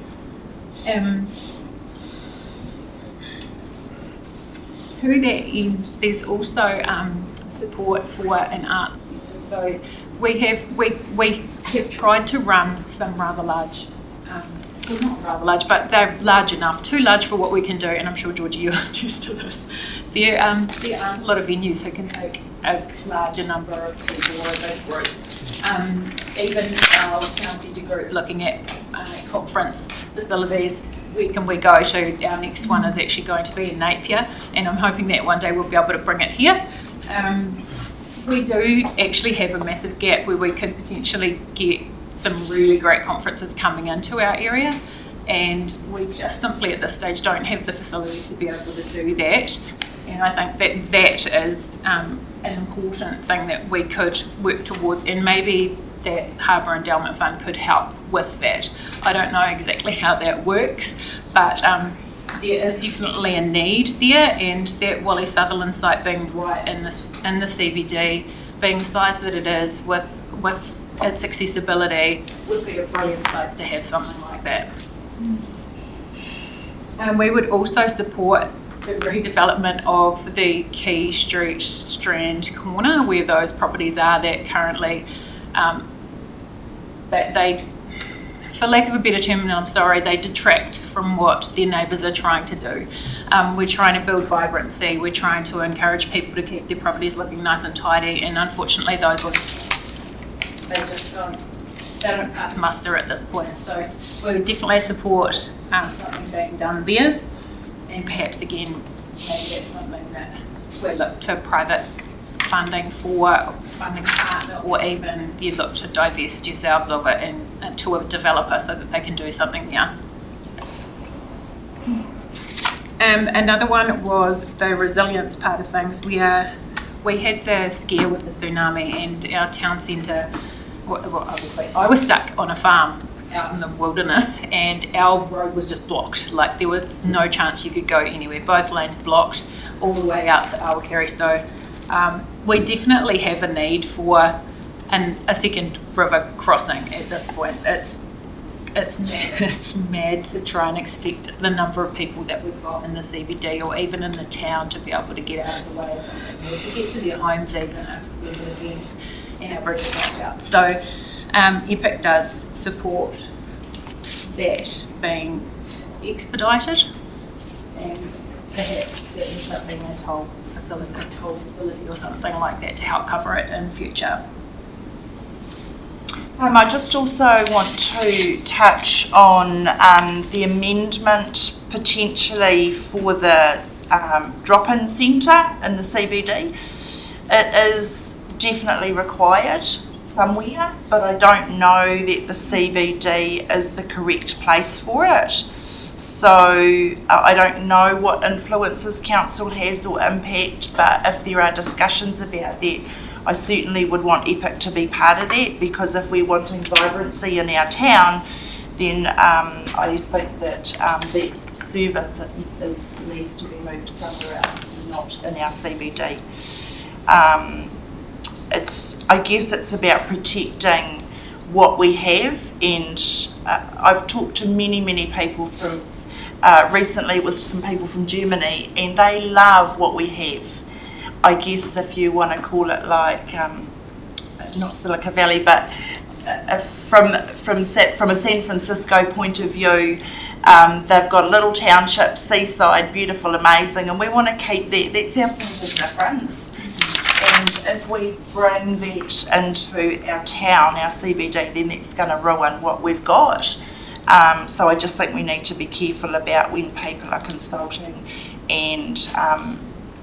S18: To that end, there's also support for an arts centre. So we have tried to run some rather large, well, not rather large, but they're large enough, too large for what we can do, and I'm sure, Georgie, you're used to this. There are a lot of venues who can take a larger number of people or a big group. Even our town centre group looking at conference facilities, where can we go to? Our next one is actually going to be in Napier, and I'm hoping that one day we'll be able to bring it here. We do actually have a massive gap where we could potentially get some really great conferences coming into our area, and we just simply at this stage don't have the facilities to be able to do that. And I think that that is an important thing that we could work towards, and maybe that Harbour Endowment Fund could help with that. I don't know exactly how that works, but there is definitely a need there, and that Wally Sutherland site being right in the CBD, being the size that it is with its accessibility, would be a brilliant place to have something like that. We would also support the redevelopment of the Key Street Strand corner, where those properties are that currently that they, for lack of a better term, and I'm sorry, they detract from what their neighbours are trying to do. We're trying to build vibrancy, we're trying to encourage people to keep their properties looking nice and tidy, and unfortunately those ones, they just don't pass muster at this point. So we would definitely support something being done there, and perhaps again, maybe that's something that we look to private funding for funding a partner, or even you look to divest yourselves of it and to a developer so that they can do something there. Another one was the resilience part of things. We had the scare with the tsunami, and our town centre, well, obviously I was stuck on a farm out in the wilderness, and our road was just blocked. Like, there was no chance you could go anywhere. Both lanes blocked all the way out to Awakeri. So we definitely have a need for a second river crossing at this point. It's mad to try and expect the number of people that we've got in the CBD or even in the town to be able to get out of the way of something, or to get to their homes even if there's an event and our bridge is knocked out. So EPIC does support that being expedited, and perhaps there ends up being a toll facility or something like that to help cover it in future.
S10: I just also want to touch on the amendment potentially for the drop-in centre in the CBD. It is definitely required somewhere, but I don't know that the CBD is the correct place for it. So I don't know what influences council has or impact, but if there are discussions about that, I certainly would want EPIC to be part of that, because if we're wanting vibrancy in our town, then I think that the service needs to be moved somewhere else, not in our CBD. I guess it's about protecting what we have, and I've talked to many people from, recently it was some people from Germany, and they love what we have. I guess if you want to call it like, not Silicon Valley, but from a San Francisco point of view, they've got a little township, seaside, beautiful, amazing, and we want to keep that. That's our point of difference. And if we bring that into our town, our CBD, then that's going to ruin what we've got. So I just think we need to be careful about when people are consulting and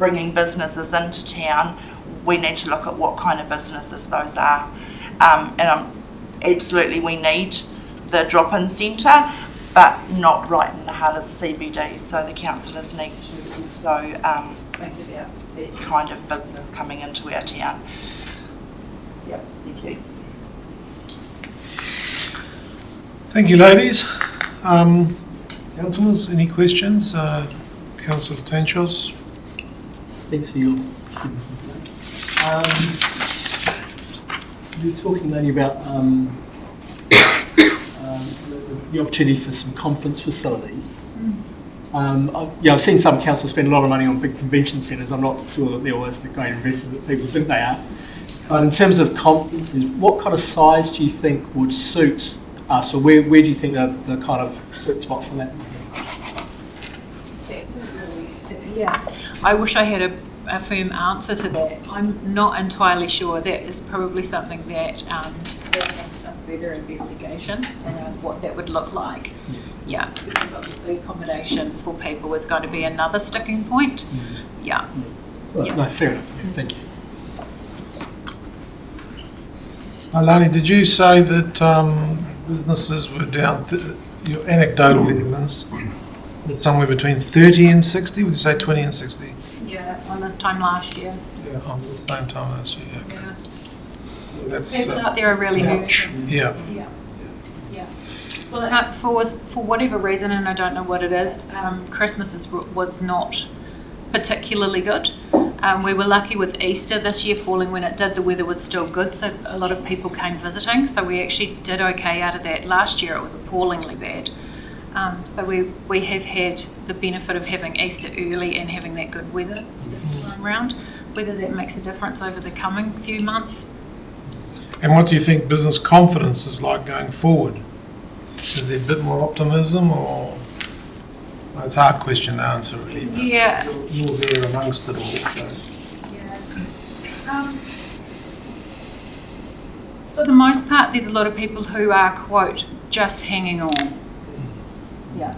S10: bringing businesses into town, we need to look at what kind of businesses those are. Absolutely, we need the drop-in centre, but not right in the heart of the CBD. So the councillors need to also think about that kind of business coming into our town. Yep, thank you.
S1: Thank you, ladies. Councillors, any questions? Councillor Tenchos.
S3: Thanks for your you were talking, lady, about the opportunity for some conference facilities. I've seen some councils spend a lot of money on big convention centres. I'm not sure that they're always the great investment that people think they are. But in terms of conferences, what kind of size do you think would suit us, or where do you think the kind of sweet spot for that?
S18: Yeah, I wish I had a firm answer to that. I'm not entirely sure. That is probably something that needs some further investigation around what that would look like. Yeah, because obviously accommodation for people is going to be another sticking point. Yeah.
S3: Well, no, fair enough. Yeah, thank you.
S1: Alani, did you say that businesses were down, your anecdotal evidence, somewhere between 30 and 60? Would you say 20 and 60?
S18: Yeah, on this time last year.
S1: Yeah, on the same time last year. Okay.
S18: Yeah.
S1: That's,
S18: people out there are really hurting.
S1: Yeah.
S18: Yeah. Yeah. Well, for whatever reason, and I don't know what it is, Christmas was not particularly good. We were lucky with Easter this year falling when it did. The weather was still good, so a lot of people came visiting. So we actually did okay out of that. Last year it was appallingly bad. So we have had the benefit of having Easter early and having that good weather this time round. Whether that makes a difference over the coming few months.
S1: And what do you think business confidence is like going forward? Is there a bit more optimism, or it's a hard question to answer, really?
S18: Yeah.
S1: You're there amongst it all. So.
S18: Yeah. For the most part, there's a lot of people who are, quote, just hanging on. Yeah.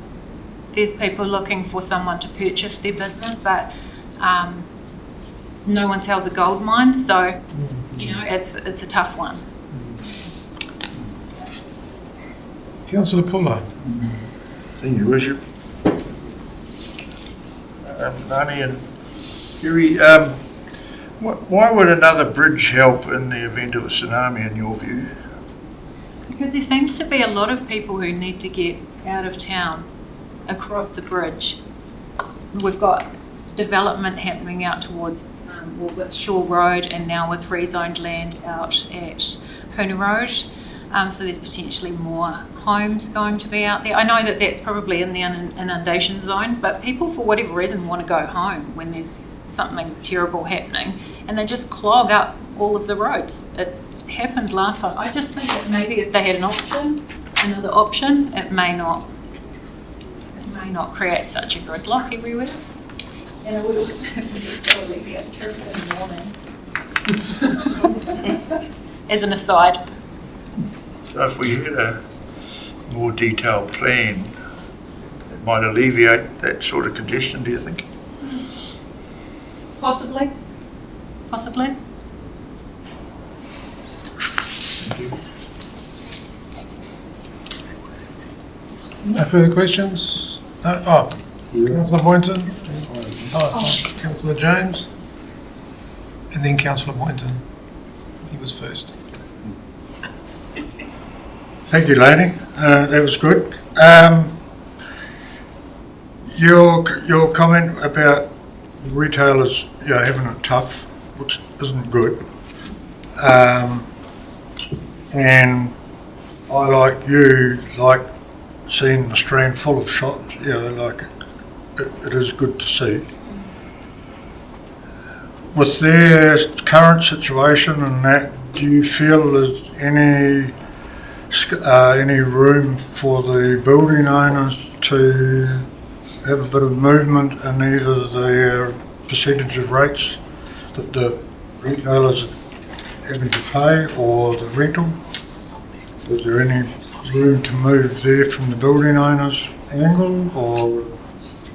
S18: There's people looking for someone to purchase their business, but no one sells a gold mine, so it's a tough one.
S1: Councillor Puller.
S11: Thank you, Worship. Nani and Kerry, why would another bridge help in the event of a tsunami, in your view?
S18: Because there seems to be a lot of people who need to get out of town across the bridge. We've got development happening out towards with Shore Road, and now with rezoned land out at Puna Road. So there's potentially more homes going to be out there. I know that that's probably in the inundation zone, but people for whatever reason want to go home when there's something terrible happening, and they just clog up all of the roads. It happened last time. I just think that maybe if they had another option, it may not create such a gridlock everywhere. And it would also probably be a trip in the morning. As an aside.
S11: So if we had a more detailed plan, it might alleviate that sort of congestion, do you think?
S18: Possibly.
S11: Thank you.
S1: No further questions? No? Oh, Councillor Boynton. Councillor James. And then Councillor Boynton. He was first.
S15: Thank you, lady. That was good. Your comment about retailers having it tough, which isn't good. And I, like you, like seeing the Strand full of shops. It is good to see. With their current situation and that, do you feel there's any room for the building owners to have a bit of movement in either their percentage of rates that the retailers are having to pay or the rental? Is there any room to move there from the building owners' angle, or?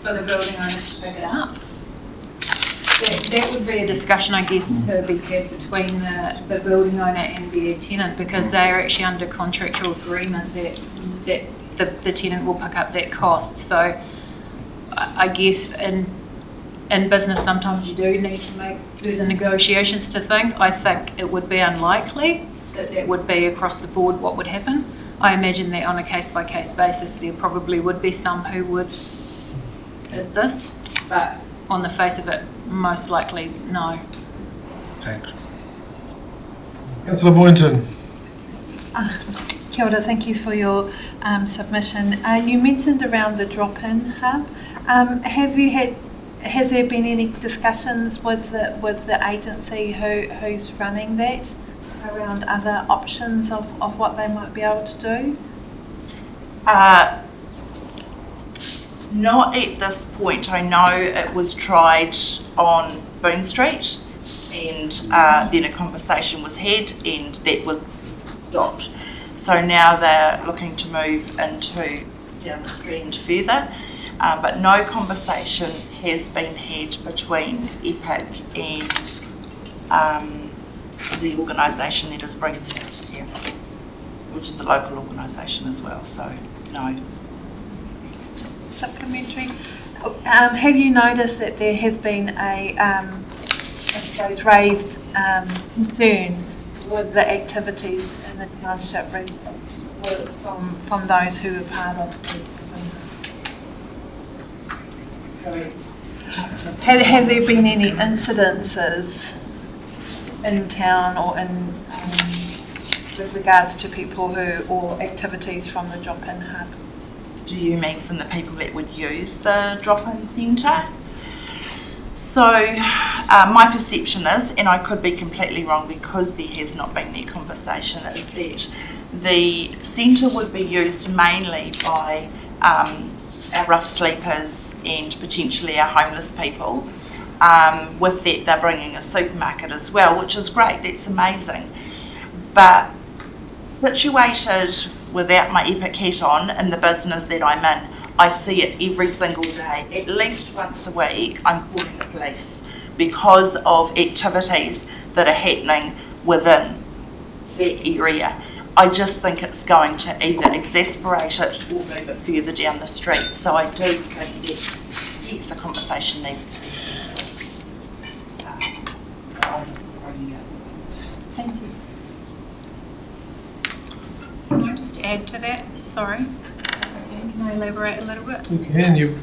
S18: For the building owners to pick it up? That would be a discussion, I guess, to be had between the building owner and their tenant, because they are actually under contractual agreement that the tenant will pick up that cost. So I guess in business sometimes you do need to make further negotiations to things. I think it would be unlikely that would be across the board what would happen. I imagine that on a case-by-case basis there probably would be some who would assist, but on the face of it, most likely no.
S1: Thanks. Councillor Boynton.
S5: Kia ora, thank you for your submission. You mentioned around the drop-in hub. Has there been any discussions with the agency who's running that around other options of what they might be able to do?
S10: Not at this point. I know it was tried on Boone Street, and then a conversation was had and that was stopped. So now they're looking to move into down the Strand further, but no conversation has been had between EPIC and the organisation that is bringing it here, which is a local organisation as well, so no.
S5: Just supplementary. Have you noticed that there has been a, I suppose, raised concern with the activities in the township from those who are part of the Sorry. Have there been any incidences in town or in with regards to people or activities from the drop-in hub?
S10: Do you mean from the people that would use the drop-in centre? So my perception is, and I could be completely wrong because there has not been that conversation, is that the centre would be used mainly by our rough sleepers and potentially our homeless people. With that, they're bringing a supermarket as well, which is great, that's amazing. But situated without my EPIC hat on in the business that I'm in, I see it every single day. At least once a week, I'm calling the police because of activities that are happening within that area. I just think it's going to either exasperate it or move it further down the street. So I do think that, yes, a conversation needs to be had.
S5: Thank you.
S18: Can I just add to that? Sorry. Can I elaborate a little bit?
S1: You can. You've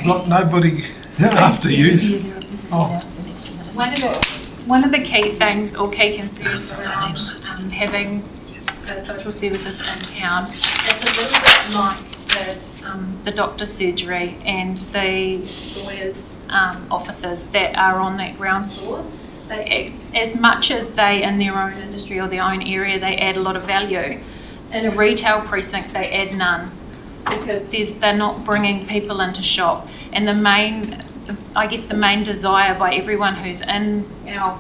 S1: got nobody after you. Oh.
S18: One of the key things or key concerns around having social services in town, it's a little bit like the doctor's surgery and the lawyers' offices that are on that ground floor. They, as much as they in their own industry or their own area, they add a lot of value. In a retail precinct, they add none because they're not bringing people into shop. And the main desire by everyone who's in our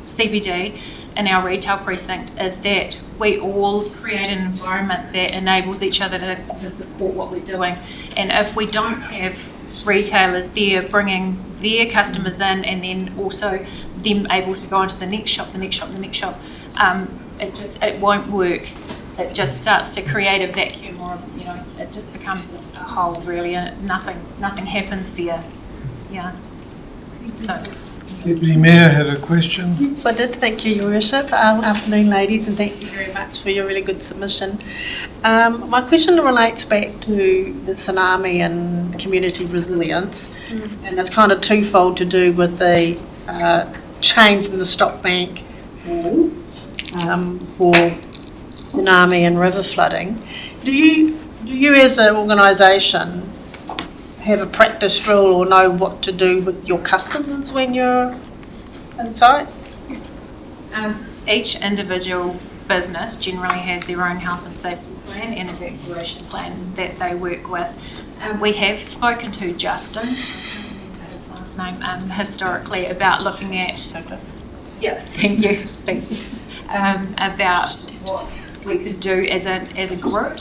S18: CBD in our retail precinct is that we all create an environment that enables each other to support what we're doing. And if we don't have retailers there bringing their customers in and then also them able to go into the next shop, it won't work. It just starts to create a vacuum, or it just becomes a hole really, and nothing happens there. Yeah. So.
S1: Deputy Mayor had a question.
S6: Yes, I did. Thank you, Your Worship. Afternoon, ladies, and thank you very much for your really good submission. My question relates back to the tsunami and community resilience, and it's kind of twofold to do with the change in the stock bank for tsunami and river flooding. Do you as an organisation have a practice drill or know what to do with your customers when you're inside?
S18: Each individual business generally has their own health and safety plan and evacuation plan that they work with. We have spoken to Justin, his last name, historically about looking at... Yeah, thank you. About what we could do as a group.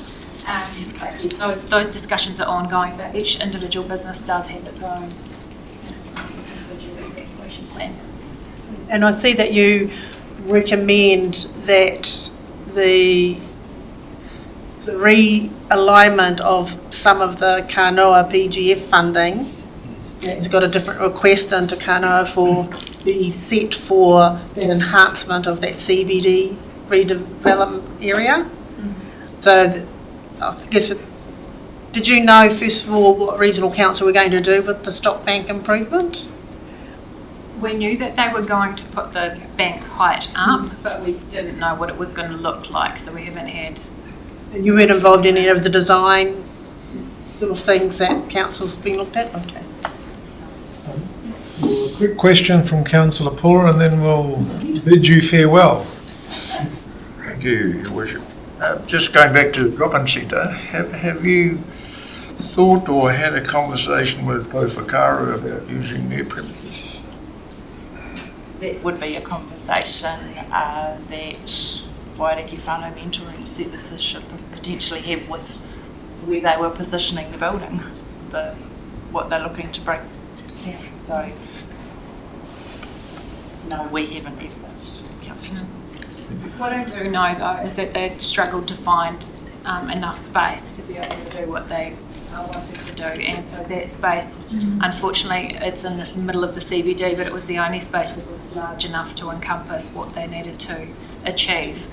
S18: Those discussions are ongoing, but each individual business does have its own individual restoration plan.
S6: And I see that you recommend that the realignment of some of the Kanoa PGF funding, it's got a different request into Kanoa for the set for that enhancement of that CBD redevelopment area. So I guess, did you know first of all what regional council were going to do with the stock bank improvement?
S18: We knew that they were going to put the bank height up, but we didn't know what it was going to look like, so we haven't had.
S6: And you weren't involved in any of the design sort of things that council's been looked at? Okay.
S1: A quick question from Councillor Puller and then we'll bid you farewell.
S11: Thank you, Your Worship. Just going back to the drop-in centre, have you thought or had a conversation with both Whakatāne about using their premises?
S10: That would be a conversation that Waiariki whānau mentoring services should potentially have with where they were positioning the building, what they're looking to bring to town. So, no, we haven't researched, Councillor.
S18: What I do know though is that they struggled to find enough space to be able to do what they wanted to do, and so that space, unfortunately, it's in this middle of the CBD, but it was the only space that was large enough to encompass what they needed to achieve.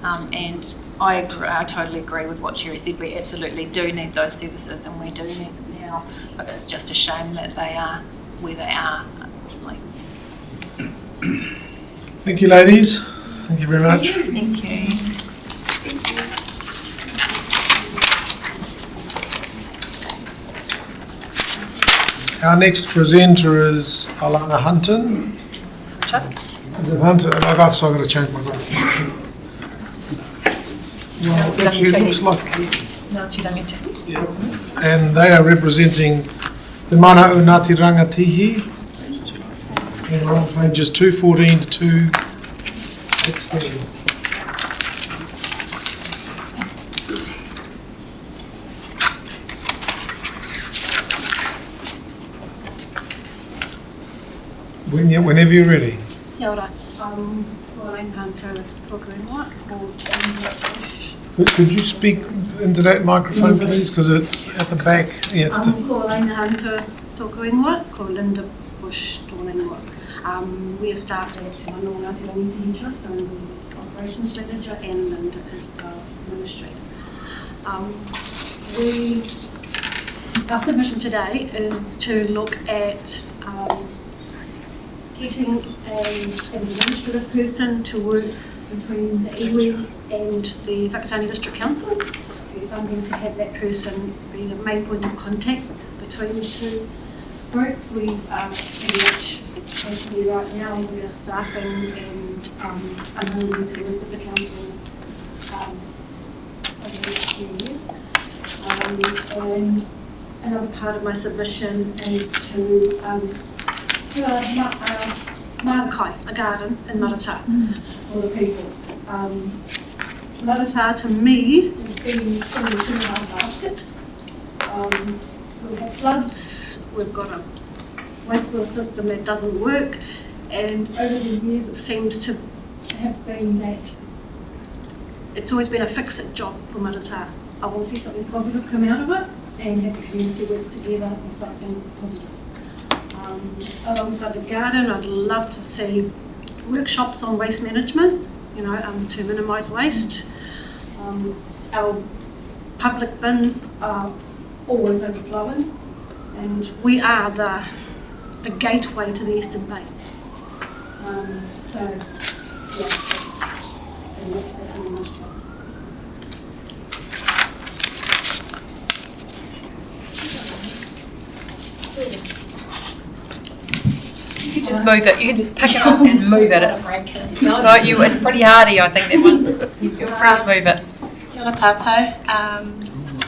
S18: And I totally agree with what Cherry said. We absolutely do need those services, and we do need them now. But it's just a shame that they are where they are, unfortunately.
S1: Thank you, ladies. Thank you very much.
S10: Thank you.
S1: Our next presenter is Alana Hunton. Is it Hunter? I guess I've got to change my vote. Well, actually, it looks like. And they are representing the Mana o Ngāti Rangatihi. And we're on pages 214 to 216. Whenever you're ready.
S19: Kia ora. Pauline Hunter, Whakatāne,
S1: Could you speak into that microphone, please? Because it's at the back. Yeah, it's
S19: Pauline Hunter, Tōku ingoa, ko Linda Bush, tōna ingoa. We are staff at Te Mano Ngāti Rangatihi Trust. I'm the operations manager and Linda is the administrator. Our submission today is to look at getting an administrative person to work between the iwi and the Whakatāne District Council. We're funding to have that person be the main point of contact between the two groups. We are pretty much basically right now we are staffing and unwilling to work with the council over the next few years. And another part of my submission is to Marakai, a garden in Matatā for the people. Matatā to me has been in the two-and-a-half basket. We've had floods, we've got a wastewater system that doesn't work, and over the years it seems to have been that it's always been a fix-it job for Matatā. I want to see something positive come out of it and have the community work together on something positive. Alongside the garden, I'd love to see workshops on waste management, to minimise waste. Our public bins are always overflowing, and we are the gateway to the Eastern Bay. It's a nice job.
S7: You can just move it. You can just pick it up and move it. It's pretty hardy, I think, that one. You're free to move it.
S22: Kia ora tātou.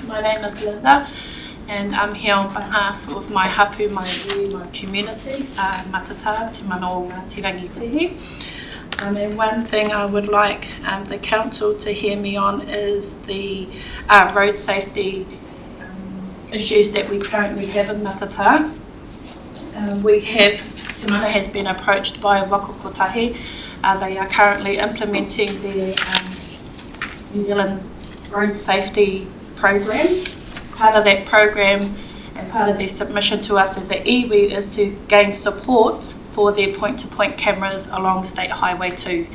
S22: My name is Linda, and I'm here on behalf of my hapu, my community, Matatā, Te Mano Ngāti Rangatihi. And one thing I would like the council to hear me on is the road safety issues that we currently have in Matatā. We have Te Mana has been approached by Whakatāne. They are currently implementing their New Zealand road safety program. Part of that program and part of their submission to us as an iwi is to gain support for their point-to-point cameras along State Highway 2.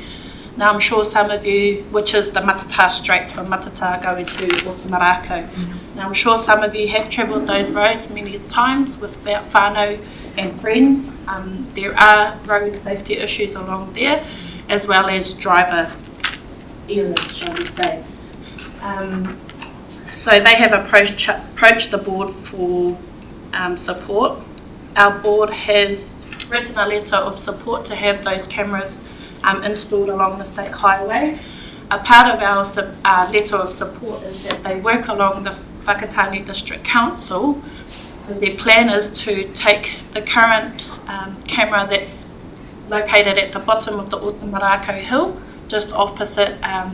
S22: Now I'm sure some of you, which is the Matatā Straits from Matatā going to Otamarako. Now I'm sure some of you have travelled those roads many times with whānau and friends. There are road safety issues along there, as well as driver errors, shall we say. So they have approached the board for support. Our board has written a letter of support to have those cameras installed along the state highway. A part of our letter of support is that they work along the Whakatāne District Council, because their plan is to take the current camera that's located at the bottom of the Otamarako Hill, just opposite the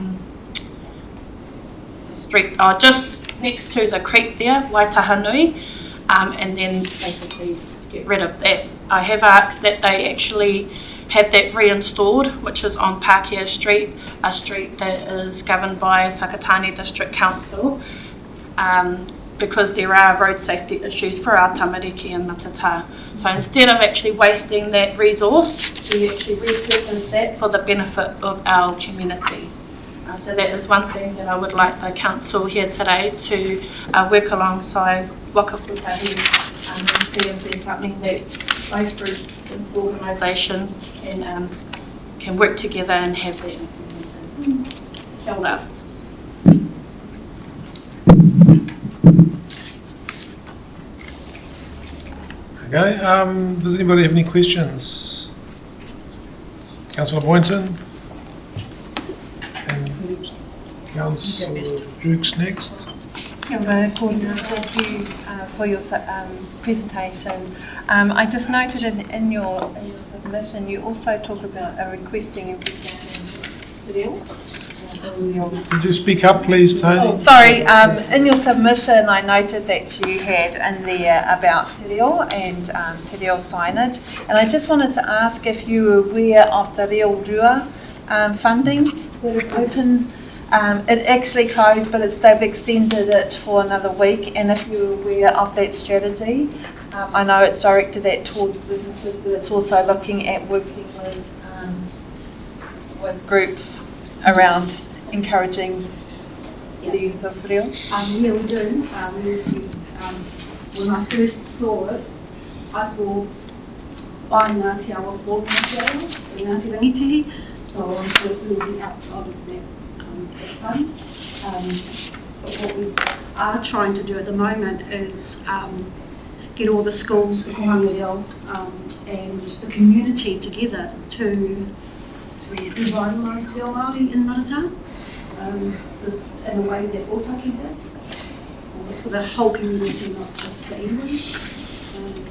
S22: street, just next to the creek there, Waitahanui, and then basically get rid of that. I have asked that they actually have that reinstalled, which is on Pākehā Street, a street that is governed by Whakatāne District Council, because there are road safety issues for our tamariki and Matatā. So instead of actually wasting that resource, we actually repurpose that for the benefit of our community. So that is one thing that I would like the council here today to work alongside Whakatāne and see if there's something that both groups and organisations can work together and have that implemented. Kia ora.
S1: Okay, does anybody have any questions? Councillor Boynton? And Councillor Dukes next.
S5: Kia ora, Corina. Thank you for your presentation. I just noted in your submission you also talk about requesting video.
S1: Could you speak up, please, Tony?
S5: Oh, sorry. In your submission, I noted that you had in there about te reo and te reo signage, and I just wanted to ask if you were aware of the Reo Rua funding that is open. It actually closed, but they've extended it for another week, and if you're aware of that strategy, I know it's directed at towards businesses, but it's also looking at working with groups around encouraging the use of reo.
S19: Yeah, we do. When I first saw it, I saw Ngāti Awa 4 Ngāti Awa, Ngāti Rangitihi, so I'm sure it will be outside of that fund. But what we are trying to do at the moment is get all the schools, the kohanga reo, and the community together to revitalise te reo Māori in Matatā, in a way that Otaki did. And that's for the whole community, not just the iwi.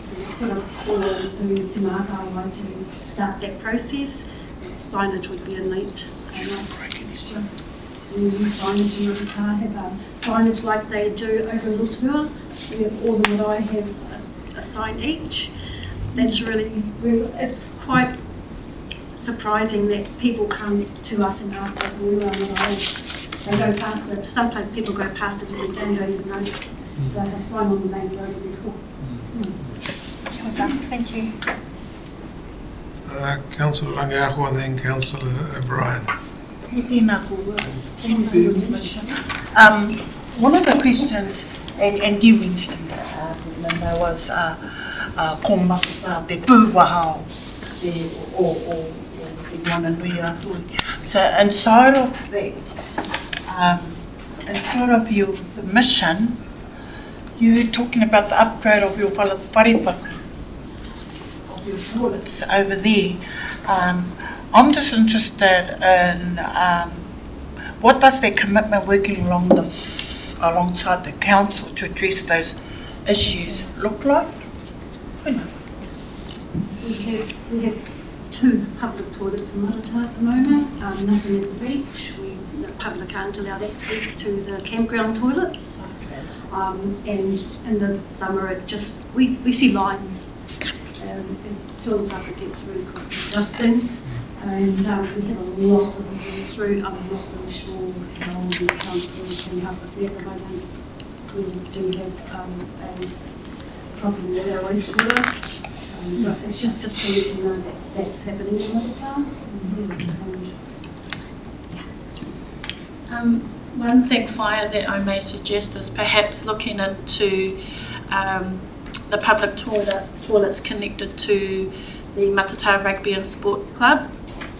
S19: So we put a call to Te Mātāua to start that process. Signage would be a nice extra. New signage in Matatā have signage like they do over in Rotorua. We have all the marae have a sign each. That's really it's quite surprising that people come to us and ask us where our marae. They go past it. Sometimes people go past it every day and don't even notice. So a sign on the main road would be cool.
S5: Thank you.
S1: Councillor Rangiaho and then Councillor O'Brien.
S6: One of the questions, and you mentioned, Linda, was ko Matatā te pūwahao o te wana nui atui. So inside of that, inside of your submission, you were talking about the upgrade of your wharepaku, of your toilets over there. I'm just interested in what does their commitment working alongside the council to address those issues look like?
S19: We have 2 public toilets in Matatā at the moment, nothing at the beach. The public aren't allowed access to the campground toilets. And in the summer we see lines. fills up, it gets really quite disgusting. And we have a lot of visitors through. I'm not really sure how the council can help us there at the moment. We do have a problem with our wastewater. But it's just to let you know that that's happening in Matatā.
S22: One thing, Fire, that I may suggest is perhaps looking into the public toilets connected to the Matatā Rugby and Sports Club,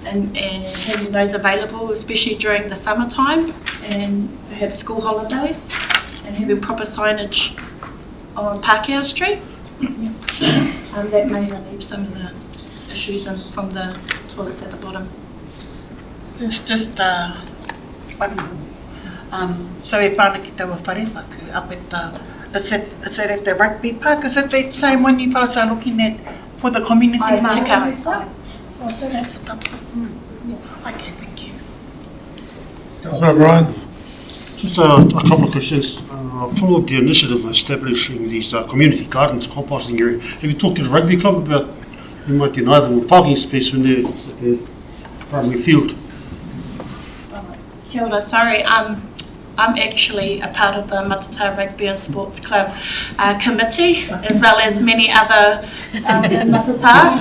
S22: and having those available, especially during the summer times and perhaps school holidays, and having proper signage on Pākehā Street. That may relieve some of the issues from the toilets at the bottom.
S13: It's just one. So e whāna ki taua wharewaku up at is it at the rugby park? Is it that same one you fellas are looking at for the community? Oh, so that's a tough one. Okay, thank you.
S1: Councillor O'Brien.
S2: Just a couple of questions. For the initiative of establishing these community gardens, composting area, have you talked to the rugby club about you might deny them a parking space when they're at the primary field?
S22: Kia ora, sorry. I'm actually a part of the Matatā Rugby and Sports Club committee, as well as many other in Matatā.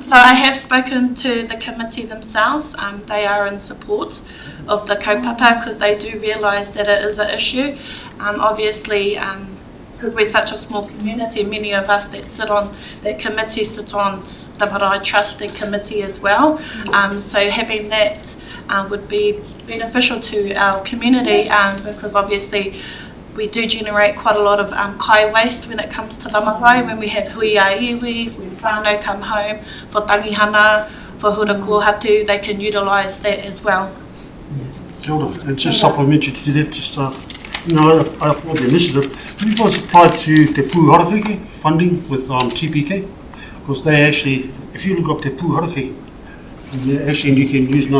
S22: So I have spoken to the committee themselves. They are in support of the kaupapa because they do realise that it is an issue. Obviously, because we're such a small community, many of us that sit on that committee sit on the Marae Trust Committee as well. So having that would be beneficial to our community because obviously we do generate quite a lot of kai waste when it comes to the marae, when we have hui a iwi, when whānau come home for tangihana, for hura kōhatu, they can utilise that as well.
S2: Kia ora. And just supplementary to that, just I applaud the initiative. Have you guys applied to Te Pūharapiki funding with TPK? Because they actually, if you look up Te Pūharapiki, actually you can use Te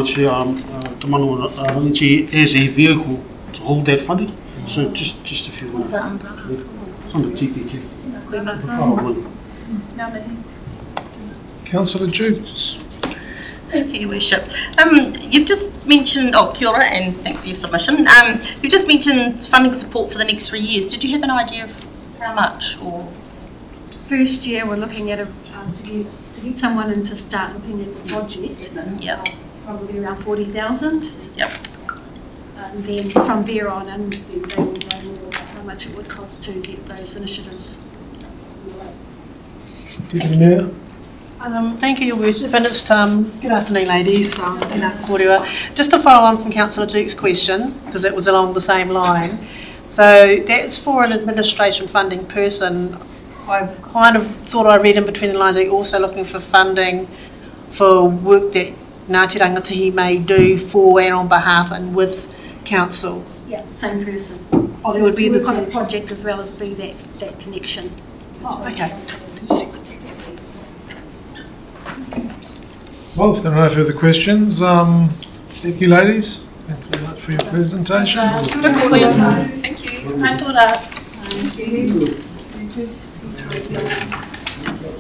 S2: Manawa Rangi as a vehicle to hold that funding. So just if you want. Under TPK.
S1: Councillor Jukes.
S20: Thank you, Your Worship. You've just mentioned, kia ora, and thanks for your submission. You've just mentioned funding support for the next 3 years. Did you have an idea of how much? Or
S19: First year, we're looking at to get someone in to start looking at the project. Probably around 40,000.
S20: Yep.
S19: And then from there on, and then they will know more about how much it would cost to get those initiatives.
S6: Thank you, Your Worship, and it's good afternoon, ladies. Just to follow on from Councillor Duke's question, because it was along the same line. So that's for an administration funding person. I kind of thought I read in between the lines that you're also looking for funding for work that Ngāti Rangatihi may do for and on behalf and with council.
S19: Yeah, same person.
S6: Oh, there would be
S19: work on a project as well as be that connection.
S6: Oh, okay.
S1: Well, if there are no further questions, thank you, ladies. Thanks very much for your presentation.
S22: Thank you. Mai tōra.
S19: Thank you. Thank you.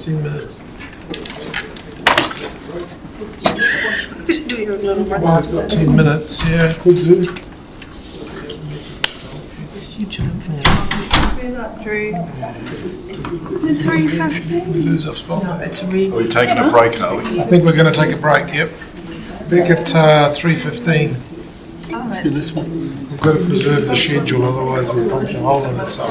S1: 10 minutes. Well, I've got 10 minutes, yeah, could do. We lose our spot.
S11: Are we taking a break, are we?
S1: I think we're going to take a break, yep. Back at 3:15. We've got to preserve the schedule, otherwise we'll punch a hole in it. So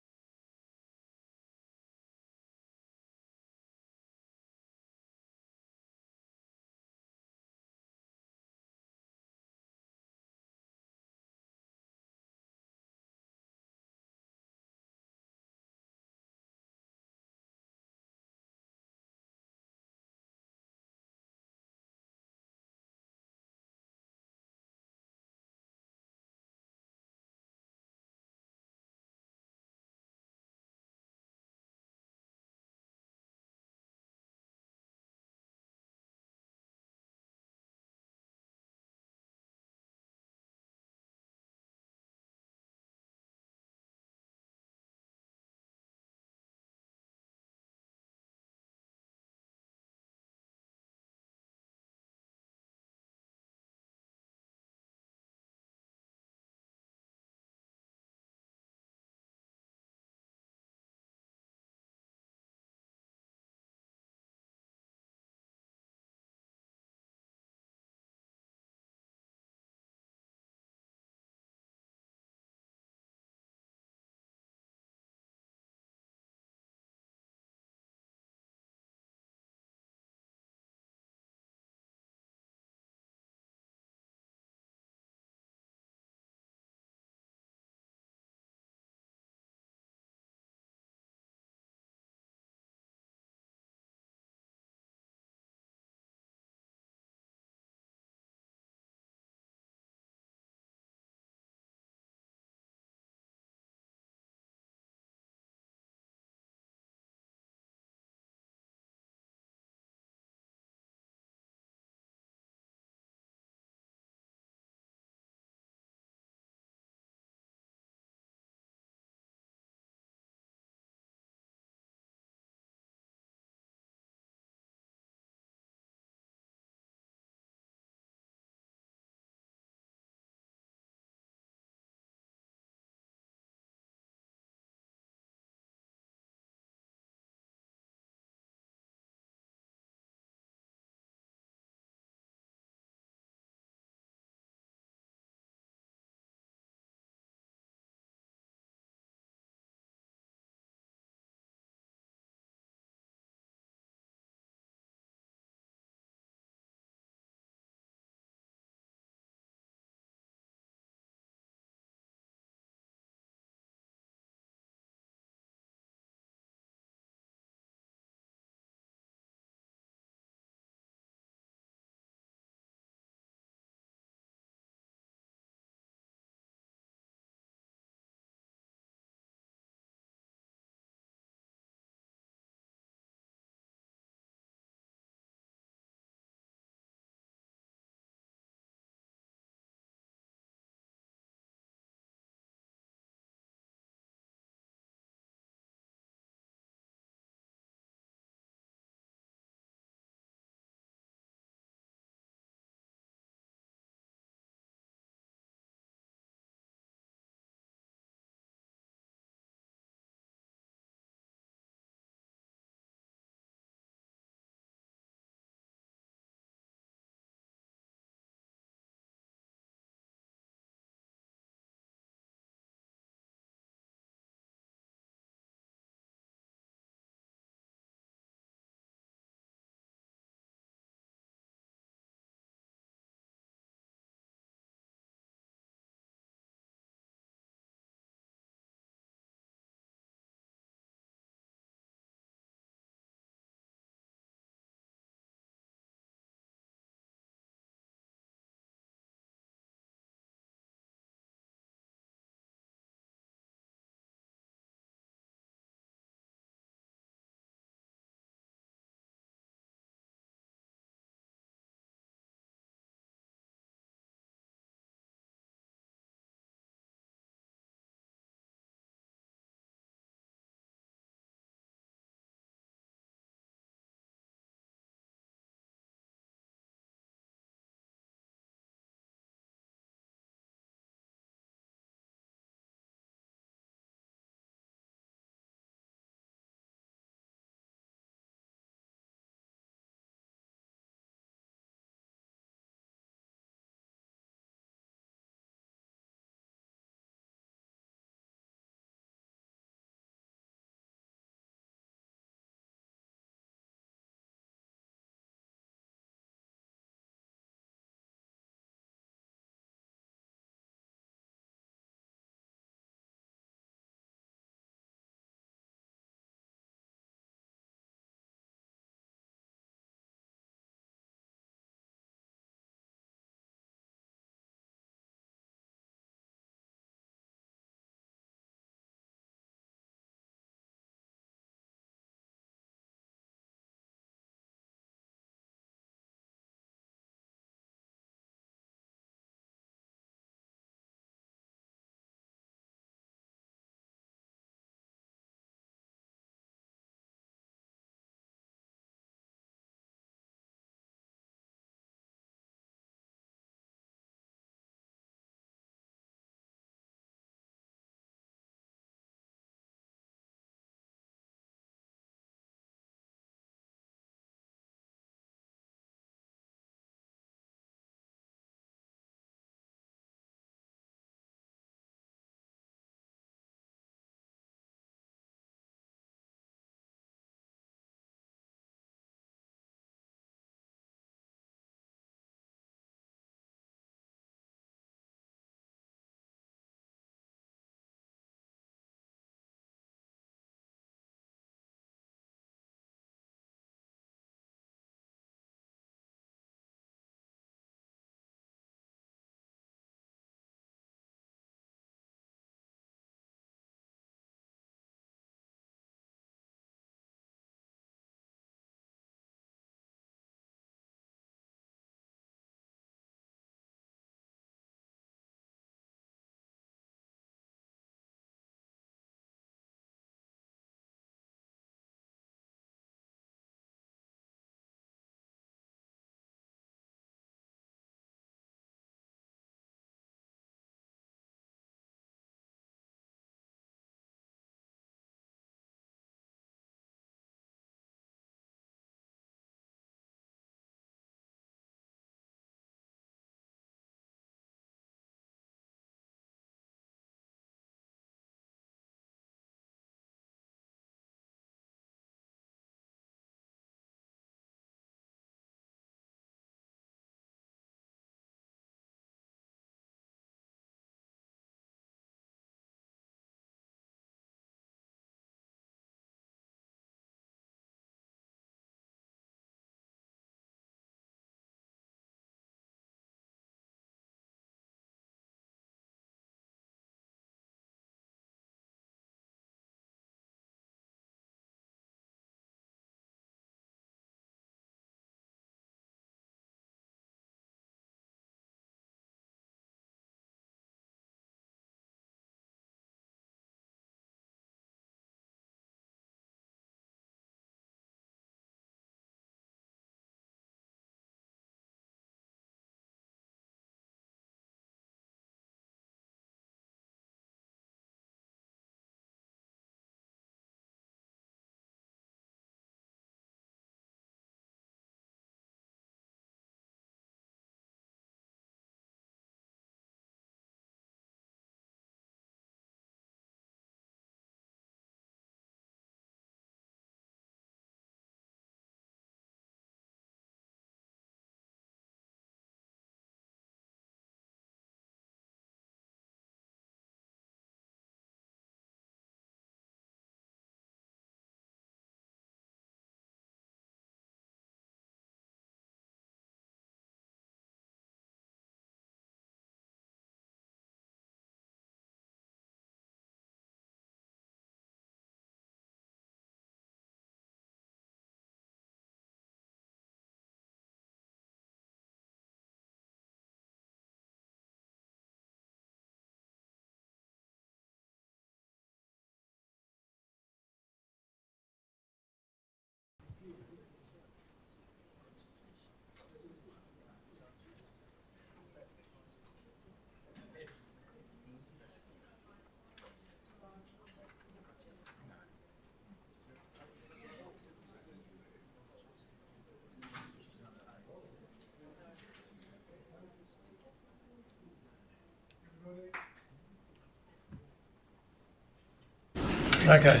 S1: Okay.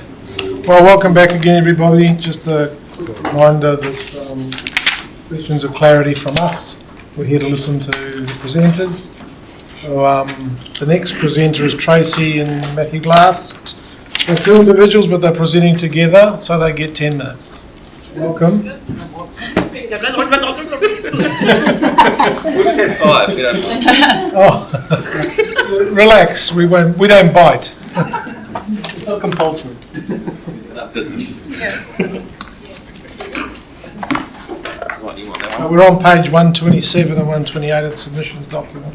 S1: Well, welcome back again, everybody. Just a quick reminder that questions of clarity from us. We're here to listen to the presenters. So the next presenter is Tracy and Matthew Glass. They're two individuals, but they're presenting together, so they get 10 minutes. Welcome.
S12: Let's have 5. You know.
S1: Oh, relax. We don't bite.
S3: It's not compulsory.
S1: So we're on page 127 and 128 of the submissions document.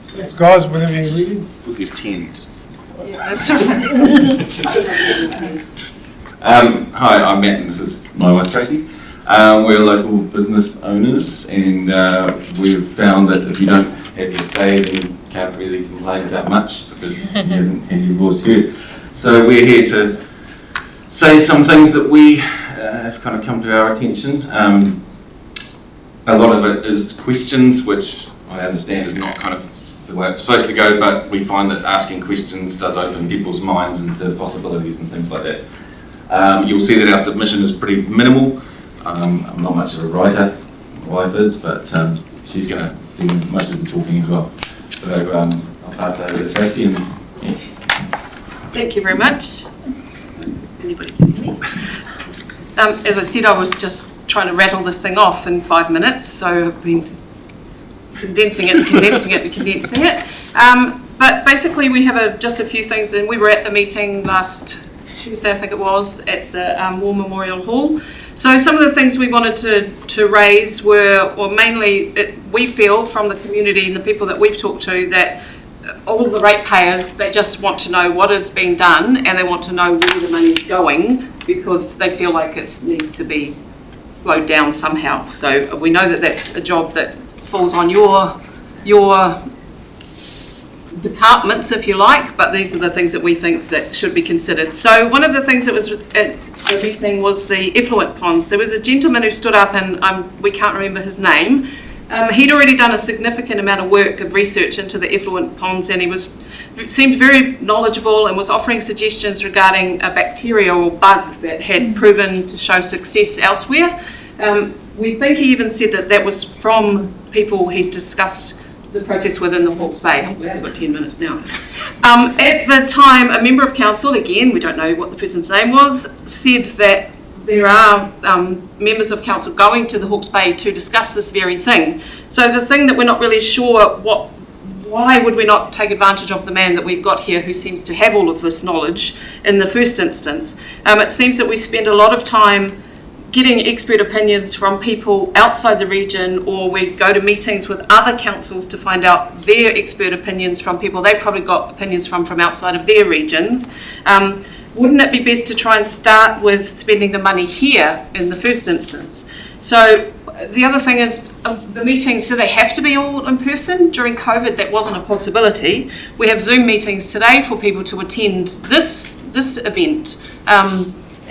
S1: Thanks, guys. Whenever you're ready.
S8: Still says 10. Just.
S1: Yeah, that's right.
S8: Hi, I'm Matt and this is my wife Tracy. We're local business owners and we've found that if you don't have your say then you can't really complain about much because you haven't had your voice heard. So we're here to say some things that we have kind of come to our attention. A lot of it is questions, which I understand is not kind of the way it's supposed to go, but we find that asking questions does open people's minds into possibilities and things like that. You'll see that our submission is pretty minimal. I'm not much of a writer, my wife is, but she's going to do most of the talking as well. So I'll pass over to Tracy. And, yeah.
S9: Thank you very much. Anybody can hear me? As I said, I was just trying to rattle this thing off in 5 minutes, so I've been condensing it. But basically we have just a few things. Then we were at the meeting last Tuesday, I think it was, at the War Memorial Hall. So some of the things we wanted to raise were, well, mainly we feel from the community and the people that we've talked to that all of the ratepayers, they just want to know what is being done and they want to know where the money's going because they feel like it needs to be slowed down somehow. So we know that that's a job that falls on your departments, if you like, but these are the things that we think that should be considered. So one of the things that was at the meeting was the effluent ponds. There was a gentleman who stood up and we can't remember his name. He'd already done a significant amount of work of research into the effluent ponds and he seemed very knowledgeable and was offering suggestions regarding a bacteria or bug that had proven to show success elsewhere. We think he even said that was from people he'd discussed the process within the Hawke's Bay. We've got 10 minutes now. At the time, a member of council, again, we don't know what the person's name was, said that there are members of council going to the Hawke's Bay to discuss this very thing. So the thing that we're not really sure, why would we not take advantage of the man that we've got here who seems to have all of this knowledge in the first instance? It seems that we spend a lot of time getting expert opinions from people outside the region, or we go to meetings with other councils to find out their expert opinions from people they've probably got opinions from outside of their regions. Wouldn't it be best to try and start with spending the money here in the first instance? So the other thing is the meetings, do they have to be all in person? During COVID, that wasn't a possibility. We have Zoom meetings today for people to attend this event.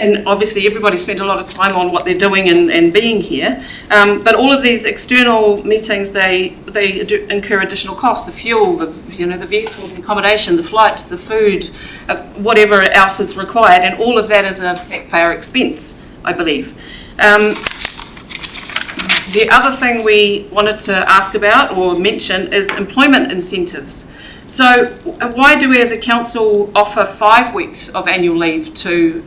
S9: And obviously everybody spent a lot of time on what they're doing and being here. But all of these external meetings, they incur additional costs, the fuel, the vehicles, the accommodation, the flights, the food, whatever else is required, and all of that is a taxpayer expense, I believe. The other thing we wanted to ask about or mention is employment incentives. So why do we as a council offer 5 weeks of annual leave to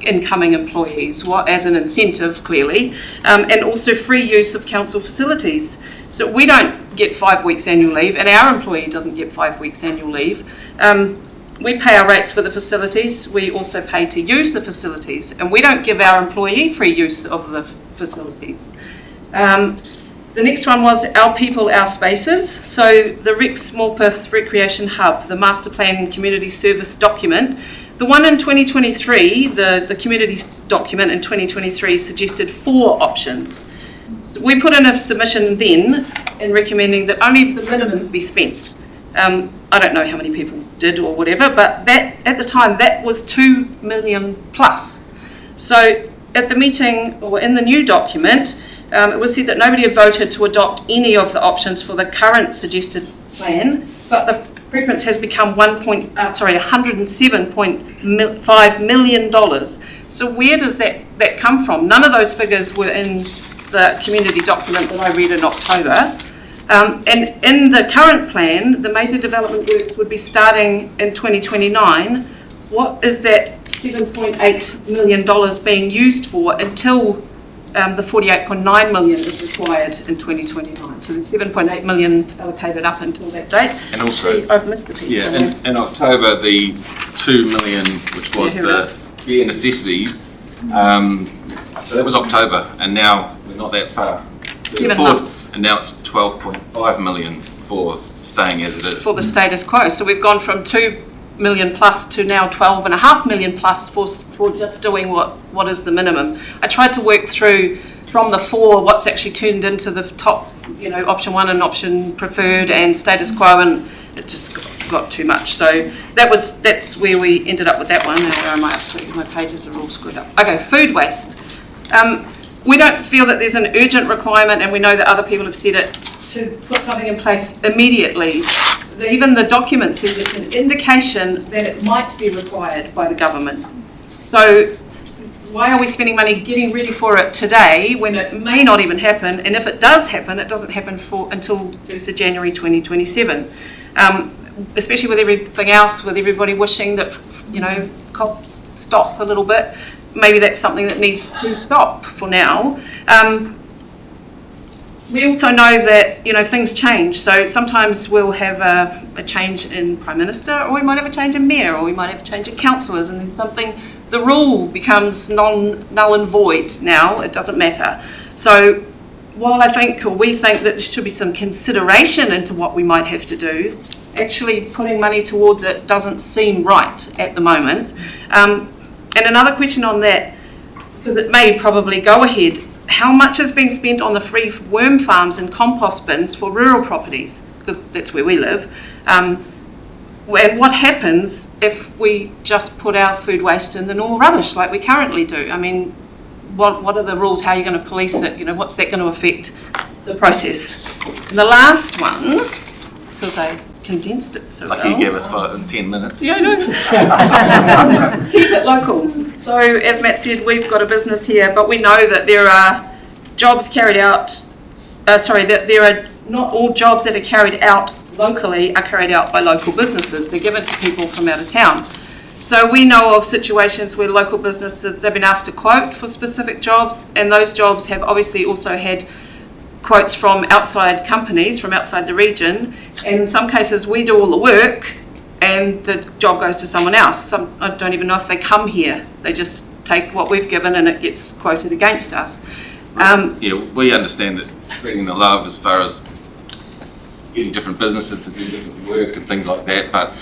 S9: incoming employees as an incentive, clearly, and also free use of council facilities? So we don't get 5 weeks annual leave and our employee doesn't get 5 weeks annual leave. We pay our rates for the facilities, we also pay to use the facilities, and we don't give our employee free use of the facilities. The next one was Our People, Our Spaces. So the Rex Morpeth Recreation Hub, the Master Plan Community Service document, the one in 2023, the community document in 2023 suggested 4 options. So we put in a submission then in recommending that only the minimum be spent. I don't know how many people did or whatever, but that at the time that was 2 million plus. So at the meeting or in the new document, it was said that nobody had voted to adopt any of the options for the current suggested plan, but the preference has become $107.5 million. So where does that come from? None of those figures were in the community document that I read in October. And in the current plan, the major development works would be starting in 2029. What is that $7.8 million being used for until the 48.9 million is required in 2029? So there's 7.8 million allocated up until that date.
S8: And also,
S9: see, I've missed a piece.
S8: Yeah, in October, the 2 million, which was the bare necessities, so that was October, and now we're not that far.
S9: 7 months.
S8: And now it's 12.5 million for staying as it is.
S9: For the status quo. So we've gone from 2 million plus to now 12.5 million plus for just doing what is the minimum. I tried to work through from the 4 what's actually turned into the top, option 1 and option preferred and status quo, and it just got too much. So that's where we ended up with that one. Now where am I up to? My pages are all screwed up. Okay, food waste. We don't feel that there's an urgent requirement, and we know that other people have said it, to put something in place immediately. Even the document says it's an indication that it might be required by the government. So why are we spending money getting ready for it today when it may not even happen? And if it does happen, it doesn't happen until 1st of January 2027. Especially with everything else, with everybody wishing that, costs stop a little bit. Maybe that's something that needs to stop for now. We also know that, things change. So sometimes we'll have a change in Prime Minister, or we might have a change in Mayor, or we might have a change in councillors, and then the rule becomes null and void now. It doesn't matter. So while we think that there should be some consideration into what we might have to do, actually putting money towards it doesn't seem right at the moment. And another question on that, because it may probably go ahead, how much has been spent on the free worm farms and compost bins for rural properties? Because that's where we live. And what happens if we just put our food waste in the normal rubbish like we currently do? I mean, what are the rules? How are you going to police it? What's that going to affect the process? And the last one, because I condensed it so
S8: Lucky you gave us 10 minutes.
S9: Yeah, I know. Keep it local. So as Matt said, we've got a business here, but we know that there are jobs carried out, that there are not all jobs that are carried out locally are carried out by local businesses. They're given to people from out of town. So we know of situations where local businesses, they've been asked to quote for specific jobs, and those jobs have obviously also had quotes from outside companies, from outside the region, and in some cases we do all the work and the job goes to someone else. I don't even know if they come here. They just take what we've given and it gets quoted against us.
S8: We understand that spreading the love as far as getting different businesses to do different work and things like that, but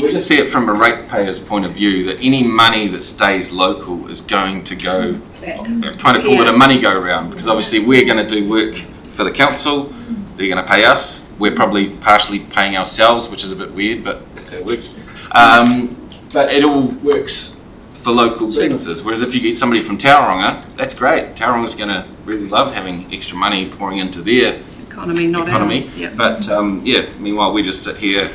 S8: we just see it from a ratepayer's point of view that any money that stays local is going to go, I kind of call it a money go round, because obviously we're going to do work for the council, they're going to pay us, we're probably partially paying ourselves, which is a bit weird, but that's how it works. But it all works for local businesses, whereas if you get somebody from Tauranga, that's great. Tauranga's going to really love having extra money pouring into their
S9: economy, not ours. Yeah.
S8: But meanwhile we just sit here.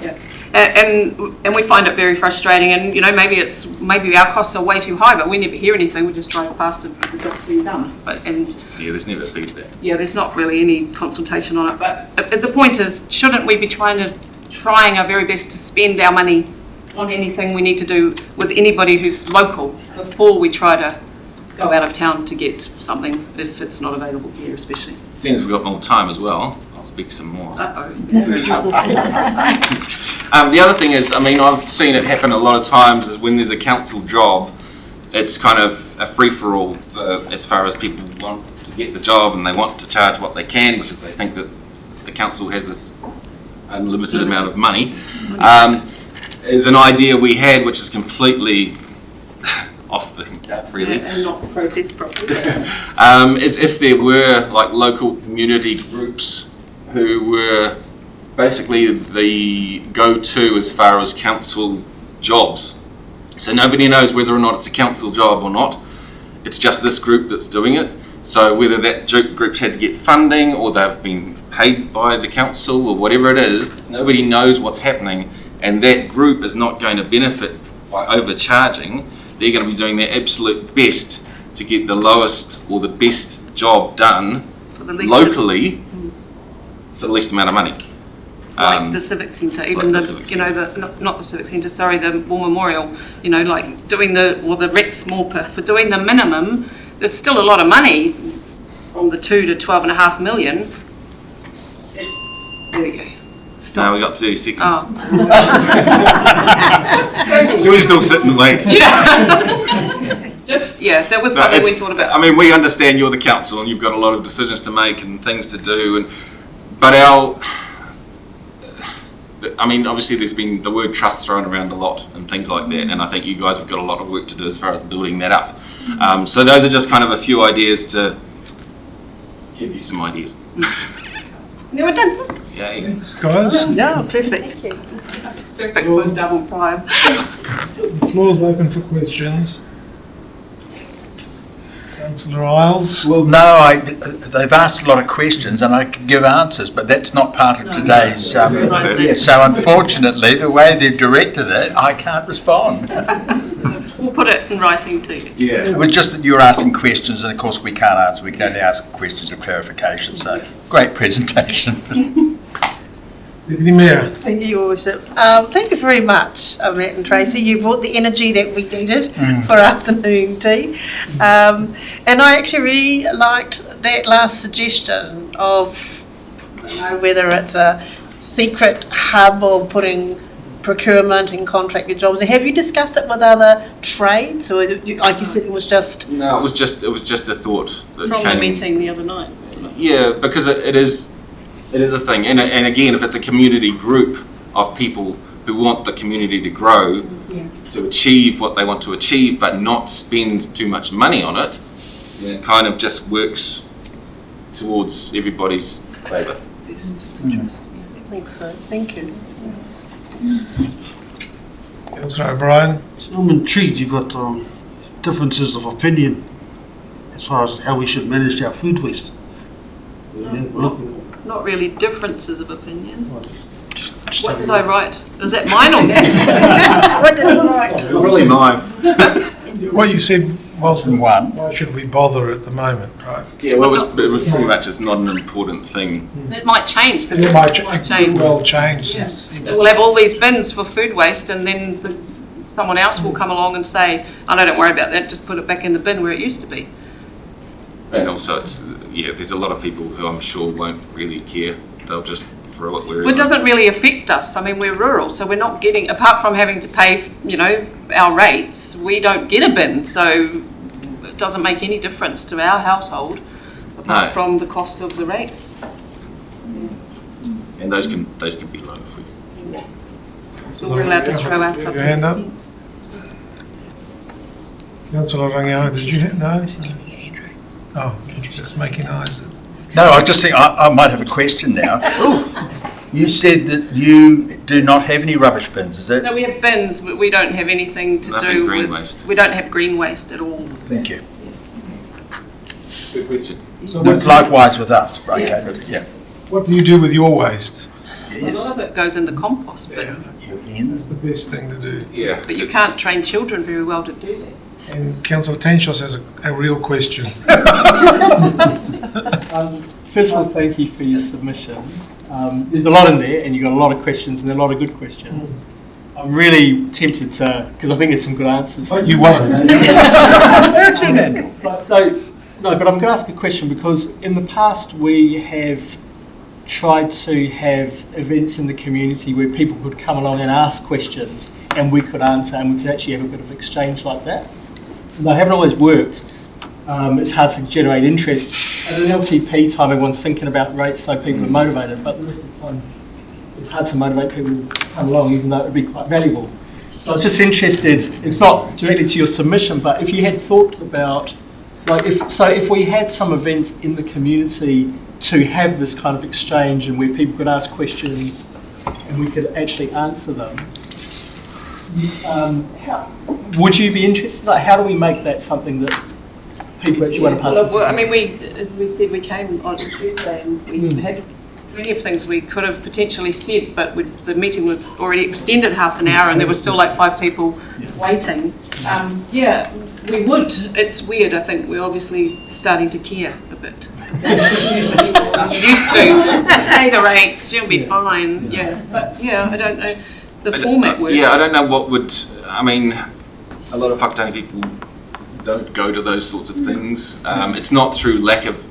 S9: Yeah. And we find it very frustrating, and maybe our costs are way too high, but we never hear anything. We just drive past and the job's being done.
S8: There's never feedback.
S9: Yeah, there's not really any consultation on it. But the point is, shouldn't we be trying our very best to spend our money on anything we need to do with anybody who's local before we try to go out of town to get something if it's not available here, especially.
S8: Seems we've got more time as well. I'll speak some more. The other thing is, I've seen it happen a lot of times is when there's a council job, it's kind of a free-for-all as far as people want to get the job and they want to charge what they can because they think that the council has this unlimited amount of money. Is an idea we had which is completely off the cuff, really.
S9: And not processed properly.
S8: Is if there were like local community groups who were basically the go-to as far as council jobs. So nobody knows whether or not it's a council job or not. It's just this group that's doing it. So whether that group's had to get funding or they've been paid by the council or whatever it is, nobody knows what's happening, and that group is not going to benefit by overcharging. They're going to be doing their absolute best to get the lowest or the best job done locally for the least amount of money.
S9: Like the Civic Centre, even not the Civic Centre, sorry, the War Memorial, like doing the Rex Morpeth, for doing the minimum, it's still a lot of money from the 2 to 12.5 million. There we go. Stop.
S8: No, we got 30 seconds.
S9: Oh.
S8: So we're still sitting late.
S9: That was something we thought about.
S8: I mean, we understand you're the council and you've got a lot of decisions to make and things to do, but obviously there's been the word trust thrown around a lot and things like that, and I think you guys have got a lot of work to do as far as building that up. So those are just kind of a few ideas to give you some ideas.
S9: Now we're done.
S8: Yay.
S1: Thanks, guys.
S6: Yeah, perfect.
S9: Perfect for double time.
S1: The floor's open for questions. Councillor Isles.
S14: Well, no, they've asked a lot of questions and I can give answers, but that's not part of today's. So unfortunately, the way they've directed it, I can't respond.
S9: We'll put it in writing to you.
S14: Yeah. It was just that you were asking questions, and of course we can't answer. We can only ask questions of clarification. So great presentation.
S1: Deputy Mayor.
S6: Thank you, Your Worship. Thank you very much, Matt and Tracy. You brought the energy that we needed for afternoon tea. And I actually really liked that last suggestion of, whether it's a secret hub or putting procurement and contracted jobs. Have you discussed it with other trades, or like you said, it was just?
S8: No, it was just a thought that
S9: From
S8: came.
S9: the meeting the other night.
S8: Yeah, because it is a thing, and again, if it's a community group of people who want the community to grow, to achieve what they want to achieve, but not spend too much money on it, then it kind of just works towards everybody's favour.
S6: I think so. Thank you.
S1: Councillor O'Brien.
S2: So I'm intrigued you've got differences of opinion as far as how we should manage our food waste.
S9: Not really differences of opinion. What did I write? Is that mine or
S6: what did I write?
S8: Really mine.
S1: What you said was
S14: one.
S1: Why should we bother at the moment, right?
S8: Yeah, well, it was pretty much it's not an important thing.
S9: It might change.
S1: It might change. Well, change.
S9: So we'll have all these bins for food waste, and then someone else will come along and say, "Oh no, don't worry about that. Just put it back in the bin where it used to be."
S8: And also, there's a lot of people who I'm sure won't really care. They'll just throw it wherever.
S9: Well, it doesn't really affect us. I mean, we're rural, so we're not getting, apart from having to pay, our rates, we don't get a bin. So it doesn't make any difference to our household, apart from the cost of the rates.
S8: And those can be low if we.
S9: So we're allowed to throw our stuff.
S1: Your hand up. Councillor Rangiao, did you no? Oh, you're just making eyes.
S14: No, I was just thinking I might have a question now. You said that you do not have any rubbish bins, is it?
S9: No, we have bins, but we don't have anything to do
S8: green
S9: with
S8: waste.
S9: We don't have green waste at all.
S14: Thank you.
S8: Good question.
S1: So
S14: likewise with us, right?
S9: Yeah.
S14: Okay, yeah.
S1: What do you do with your waste?
S9: A lot of it goes in the compost bin.
S1: That's the best thing to do.
S8: Yeah.
S9: But you can't train children very well to do that.
S1: And Councillor Tenshos has a real question.
S3: First of all, thank you for your submissions. There's a lot in there, and you've got a lot of questions, and a lot of good questions. I'm really tempted to, because I think there's some good answers.
S1: You won't.
S3: But I'm going to ask a question, because in the past we have tried to have events in the community where people could come along and ask questions, and we could answer, and we could actually have a bit of exchange like that. And they haven't always worked. It's hard to generate interest. At an LTP time, everyone's thinking about rates, so people are motivated, but the rest of the time, it's hard to motivate people to come along, even though it would be quite valuable. So I was just interested, it's not directly to your submission, but if you had thoughts about, if we had some events in the community to have this kind of exchange and where people could ask questions and we could actually answer them, would you be interested? How do we make that something that's people actually want to participate?
S9: Well, I mean, we said we came on Tuesday and we had plenty of things we could have potentially said, but the meeting was already extended half an hour and there were still like 5 people waiting. Yeah, we would. It's weird. I think we're obviously starting to care a bit. Used to. Pay the rates, you'll be fine. Yeah, but yeah, I don't know. The format worked.
S8: Yeah, I don't know what would. I mean, a lot of Whakatāne people don't go to those sorts of things. It's not through lack of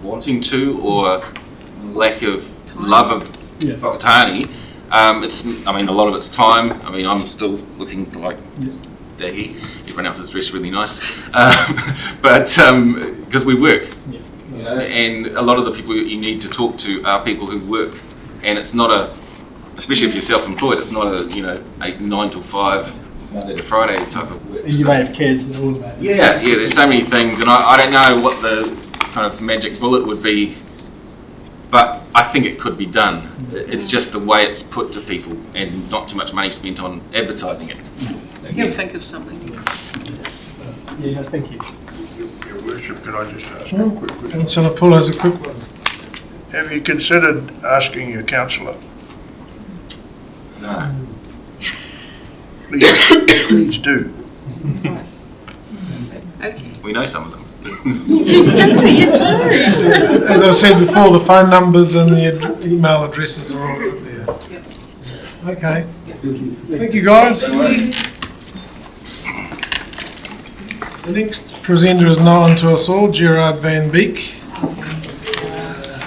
S8: wanting to or lack of love of Whakatāne. It's. I mean, a lot of it's time. I mean, I'm still looking like daggy. Everyone else is dressed really nice, but because we work. You know, and a lot of the people you need to talk to are people who work, and it's not especially if you're self-employed, it's not a 9 till 5 Monday to Friday type of work.
S3: And you may have kids and all of that.
S8: Yeah, there's so many things, and I don't know what the kind of magic bullet would be, but I think it could be done. It's just the way it's put to people, and not too much money spent on advertising it.
S9: You'll think of something.
S3: Yeah, thank you.
S11: Your Worship, could I just ask a quick question?
S1: Councillor Pull has a quick one.
S11: Have you considered asking your councillor?
S8: No.
S11: Please do.
S9: Okay.
S8: We know some of them.
S1: As I said before, the phone numbers and the email addresses are all up there. Okay. Thank you, guys. The next presenter is known to us all, Gerard Van Beek.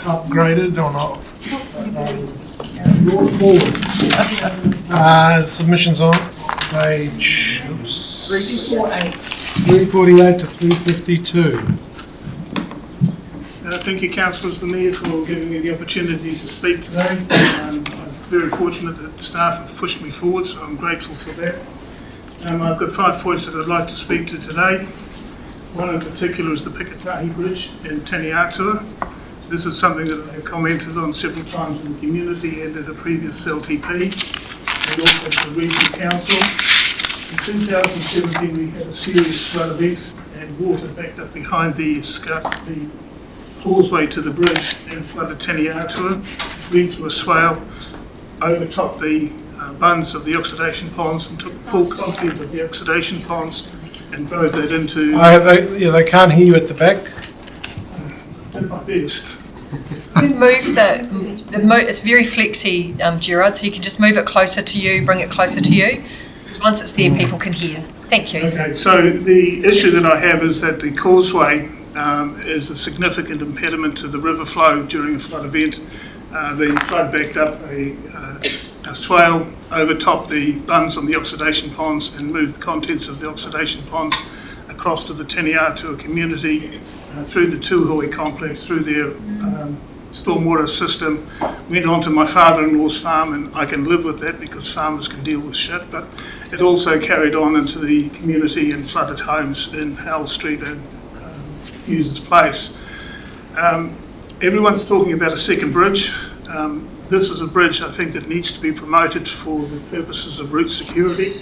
S1: Upgraded or not? Brought forward. Submissions on page 348 to 352.
S16: Thank you, councillors, the Mayor, for giving me the opportunity to speak today. I'm very fortunate that staff have pushed me forward, so I'm grateful for that. I've got 5 points that I'd like to speak to today. One in particular is the Whakatāne Bridge in Taniatua. This is something that I have commented on several times in the community and at a previous LTP, and also to the Regional Council. In 2017 we had a serious flood event and water backed up behind the causeway to the bridge and flooded Taniatua, went through a swale, overtopped the bunds of the oxidation ponds and took the full content of the oxidation ponds and drove that into...
S1: they can't hear you at the back.
S16: I did my best.
S7: You can move it's very flexy, Gerard, so you can just move it closer to you, bring it closer to you. Because once it's there, people can hear. Thank you.
S16: Okay, so the issue that I have is that the causeway is a significant impediment to the river flow during a flood event. The flood backed up a swale, overtopped the bunds on the oxidation ponds and moved the contents of the oxidation ponds across to the Taniatua community, through the Tuhui complex, through their stormwater system, went on to my father-in-law's farm, and I can live with that because farmers can deal with shit, but it also carried on into the community and flooded homes in Howell Street and Hughes's Place. Everyone's talking about a second bridge. This is a bridge I think that needs to be promoted for the purposes of route security,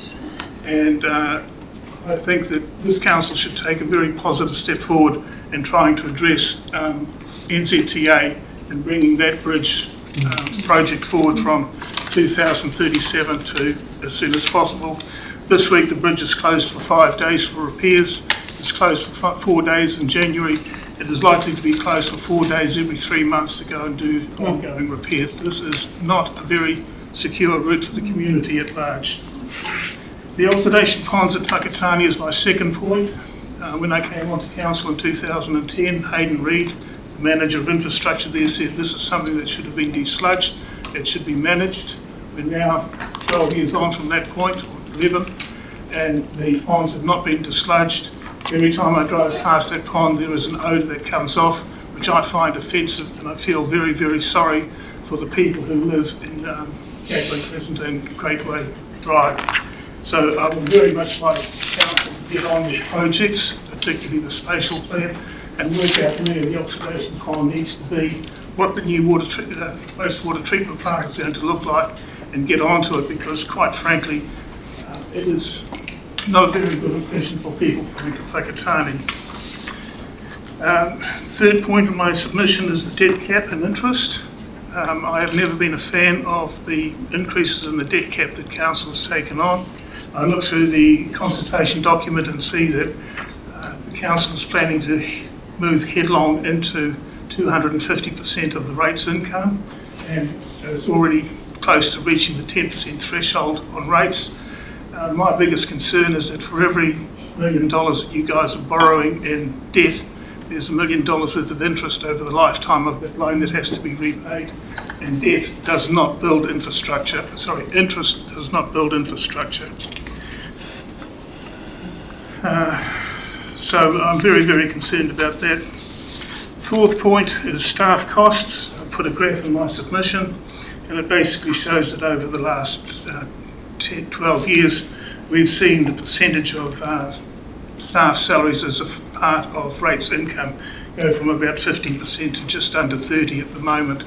S16: and I think that this council should take a very positive step forward in trying to address NZTA and bringing that bridge project forward from 2037 to as soon as possible. This week the bridge is closed for 5 days for repairs. It's closed for 4 days in January. It is likely to be closed for 4 days every 3 months to go and do ongoing repairs. This is not a very secure route for the community at large. The oxidation ponds at Whakatāne is my second point. When I came onto council in 2010, Hayden Reid, the manager of infrastructure there, said this is something that should have been desludged, it should be managed. We're now 12 years on from that point, or 11, and the ponds have not been desludged. Every time I drive past that pond, there is an odour that comes off, which I find offensive, and I feel very, very sorry for the people who live in Gateway Crescent and Greatway Drive. So I would very much like council to get on with projects, particularly the spatial plan, and work out where the oxidation pond needs to be, what the new wastewater treatment plant is going to look like, and get onto it, because quite frankly, it is not a very good impression for people coming to Whakatāne. Third point of my submission is the debt cap and interest. I have never been a fan of the increases in the debt cap that council has taken on. I look through the consultation document and see that the council is planning to move headlong into 250% of the rates income, and it's already close to reaching the 10% threshold on rates. My biggest concern is that for every $1 million that you guys are borrowing in debt, there's $1 million worth of interest over the lifetime of that loan that has to be repaid. And debt does not build infrastructure. Sorry, interest does not build infrastructure. So I'm very, very concerned about that. Fourth point is staff costs. I've put a graph in my submission, and it basically shows that over the last 10, 12 years, we've seen the percentage of staff salaries as a part of rates income go from about 15% to just under 30% at the moment.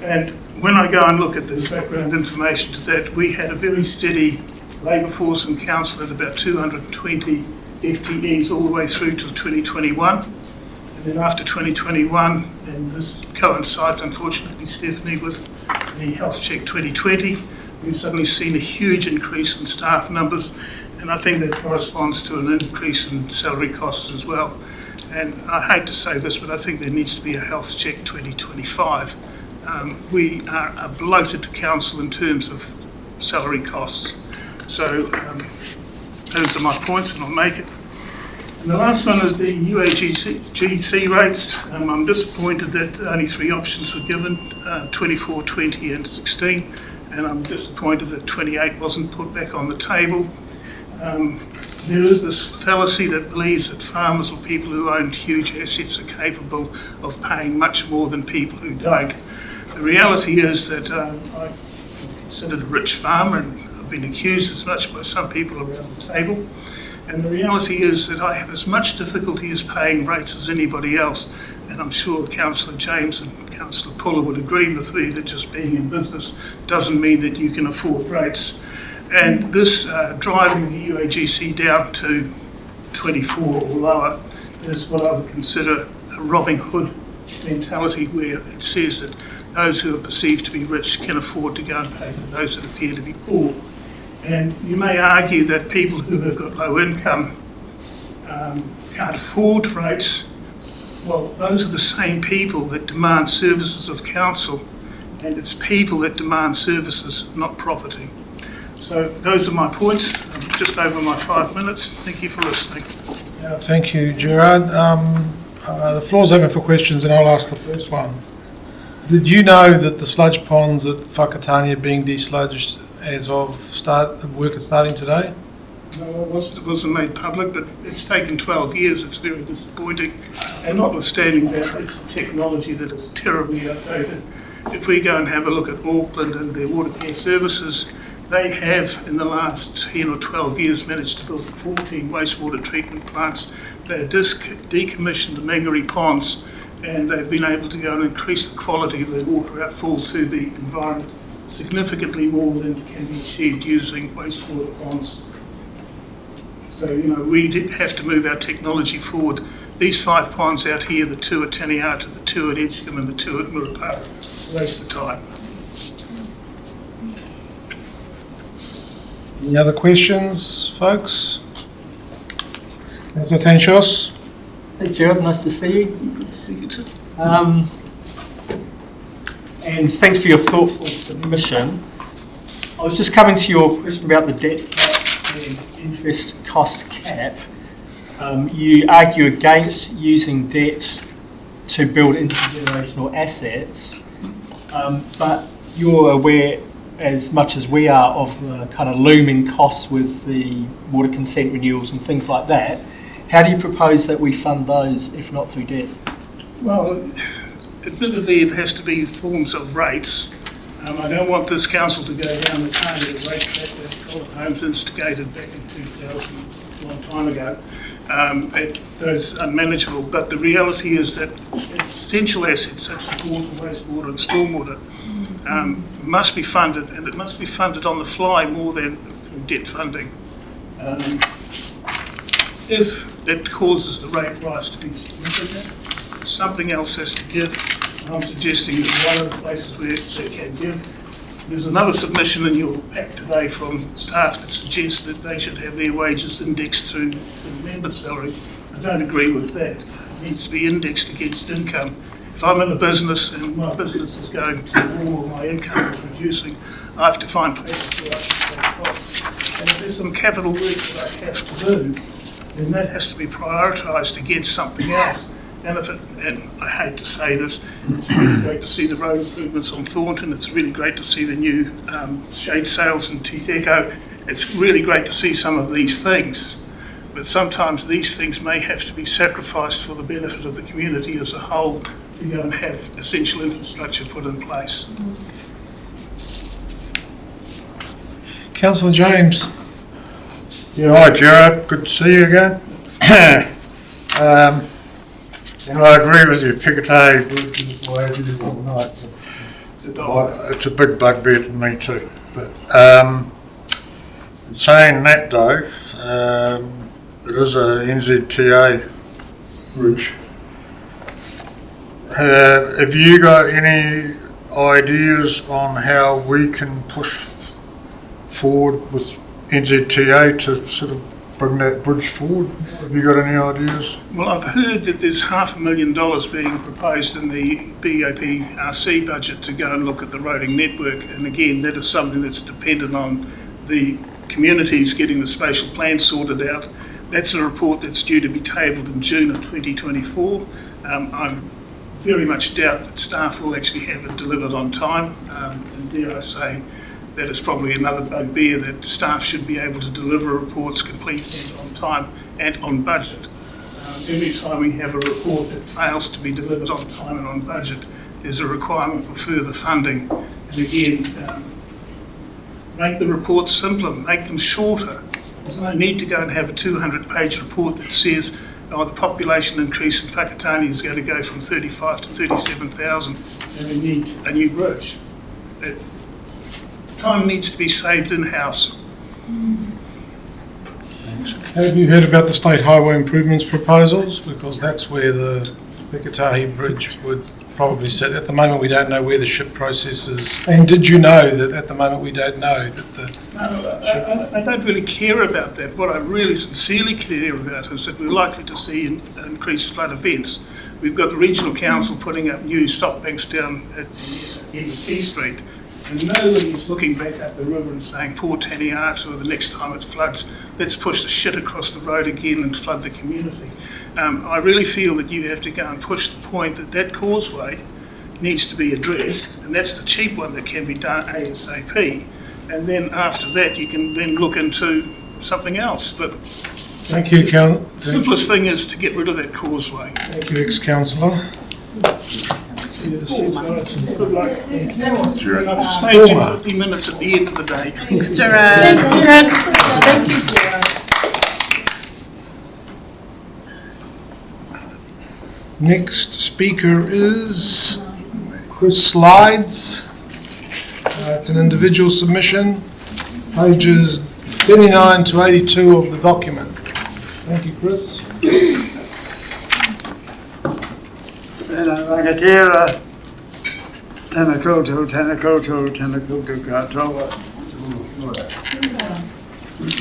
S16: And when I go and look at the background information to that, we had a very steady labour force in council at about 220 FTEs all the way through to 2021. And then after 2021, and this coincides unfortunately, Stephanie, with the Health Check 2020, we've suddenly seen a huge increase in staff numbers, and I think that corresponds to an increase in salary costs as well. And I hate to say this, but I think there needs to be a Health Check 2025. We are a bloated council in terms of salary costs. So those are my points, and I'll make it. And the last one is the UAGC rates. I'm disappointed that only 3 options were given, 24, 20 and 16, and I'm disappointed that 28 wasn't put back on the table. There is this fallacy that believes that farmers or people who own huge assets are capable of paying much more than people who don't. The reality is that I'm considered a rich farmer, and I've been accused as much by some people around the table. And the reality is that I have as much difficulty as paying rates as anybody else. And I'm sure Councillor James and Councillor Puller would agree with me that just being in business doesn't mean that you can afford rates. And this driving the UAGC down to 24 or lower is what I would consider a Robin Hood mentality, where it says that those who are perceived to be rich can afford to go and pay for those that appear to be poor. And you may argue that people who have got low income can't afford rates. Well, those are the same people that demand services of council, and it's people that demand services, not property. So those are my points. I'm just over my 5 minutes. Thank you for listening.
S1: Thank you, Gerard. The floor's open for questions, and I'll ask the first one. Did you know that the sludge ponds at Whakatāne are being desludged as of work starting today?
S16: No, it wasn't made public, but it's taken 12 years. It's very disappointing. And notwithstanding that, it's technology that is terribly outdated. If we go and have a look at Auckland and their water care services, they have, in the last 10 or 12 years, managed to build 14 wastewater treatment plants. They've decommissioned the Mangere ponds, and they've been able to go and increase the quality of their water outfall to the environment significantly more than can be achieved using wastewater ponds. So, we did have to move our technology forward. These 5 ponds out here, the 2 at Taniata, the 2 at Edgecombe and the 2 at Murupara, waste of time.
S1: Any other questions, folks? Councillor Tanshos?
S3: Hey Gerard, nice to see you.
S16: Good to see you too.
S3: And thanks for your thoughtful submission. I was just coming to your question about the debt cap and interest cost cap. You argue against using debt to build intergenerational assets, but you're aware as much as we are of the kind of looming costs with the water consent renewals and things like that. How do you propose that we fund those if not through debt?
S16: Well, admittedly, it has to be forms of rates. I don't want this council to go down the targeted rate track that Colin Holmes instigated back in 2000, a long time ago. It's unmanageable, but the reality is that essential assets such as water, wastewater and stormwater must be funded, and it must be funded on the fly more than through debt funding. If it causes the rate rise to be significant, something else has to give. I'm suggesting that one of the places where they can give. There's another submission in your pack today from staff that suggests that they should have their wages indexed to the member salary. I don't agree with that. It needs to be indexed against income. If I'm in a business and my business is going to the wall or my income is reducing, I have to find places where I can save costs. And if there's some capital work that I have to do, then that has to be prioritised against something else. And I hate to say this, it's really great to see the road improvements on Thornton. It's really great to see the new shade sails in Titeco. It's really great to see some of these things. But sometimes these things may have to be sacrificed for the benefit of the community as a whole to go and have essential infrastructure put in place.
S1: Councillor James.
S15: Yeah, hi Gerard, good to see you again. And I agree with you, Whakatāne Bridge is the way it is all night. It's a big bugbear to me too. But saying that though, it is a NZTA bridge. Have you got any ideas on how we can push forward with NZTA to sort of bring that bridge forward? Have you got any ideas?
S16: Well, I've heard that there's $500,000 being proposed in the BOPRC budget to go and look at the roading network, and again, that is something that's dependent on the communities getting the spatial plan sorted out. That's a report that's due to be tabled in June of 2024. I very much doubt that staff will actually have it delivered on time, and dare I say, that is probably another bugbear, that staff should be able to deliver reports complete and on time and on budget. Every time we have a report that fails to be delivered on time and on budget, there's a requirement for further funding. And again, make the reports simpler, make them shorter. There's no need to go and have a 200-page report that says, oh, the population increase in Whakatāne is going to go from 35 to 37,000 and we need a new bridge. Time needs to be saved in-house.
S1: Have you heard about the state highway improvements proposals? Because that's where the Whakatāne Bridge would probably sit. At the moment, we don't know where the ship process is. And did you know that at the moment we don't know that the...
S16: No, I don't really care about that. What I really sincerely care about is that we're likely to see increased flood events. We've got the regional council putting up new stop banks down at the end of Key Street. And nobody's looking back up the river and saying, poor Taniata, or the next time it floods, let's push the shit across the road again and flood the community. I really feel that you have to go and push the point that that causeway needs to be addressed, and that's the cheap one that can be done ASAP. And then after that, you can then look into something else. But
S1: thank you,
S16: the simplest thing is to get rid of that causeway.
S1: Thank you, ex-councillor.
S16: Good luck. I've saved you 50 minutes at the end of the day.
S6: Thanks, Gerard. Thank you, Gerard.
S1: Next speaker is Chris Slides. It's an individual submission, pages 79 to 82 of the document. Thank you, Chris.
S17: Rangatira, tēnā koutou katoa.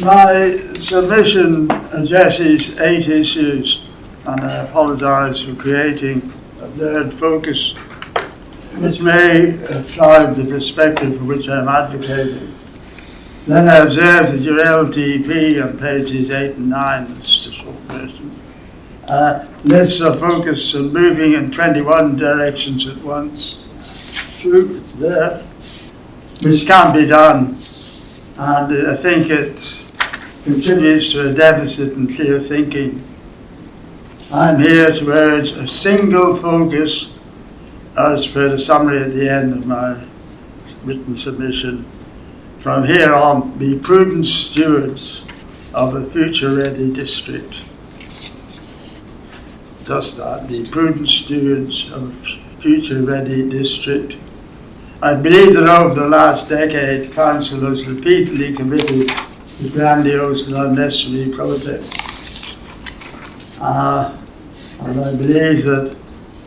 S17: My submission addresses 8 issues, and I apologise for creating a blurred focus which may cloud the perspective for which I am advocating. Then I observed that your LTP on pages 8 and 9, it's a short version, lists a focus on moving in 21 directions at once. True, it's there, which can be done, and I think it contributes to a deficit in clear thinking. I'm here to urge a single focus, as per the summary at the end of my written submission. From here on, be prudent stewards of a future-ready district. Just that, be prudent stewards of a future-ready district. I believe that over the last decade, Council has repeatedly committed to grandiose but unnecessary projects. And I believe that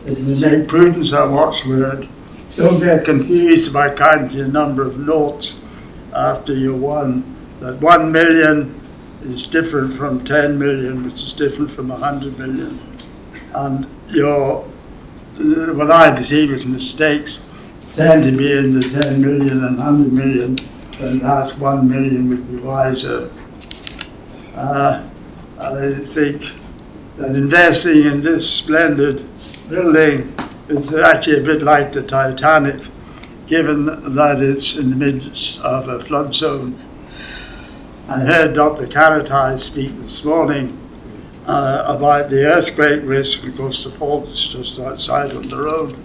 S17: If you make prudence a watchword, don't get confused by counting a number of noughts after your one. That 1 million is different from 10 million, which is different from 100 million. And what I perceive as mistakes tend to be in the 10 million and 100 million, and that's 1 million would be wiser. I think that investing in this splendid building is actually a bit like the Titanic, given that it's in the midst of a flood zone. I heard Dr. Karai speak this morning about the earthquake risk, because the fault is just outside on the road.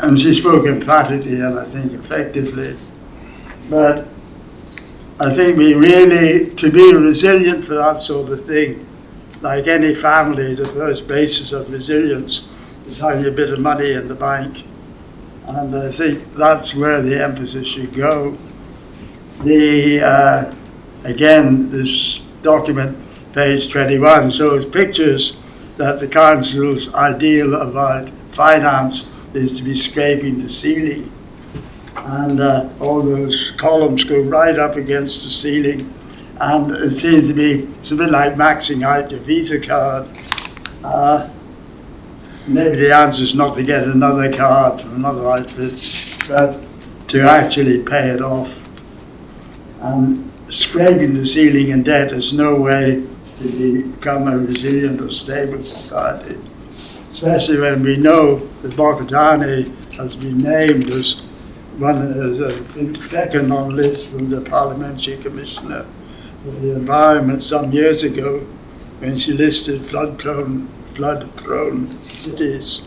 S17: And she spoke emphatically and I think effectively. But I think we really, to be resilient for that sort of thing, like any family, the first basis of resilience is having a bit of money in the bank. And I think that's where the emphasis should go. Again, this document, page 21, shows pictures that the council's ideal about finance is to be scraping the ceiling. And all those columns go right up against the ceiling. And it seems to be, it's a bit like maxing out your Visa card. Maybe the answer is not to get another card from another outfit, but to actually pay it off. And scraping the ceiling in debt is no way to become a resilient or stable society, especially when we know that Whakatāne has been named as second on the list from the Parliamentary Commissioner for the Environment some years ago, when she listed flood-prone cities.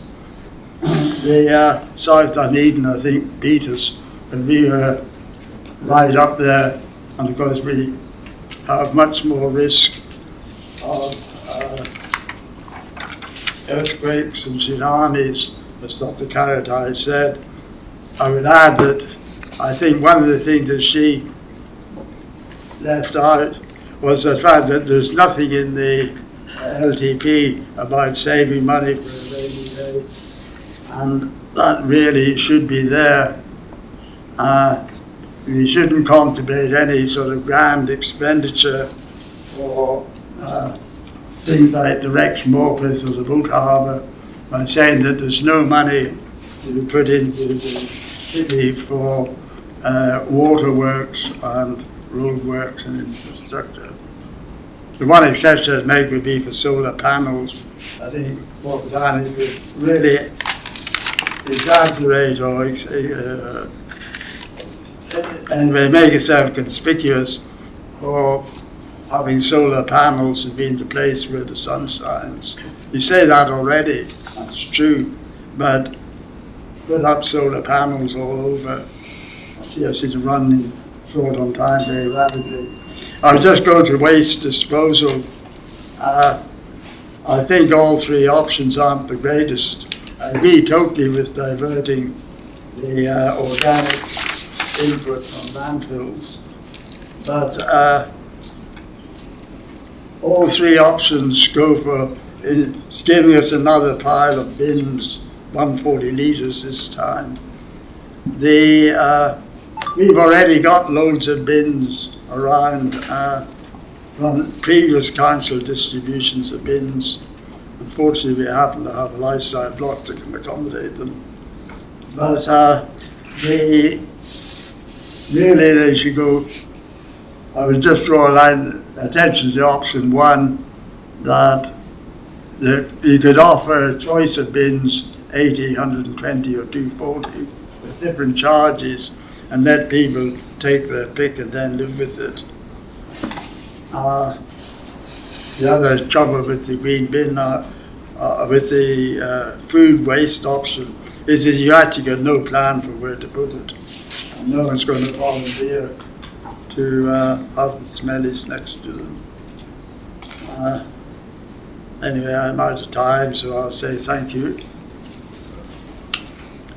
S17: The South Dunedin, I think, beat us, and we were right up there, and of course we have much more risk of earthquakes and tsunamis, as Dr. Karai said. I would add that I think one of the things that she left out was the fact that there's nothing in the LTP about saving money for a rainy day, and that really should be there. We shouldn't contemplate any sort of grand expenditure for things like the Rex Morpeth or the Boat Harbour, by saying that there's no money to be put into the city for waterworks and roadworks and infrastructure. The one exception I'd make would be for solar panels. I think Whakatāne would really exaggerate or anyway make itself conspicuous for having solar panels and being the place where the sun shines. You say that already, that's true, but put up solar panels all over. I see them running short on time very rapidly. I'll just go to waste disposal. I think all three options aren't the greatest. I agree totally with diverting the organic input from landfills, but all three options go for it's giving us another pile of bins, 140 litres this time. We've already got loads of bins around from previous council distributions of bins. Unfortunately, we happen to have a lifestyle block that can accommodate them. But really they should go, I would just draw a line, attention to option one, that you could offer a choice of bins, 80, 120 or 240, with different charges, and let people take their pick and then live with it. The other trouble with the green bin, with the food waste option, is that you actually got no plan for where to put it. And no one's going to volunteer to have the smellies next to them. Anyway, I'm out of time, so I'll say thank you.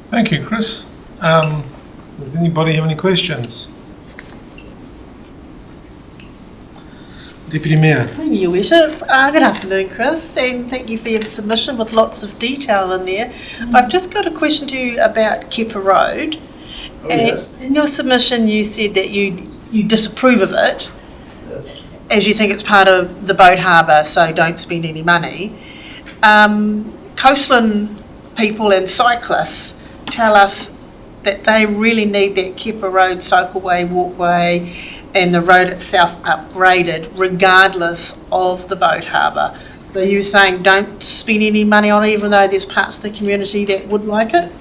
S1: Thank you, Chris. Does anybody have any questions? Deputy Mayor.
S6: Thank you, Your Worship. Good afternoon, Chris, and thank you for your submission with lots of detail in there. I've just got a question to you about Kepa Road.
S11: Yes.
S6: In your submission, you said that you disapprove of it,
S11: Yes.
S6: as you think it's part of the boat harbour, so don't spend any money. Coastline people and cyclists tell us that they really need that Kepa Road cycleway, walkway, and the road itself upgraded regardless of the boat harbour. So you're saying don't spend any money on it even though there's parts of the community that would like it?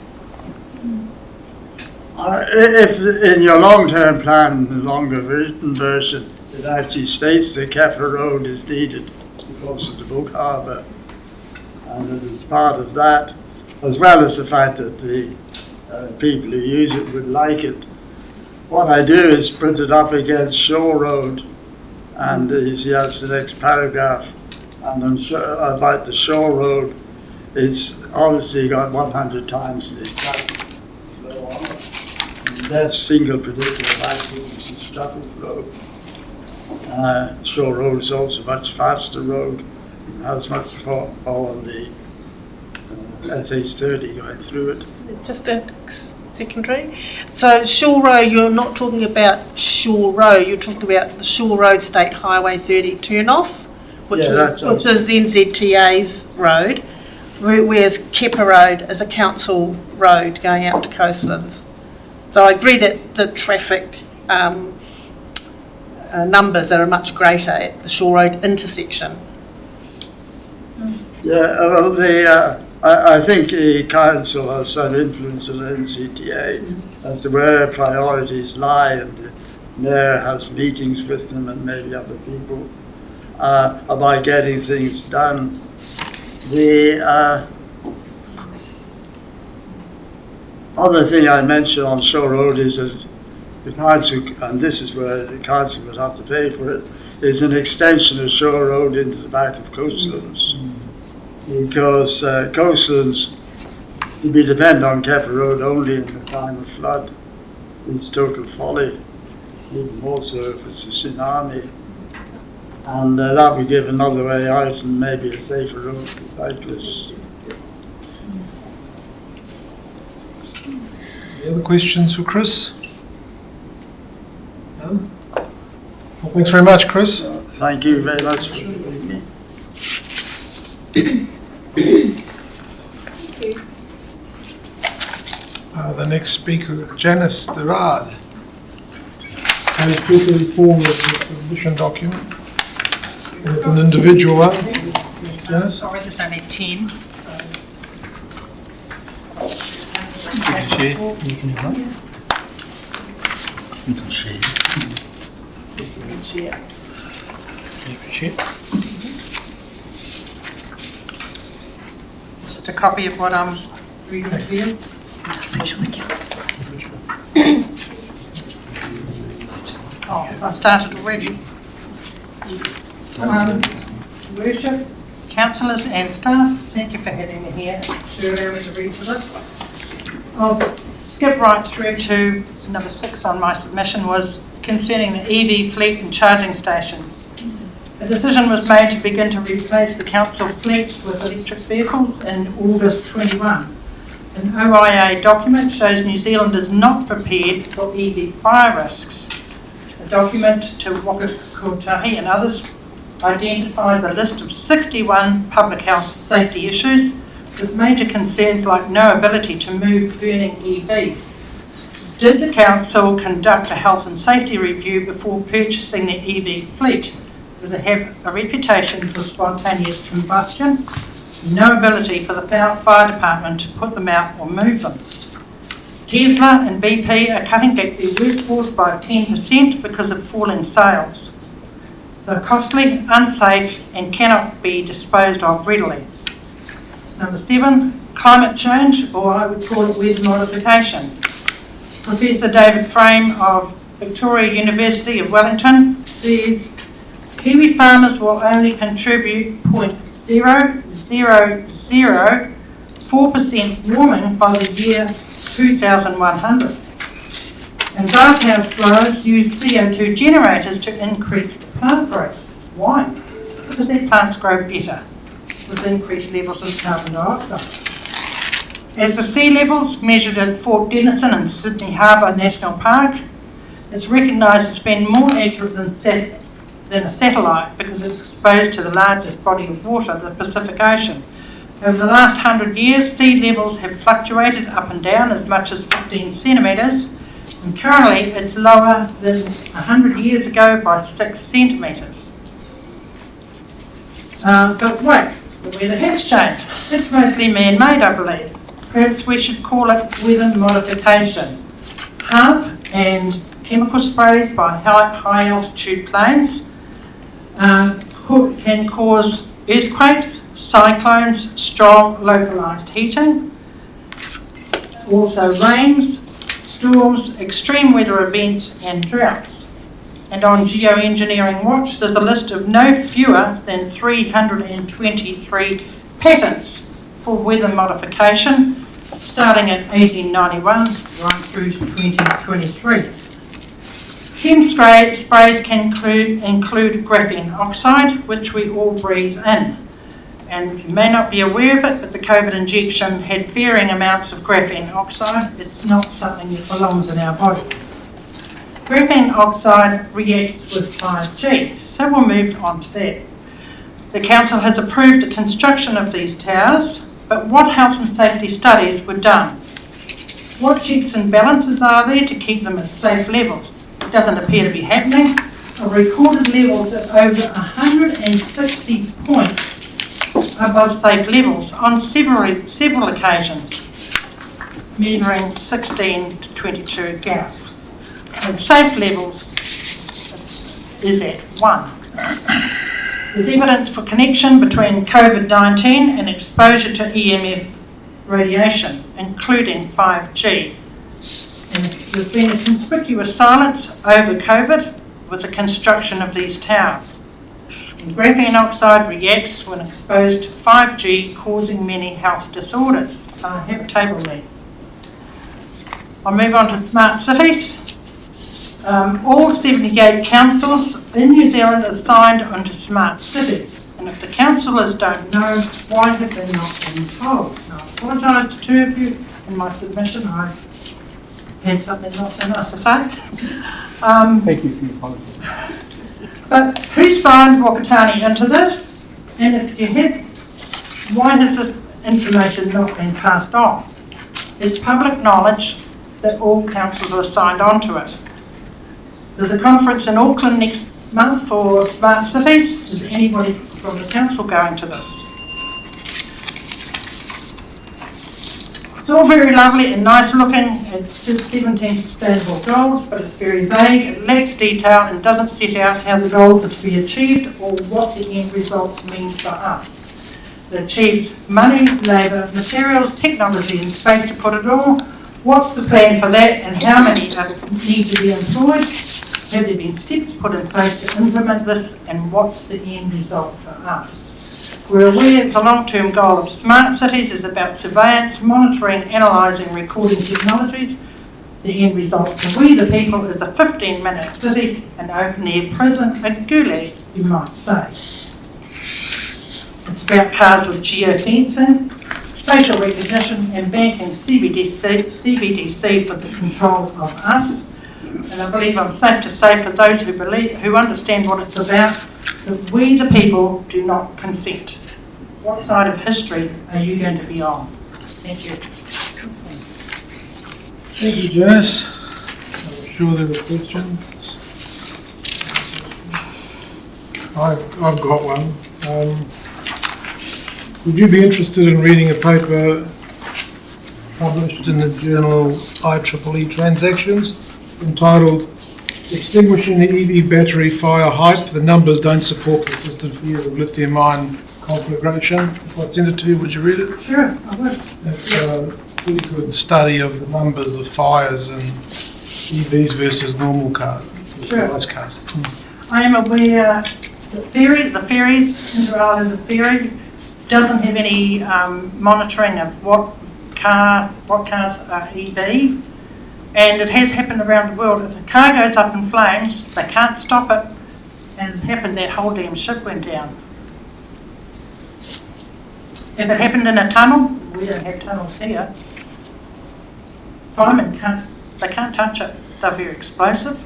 S17: If in your long-term plan, the longer written version, it actually states that Kepa Road is needed because of the boat harbour. And it is part of that, as well as the fact that the people who use it would like it. What I do is print it up against Shore Road, and you see that's the next paragraph. And about the Shore Road, it's obviously got 100 times the traffic flow on it. And that's single predictable accidents and traffic flow. Shore Road is also a much faster road, and has much more on the SH30 going through it.
S6: Just a secondary. So Shore Road, you're not talking about Shore Road, you're talking about the Shore Road State Highway 30 turn-off, which is NZTA's road, whereas Kepa Road is a council road going out to coastlands. So I agree that the traffic numbers are much greater at the Shore Road intersection.
S17: Yeah, well, I think the council has some influence on NCTA as to where priorities lie, and the mayor has meetings with them and maybe other people about getting things done. The other thing I mentioned on Shore Road is that the council, and this is where the council would have to pay for it, is an extension of Shore Road into the back of coastlands. Because coastlands, to be dependent on Kepa Road only in the time of flood is total folly, even more so if it's a tsunami. And that would give another way out and maybe a safer road for cyclists.
S1: Any other questions for Chris? No? Well, thanks very much, Chris.
S17: Thank you very much for having me.
S1: The next speaker, Janice Derard. Page 234 of the submission document. And it's an individual one. Janice?
S13: Sorry, there's only 10.
S14: Chair, you can have one. You can share.
S13: Share. Just a copy of what I'm reading to you. Oh, I've started already. Worship, councillors and staff, thank you for having me here to allow me to read to this. I'll skip right through to number 6 on my submission, was concerning the EV fleet and charging stations. A decision was made to begin to replace the council fleet with electric vehicles in August 21. An OIA document shows New Zealand is not prepared for EV fire risks. A document to Whakatāne and others identifies a list of 61 public health safety issues with major concerns like no ability to move burning EVs. Did the council conduct a health and safety review before purchasing the EV fleet? Does it have a reputation for spontaneous combustion? No ability for the fire department to put them out or move them. Tesla and BP are cutting back their workforce by 10% because of falling sales. They're costly, unsafe, and cannot be disposed of readily. Number 7, climate change, or I would call it weather modification. Professor David Frame of Victoria University of Wellington says Kiwi farmers will only contribute 0.0004% warming by the year 2100. And glasshouse blowers use CO2 generators to increase plant growth.
S4: Why? Because their plants grow better with increased levels of carbon dioxide. As for sea levels measured at Fort Denison and Sydney Harbour National Park, it's recognised as being more accurate than a satellite because it's exposed to the largest body of water, the Pacific Ocean. Over the last 100 years, sea levels have fluctuated up and down as much as 15 centimetres, and currently it's lower than 100 years ago by 6 centimetres. But wait, the weather has changed. It's mostly man-made, I believe. Perhaps we should call it weather modification. HARP and chemical sprays by high altitude planes can cause earthquakes, cyclones, strong localised heating, also rains, storms, extreme weather events and droughts. And on Geoengineering Watch, there's a list of no fewer than 323 patents for weather modification, starting at 1891 right through to 2023. Chem sprays can include graphene oxide, which we all breathe in. And you may not be aware of it, but the COVID injection had varying amounts of graphene oxide. It's not something that belongs in our body. Graphene oxide reacts with 5G, so we'll move on to that. The Council has approved the construction of these towers, but what health and safety studies were done? What checks and balances are there to keep them at safe levels? It doesn't appear to be happening. Recorded levels of over 160 points above safe levels on several occasions, measuring 16 to 22 Gauss. And safe levels is at 1. There's evidence for connection between COVID-19 and exposure to EMF radiation, including 5G. And there's been a conspicuous silence over COVID with the construction of these towers. And graphene oxide reacts when exposed to 5G, causing many health disorders. I have a table there. I'll move on to smart cities. All 78 councils in New Zealand are signed onto smart cities. And if the councillors don't know, why have they not been told? Now, I apologise to two of you in my submission. I had something not so nice to say.
S3: Thank you for your apology.
S4: But who signed Whakatāne into this? And if you have, why has this information not been passed on? It's public knowledge that all councils are signed on to it. There's a conference in Auckland next month for smart cities. Is anybody from the council going to this? It's all very lovely and nice looking. It says 17 sustainable goals, but it's very vague. It lacks detail and doesn't set out how the goals are to be achieved or what the end result means for us. It achieves money, labour, materials, technology and space to put it all. What's the plan for that and how many need to be employed? Have there been steps put in place to implement this and what's the end result for us? We're aware that the long-term goal of smart cities is about surveillance, monitoring, analysing, recording technologies. The end result for we the people is a 15-minute city, an open-air prison, a gulag, you might say. It's about cars with geofencing, facial recognition and banking CBDC for the control of us. And I believe I'm safe to say for those who understand what it's about, that we the people do not consent. What side of history are you going to be on? Thank you.
S1: Thank you, Janice. I'm sure there are questions. I've got one. Would you be interested in reading a paper published in the journal IEEE Transactions entitled Extinguishing the EV Battery Fire Hype? The numbers don't support persistent fears of lithium-ion conflagration. If I send it to you, would you read it?
S4: Sure, I would.
S1: It's a pretty good study of the numbers of fires in EVs versus normal cars.
S4: Sure.
S1: Those cars.
S4: I am aware the ferries, Inter-Island ferry, doesn't have any monitoring of what cars are EV, and it has happened around the world. If a car goes up in flames, they can't stop it, and it happened, that whole damn ship went down. If it happened in a tunnel, we don't have tunnels here. Firemen can't touch it. They're very explosive.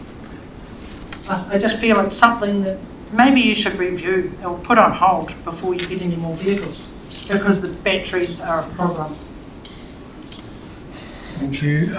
S4: I just feel it's something that maybe you should review or put on hold before you get any more vehicles, because the batteries are a problem.
S23: Thank you.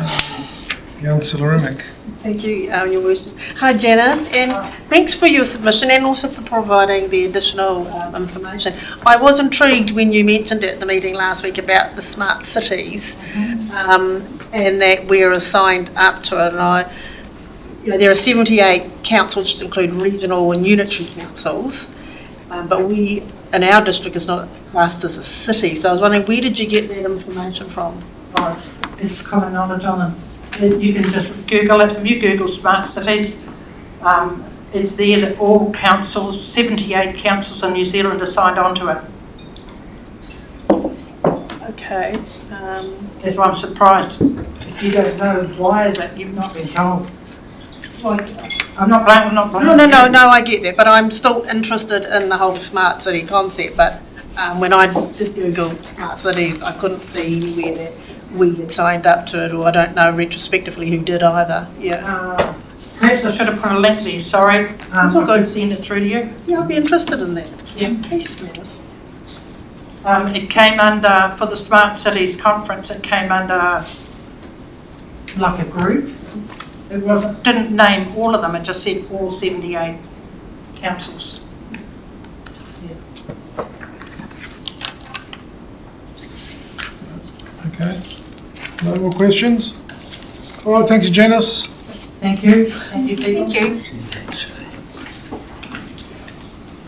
S23: Councillor Rimmick.
S6: Thank you, Your Worship. Hi, Janice, and thanks for your submission and also for providing the additional information. I was intrigued when you mentioned at the meeting last week about the smart cities, and that we're assigned up to it. And there are 78 councils, which include regional and unitary councils, but we, in our district, is not classed as a city. So I was wondering, where did you get that information from?
S4: Oh, it's common knowledge on them. You can just Google it. If you Google smart cities, it's there that all councils, 78 councils in New Zealand are signed on to it.
S6: Okay.
S4: That's why I'm surprised. If you don't know, why is it you've not been told? I'm not blaming.
S6: No, I get that, but I'm still interested in the whole smart city concept. But when I did Google smart cities, I couldn't see anywhere that we had signed up to it, or I don't know retrospectively who did either. Yeah.
S4: Perhaps I should have put a link there. Sorry, I could send it through to you.
S6: Yeah, I'd be interested in that.
S4: Yeah.
S6: Thanks, Melis.
S4: It came under, for the Smart Cities Conference, it came under like a group. It didn't name all of them, it just said all 78 councils.
S1: Okay. No more questions? All right, thank you, Janice.
S4: Thank you. Thank you, people.
S7: Thank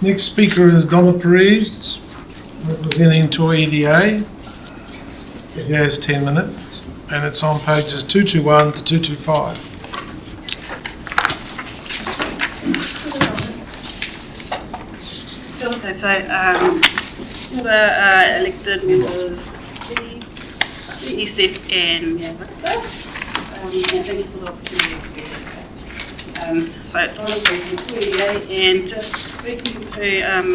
S7: you.
S1: Next speaker is Donna Perez, representing Toy EDA. It has 10 minutes, and it's on pages 221 to 225.
S18: So, the elected members, Steve and Matatā, and thank you for the opportunity to be here. So, Donna Perez, and just speaking to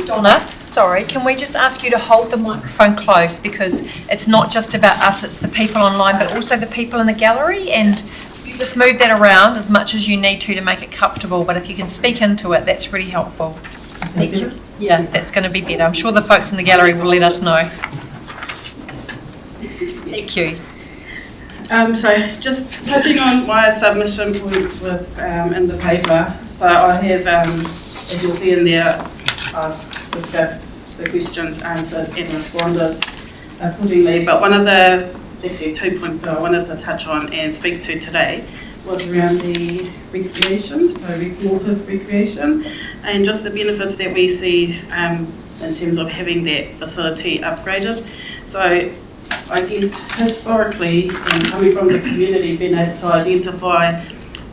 S7: Donna, sorry, can we just ask you to hold the microphone close, because it's not just about us, it's the people online, but also the people in the gallery, and you just move that around as much as you need to make it comfortable, but if you can speak into it, that's really helpful. Thank you. Yeah, that's going to be better. I'm sure the folks in the gallery will let us know. Thank you.
S18: So just touching on my submission points with in the paper. So I have, as you'll see in there, I've discussed the questions, answered and responded accordingly. But one of the, actually 2 points that I wanted to touch on and speak to today was around the recreation, so Rex-Morpeth recreation, and just the benefits that we see in terms of having that facility upgraded. So I guess historically, and coming from the community, being able to identify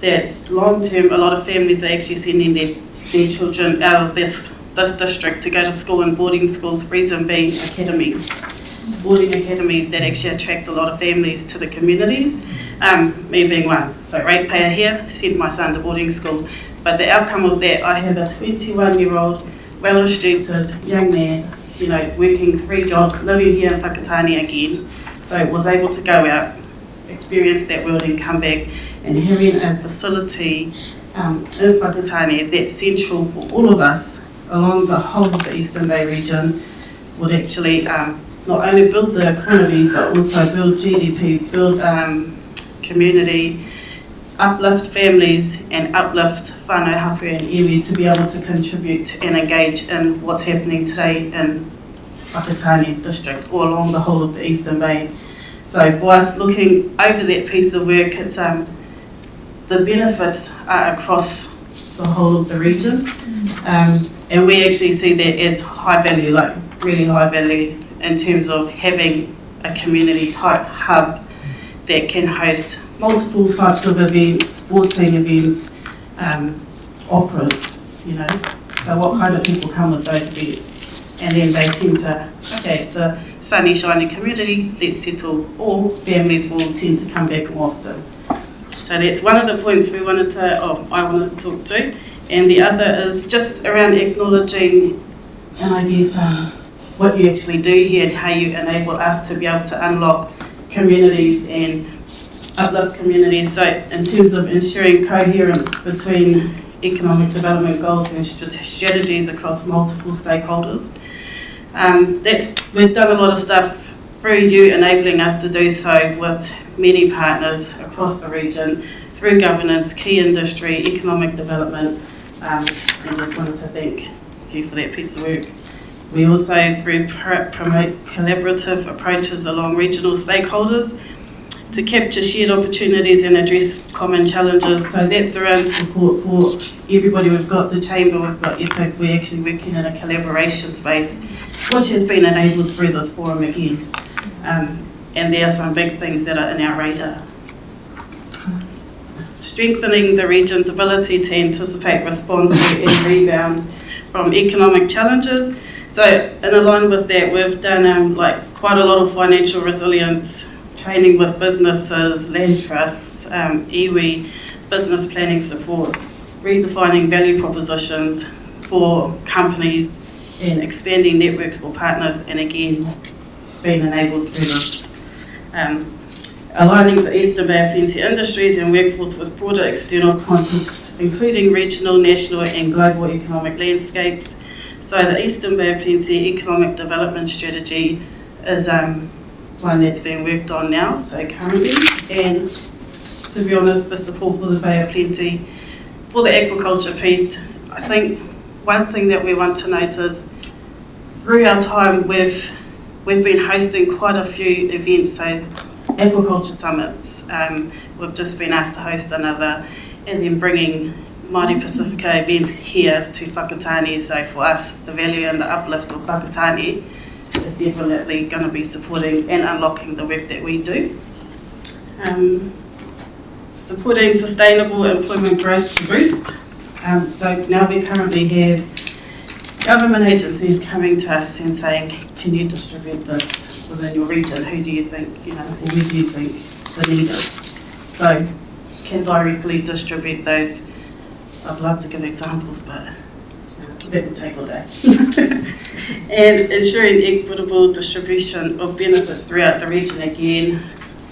S18: that long term, a lot of families are actually sending their children out of this district to go to school in boarding schools, reason being academies. Boarding academies that actually attract a lot of families to the communities, me being one. So ratepayer here, sent my son to boarding school. But the outcome of that, I have a 21-year-old, well-instructed young man, working 3 jobs, living here in Whakatāne again. So was able to go out, experience that world and come back, and having a facility in Whakatāne that's central for all of us along the whole of the Eastern Bay region would actually not only build the economy, but also build GDP, build community, uplift families, and uplift whānau hapu and iwi to be able to contribute and engage in what's happening today in Whakatāne district or along the whole of the Eastern Bay. So for us looking over that piece of work, it's the benefits are across the whole of the region, and we actually see that as high value, like really high value, in terms of having a community type hub that can host multiple types of events, sporting events, operas, So what kind of people come with those events? And then they tend to, okay, it's a sunny, shiny community, let's settle, or families will tend to come back more often. So that's one of the points I wanted to talk to. And the other is just around acknowledging, and I guess what you actually do here and how you enable us to be able to unlock communities and uplift communities. So in terms of ensuring coherence between economic development goals and strategies across multiple stakeholders. We've done a lot of stuff through you enabling us to do so with many partners across the region, through governance, key industry, economic development, and just wanted to thank you for that piece of work. We also, through promote collaborative approaches along regional stakeholders to capture shared opportunities and address common challenges. So that's around support for everybody. We've got the Chamber, we've got EPIC, we're actually working in a collaboration space, which has been enabled through this forum again. And there are some big things that are in our radar. Strengthening the region's ability to anticipate, respond to and rebound from economic challenges. So in line with that, we've done quite a lot of financial resilience training with businesses, land trusts, iwi, business planning support, redefining value propositions for companies and expanding networks for partners, and again, being enabled through this. Aligning the Eastern Bay of Plenty industries and workforce with broader external contexts, including regional, national and global economic landscapes. So the Eastern Bay of Plenty Economic Development Strategy is one that's being worked on now, so currently, and to be honest, the support for the Bay of Plenty, for the aquaculture piece, I think one thing that we want to note is through our time we've been hosting quite a few events, so aquaculture summits, we've just been asked to host another, and then bringing Māori Pacifica events here to Whakatāne. So for us, the value and the uplift of Whakatāne is definitely going to be supporting and unlocking the work that we do. Supporting sustainable employment growth to boost. So now we currently have government agencies coming to us and saying, can you distribute this within your region? Who do you think, or where do you think the need is? So can directly distribute those. I'd love to give examples, but that would take all day. And ensuring equitable distribution of benefits throughout the region again,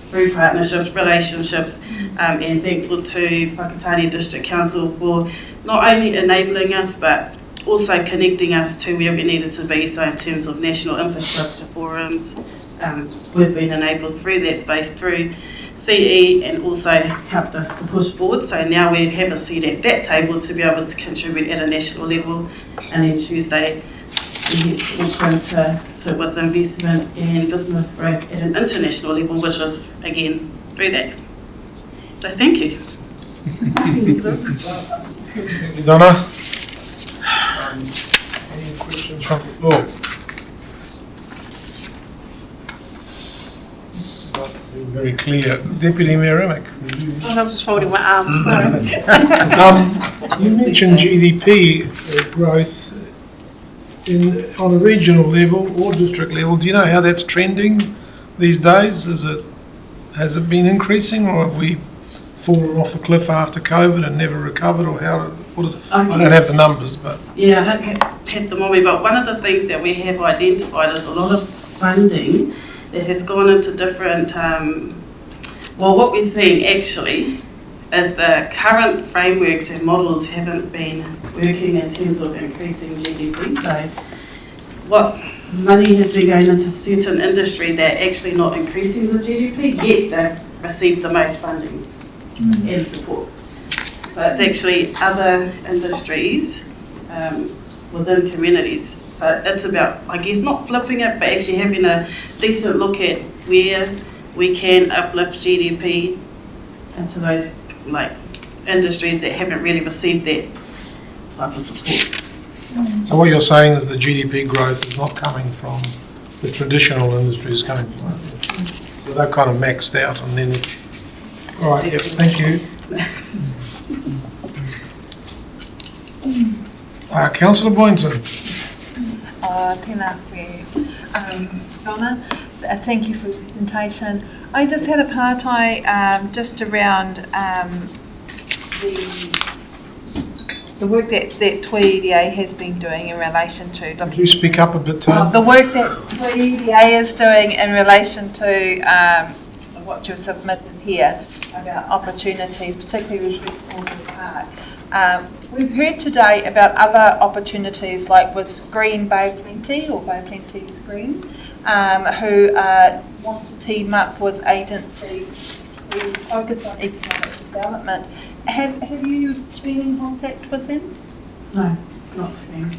S18: through partnerships, relationships, and thankful to Whakatāne District Council for not only enabling us, but also connecting us to where we needed to be. So in terms of national infrastructure forums, we've been enabled through that space, through CE, and also helped us to push forward. So now we have a seat at that table to be able to contribute at a national level. And then Tuesday, we going to sit with investment and business growth at an international level, which is, again, through that. So thank you.
S1: Thank you, Donna. Any questions from the floor? Very clear. Deputy Mayor Emick.
S6: I'm just folding my arms, sorry.
S1: You mentioned GDP growth on a regional level or district level. Do you know how that's trending these days? Has it been increasing, or have we fallen off the cliff after COVID and never recovered, or what is it? I don't have the numbers, but...
S18: Yeah, I don't have them on me, but one of the things that we have identified is a lot of funding that has gone into different, what we're seeing actually is the current frameworks and models haven't been working in terms of increasing GDP. So what money has been going into certain industry that actually not increasing the GDP, yet they've received the most funding and support. So it's actually other industries within communities. So it's about, I guess, not flipping it, but actually having a decent look at where we can uplift GDP into those industries that haven't really received that type of support.
S1: So what you're saying is the GDP growth is not coming from the traditional industries, coming from, so they're kind of maxed out, and then it's, all right, yeah, thank you. Councillor Boynton.
S5: Tēnā koe. Donna, thank you for your presentation. I just had a pātai just around the the work that Toi EDA has been doing in relation to
S1: Could you speak up a bit, Tom?
S5: the work that Toi EDA is doing in relation to what you've submitted here about opportunities, particularly with Rex Morpeth Park. We've heard today about other opportunities like with Green Bay Plenty or Bay Plenty's Green, who want to team up with agencies to focus on economic development. Have you been in contact with them?
S18: No, not Spain.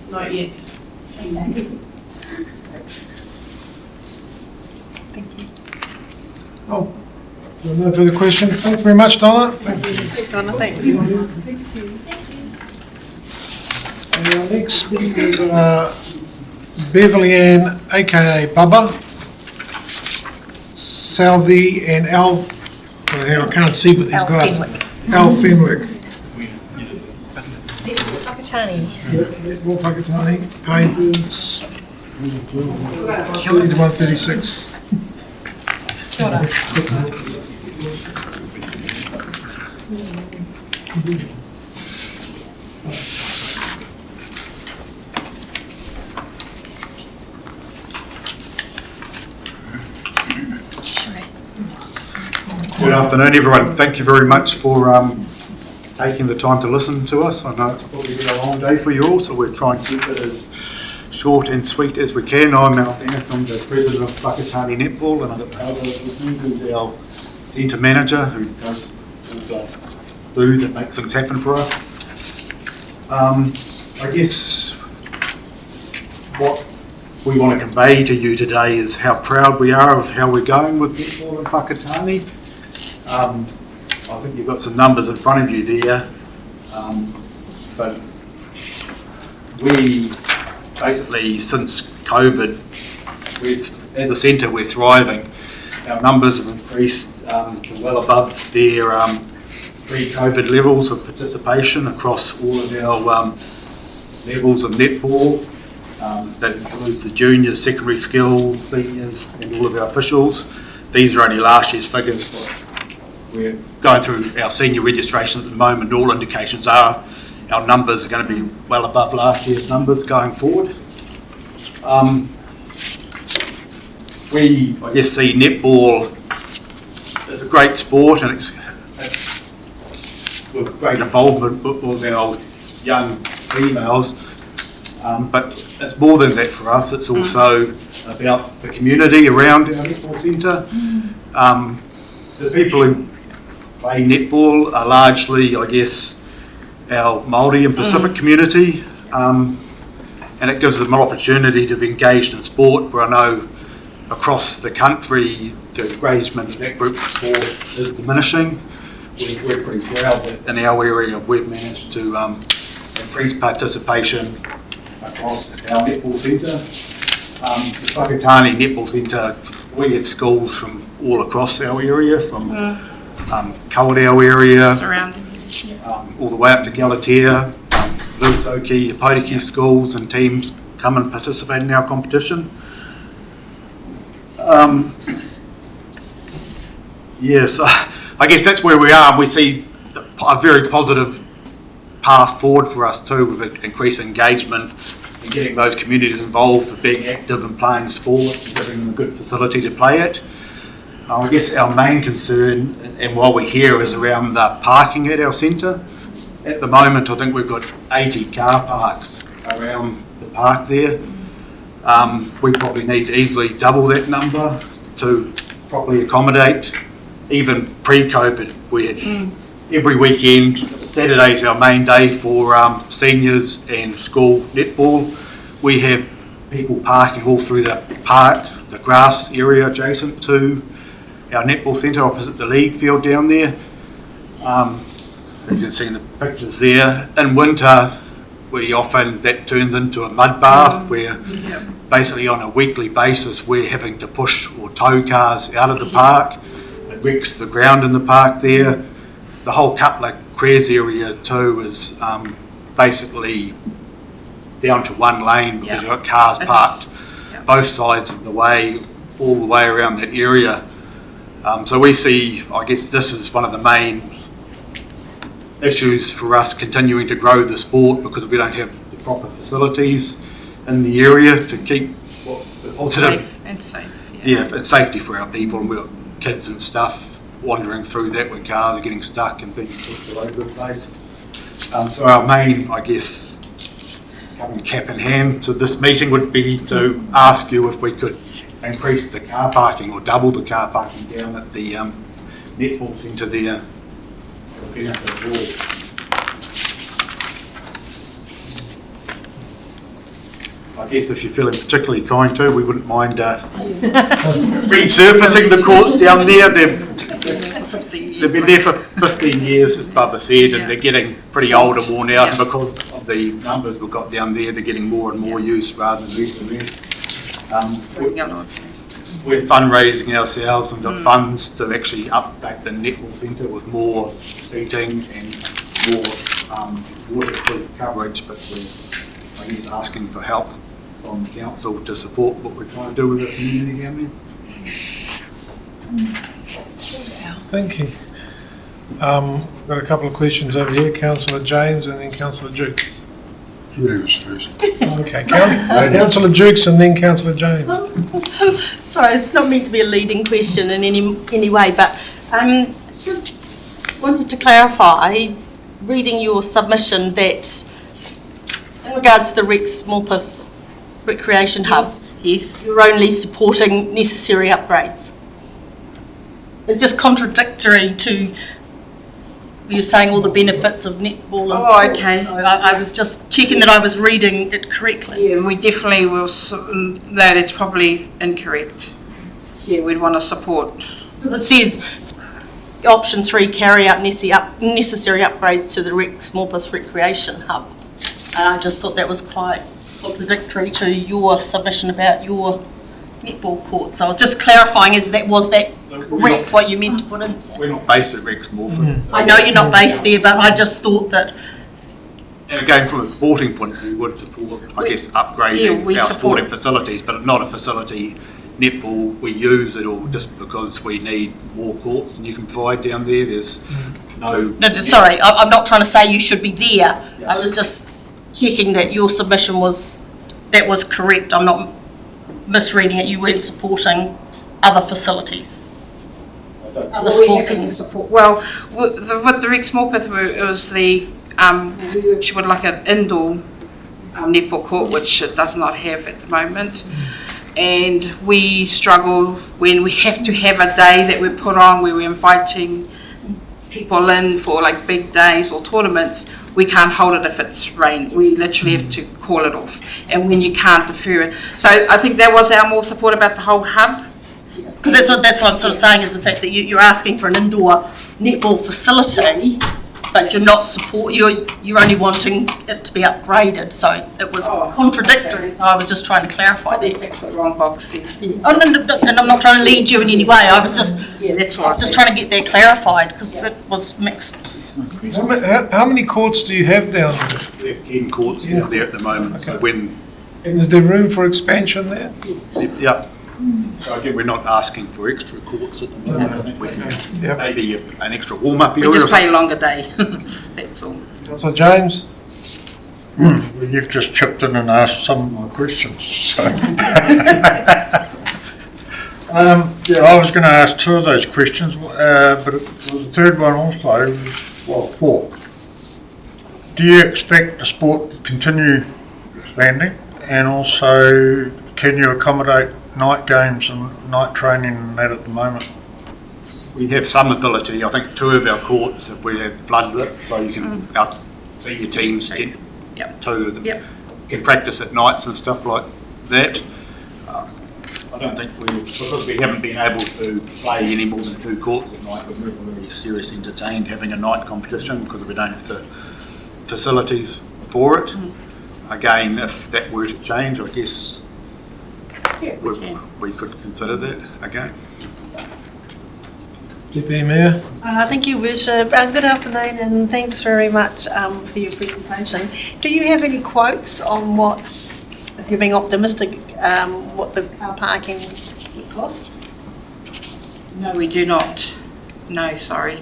S18: Not yet. Thank you.
S5: Thank you.
S1: Oh, no further questions. Thanks very much, Donna.
S6: Thank you, Donna. Thanks.
S1: And our next speakers are Beverly Ann, aka Bubba, Salvi, and Alf. I can't see with these glasses. Al Fenwick.
S7: Whakatāne.
S1: Netball Whakatāne. Pages 30 to 136.
S15: Good afternoon, everyone. Thank you very much for taking the time to listen to us. I know it's probably been a long day for you all, so we're trying to keep it as short and sweet as we can. I'm Al Fenwick, I'm the president of Whakatāne Netball, and I've got Paolo with me, who's our centre manager, who does all the do that make things happen for us. I guess what we want to convey to you today is how proud we are of how we're going with netball in Whakatāne. I think you've got some numbers in front of you there, but we basically, since COVID, as a centre, we're thriving. Our numbers have increased to well above their pre-COVID levels of participation across all of our levels of netball. That includes the juniors, secondary skill, seniors, and all of our officials. These are only last year's figures, but we're going through our senior registration at the moment. All indications are our numbers are going to be well above last year's numbers going forward. We, I guess, see netball as a great sport, and it's with great involvement with our young females. But it's more than that for us. It's also about the community around our netball centre. The people who play netball are largely, I guess, our Māori and Pacific community, and it gives them an opportunity to be engaged in sport, where I know across the country the engagement of that group of sport is diminishing. We're pretty proud that in our area we've managed to increase participation across our netball centre. The Whakatāne Netball Centre, we have schools from all across our area, from Kawarau area, all the way up to Galatea, Lutoki, Pauriki schools and teams come and participate in our competition. Yes, I guess that's where we are. We see a very positive path forward for us too, with increased engagement and getting those communities involved for being active and playing sport and giving them a good facility to play it. I guess our main concern, and why we're here, is around the parking at our centre. At the moment, I think we've got 80 car parks around the park there. We probably need to easily double that number to properly accommodate. Even pre-COVID, we had every weekend, Saturday's our main day for seniors and school netball. We have people parking all through the park, the grass area adjacent to our netball centre, opposite the league field down there. As you can see in the pictures there. In winter, we often, that turns into a mud bath, where basically on a weekly basis we're having to push or tow cars out of the park. It wrecks the ground in the park there. The whole Cutler Cres area too is basically down to one lane, because you've got cars parked both sides of the way, all the way around that area. So we see, I guess this is one of the main
S2: issues for us continuing to grow the sport because we don't have the proper facilities in the area to keep the positive.
S9: Safe.
S2: And safety for our people, and we've got kids and stuff wandering through that when cars are getting stuck and being pushed all over the place. So our main, I guess, coming cap in hand to this meeting would be to ask you if we could increase the car parking or double the car parking down at the netball centre there. I guess if you're feeling particularly kind to, we wouldn't mind resurfacing the courts down there. They've been there for 15 years, as Bubba said, and they're getting pretty old and worn out. And because of the numbers we've got down there, they're getting more and more use rather than less and less. We're fundraising ourselves and got funds to actually update the netball centre with more seating and more waterproof coverage, but we're, I guess, asking for help from the council to support what we're trying to do with the community down there.
S1: Thank you. Got a couple of questions over here. Councillor James and then Councillor Duke.
S15: Julie was first.
S1: Okay, Councillor Dukes and then Councillor James.
S20: Sorry, it's not meant to be a leading question in any way, but just wanted to clarify, reading your submission, that in regards to the Rex Morpeth Recreation Hub,
S9: yes,
S20: you're only supporting necessary upgrades. It's just contradictory to you're saying all the benefits of netball and sport.
S9: Okay.
S20: So I was just checking that I was reading it correctly.
S9: Yeah, we definitely will. No, that's probably incorrect. Yeah, we'd want to support.
S20: Because it says option 3, carry out necessary upgrades to the Rex Morpeth Recreation Hub. And I just thought that was quite contradictory to your submission about your netball courts. I was just clarifying, was that correct, what you meant to put in?
S2: We're not based at Rex Morpeth.
S20: I know you're not based there, but I just thought that...
S2: And again, from a sporting point of view, we would support, I guess, upgrading our sporting facilities, but not a facility netball we use it all just because we need more courts than you can provide down there. There's no...
S20: Sorry, I'm not trying to say you should be there. I was just checking that your submission was correct. I'm not misreading it. You weren't supporting other facilities. Other sporting
S9: support. Well, with the Rex Morpeth, it was we would like an indoor netball court, which it does not have at the moment. And we struggle when we have to have a day that we put on where we're inviting people in for like big days or tournaments. We can't hold it if it's rain. We literally have to call it off. And when you can't defer it. So I think that was our more support about the whole hub.
S20: Because that's what I'm sort of saying, is the fact that you're asking for an indoor netball facility, but you're not you're only wanting it to be upgraded. So it was contradictory. Okay. So I was just trying to clarify that.
S9: That's the wrong box then.
S20: Oh, no, and I'm not trying to lead you in any way. I was just
S9: that's right.
S20: Just trying to get that clarified because it was mixed.
S1: How many courts do you have down there?
S2: We have 10 courts down there at the moment.
S1: Okay.
S2: So
S1: and is there room for expansion there?
S2: Yes. Yeah. So again, we're not asking for extra courts at the moment. I think we can maybe an extra warm-up area.
S9: We just play a longer day. That's all.
S1: Councillor James?
S15: Well, you've just chipped in and asked some of my questions. So. I was going to ask 2 of those questions, but the third one also, well, 4. Do you expect the sport to continue expanding? And also, can you accommodate night games and night training and that at the moment?
S2: We have some ability. I think 2 of our courts we have floodlit, so you can see your teams get 2 of them. Can practice at nights and stuff like that. I don't think because we haven't been able to play any more than 2 courts at night, we're never really seriously entertained having a night competition because we don't have the facilities for it. Again, if that were to change, I guess we could consider that again.
S1: Deputy Mayor.
S6: Thank you, Bishop. Good afternoon, and thanks very much for your presentation. Do you have any quotes on what, if you're being optimistic, what the car parking would cost?
S9: No, we do not. No, sorry.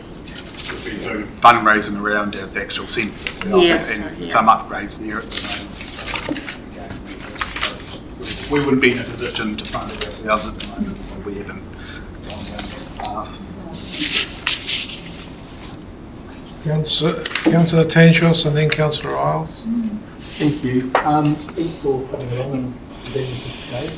S10: we've been doing fundraising around the actual centre itself,
S9: Yes,
S10: and
S9: yeah.
S10: some upgrades there at the moment. So, again, we wouldn't be in a position to fund it ourselves at the moment, so we haven't gone down that path.
S1: Councillor Tanshos and then Councillor Isles.
S3: Thank you. Thanks for coming along and being with us today.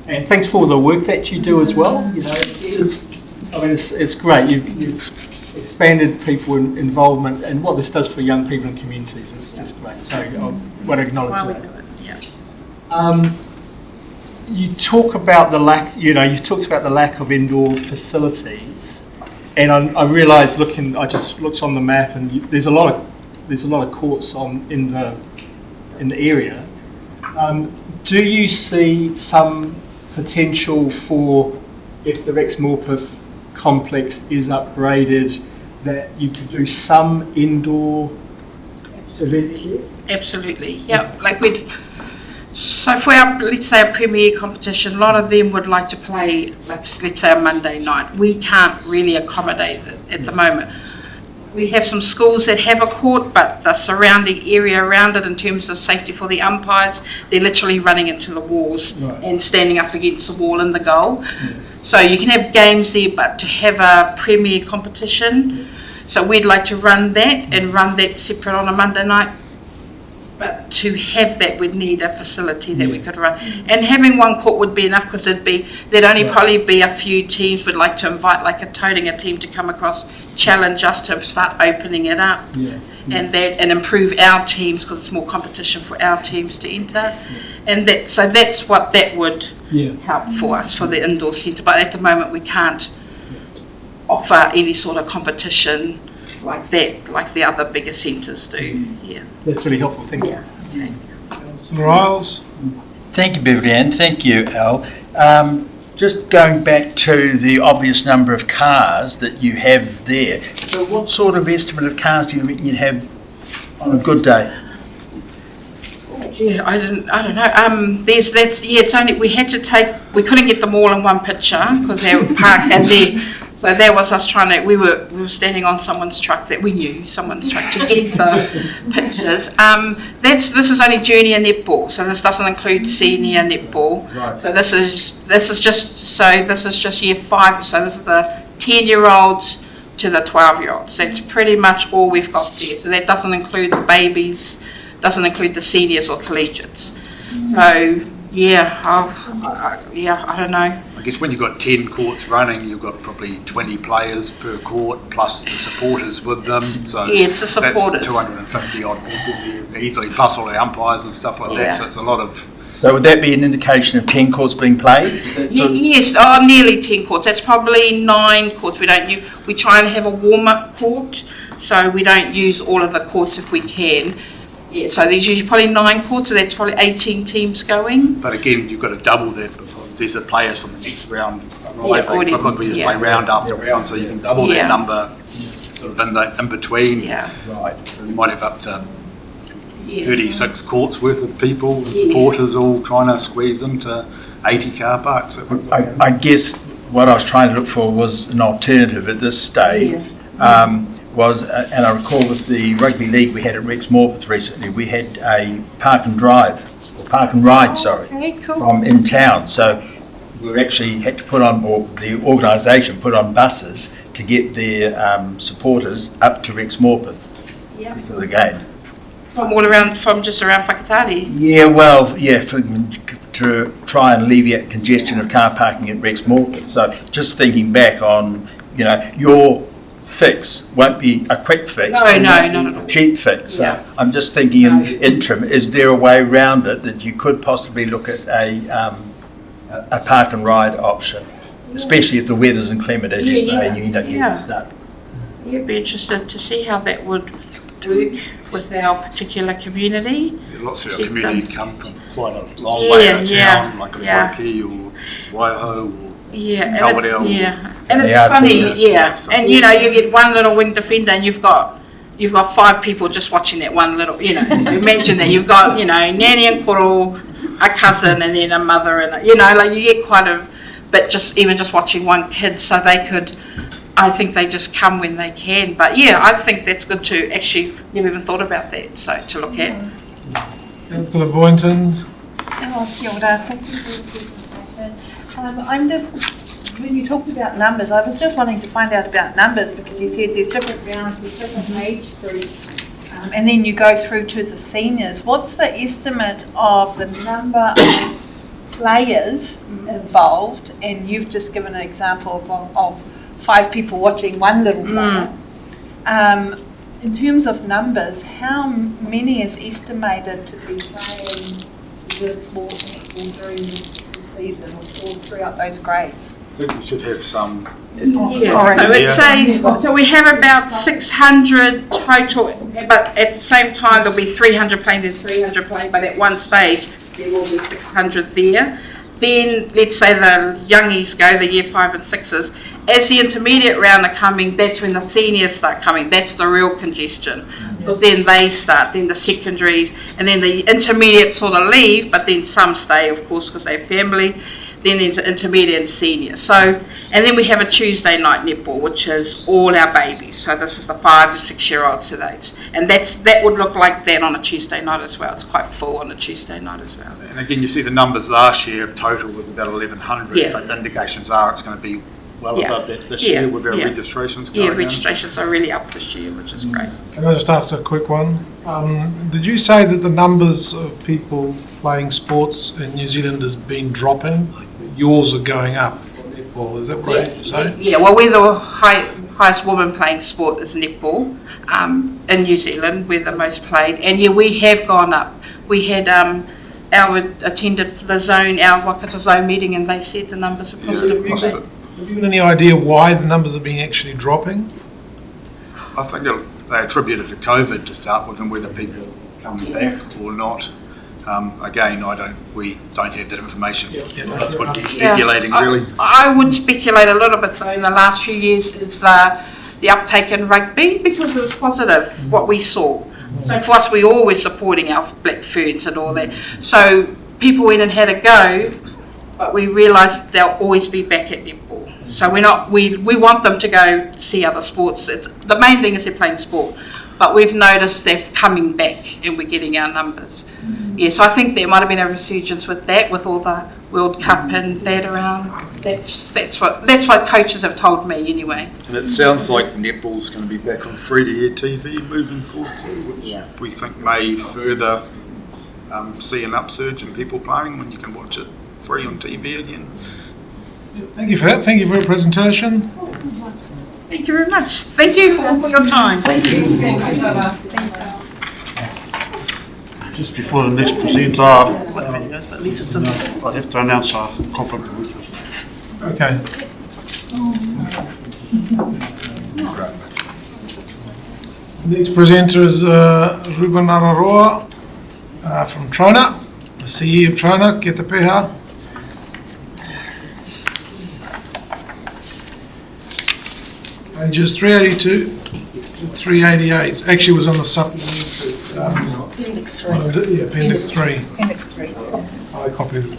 S3: And thanks for the work that you do as well. You know, it's great. You've expanded people involvement, and what this does for young people and communities is just great. So I want to acknowledge that.
S9: Yeah.
S3: You talk about the lack. You know, you've talked about the lack of indoor facilities, and I realised I just looked on the map, and there's a lot of courts in the area. Do you see some potential for, if the Rex Morpeth complex is upgraded, that you could do some indoor events here?
S9: Absolutely, yeah. So for let's say a premier competition, a lot of them would like to play, let's say a Monday night. We can't really accommodate it at the moment. We have some schools that have a court, but the surrounding area around it in terms of safety for the umpires, they're literally running into the walls and standing up against the wall in the goal. So you can have games there, but to have a premier competition, so we'd like to run that and run that separate on a Monday night. But to have that, we'd need a facility that we could run. And having one court would be enough, because there'd only probably be a few teams. We'd like to invite like a Tauranga team to come across, challenge us to start opening it up, and improve our teams, because it's more competition for our teams to enter. And so that's what that would help for us for the indoor centre. But at the moment we can't offer any sort of competition like that, like the other bigger centres do. Yeah.
S3: That's really helpful. Thank you.
S9: Okay.
S1: Councillor Isles.
S14: Thank you, Beverly Ann. Thank you, Al. Just going back to the obvious number of cars that you have there. So what sort of estimate of cars do you reckon you'd have on a good day?
S9: Yeah, I don't know. It's only we couldn't get them all in one picture because they were parked and there. So that was us we were standing on someone's truck that we knew, someone's truck, to get the pictures. This is only junior netball, so this doesn't include senior netball. Right. So this is just year 5. So this is the 10-year-olds to the 12-year-olds. That's pretty much all we've got there. So that doesn't include the babies, doesn't include the seniors or collegiates. So I don't know.
S10: I guess when you've got 10 courts running, you've got probably 20 players per court, plus the supporters with them. So
S9: it's the supporters.
S10: That's 250 odd people there easily, plus all the umpires and stuff like that. So it's a lot of.
S14: So would that be an indication of 10 courts being played?
S9: Yes, nearly 10 courts. That's probably 9 courts. We try and have a warm-up court, so we don't use all of the courts if we can. Yeah, so there's usually probably 9 courts, so that's probably 18 teams going.
S10: But again, you've got to double that because there's the players from the next round arriving, because we just play round after round, so you can double that number sort of in between.
S9: Yeah.
S10: Right. So you might have up to 36 courts worth of people and supporters all trying to squeeze into 80 car parks.
S14: I guess what I was trying to look for was an alternative at this stage. And I recall with the rugby league we had at Rex Morpeth recently, we had a park and ride, from in town. So we actually had to put on, or the organisation put on buses to get their supporters up to Rex Morpeth.
S9: Yeah.
S14: Because again,
S9: From just around Whakatāne.
S14: to try and alleviate congestion of car parking at Rex Morpeth. So just thinking back on, your fix won't be a quick fix.
S9: No, not at all.
S14: Cheap fix. So I'm just thinking in the interim, is there a way around it that you could possibly look at a park and ride option, especially if the weather's inclement as you say and you don't get stuck?
S9: Yeah, it'd be interested to see how that would work with our particular community.
S10: Lots of our community come from quite a long way out of town, like a Waikiki or Waiho or Calverdale.
S9: And it's funny, and you get one little wing defender and you've got 5 people just watching that one little, so imagine that you've got, nanny and koro, a cousin and then a mother and, you get quite a, but just watching one kid so they could I think they just come when they can. But yeah, I think that's good to actually, never even thought about that, so to look at.
S1: Councillor Boynton.
S5: Oh, kia ora. Thank you for the presentation. I'm just, when you talked about numbers, I was just wanting to find out about numbers because you said there's different rounds with different age groups. And then you go through to the seniors. What's the estimate of the number of players involved? And you've just given an example of 5 people watching one little player. In terms of numbers, how many is estimated to be playing this sport during the season or throughout those grades?
S10: I think we should have some.
S9: So it says, so we have about 600 total, but at the same time there'll be 300 playing, then 300 playing, but at one stage there will be 600 there. Then let's say the youngies go, the year 5 and 6s. As the intermediate round are coming, that's when the seniors start coming. That's the real congestion. Because then they start, then the secondaries, and then the intermediate sort of leave, but then some stay, of course, because they have family. Then there's intermediate and senior. So, and then we have a Tuesday night netball, which is all our babies. So this is the 5 to 6 year olds to dates, and that would look like that on a Tuesday night as well. It's quite full on a Tuesday night as well.
S10: And again, you see the numbers last year total was about 1,100,
S9: Yeah.
S10: but the indications are it's going to be well
S9: Yeah.
S10: above that this
S9: Yeah.
S10: year with our
S9: Yeah.
S10: registrations going
S9: Yeah,
S10: in.
S9: registrations are really up this year, which is great.
S1: Can I just ask a quick one? Did you say that the numbers of people playing sports in New Zealand has been dropping? Yours are going up for netball, is that what you say?
S9: Yeah, well, we're the highest woman playing sport is netball in New Zealand. We're the most played, and yeah, we have gone up. We had attended the zone, our Whakatāne zone meeting, and they said the numbers are positive.
S1: Have you got any idea why the numbers have been actually dropping?
S10: I think they attribute it to COVID to start with, and whether people are coming back or not. Again, we don't have that information. That's what you're speculating, really.
S9: I would speculate a little bit though. In the last few years, is the uptake in rugby because it was positive what we saw. So for us, we're always supporting our black ferns and all that. So people went and had a go, but we realised they'll always be back at netball. So we want them to go see other sports. The main thing is they're playing sport, but we've noticed they're coming back and we're getting our numbers. Yeah, so I think there might have been a resurgence with that, with all the World Cup and that around. That's what coaches have told me anyway.
S10: And it sounds like netball's going to be back on free-to-air TV moving forward too, which we think may further see an upsurge in people playing when you can watch it free on TV again.
S1: Thank you for that. Thank you for your presentation.
S9: Thank you very much. Thank you for your time. Thank you.
S2: Just before the next presenter, I have to announce our conflict of interest.
S1: Okay. Next presenter is Ruben Araroa from Trona, the CE of Trona, Kia te peha. Pages 382 to 388. Actually, was on the supplementary.
S13: Appendix 3.
S1: Yeah, Appendix 3.
S13: Appendix 3.
S1: I copied it.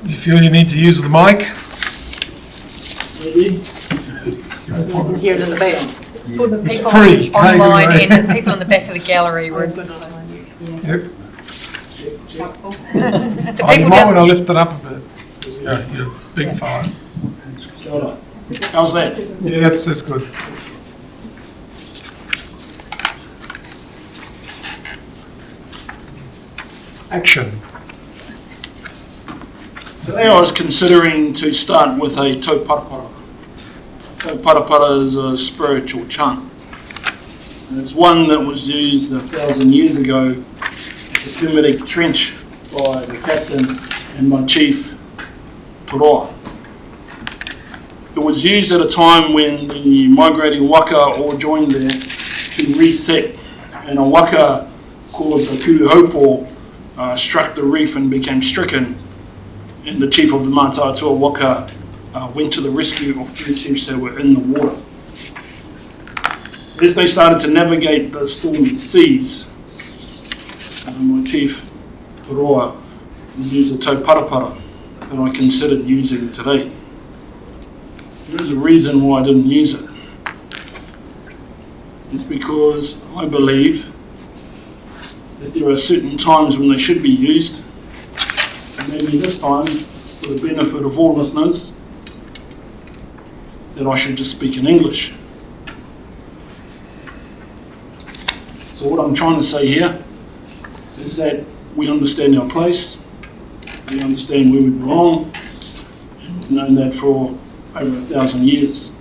S1: You feel you need to use the mic?
S6: Here in the back.
S7: It's for the
S1: It's
S7: people
S1: free.
S7: online
S1: Hey,
S7: and the people in the back of the gallery.
S1: Yep.
S7: The
S1: You
S7: people
S1: might
S7: down,
S1: want to lift it up a bit. Yeah, you're a big fella.
S10: How's that?
S1: Yeah, that's good. Action.
S21: Today I was considering to start with a tauparapara. Tauparapara is a spiritual chant. And it's one that was used 1,000 years ago at the Tumerek Trench by the captain and my chief, Toroa. It was used at a time when the migrating waka all joined there to reset, and a waka called the Kuruhopo struck the reef and became stricken, and the chief of the Matatā waka went to the rescue of fugitives that were in the water. As they started to navigate the stormy seas, my chief Karai used a tau parapara that I considered using today. There is a reason why I didn't use it. It's because I believe that there are certain times when they should be used, and maybe this time, for the benefit of all listeners, that I should just speak in English. So what I'm trying to say here is that we understand our place, we understand where we belong, and we've known that for over 1,000 years.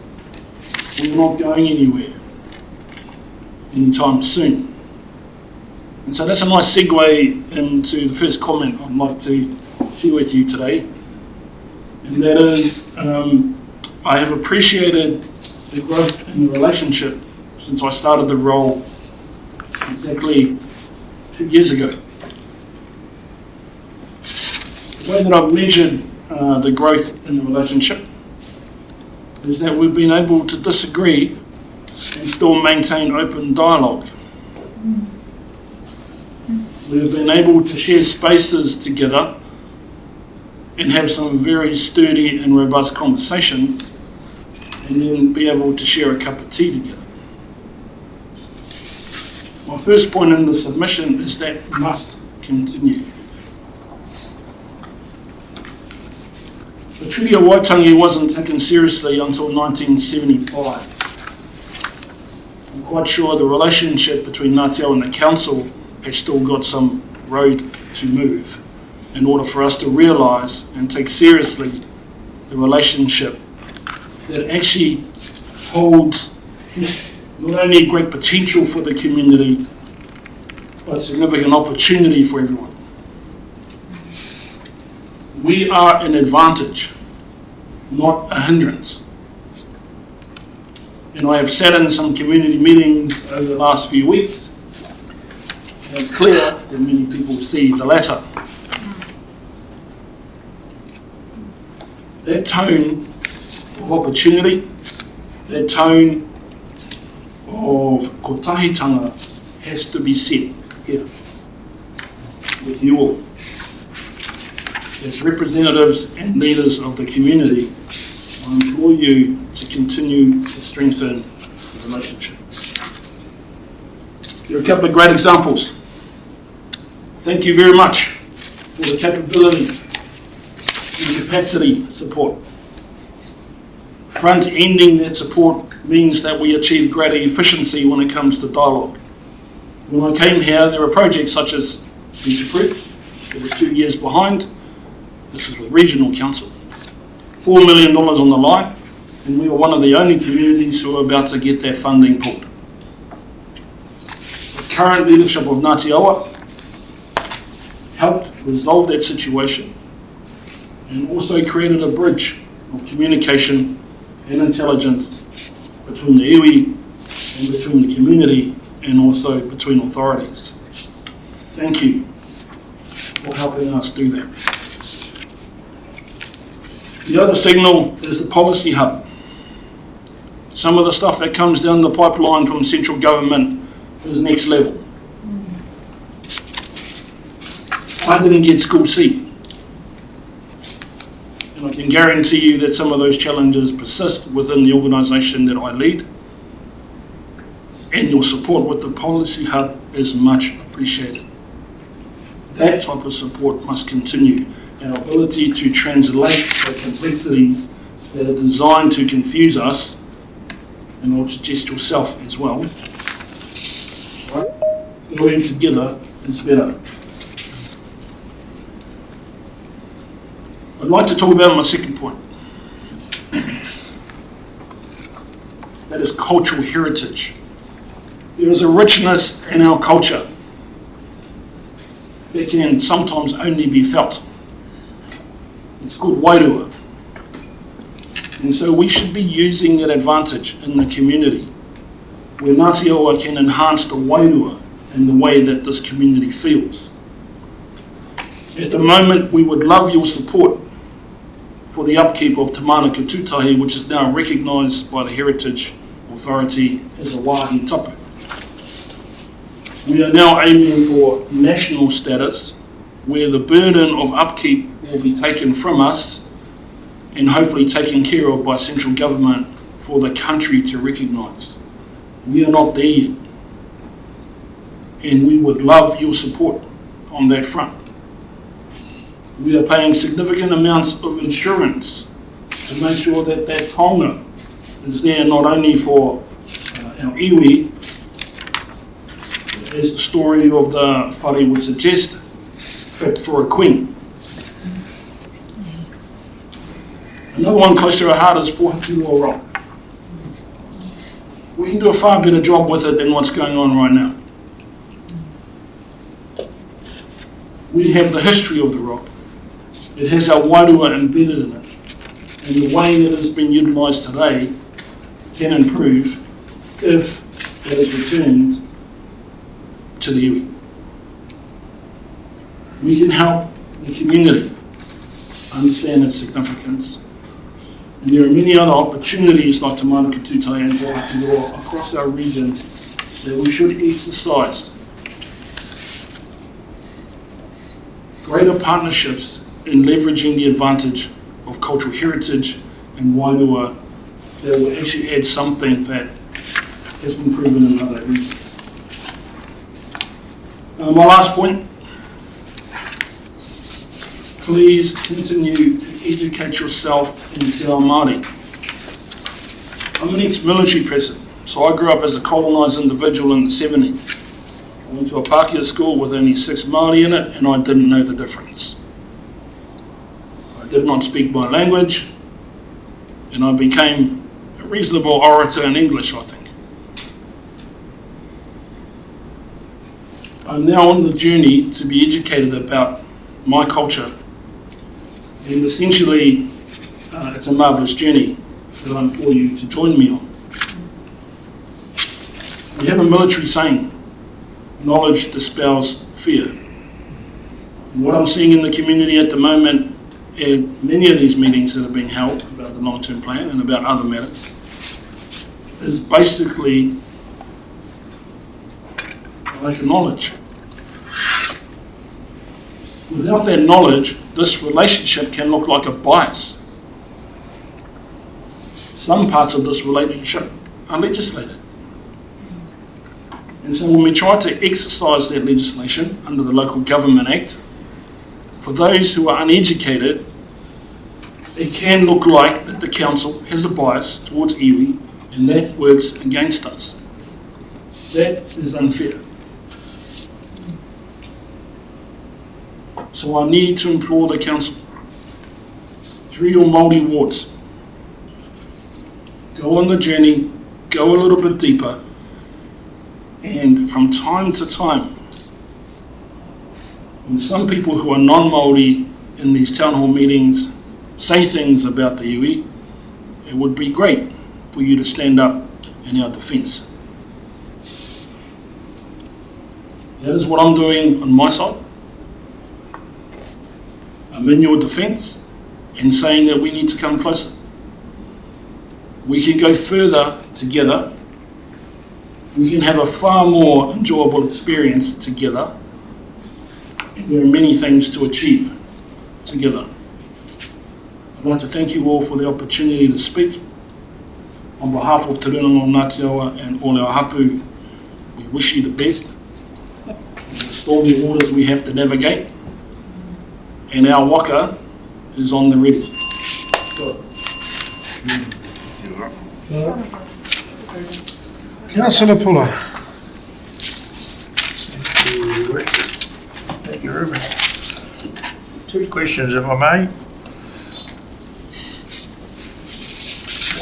S21: We're not going anywhere anytime soon. And so that's a nice segue into the first comment I'd like to share with you today. And that is, I have appreciated the growth in the relationship since I started the role exactly 2 years ago. The way that I've measured the growth in the relationship is that we've been able to disagree and still maintain open dialogue. We've been able to share spaces together and have some very sturdy and robust conversations, and then be able to share a cup of tea together. My first point in the submission is that must continue. The Treaty of Waitangi wasn't taken seriously until 1975. I'm quite sure the relationship between Ngāti Awa and the Council has still got some road to move in order for us to realise and take seriously the relationship that actually holds not only great potential for the community, but significant opportunity for everyone. We are an advantage, not a hindrance. And I have sat in some community meetings over the last few weeks, and it's clear that many people see the latter. That tone of opportunity, that tone of kotahitanga has to be set here with you all. As representatives and leaders of the community, I implore you to continue to strengthen the relationship. There are a couple of great examples. Thank you very much for the capability and capacity support. Front-ending that support means that we achieve greater efficiency when it comes to dialogue. When I came here, there were projects such as Beach Prep, that was 2 years behind. This is with Regional Council. $4 million on the line, and we were one of the only communities who were about to get that funding pulled. The current leadership of Ngāti Awa helped resolve that situation and also created a bridge of communication and intelligence between the iwi and between the community and also between authorities. Thank you for helping us do that. The other signal is the policy hub. Some of the stuff that comes down the pipeline from central government is next level. I didn't get School C. And I can guarantee you that some of those challenges persist within the organisation that I lead. And your support with the policy hub is much appreciated. That type of support must continue. Our ability to translate the complexities that are designed to confuse us, and I'll suggest yourself as well, going together is better. I'd like to talk about my second point. That is cultural heritage. There is a richness in our culture that can sometimes only be felt. It's called wairua. And so we should be using that advantage in the community where Ngāti Awa can enhance the wairua and the way that this community feels. At the moment, we would love your support for the upkeep of Te Mānuka Tūtahi, which is now recognised by the Heritage Authority as a wāhi tapu. We are now aiming for national status, where the burden of upkeep will be taken from us and hopefully taken care of by central government for the country to recognise. We are not there yet, and we would love your support on that front. We are paying significant amounts of insurance to make sure that that taonga is there not only for our iwi, as the story of the whare would suggest, fit for a queen. Another one close to our heart is Pohaturoa Rock. We can do a far better job with it than what's going on right now. We have the history of the rock. It has our wairua embedded in it. And the way that it's been utilised today can improve if it is returned to the iwi. We can help the community understand its significance. And there are many other opportunities like Te Mānuka Tūtahi and Pohaturoa across our region that we should exercise. Greater partnerships in leveraging the advantage of cultural heritage and wairua that will actually add something that has been proven in other regions. My last point, please continue to educate yourself in Te Ao Māori. I'm an ex-military person, so I grew up as a colonised individual in the 70s. I went to a Pākehā school with only 6 Māori in it, and I didn't know the difference. I did not speak my language, and I became a reasonable orator in English, I think. I'm now on the journey to be educated about my culture, and essentially it's a marvellous journey that I implore you to join me on. We have a military saying, knowledge dispels fear. And what I'm seeing in the community at the moment, at many of these meetings that are being held about the long-term plan and about other matters, is basically lack of knowledge. Without that knowledge, this relationship can look like a bias. Some parts of this relationship are legislated. And so when we try to exercise that legislation under the Local Government Act, for those who are uneducated, it can look like that the council has a bias towards iwi, and that works against us. That is unfair. So I need to implore the council, through your Māori wards, go on the journey, go a little bit deeper, and from time to time, when some people who are non-Māori in these town hall meetings say things about the iwi, it would be great for you to stand up in our defence. That is what I'm doing on my side. I'm in your defence and saying that we need to come closer. We can go further together. We can have a far more enjoyable experience together. And there are many things to achieve together. I'd like to thank you all for the opportunity to speak. On behalf of Te Rūnanga o Ngāti Awa and all our hapu, we wish you the best. The stormy waters we have to navigate. And our waka is on the ready.
S1: Councillor Pula.
S11: Thank you, Ruben. 2 questions, if I may.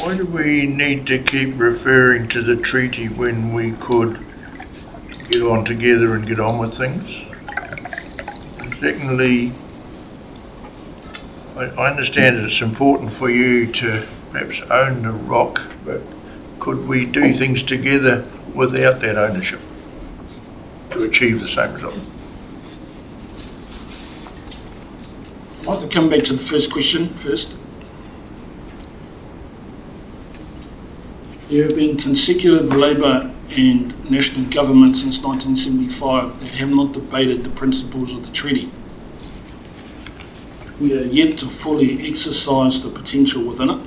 S11: Why do we need to keep referring to the treaty when we could get on together and get on with things? And secondly, I understand that it's important for you to perhaps own the rock, but could we do things together without that ownership to achieve the same result?
S21: I'd like to come back to the first question first. There have been consecutive Labour and national governments since 1975 that have not debated the principles of the treaty. We are yet to fully exercise the potential within it,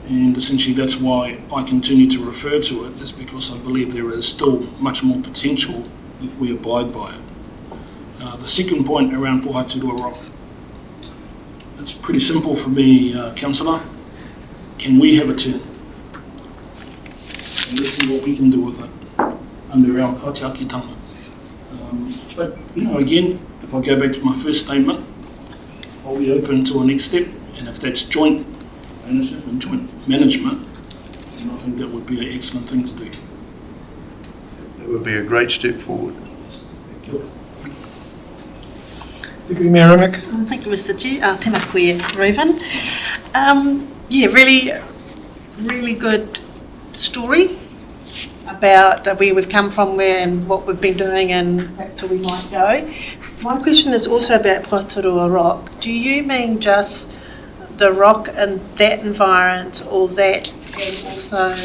S21: and essentially that's why I continue to refer to it, is because I believe there is still much more potential if we abide by it. The second point around Pohaturua Rock. It's pretty simple for me, Councillor. Can we have a turn? And let's see what we can do with it under our kaitiakitanga. But, again, if I go back to my first statement, I'll be open to a next step, and if that's joint ownership and joint management, then I think that would be an excellent thing to do.
S11: That would be a great step forward.
S21: Thank you.
S1: Deputy Mayor Remick.
S6: Thank you, Mr. Chair. Tēnā koe, Reuven. Really good story about where we've come from, and what we've been doing, and that's where we might go. My question is also about Pohaturua Rock. Do you mean just the rock and that environment, or that, and also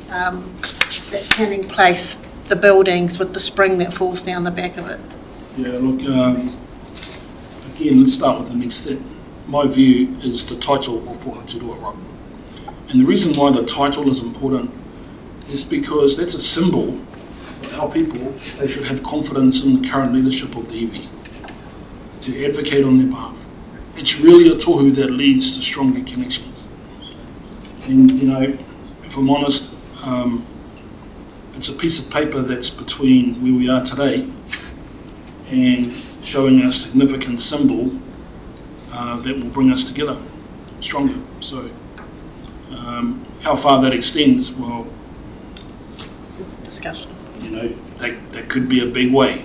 S6: that canning place, the buildings with the spring that falls down the back of it?
S21: Yeah, look, again, let's start with the next step. My view is the title of Pohaturua Rock. And the reason why the title is important is because that's a symbol of our people. They should have confidence in the current leadership of the iwi to advocate on their behalf. It's really a tohu that leads to stronger connections. And, if I'm honest, it's a piece of paper that's between where we are today and showing a significant symbol that will bring us together stronger. So how far that extends, well,
S6: discussion.
S21: That could be a big way.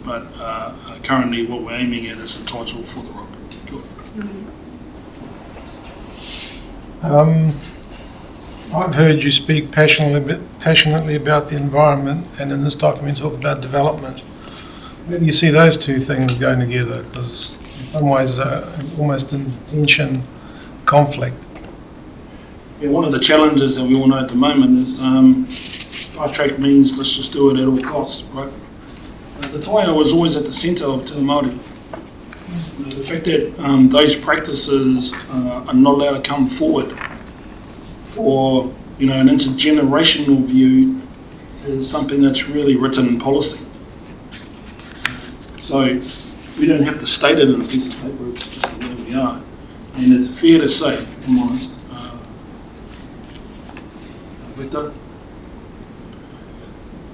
S21: But currently what we're aiming at is the title for the rock.
S1: I've heard you speak passionately about the environment, and in this document talk about development. Maybe you see those two things going together, because in some ways almost in tension, conflict.
S21: Yeah, one of the challenges that we all know at the moment is fast track means let's just do it at all costs, right? The taonga was always at the centre of Te Māori. The fact that those practices are not allowed to come forward for an intergenerational view is something that's really written in policy. So we don't have to state it in a piece of paper, it's just the way we are. And it's fair to say, if I'm honest, Victor,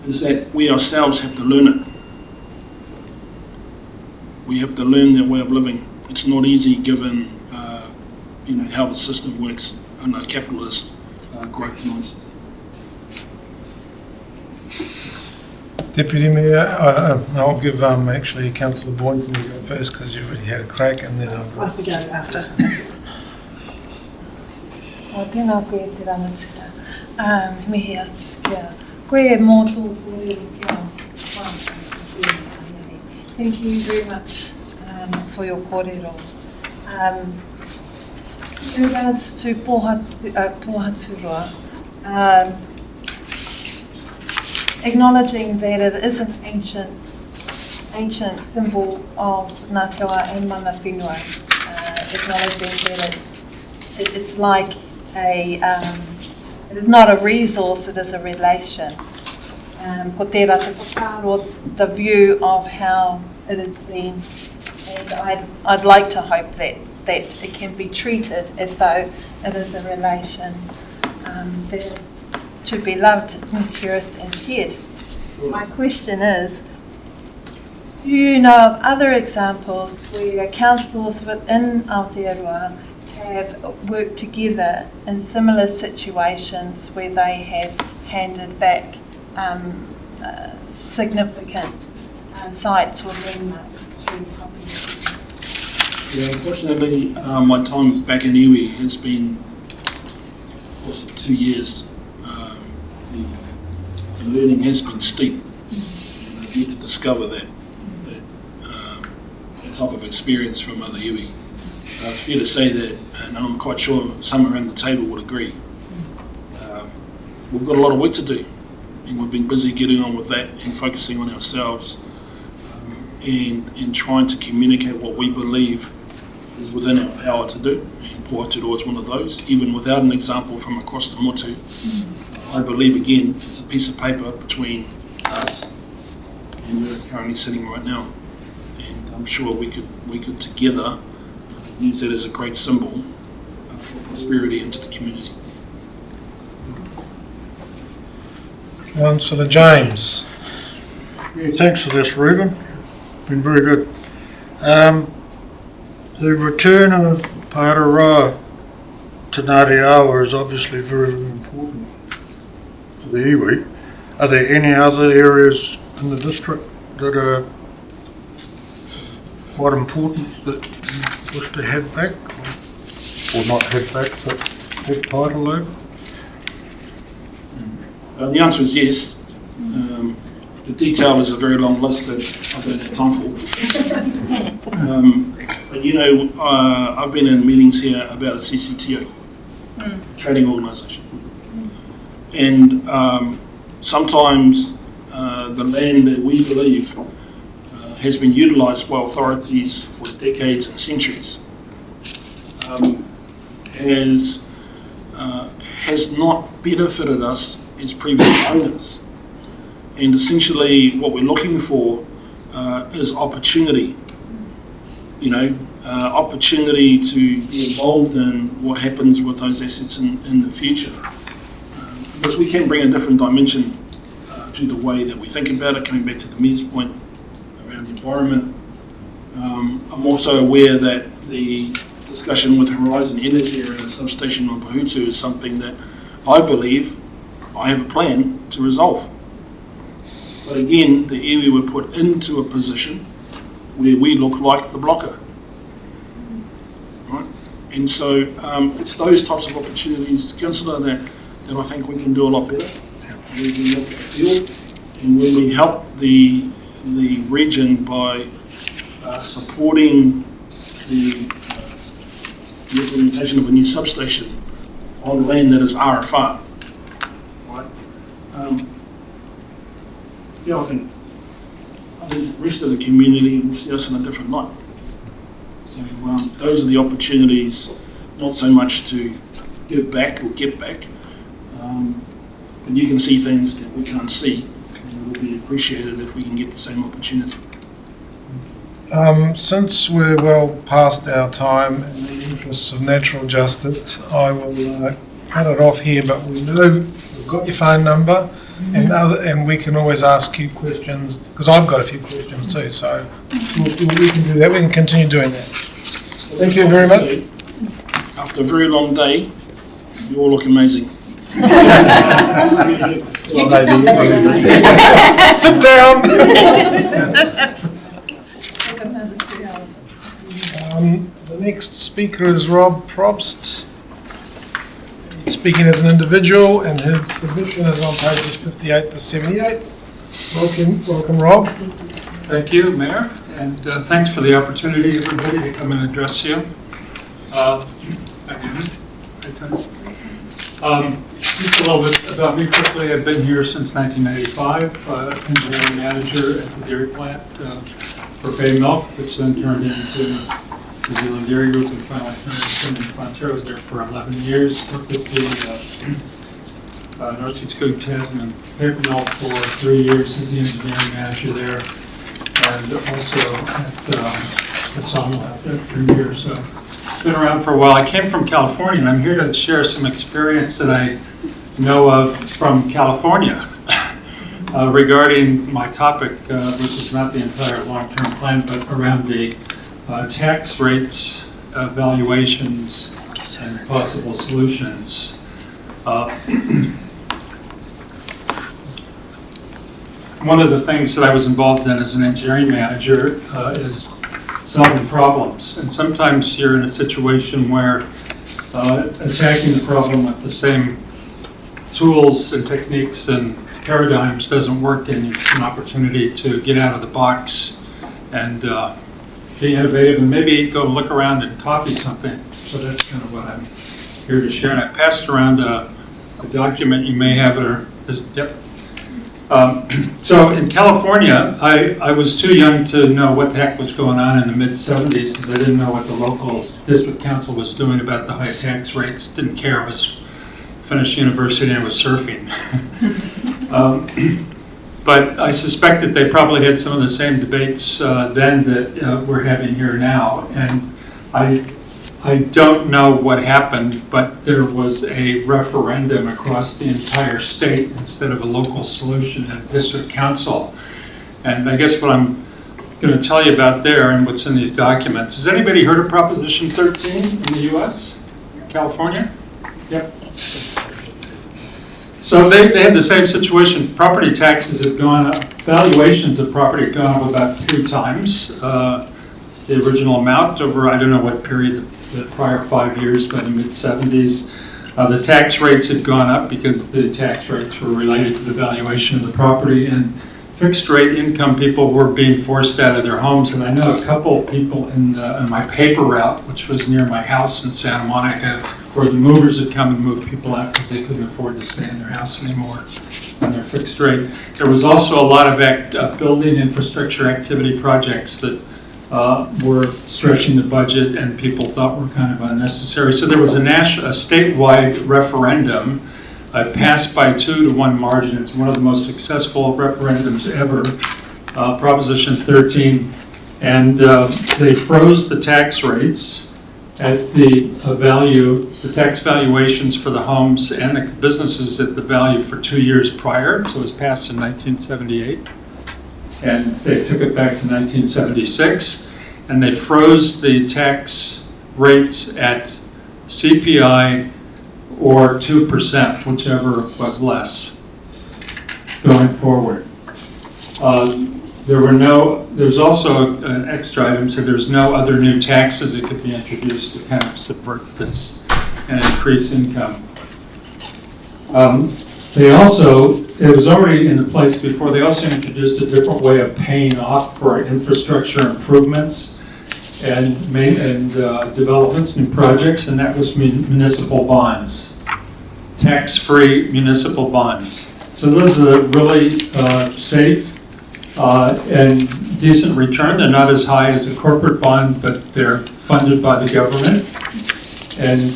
S21: is that we ourselves have to learn it. We have to learn that way of living. It's not easy given how the system works in a capitalist growth mindset.
S1: Deputy Mayor, I'll give actually Councillor Boynton to go first, because you've already had a crack, and then I'll go.
S6: I have to go after.
S7: Tēnā koe te rangatira. Mihi atu kia. Koe mō tō koe kia. Thank you very much for your kōrero. In regards to Pohaturua, acknowledging that it is an ancient symbol of Ngā Te Awa and mana whenua, acknowledging that it's like it is not a resource, it is a relation. Ko tērā te whakaaro, the view of how it is seen, and I'd like to hope that it can be treated as though it is a relation that is to be loved, cherished and shared. My question is, do you know of other examples where councils within Aotearoa have worked together in similar situations where they have handed back significant sites or landmarks to populations?
S21: Yeah, unfortunately, my time back in iwi has been, of course, 2 years. The learning has been steep, and I've yet to discover that type of experience from other iwi. It's fair to say that, and I'm quite sure some around the table would agree, we've got a lot of work to do, and we've been busy getting on with that and focusing on ourselves, and trying to communicate what we believe is within our power to do. And Puaturo is one of those. Even without an example from across the motu, I believe, again, it's a piece of paper between us and where it's currently sitting right now. And I'm sure we could together use that as a great symbol for prosperity into the community.
S1: Councillor James.
S15: Yeah, thanks for this, Reuben. Been very good. The return of Paeroa to Ngāti Awa is obviously very, very important to the iwi. Are there any other areas in the district that are quite important that you wish to have back? Or not have back, but have title over?
S21: The answer is yes. The detail is a very long list that I don't have time for. But you know, I've been in meetings here about a CCTO, trading organisation. And sometimes the land that we believe has been utilised by authorities for decades and centuries has not benefited us as previous owners. And essentially what we're looking for is opportunity, opportunity to be involved in what happens with those assets in the future. Because we can bring a different dimension to the way that we think about it, coming back to the Mayor's point around the environment. I'm also aware that the discussion with Horizon Energy around a substation on Pahutu is something that I believe I have a plan to resolve. But again, the iwi were put into a position where we look like the blocker. Right? And so it's those types of opportunities, Councillor, that I think we can do a lot better. We can look at the field, and when we help the region by supporting the implementation of a new substation on land that is RFR. Right? I think the rest of the community will see us in a different light. So those are the opportunities, not so much to give back or get back, but you can see things that we can't see, and it will be appreciated if we can get the same opportunity.
S1: Since we're well past our time, in the interests of natural justice, I will cut it off here, but we know we've got your phone number, and we can always ask you questions, because I've got a few questions too, so we can do that. We can continue doing that. Thank you very much.
S21: After a very long day, you all look amazing.
S1: Sit down. The next speaker is Rob Probst. He's speaking as an individual, and his submission is on pages 58 to 78. Welcome, Rob.
S19: Thank you, Mayor, and thanks for the opportunity, everybody, to come and address you. Just a little bit about me quickly. I've been here since 1995, engineering manager at the dairy plant for Bay Milk, which then turned into New Zealand Dairy Group and finally turned into Frontier. I was there for 11 years, worked at the North East Food and paper mill for 3 years as the engineering manager there, and also at the sawmill after 3 years. So been around for a while. I came from California, and I'm here to share some experience that I know of from California regarding my topic, which is not the entire long-term plan, but around the tax rates, valuations, and possible solutions. One of the things that I was involved in as an engineering manager is solving problems. And sometimes you're in a situation where attacking the problem with the same tools and techniques and paradigms doesn't work, and you have an opportunity to get out of the box and be innovative and maybe go look around and copy something. So that's kind of what I'm here to share. And I passed around a a document you may have, yep. So in California, I was too young to know what the heck was going on in the mid-70s because I didn't know what the local district council was doing about the high tax rates. Didn't care. I was finished university and I was surfing. But I suspect that they probably had some of the same debates then that we're having here now. And I don't know what happened, but there was a referendum across the entire state instead of a local solution at district council. And I guess what I'm going to tell you about there and what's in these documents. Has anybody heard of Proposition 13 in the U.S., California? Yep. So they had the same situation. Property taxes have gone up, valuations of property have gone up about 3 times the original amount over, I don't know what period, the prior 5 years, by the mid-70s. The tax rates had gone up because the tax rates were related to the valuation of the property, and fixed rate income people were being forced out of their homes. And I know a couple people in my paper route, which was near my house in Santa Monica, where the movers had come and moved people out because they couldn't afford to stay in their house anymore on their fixed rate. There was also a lot of building infrastructure activity projects that were stretching the budget and people thought were kind of unnecessary. So there was a statewide referendum passed by 2-to-1 margin. It's one of the most successful referendums ever, Proposition 13. And they froze the tax rates at the tax valuations for the homes and the businesses at the value for 2 years prior. So it was passed in 1978. And they took it back to 1976, and they froze the tax rates at CPI or 2%, whichever was less, going forward. There's also an extra item, so there's no other new taxes that could be introduced to kind of subvert this and increase income. It was already in place before, they also introduced a different way of paying off for infrastructure improvements and developments, new projects, and that was municipal bonds, tax-free municipal bonds. So those are really safe and decent return. They're not as high as a corporate bond, but they're funded by the government. And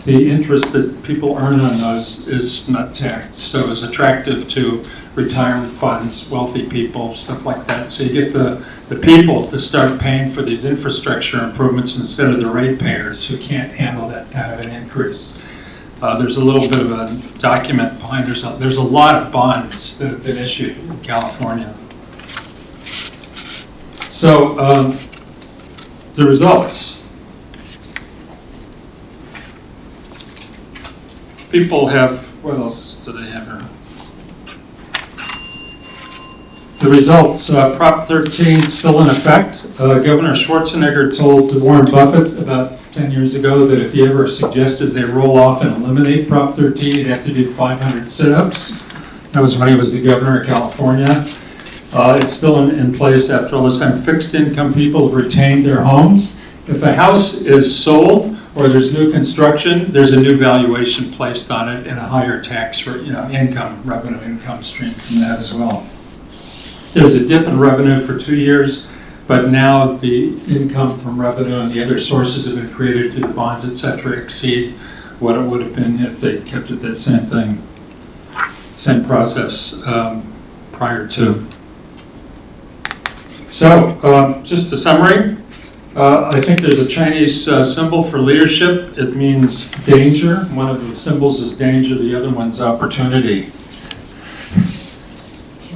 S19: the interest that people earn on those is not taxed, so it's attractive to retirement funds, wealthy people, stuff like that. So you get the people to start paying for these infrastructure improvements instead of the ratepayers who can't handle that kind of an increase. There's a little bit of a document behind. There's a lot of bonds that have been issued in California. So the results. People have, what else do they have here? The results, Prop 13 still in effect. Governor Schwarzenegger told Warren Buffett about 10 years ago that if he ever suggested they roll off and eliminate Prop 13, he'd have to do 500 sit-ups. That was when he was the governor of California. It's still in place after all this time. Fixed income people have retained their homes. If a house is sold, or there's new construction, there's a new valuation placed on it and a higher tax rate, revenue income stream from that as well. There's a dip in revenue for 2 years, but now the income from revenue and the other sources have been created through the bonds, et cetera, exceed what it would have been if they kept it that same thing, same process prior to. So, just a summary. I think there's a Chinese symbol for leadership. It means danger. One of the symbols is danger, the other one's opportunity.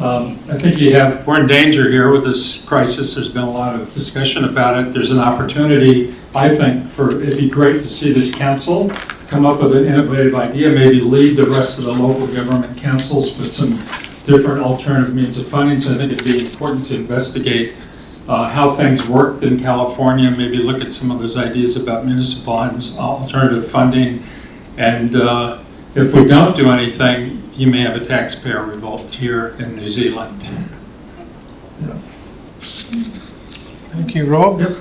S19: I think we're in danger here with this crisis. There's been a lot of discussion about it. There's an opportunity, I think, it'd be great to see this council come up with an innovative idea, maybe lead the rest of the local government councils with some different alternative means of funding. So I think it'd be important to investigate how things worked in California, maybe look at some of those ideas about municipal bonds, alternative funding, and if we don't do anything, you may have a taxpayer revolt here in New Zealand. Yeah.
S1: Thank you, Rob.
S19: Yep.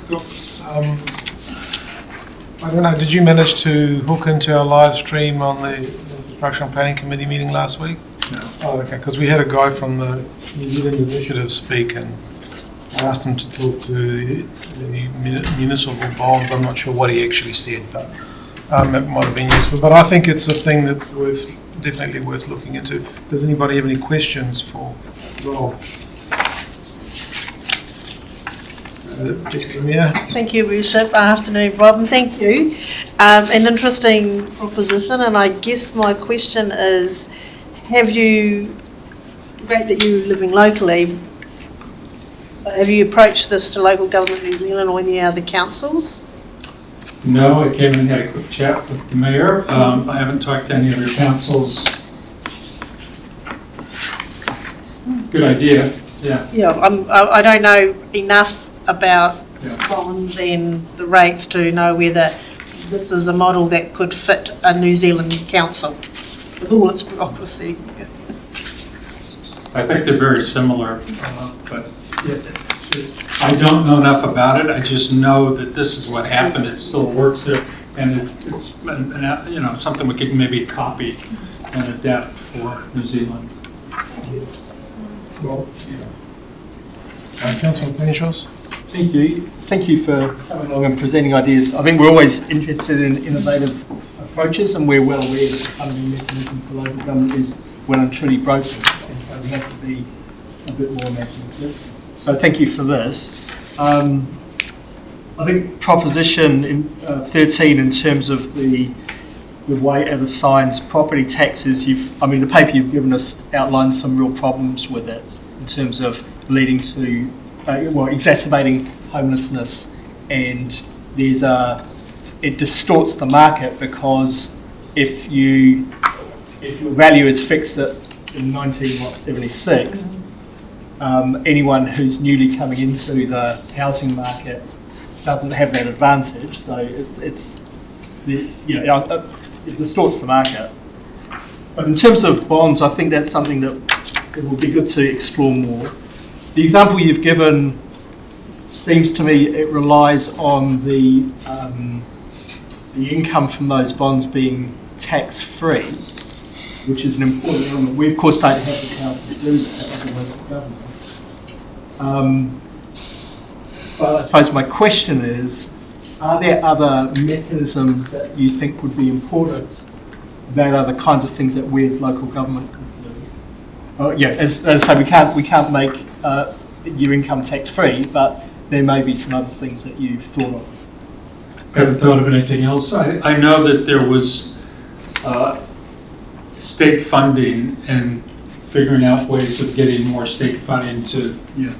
S1: I don't know, did you manage to hook into our live stream on the Infrastructure and Planning Committee meeting last week?
S19: No.
S1: Oh, okay, because we had a guy from the New Zealand Initiative speak, and I asked him to talk to the municipal bonds. I'm not sure what he actually said, but it might have been useful. But I think it's a thing that's definitely worth looking into. Does anybody have any questions for Rob?
S6: Thank you, Worship. Afternoon, Rob, and thank you. An interesting proposition, and I guess my question is, great that you're living locally, but have you approached this to local government New Zealand or any other councils?
S19: No, I came in and had a quick chat with the mayor. I haven't talked to any other councils. Good idea, yeah.
S6: Yeah, I don't know enough about bonds and the rates to know whether this is a model that could fit a New Zealand council with all its bureaucracy.
S19: I think they're very similar, but I don't know enough about it. I just know that this is what happened. It still works there, and it's something we could maybe copy and adapt for New Zealand.
S1: Well, Councillor Penichos?
S3: Thank you. Thank you for coming along and presenting ideas. I think we're always interested in innovative approaches, and we're well aware that the funding mechanism for local government is well and truly broken, and so we have to be a bit more imaginative. So thank you for this. I think proposition 13 in terms of the way it assigns property taxes, the paper you've given us outlines some real problems with it in terms of leading to, exacerbating homelessness, and it distorts the market, because if your value is fixed in 1976, anyone who's newly coming into the housing market doesn't have that advantage, so it distorts the market. But in terms of bonds, I think that's something that it will be good to explore more. The example you've given seems to me it relies on the income from those bonds being tax-free, which is an important element. We, of course, don't have the councils do that as a local government. But I suppose my question is, are there other mechanisms that you think would be important that are the kinds of things that we as local government could do? As I say, we can't make your income tax-free, but there may be some other things that you've thought of.
S19: I haven't thought of anything else. I know that there was state funding and figuring out ways of getting more state funding to meet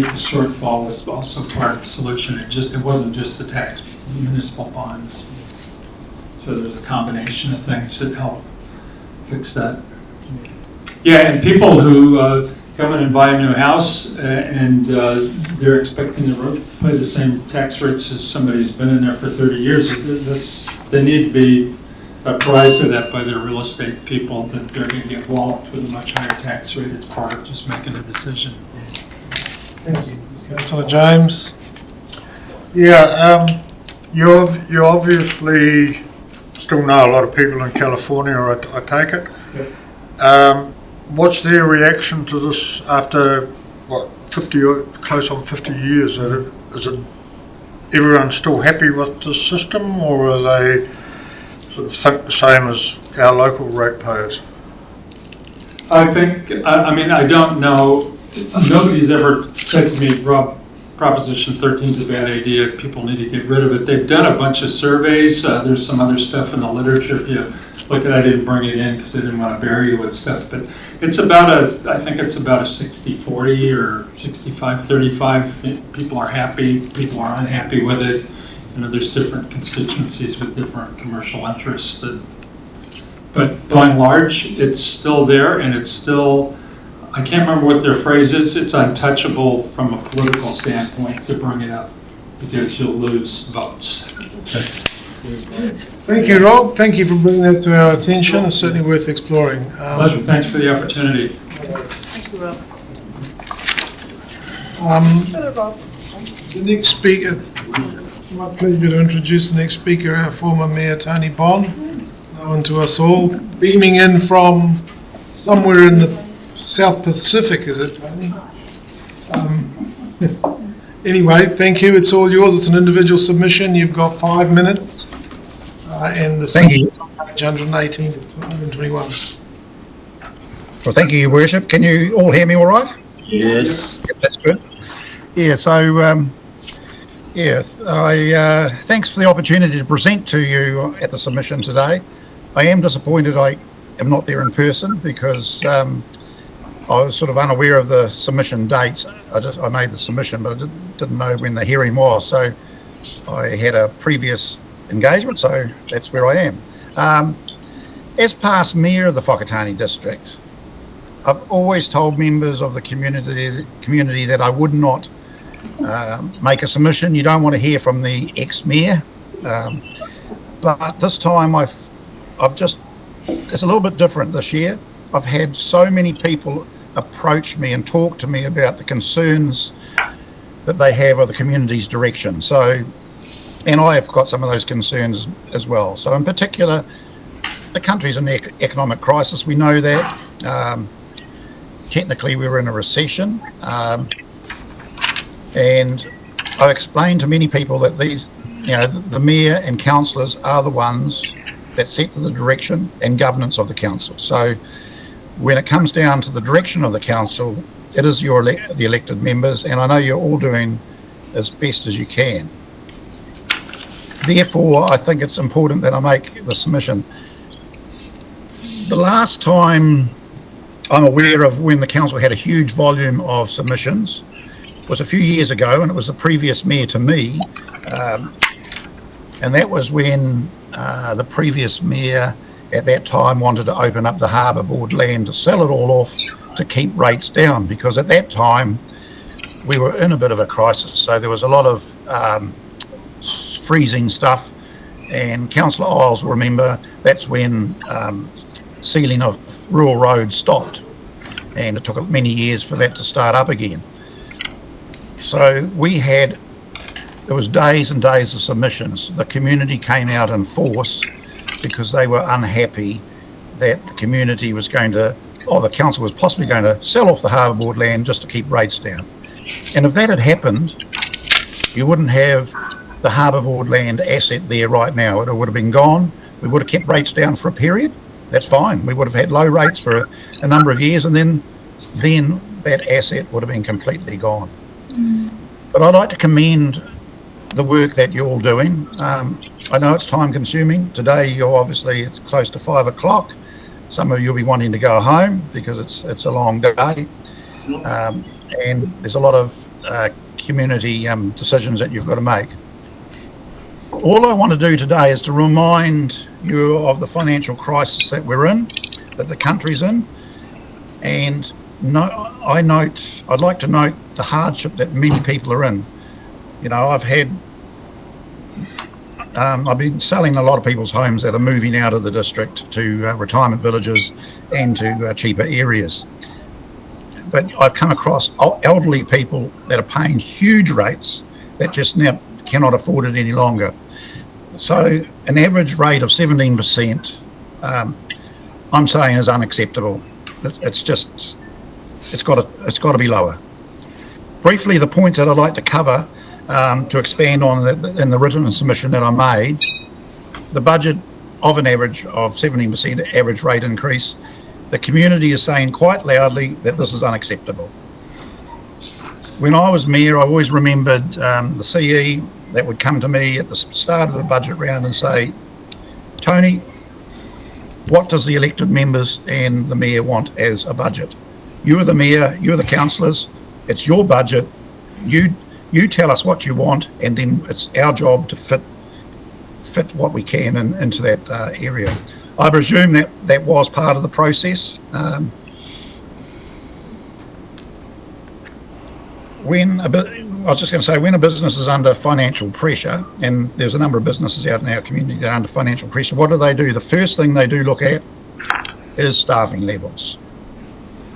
S19: the shortfall was also part of the solution. It wasn't just the tax, municipal bonds. So there's a combination of things that help fix that. Yeah, and people who come in and buy a new house and they're expecting the roof to pay the same tax rates as somebody who's been in there for 30 years. They need to be apprised of that by their real estate people, that they're going to get walloped with a much higher tax rate. It's part of just making a decision.
S1: Thank you. Councillor James?
S15: Yeah, you obviously still know a lot of people in California, I take it.
S19: Yep.
S15: What's their reaction to this after, close on 50 years? Is it everyone still happy with the system, or are they sort of think the same as our local ratepayers?
S19: I don't know. Nobody's ever said to me, Rob, Proposition 13 is a bad idea. People need to get rid of it. They've done a bunch of surveys. There's some other stuff in the literature. If you look at it, I didn't bring it in because I didn't want to bury you with stuff. But it's about I think it's about a 60-40 or 65-35. People are happy. People are unhappy with it. There's different constituencies with different commercial interests. But by and large, it's still there, and it's still, I can't remember what their phrase is, it's untouchable from a political standpoint to bring it up, because you'll lose votes.
S1: Thank you, Rob. Thank you for bringing that to our attention. It's certainly worth exploring.
S19: Pleasure. Thanks for the opportunity.
S6: Thank you, Rob.
S1: The next speaker, My pleasure to introduce the next speaker, our former Mayor Tony Bond, known to us all, beaming in from somewhere in the South Pacific, is it, Tony? Anyway, thank you. It's all yours. It's an individual submission. You've got 5 minutes, and the submission is on page 118 to 121.
S12: Well, thank you, Your Worship. Can you all hear me all right?
S14: Yes.
S12: Yep, that's good. Yeah, so, thanks for the opportunity to present to you at the submission today. I am disappointed I am not there in person because I was sort of unaware of the submission dates. I made the submission, but I didn't know when the hearing was, so I had a previous engagement, so that's where I am. As past Mayor of the Whakatāne district, I've always told members of the community that I would not make a submission. You don't want to hear from the ex-mayor, but this time it's a little bit different this year. I've had so many people approach me and talk to me about the concerns that they have of the community's direction. So, and I have got some of those concerns as well. So in particular, the country's in economic crisis. We know that. Technically, we're in a recession. And I explained to many people that the mayor and councillors are the ones that set the direction and governance of the council. So when it comes down to the direction of the council, it is the elected members, and I know you're all doing as best as you can. Therefore, I think it's important that I make the submission. The last time I'm aware of when the council had a huge volume of submissions was a few years ago, and it was the previous mayor to me, and that was when the previous mayor at that time wanted to open up the Harbour Board land to sell it all off to keep rates down, because at that time we were in a bit of a crisis, so there was a lot of freezing stuff, and Councillor Isles will remember that's when sealing of rural roads stopped, and it took many years for that to start up again. So there was days and days of submissions. The community came out in force because they were unhappy that the community was the council was possibly going to sell off the Harbour Board land just to keep rates down. And if that had happened, you wouldn't have the Harbour Board land asset there right now. It would have been gone. We would have kept rates down for a period. That's fine. We would have had low rates for a number of years, and then that asset would have been completely gone. But I'd like to commend the work that you're all doing. I know it's time consuming. Today, it's close to 5 o'clock. Some of you will be wanting to go home because it's a long day. And there's a lot of community decisions that you've got to make. All I want to do today is to remind you of the financial crisis that we're in, that the country's in, and I'd like to note the hardship that many people are in. I've been selling a lot of people's homes that are moving out of the district to retirement villages and to cheaper areas. But I've come across elderly people that are paying huge rates that just now cannot afford it any longer. So an average rate of 17%, I'm saying is unacceptable. It's got to be lower. Briefly, the points that I'd like to cover to expand on in the written submission that I made, the budget of an average of 17% average rate increase, the community is saying quite loudly that this is unacceptable. When I was mayor, I always remembered the CE that would come to me at the start of the budget round and say, Tony, what does the elected members and the mayor want as a budget? You're the mayor, you're the councillors, it's your budget, you tell us what you want, and then it's our job to fit what we can into that area. I presume that was part of the process. When a business is under financial pressure, and there's a number of businesses out in our community that are under financial pressure, what do? The first thing they do look at is staffing levels.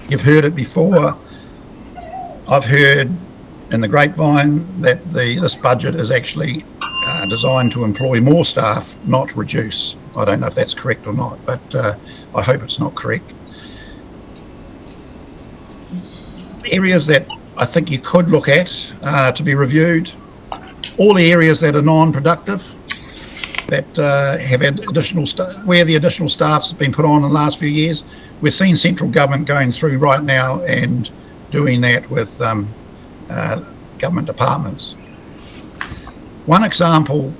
S12: You've heard it before. I've heard in the grapevine that this budget is actually designed to employ more staff, not reduce. I don't know if that's correct or not, but I hope it's not correct. Areas that I think you could look at to be reviewed, all the areas that are non-productive, that have had additional where the additional staff's been put on in the last few years. We're seeing central government going through right now and doing that with government departments. One example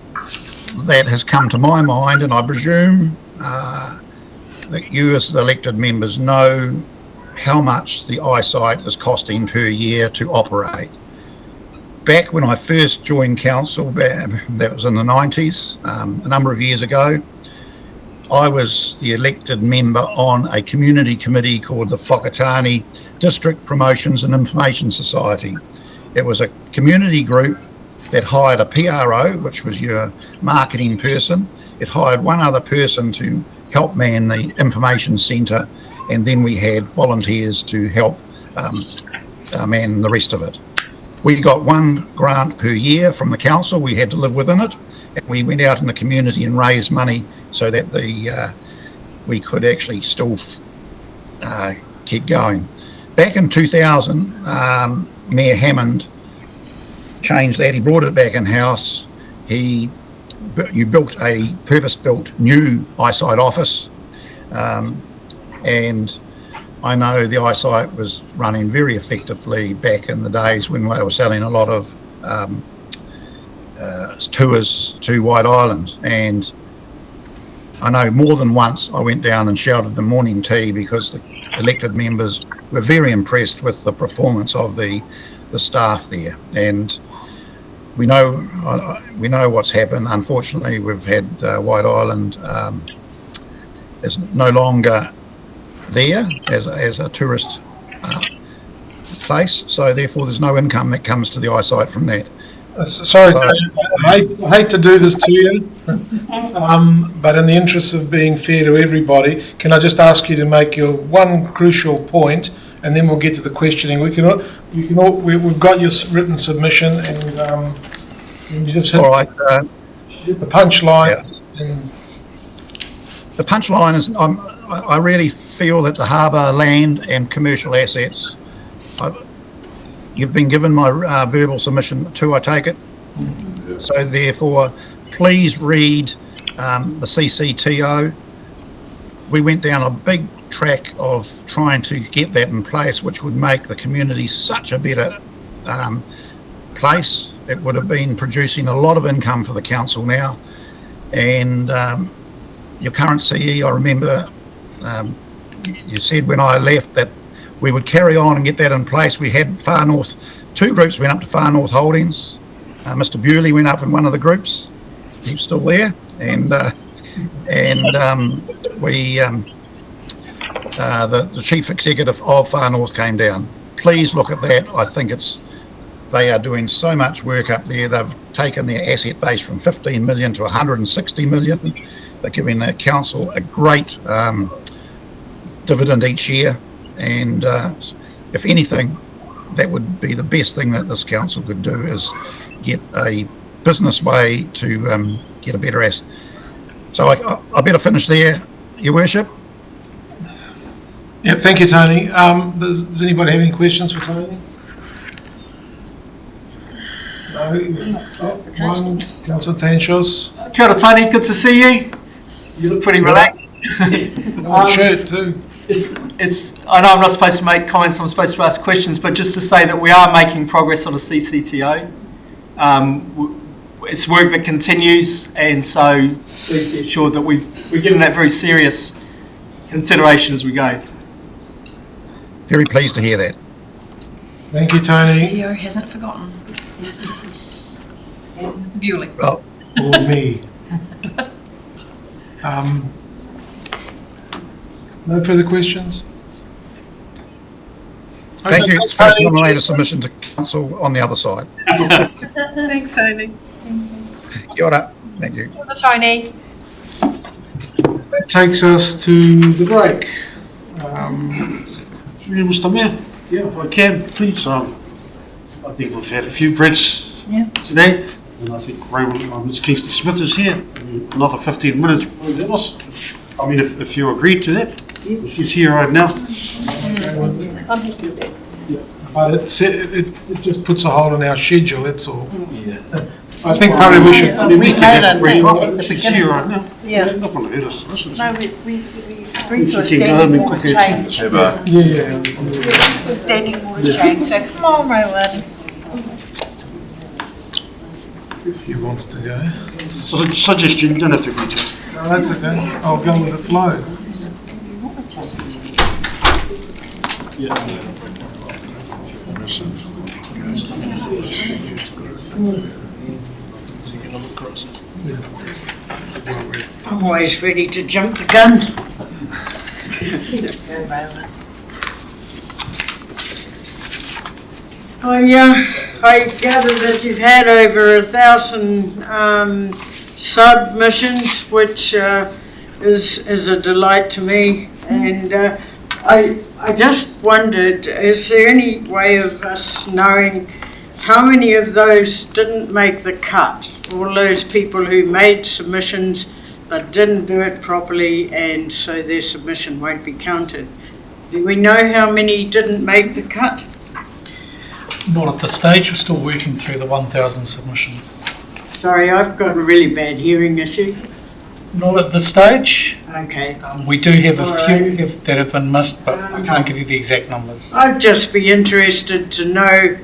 S12: that has come to my mind, and I presume that you as the elected members know how much the eyesight is costing per year to operate. Back when I first joined council, that was in the 90s, a number of years ago, I was the elected member on a community committee called the Whakatāne District Promotions and Information Society. It was a community group that hired a PRO, which was your marketing person. It hired one other person to help man the information centre, and then we had volunteers to help man the rest of it. We got one grant per year from the council. We had to live within it, and we went out in the community and raised money so that we could actually still keep going. Back in 2000, Mayor Hammond changed that. He brought it back in-house. You built a purpose-built new eyesight office, and I know the eyesight was running very effectively back in the days when they were selling a lot of tours to White Island. And I know more than once I went down and shouted the morning tea because the elected members were very impressed with the performance of the staff there. And we know what's happened. Unfortunately, we've had White Island is no longer there as a tourist place, so therefore there's no income that comes to the eyesight from that.
S1: Sorry, I hate to do this to you, but in the interest of being fair to everybody, can I just ask you to make your one crucial point, and then we'll get to the questioning. We've got your written submission, and can you just hit, hit the punchlines? Yeah.
S12: The punchline is, I really feel that the harbour land and commercial assets, you've been given my verbal submission too, I take it. Yeah. So therefore, please read the CCTO. We went down a big track of trying to get that in place, which would make the community such a better place. It would have been producing a lot of income for the council now. And your current CE, I remember you said when I left that we would carry on and get that in place. We had Far North, two groups went up to Far North Holdings. Mr. Bewley went up in one of the groups. He's still there. And the chief executive of Far North came down. Please look at that. I think they are doing so much work up there. They've taken their asset base from 15 million to 160 million. They're giving the council a great dividend each year, and if anything, that would be the best thing that this council could do, is get a business way to get a better asset. So I better finish there, Your Worship.
S1: Yeah, thank you, Tony. Does anybody have any questions for Tony? No. One, Councillor Tanshos.
S3: Kia ora, Tony, good to see you. You look pretty relaxed.
S1: Shirt too.
S3: I know I'm not supposed to make comments, I'm supposed to ask questions, but just to say that we are making progress on a CCTO. It's work that continues, and so please be assured that we're giving that very serious consideration as we go.
S12: Very pleased to hear that.
S1: Thank you, Tony.
S7: The CEO hasn't forgotten. Mr. Bewley.
S12: Well,
S1: or me. No further questions?
S12: Thank you. First nominated submission to council on the other side.
S20: Thanks, Tony.
S12: Kia ora. Thank you.
S7: Kia ora, Tony.
S1: That takes us to the break.
S2: Mr. Mayor, yeah, if I can, please. I think we've had a few breaks today. And I think Mr. Kingsley Smith is here. Another 15 minutes. I mean, if you agree to that, if she's here right now.
S1: But it just puts a hole in our schedule, that's all. I think probably we should.
S2: If she's here right now.
S13: Yeah.
S2: They're not going to hurt us to listen.
S13: No, we agreed to a
S2: She can go home
S13: standing
S2: and
S13: order
S2: cook
S13: change.
S1: Yeah.
S13: Standing order change, so come on, Rowan.
S1: If he wants to go.
S2: Suggestion, you don't have to agree to it.
S1: No, that's okay. I'll go with it slow.
S13: I'm always ready to jump the gun. I gather that you've had over 1,000 submissions, which is a delight to me. And I just wondered, is there any way of us knowing how many of those didn't make the cut? All those people who made submissions but didn't do it properly, and so their submission won't be counted. Do we know how many didn't make the cut?
S8: Not at this stage. We're still working through the 1,000 submissions.
S13: Sorry, I've got a really bad hearing issue.
S8: Not at this stage.
S13: Okay.
S8: We do have a
S13: All
S8: few that have been missed, but I can't give you the exact numbers.
S13: I'd just be interested to know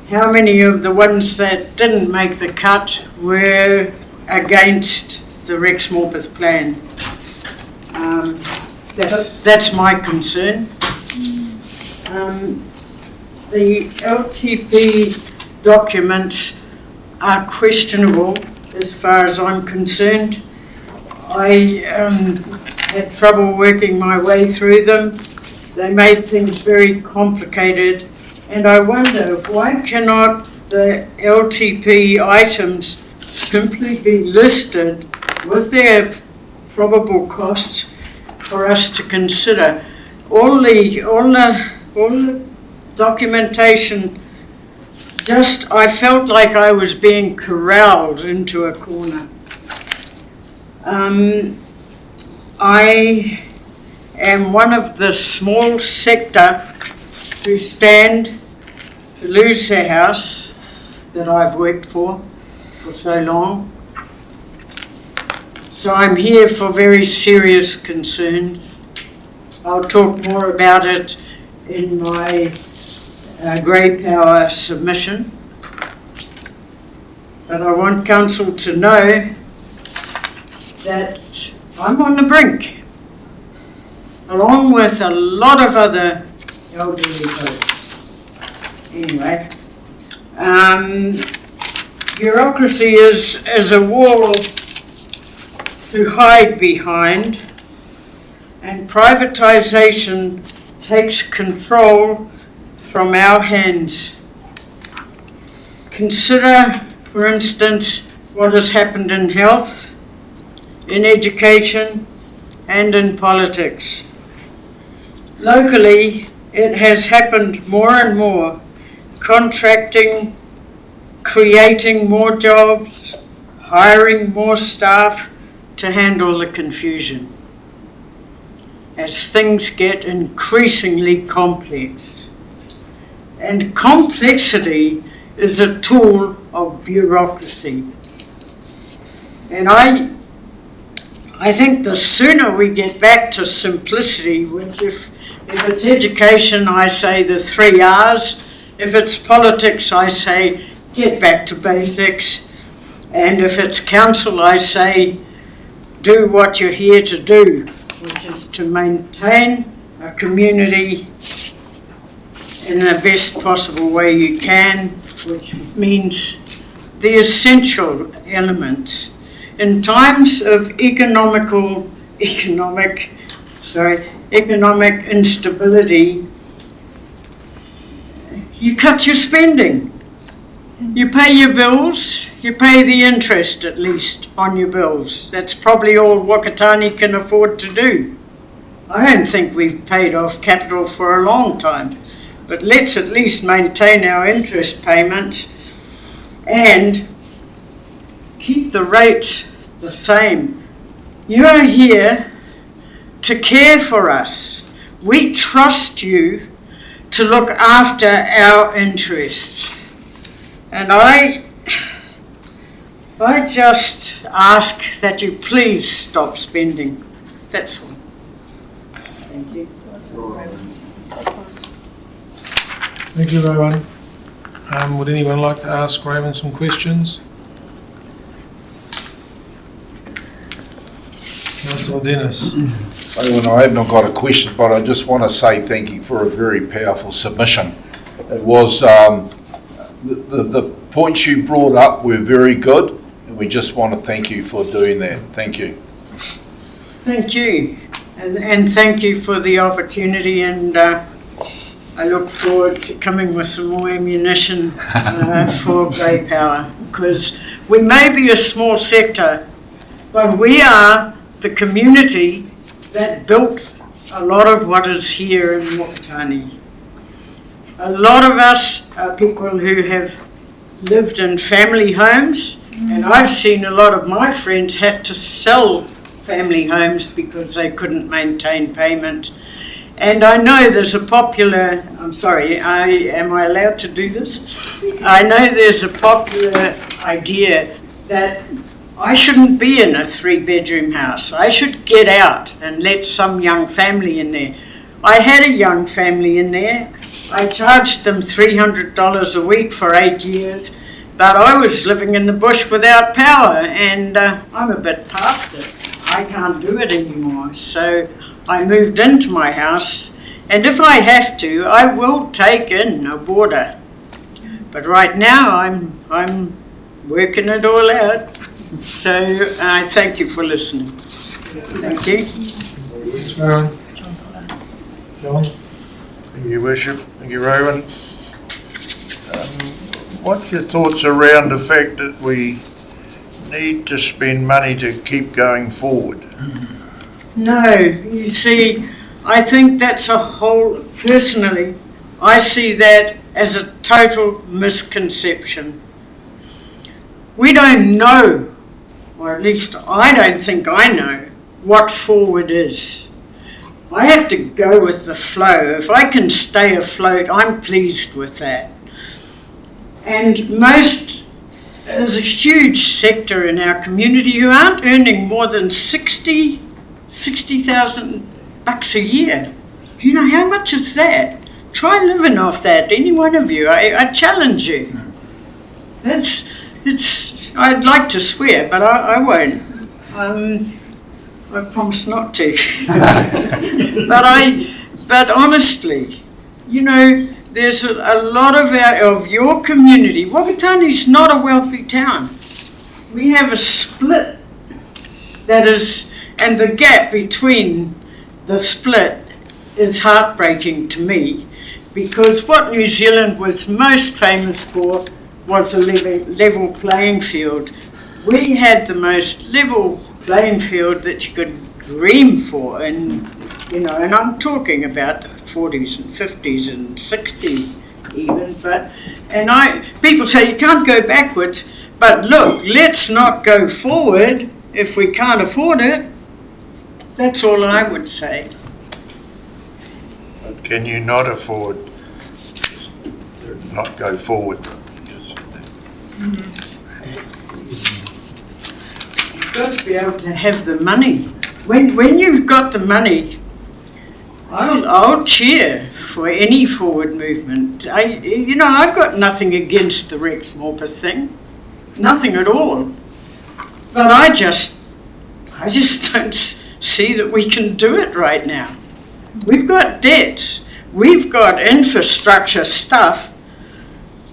S13: how many of the ones that didn't make the cut were against the Rex Morpeth plan. That's my concern. The LTP documents are questionable as far as I'm concerned. I had trouble working my way through them. They made things very complicated, and I wonder why cannot the LTP items simply be listed with their probable costs for us to consider. All the documentation, just, I felt like I was being corralled into a corner. I am one of the small sector who stand to lose their house that I've worked for so long. So I'm here for very serious concerns. I'll talk more about it in my grey power submission. But I want council to know that I'm on the brink, along with a lot of other elderly folks. Anyway, bureaucracy is a wall to hide behind, and privatisation takes control from our hands. Consider, for instance, what has happened in health, in education, and in politics. Locally, it has happened more and more. Contracting, creating more jobs, hiring more staff to handle the confusion as things get increasingly complex. And complexity is a tool of bureaucracy. And I think the sooner we get back to simplicity, which if it's education, I say the 3 R's. If it's politics, I say get back to basics. And if it's council, I say do what you're here to do, which is to maintain a community in the best possible way you can, which means the essential elements. In times of economic instability, you cut your spending. You pay your bills, you pay the interest at least on your bills. That's probably all Whakatāne can afford to do. I don't think we've paid off capital for a long time, but let's at least maintain our interest payments. And
S17: keep the rates the same. You are here to care for us. We trust you to look after our interests. And I just ask that you please stop spending. That's all. Thank you.
S1: Thank you, Rowan. Would anyone like to ask Raven some questions? Councillor Dennis.
S16: Rowan, I have not got a question, but I just want to say thank you for a very powerful submission. It was, the points you brought up were very good, and we just want to thank you for doing that. Thank you.
S17: Thank you. And thank you for the opportunity, and I look forward to coming with some more ammunition for Grey Power, because we may be a small sector, but we are the community that built a lot of what is here in Whakatāne. A lot of us are people who have lived in family homes, and I've seen a lot of my friends had to sell family homes because they couldn't maintain payment. And I know there's a popular, I'm sorry, am I allowed to do this? I know there's a popular idea that I shouldn't be in a 3-bedroom house. I should get out and let some young family in there. I had a young family in there. I charged them $300 a week for 8 years, but I was living in the bush without power, and I'm a bit past it. I can't do it anymore. So I moved into my house, and if I have to, I will take in a boarder. But right now I'm working it all out. So I thank you for listening. Thank you.
S1: Thanks, Rowan. John?
S11: Thank you, Worship. Thank you, Rowan. What's your thoughts around the fact that we need to spend money to keep going forward?
S17: No, you see, I think that's a whole, personally, I see that as a total misconception. We don't know, or at least I don't think I know, what forward is. I have to go with the flow. If I can stay afloat, I'm pleased with that. And there's a huge sector in our community who aren't earning more than $60,000 a year. You know, how much is that? Try living off that, any one of you. I challenge you. I'd like to swear, but I won't. I've promised not to. But honestly, you know, there's a lot of your community. Whakatane's not a wealthy town. We have a split that is, and the gap between the split is heartbreaking to me, because what New Zealand was most famous for was a level playing field. We had the most level playing field that you could dream for, and you know, and I'm talking about the 40s and 50s and 60s even, people say you can't go backwards, but look, let's not go forward if we can't afford it. That's all I would say.
S11: But can you not afford to not go forward?
S17: You've got to be able to have the money. When you've got the money, I'll cheer for any forward movement. I've got nothing against the Rex Morpeth thing, nothing at all. But I just don't see that we can do it right now. We've got debts, we've got infrastructure stuff.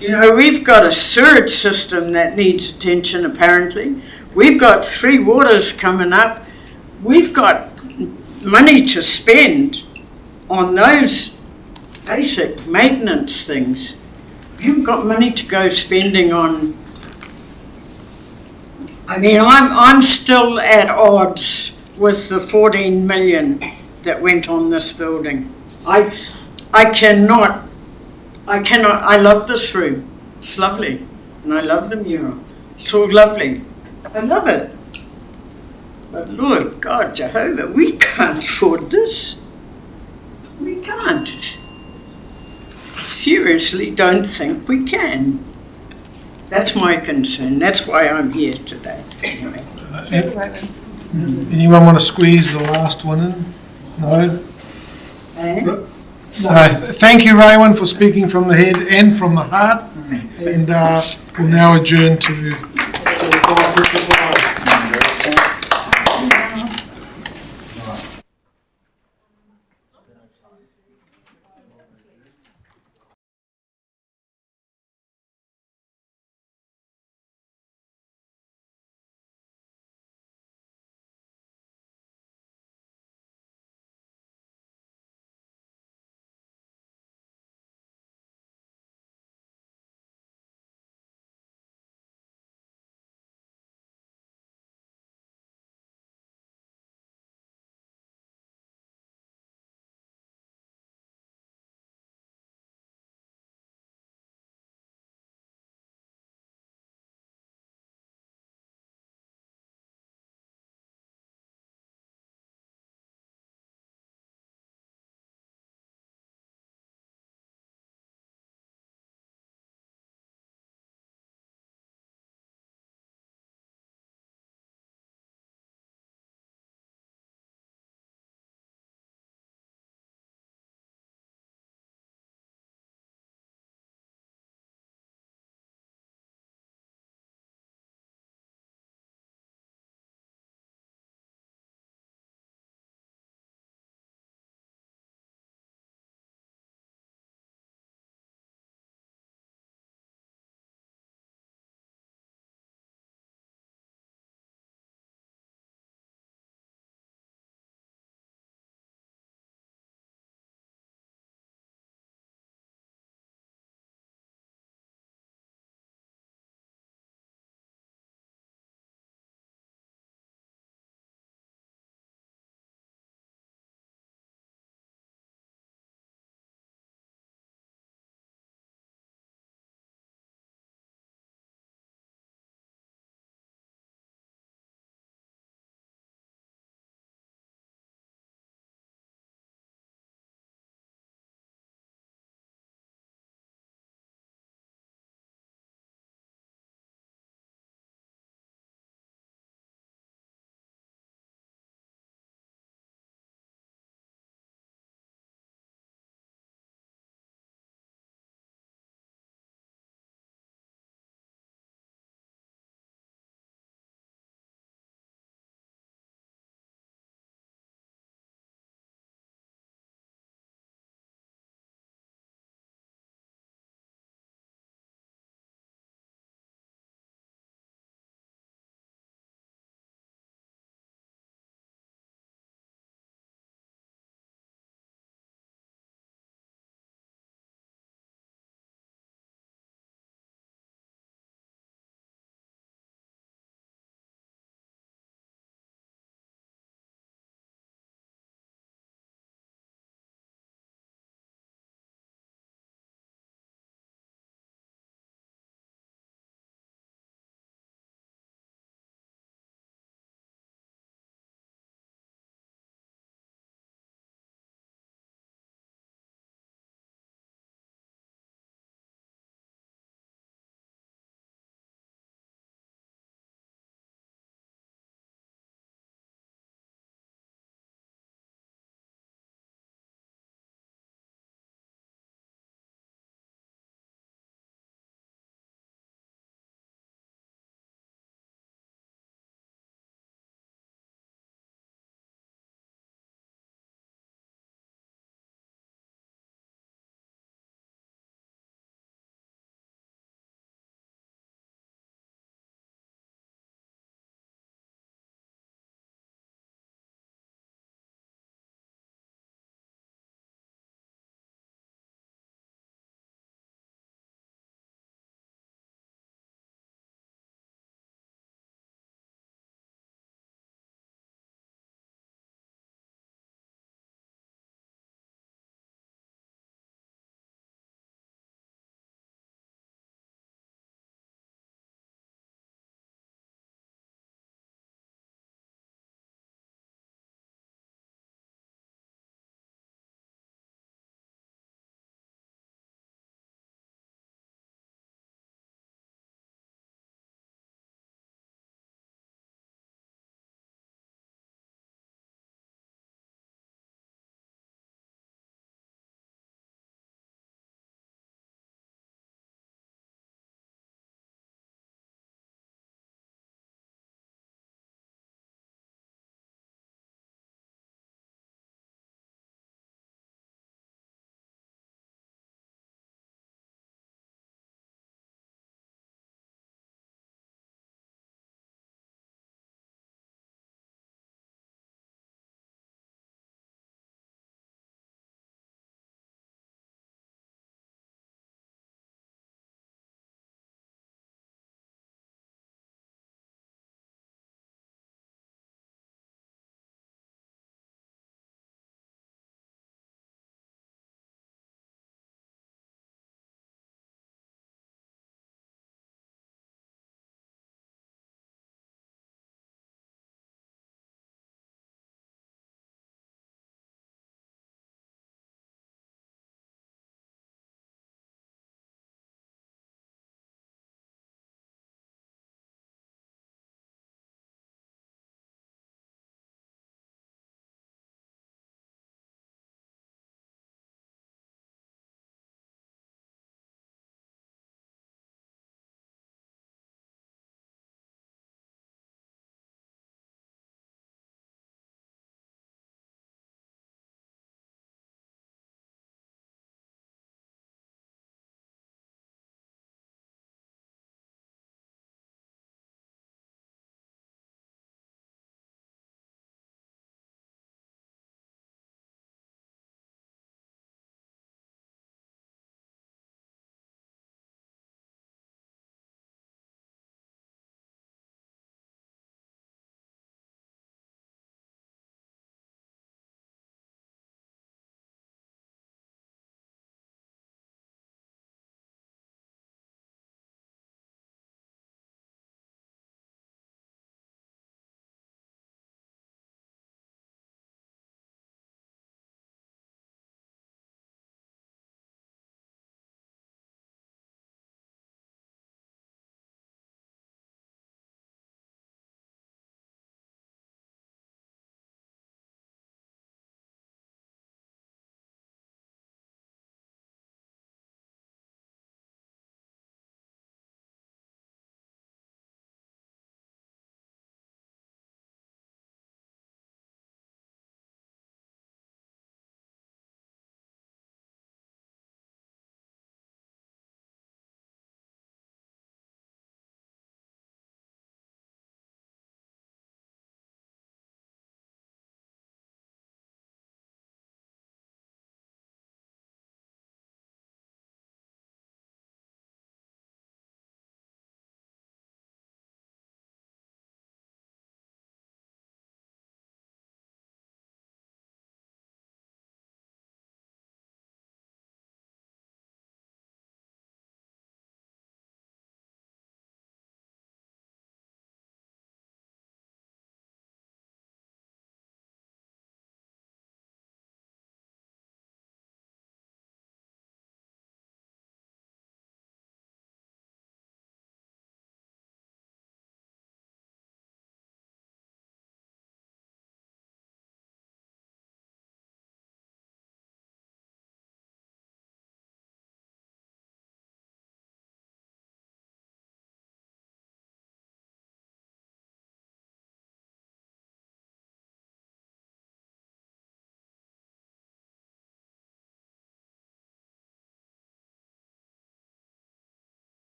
S17: You know, we've got a sewage system that needs attention apparently. We've got 3 waters coming up. We've got money to spend on those basic maintenance things. We haven't got money to go spending on. I mean, I'm still at odds with the 14 million that went on this building. I cannot, I love this room. It's lovely. And I love the mural. It's all lovely.
S4: I love it. But Lord God, Jehovah, we can't afford this. We can't. Seriously don't think we can. That's my concern. That's why I'm here today. Anyway.
S1: Anyone want to squeeze the last one in? No? No. Thank you, Raywin, for speaking from the head and from the heart. And we'll now adjourn to 5:55.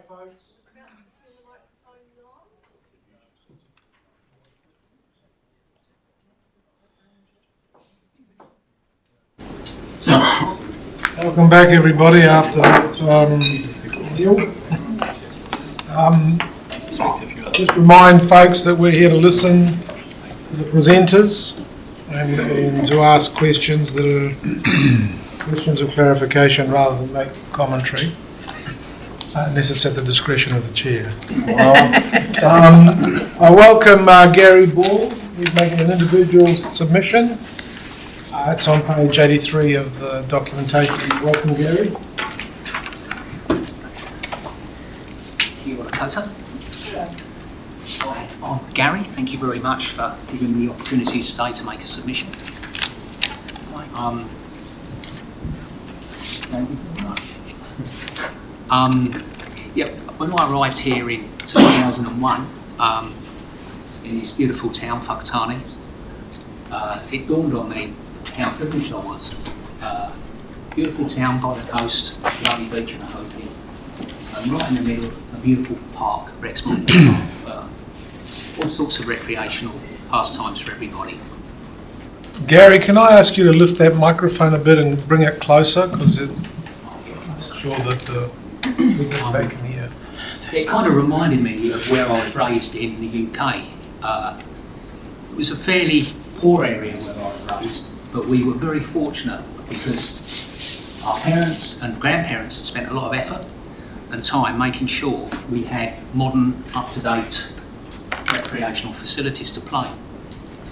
S1: folks. Welcome back, everybody, after that meal. Just remind folks that we're here to listen to the presenters and to ask questions that are questions of clarification rather than make commentary, unless it's at the discretion of the chair. I welcome Gary Ball. He's making an individual submission. It's on page 83 of the documentation. Welcome, Gary.
S18: Kia ora koutou. Hi, I'm Gary. Thank you very much for giving me the opportunity today to make a submission. Thank you very much. When I arrived here in 2001, in this beautiful town, Whakatāne, it dawned on me how privileged I was. Beautiful town by the coast, lovely beach and a hotel, and right in the middle, a beautiful park, Rexmore Park, all sorts of recreational pastimes for everybody.
S1: Gary, can I ask you to lift that microphone a bit and bring it closer, because I'm sure that we get back in here.
S18: It kind of reminded me of where I was raised in the UK. It was a fairly poor area where I was raised, but we were very fortunate because our parents and grandparents had spent a lot of effort and time making sure we had modern, up-to-date recreational facilities to play.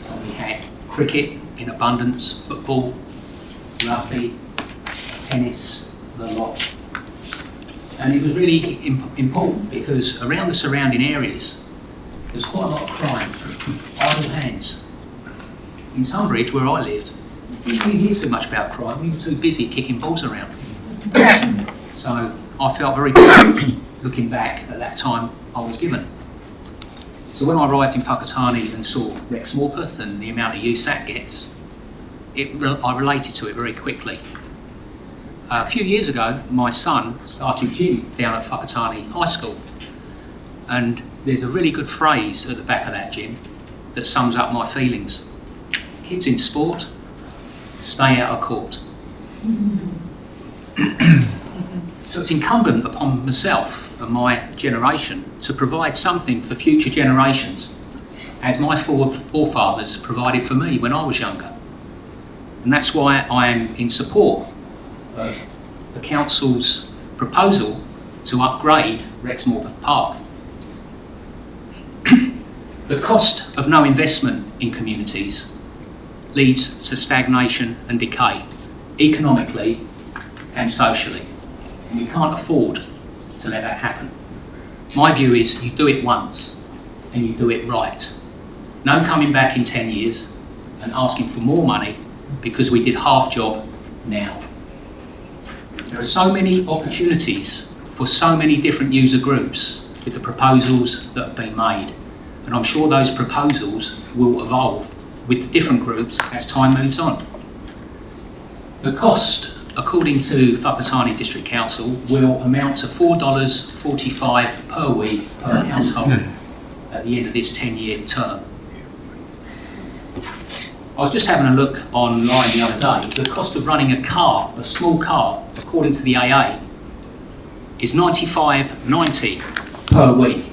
S18: And we had cricket in abundance, football, rugby, tennis, the lot. And it was really important because around the surrounding areas there's quite a lot of crime, idle hands. In Tunbridge, where I lived, we didn't hear too much about crime. We were too busy kicking balls around. So I felt very good looking back at that time I was given. So when I arrived in Whakatāne and saw Rex Morpeth and the amount of use that gets, I related to it very quickly. A few years ago, my son started gym down at Whakatāne High School, and there's a really good phrase at the back of that gym that sums up my feelings. Kids in sport, stay out of court. So it's incumbent upon myself and my generation to provide something for future generations, as my forefathers provided for me when I was younger. And that's why I am in support of the council's proposal to upgrade Rex Morpeth Park. The cost of no investment in communities leads to stagnation and decay, economically and socially. And we can't afford to let that happen. My view is you do it once and you do it right. No coming back in 10 years and asking for more money because we did half job now. There are so many opportunities for so many different user groups with the proposals that have been made. And I'm sure those proposals will evolve with different groups as time moves on. The cost, according to Whakatāne District Council, will amount to $4.45 per week per household at the end of this 10-year term. I was just having a look online the other day. The cost of running a car, a small car, according to the AA, is $95.90 per week.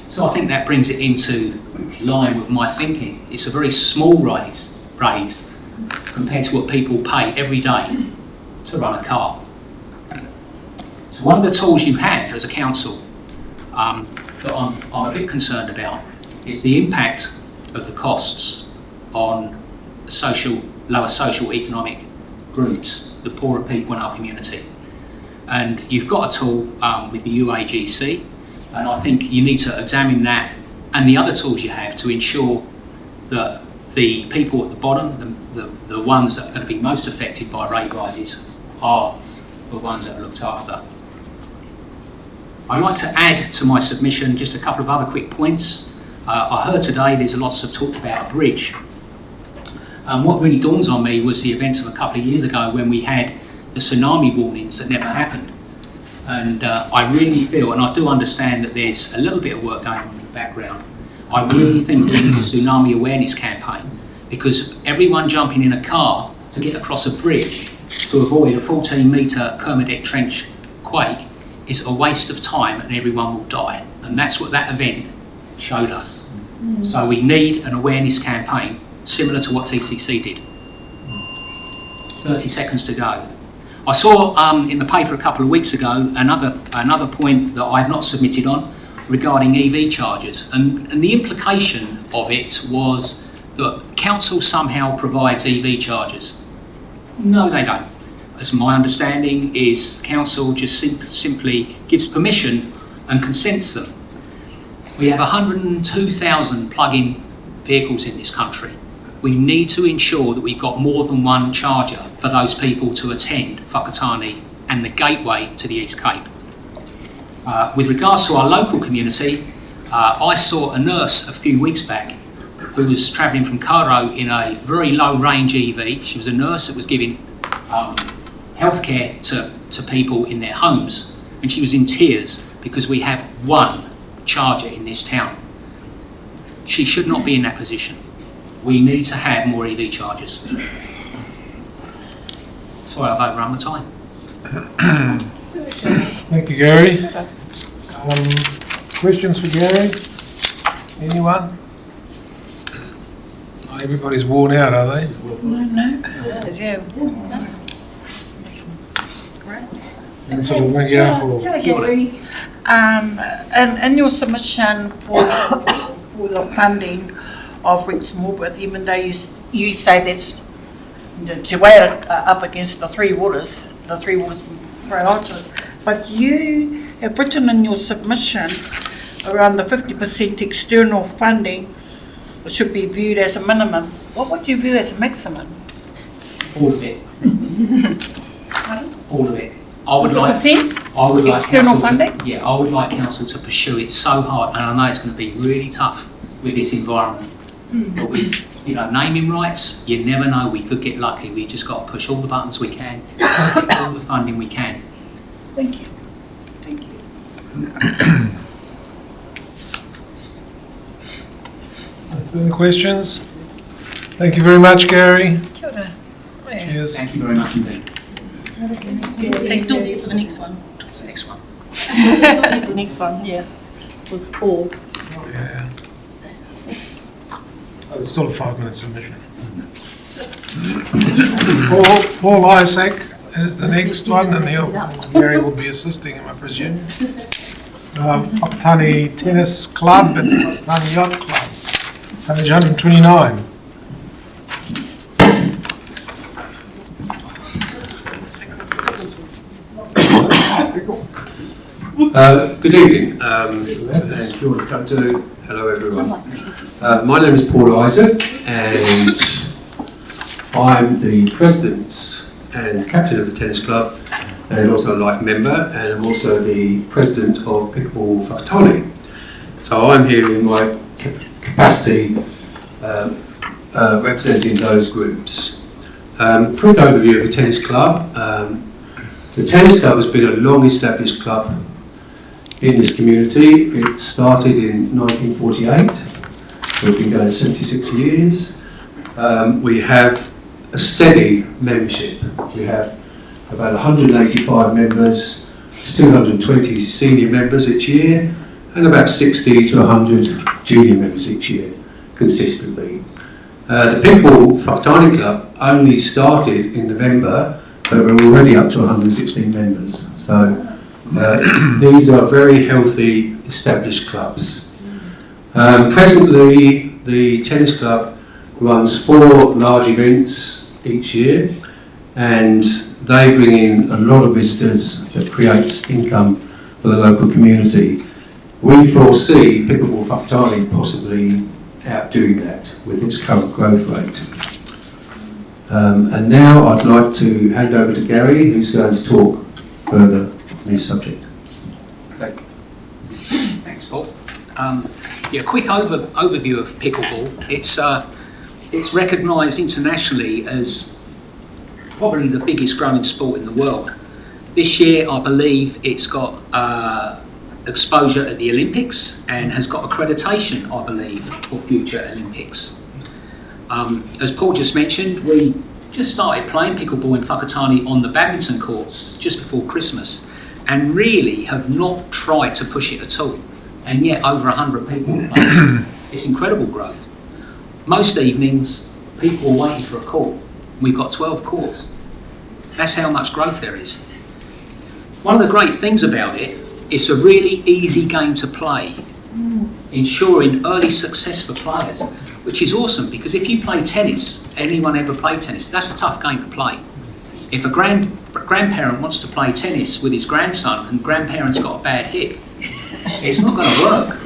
S18: So I think that brings it into line with my thinking. It's a very small raise compared to what people pay every day to run a car. So one of the tools you have as a council that I'm a bit concerned about is the impact of the costs on lower social economic groups, the poorer people in our community. And you've got a tool with the UAGC, and I think you need to examine that and the other tools you have to ensure that the people at the bottom, the ones that are going to be most affected by rate rises, are the ones that are looked after. I'd like to add to my submission just a couple of other quick points. I heard today there's lots of talk about a bridge. What really dawns on me was the events of a couple of years ago when we had the tsunami warnings that never happened. And I really feel, and I do understand that there's a little bit of work going on in the background, I really think we need a tsunami awareness campaign, because everyone jumping in a car to get across a bridge to avoid a 14-metre Kermadec Trench quake is a waste of time and everyone will die. And that's what that event showed us. So we need an awareness campaign similar to what TCC did. 30 seconds to go. I saw in the paper a couple of weeks ago another point that I've not submitted on regarding EV chargers, and the implication of it was that council somehow provides EV chargers. No, they don't. As my understanding is, council just simply gives permission and consents them. We have 102,000 plug-in vehicles in this country. We need to ensure that we've got more than one charger for those people to attend Whakatāne and the gateway to the East Cape. With regards to our local community, I saw a nurse a few weeks back who was travelling from Karai in a very low-range EV. She was a nurse that was giving healthcare to people in their homes, and she was in tears because we have one charger in this town. She should not be in that position. We need to have more EV chargers. Sorry, I've overrun my time.
S1: Thank you, Gary. Questions for Gary? Anyone? Oh, everybody's worn out, are they?
S13: No.
S1: And so we're going to go for...
S13: Gary, in your submission for the funding of Rex Morpeth, even though you say that's to weigh it up against the three waters priority, but you have written in your submission around the 50% external funding should be viewed as a minimum. What would you view as a maximum?
S18: All of it. All of it. I would like
S13: external funding?
S18: Yeah, I would like council to pursue it so hard, and I know it's going to be really tough with this environment. But we, naming rights, you never know, we could get lucky. We just got to push all the buttons we can, get all the funding we can.
S13: Thank you.
S1: Further questions? Thank you very much, Gary. Cheers.
S18: Thank you very much indeed.
S20: They still there for the next one.
S18: The next one.
S20: Still there for the next one, yeah. With Paul.
S1: Yeah. Oh, it's still a 5-minute submission. Paul Isaac is the next one, and Gary will be assisting him, I presume. Whakatāne Tennis Club and Whakatāne Yacht Club, page 129.
S5: Good evening, and kia ora koutou. Hello everyone. My name is Paul Isaac, and I'm the president and captain of the tennis club, and also a life member, and I'm also the president of Pickleball Whakatāne. So I'm here in my capacity representing those groups. Quick overview of the tennis club. The tennis club has been a long established club in this community. It started in 1948. We've been going 76 years. We have a steady membership. We have about 185 members to 220 senior members each year, and about 60 to 100 junior members each year, consistently. The Pickleball Whakatāne Club only started in November, but we're already up to 116 members. So these are very healthy, established clubs. Presently, the tennis club runs 4 large events each year, and they bring in a lot of visitors that creates income for the local community. We foresee Pickleball Whakatāne possibly outdoing that with its current growth rate. And now I'd like to hand over to Gary, who's going to talk further on this subject.
S18: Thank you. Thanks, Paul. Quick overview of pickleball. It's recognised internationally as probably the biggest growing sport in the world. This year, I believe it's got exposure at the Olympics and has got accreditation, I believe, for future Olympics. As Paul just mentioned, we just started playing pickleball in Whakatāne on the badminton courts just before Christmas, and really have not tried to push it at all. And yet over 100 people play. It's incredible growth. Most evenings, people are waiting for a court. We've got 12 courts. That's how much growth there is. One of the great things about it, it's a really easy game to play, ensuring early success for players, which is awesome, because if you play tennis, anyone ever played tennis, that's a tough game to play. If a grandparent wants to play tennis with his grandson and grandparent's got a bad hip, it's not going to work.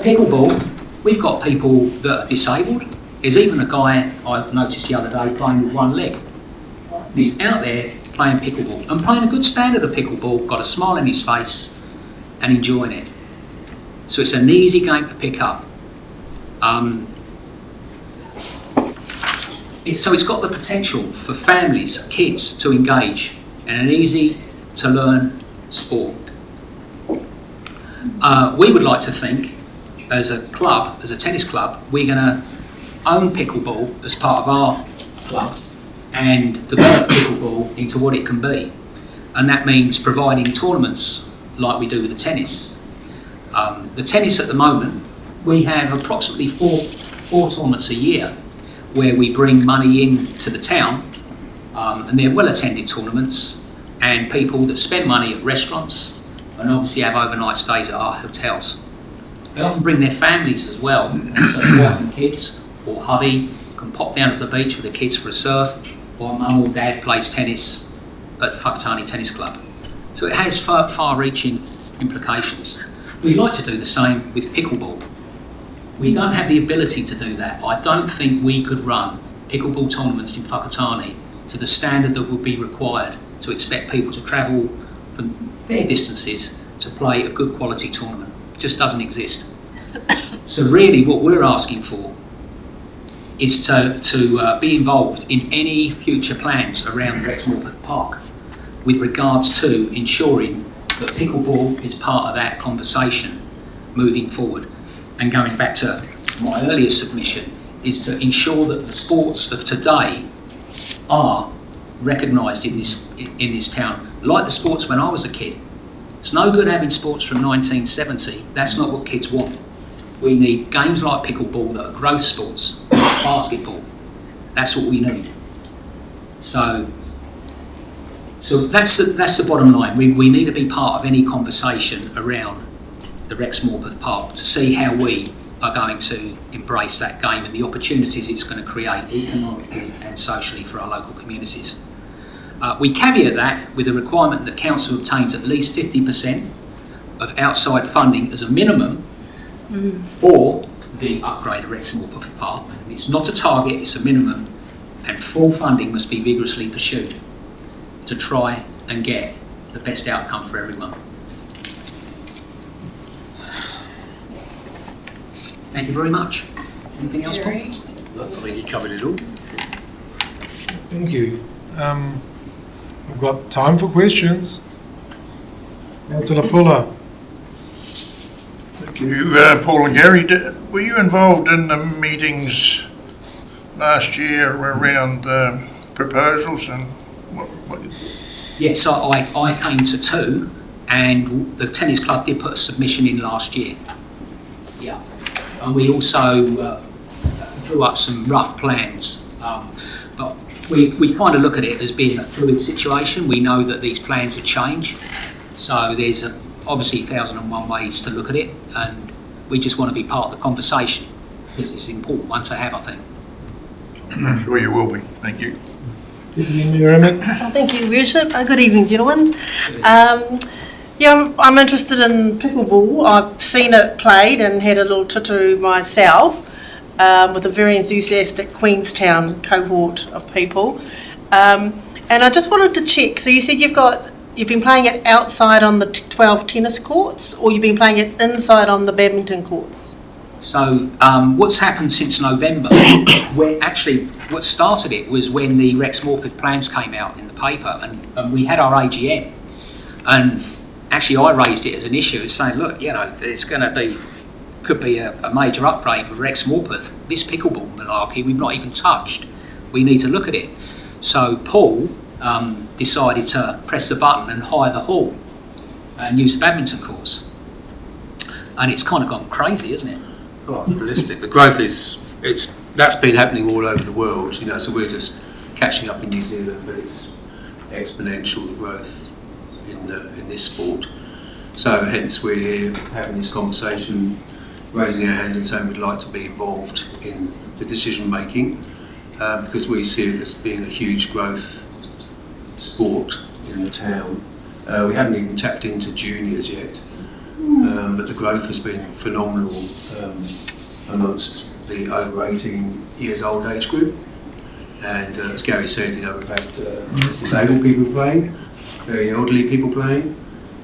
S18: Pickleball, we've got people that are disabled. There's even a guy I noticed the other day playing with one leg. He's out there playing pickleball and playing a good standard of pickleball, got a smile on his face and enjoying it. So it's an easy game to pick up. So it's got the potential for families, kids to engage in an easy to learn sport. We would like to think, as a club, as a tennis club, we're going to own pickleball as part of our club and develop pickleball into what it can be. And that means providing tournaments like we do with the tennis. The tennis at the moment, we have approximately four tournaments a year where we bring money in to the town, and they're well-attended tournaments, and people that spend money at restaurants and obviously have overnight stays at our hotels. They often bring their families as well, so wife and kids or hubby can pop down to the beach with the kids for a surf, or mum or dad plays tennis at Whakatāne Tennis Club. So it has far-reaching implications. We'd like to do the same with pickleball. We don't have the ability to do that. I don't think we could run pickleball tournaments in Whakatāne to the standard that would be required to expect people to travel from fair distances to play a good quality tournament. It just doesn't exist. So really what we're asking for is to be involved in any future plans around Rex Morpeth Park with regards to ensuring that pickleball is part of that conversation moving forward. And going back to my earlier submission, is to ensure that the sports of today are recognised in this town, like the sports when I was a kid. It's no good having sports from 1970. That's not what kids want. We need games like pickleball that are growth sports, like basketball. That's what we need. So that's the bottom line. We need to be part of any conversation around the Rex Morpeth Park to see how we are going to embrace that game and the opportunities it's going to create economically and socially for our local communities. We caveat that with the requirement that council obtains at least 50% of outside funding as a minimum for the upgrade of Rex Morpeth Park. It's not a target, it's a minimum, and full funding must be vigorously pursued to try and get the best outcome for everyone. Thank you very much. Anything else, Paul?
S10: I think you covered it all.
S1: Thank you. We've got time for questions. Councillor Puller.
S11: Thank you, Paul and Gary. Were you involved in the meetings last year around proposals and what?
S18: Yes, I came to two, and the tennis club did put a submission in last year. Yeah. And we also drew up some rough plans, but we kind of look at it as being a fluid situation. We know that these plans have changed, so there's obviously 1,001 ways to look at it, and we just want to be part of the conversation because it's an important one to have, I think.
S11: I'm sure you will be. Thank you.
S6: Thank you, Worship. Good evening, gentlemen. I'm interested in pickleball. I've seen it played and had a little tutu myself with a very enthusiastic Queenstown cohort of people. And I just wanted to check, so you said you've been playing it outside on the 12 tennis courts, or you've been playing it inside on the badminton courts?
S18: So what's happened since November, where actually what started it was when the Rex Morpeth plans came out in the paper, and we had our AGM, and actually I raised it as an issue, saying, look, you know, there's going to be, could be a major upgrade with Rex Morpeth. This pickleball malarkey we've not even touched. We need to look at it. So Paul decided to press the button and hire the hall and use the badminton course. And it's kind of gone crazy, isn't it?
S5: Quite realistic. The growth that's been happening all over the world, you know, so we're just catching up in New Zealand, but it's exponential, the growth in this sport. So hence we're here having this conversation, raising our hand and saying we'd like to be involved in the decision making, because we see it as being a huge growth sport in the town. We haven't even tapped into juniors yet. But the growth has been phenomenal amongst the over 18 years old age group. And as Gary said, you know, we've had disabled people playing, very elderly people playing,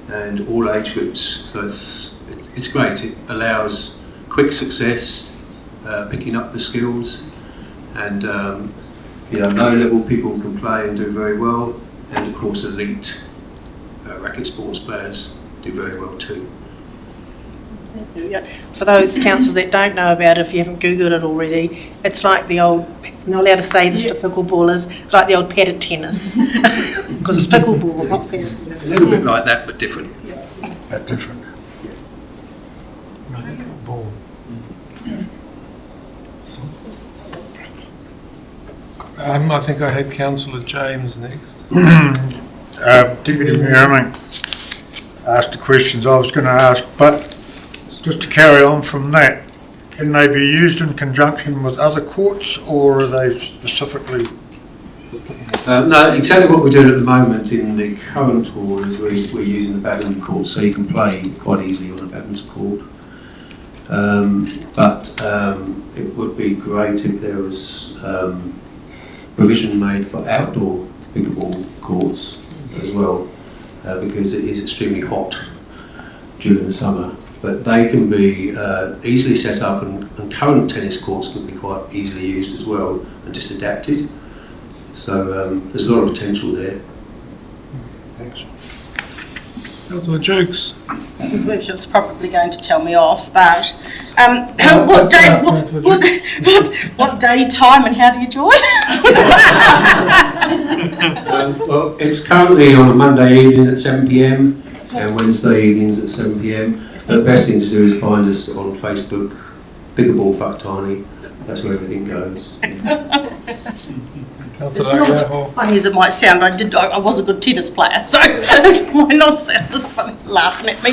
S5: and all age groups. So it's great. It allows quick success, picking up the skills, and you know, low level people can play and do very well, and of course elite racket sports players do very well too.
S6: For those councillors that don't know about it, if you haven't Googled it already, it's like the old, you're not allowed to say this to pickleballers, it's like the old padded tennis. Because it's pickleball, not padded tennis.
S5: A little bit like that, but different.
S11: But different.
S1: I think I had Councillor James next.
S15: Deputy Mayor, I asked the questions I was going to ask, but just to carry on from that, can they be used in conjunction with other courts, or are they specifically?
S5: No, exactly what we're doing at the moment in the current hall is we're using the badminton court, so you can play quite easily on a badminton court. But it would be great if there was provision made for outdoor pickleball courts as well, because it is extremely hot during the summer. But they can be easily set up, and current tennis courts can be quite easily used as well, and just adapted. So there's a lot of potential there.
S1: Thanks. Councillor Jukes.
S20: His worship's probably going to tell me off, but what day, time, and how do you join?
S5: Well, it's currently on a Monday evening at 7 p.m. and Wednesday evenings at 7 p.m. The best thing to do is find us on Facebook, Pickleball Whakatāne. That's where everything goes.
S20: It's not as funny as it might sound. I was a good tennis player, so it might not sound as funny laughing at me.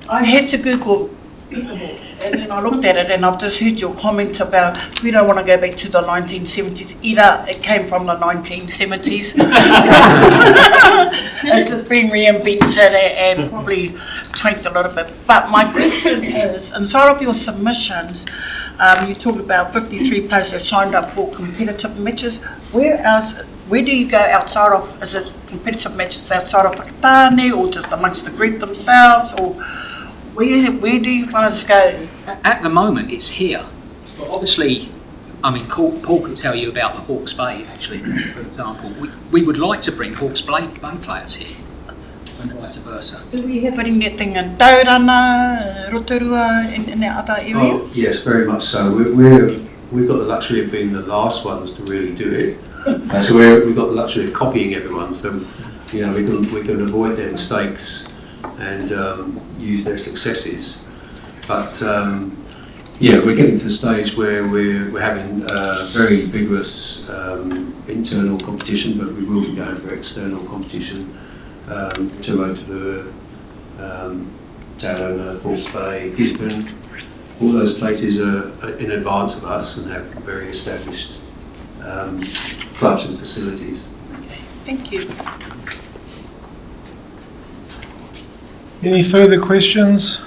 S13: I had to Google pickleball, and then I looked at it, and I've just heard your comment about we don't want to go back to the 1970s. Either it came from the 1970s. It's just been reinvented and probably tweaked a little bit. But my question is, inside of your submissions, you talked about 53 players have signed up for competitive matches. Where else? Where do you go outside of? Is it competitive matches outside of Whakatāne, or just amongst the group themselves, or where do you guys go?
S18: At the moment, it's here. But obviously, I mean, Paul could tell you about the Hawke's Bay, actually, for example. We would like to bring Hawke's Bay players here, and vice versa.
S13: Do we have anything in Tauranga, Rotorua, in other areas?
S5: Oh, yes, very much so. We've got the luxury of being the last ones to really do it. So we've got the luxury of copying everyone. So, you know, we can avoid their mistakes and use their successes. But yeah, we're getting to the stage where we're having very vigorous internal competition, but we will be going for external competition. Te Rotorua, Tauranga, Hawke's Bay, Gisborne, all those places are in advance of us and have very established clubs and facilities.
S13: Thank you.
S1: Any further questions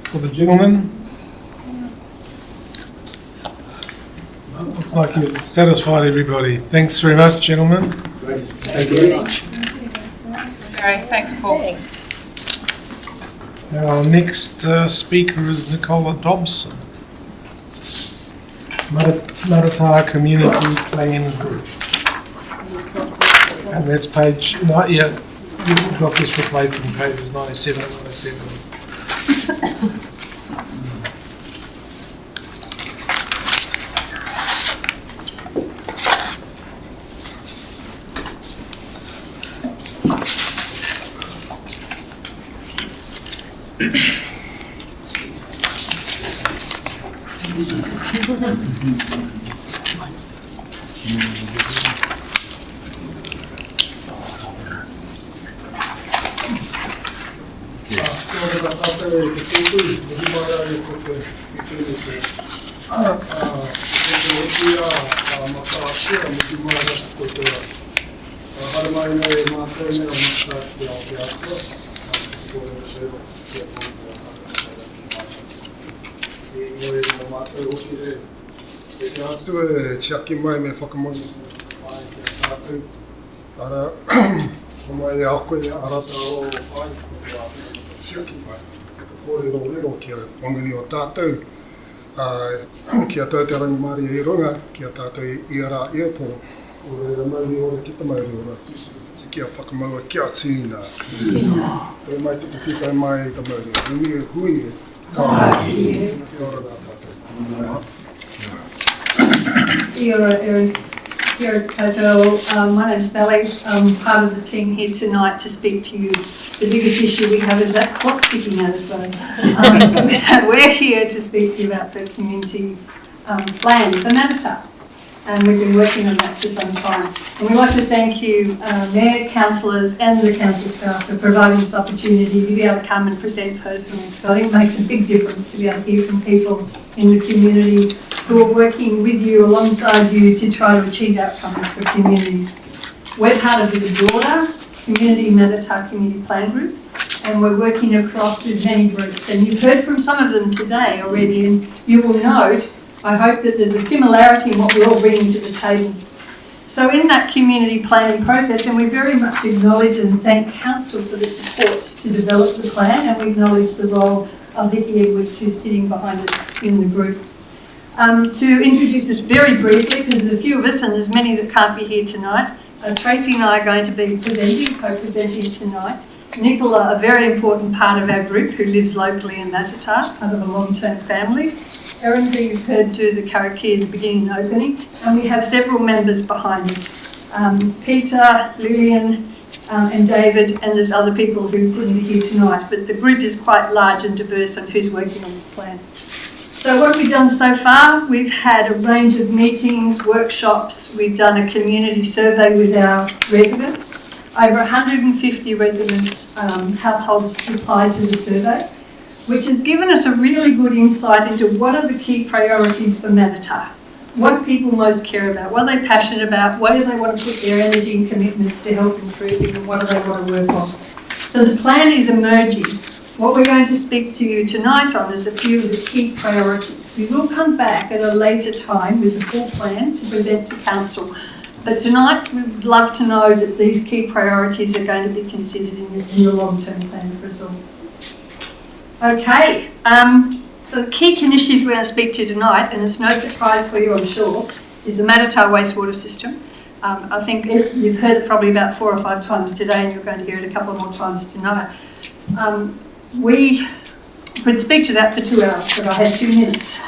S1: for the gentleman? Well, looks like you've satisfied everybody. Thanks very much, gentlemen.
S5: Thank you very much.
S20: All right, thanks, Paul.
S7: Thanks.
S1: Our next speaker is Nicola Dobson, Matatā Community Plan Group. And that's page, you've got this replaced in pages 97 and 97.
S9: Tiaki mai me whakamoni sa whae ki a tātou. Ara, mai e ako e arata o whae ki a tiaki mai. Ka kōrero rero ki a wangani o tātou. Ki a tātou rangi maari e runga, ki a tātou i ara e po. O reira mauri ora ki ta mauri ora ki a whakamaua ki a tīna. Toi mai tutu pikai mai ta mauri. Hui e hui e. Ki ora rā tātou.
S22: Kia ora, Erin. Kia ora koutou. My name's Sally. I'm part of the team here tonight to speak to you. The biggest issue we have is that clock ticking at us. So we're here to speak to you about the community plan for Matatā. And we've been working on that for some time. And we'd like to thank you, Mayor, councillors and the council staff for providing this opportunity to be able to come and present personally. So I think it makes a big difference to be able to hear from people in the community who are working with you, alongside you, to try to achieve outcomes for communities. We're part of the broader Community Matatā Community Plan Group, and we're working across with many groups. And you've heard from some of them today already, and you will note, I hope, that there's a similarity in what we're all bringing to the table. So in that community planning process, and we very much acknowledge and thank Council for the support to develop the plan, and we acknowledge the role of Vicky Edwards, who's sitting behind us in the group. To introduce this very briefly, because there's a few of us and there's many that can't be here tonight, Tracy and I are going to be co-presenting tonight. Nicola, a very important part of our group, who lives locally in Matatā, part of a long-term family. Erin, who you've heard do the karakia at the beginning and opening, and we have several members behind us. Peter, Lillian, and David, and there's other people who couldn't be here tonight, but the group is quite large and diverse on who's working on this plan. So what we've done so far, we've had a range of meetings, workshops, we've done a community survey with our residents. Over 150 residents, households replied to the survey, which has given us a really good insight into what are the key priorities for Matatā. What people most care about, what are they passionate about, where do they want to put their energy and commitments to help improve it, and what do they want to work on. So the plan is emerging. What we're going to speak to you tonight on is a few of the key priorities. We will come back at a later time with the full plan to present to Council. But tonight we would love to know that these key priorities are going to be considered in the long-term plan for us all. Okay, so the key initiatives we're going to speak to tonight, and it's no surprise for you, I'm sure, is the Matatā wastewater system. I think you've heard it probably about 4 or 5 times today, and you're going to hear it a couple more times tonight. We could speak to that for 2 hours, but I had 2 minutes.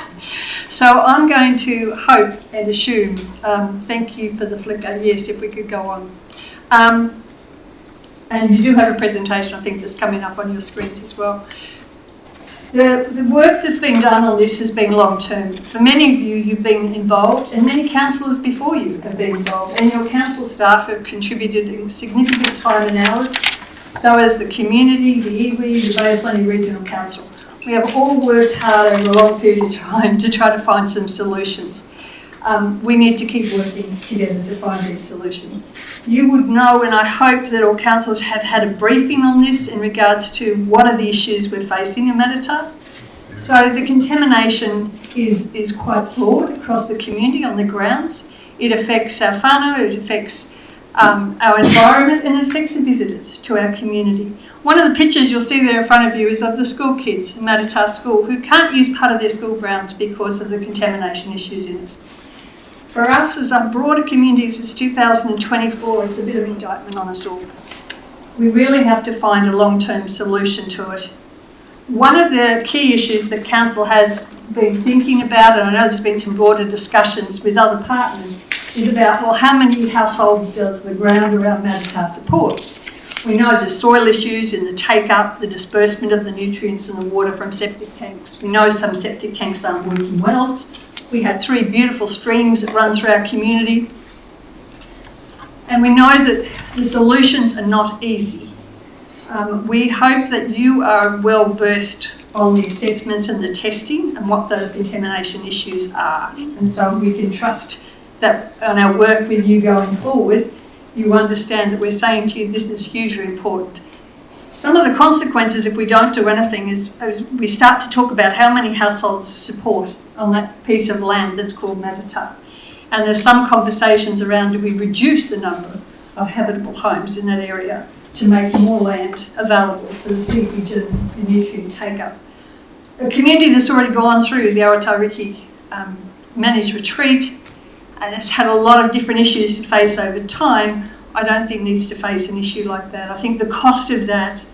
S22: So I'm going to hope and assume, thank you for the flicker, yes, if we could go on. And you do have a presentation, I think, that's coming up on your screens as well. The work that's been done on this has been long term. For many of you, you've been involved, and many councillors before you have been involved, and your council staff have contributed significant time and hours. So has the community, the iwi, the Bay of Plenty Regional Council. We have all worked hard over a long period of time to try to find some solutions. We need to keep working together to find these solutions. You would know, and I hope that all councillors have had a briefing on this in regards to what are the issues we're facing in Matatā. So the contamination is quite broad across the community on the grounds. It affects our whānau, it affects our environment, and it affects the visitors to our community. One of the pictures you'll see there in front of you is of the school kids in Matatā School who can't use part of their school grounds because of the contamination issues in it. For us as a broader community, since 2024, it's a bit of an indictment on us all. We really have to find a long-term solution to it. One of the key issues that Council has been thinking about, and I know there's been some broader discussions with other partners, is about, well, how many households does the ground around Matatā support? We know the soil issues and the take-up, the disbursement of the nutrients and the water from septic tanks. We know some septic tanks aren't working well. We had 3 beautiful streams that run through our community. And we know that the solutions are not easy. We hope that you are well versed on the assessments and the testing and what those contamination issues are. And so we can trust that on our work with you going forward, you understand that we're saying to you this is hugely important. Some of the consequences if we don't do anything is we start to talk about how many households support on that piece of land that's called Matatā. And there's some conversations around, do we reduce the number of habitable homes in that area to make more land available for the seepage and the nutrient take-up. A community that's already gone through the Awatariki managed retreat and it's had a lot of different issues to face over time, I don't think needs to face an issue like that. I think the cost of that,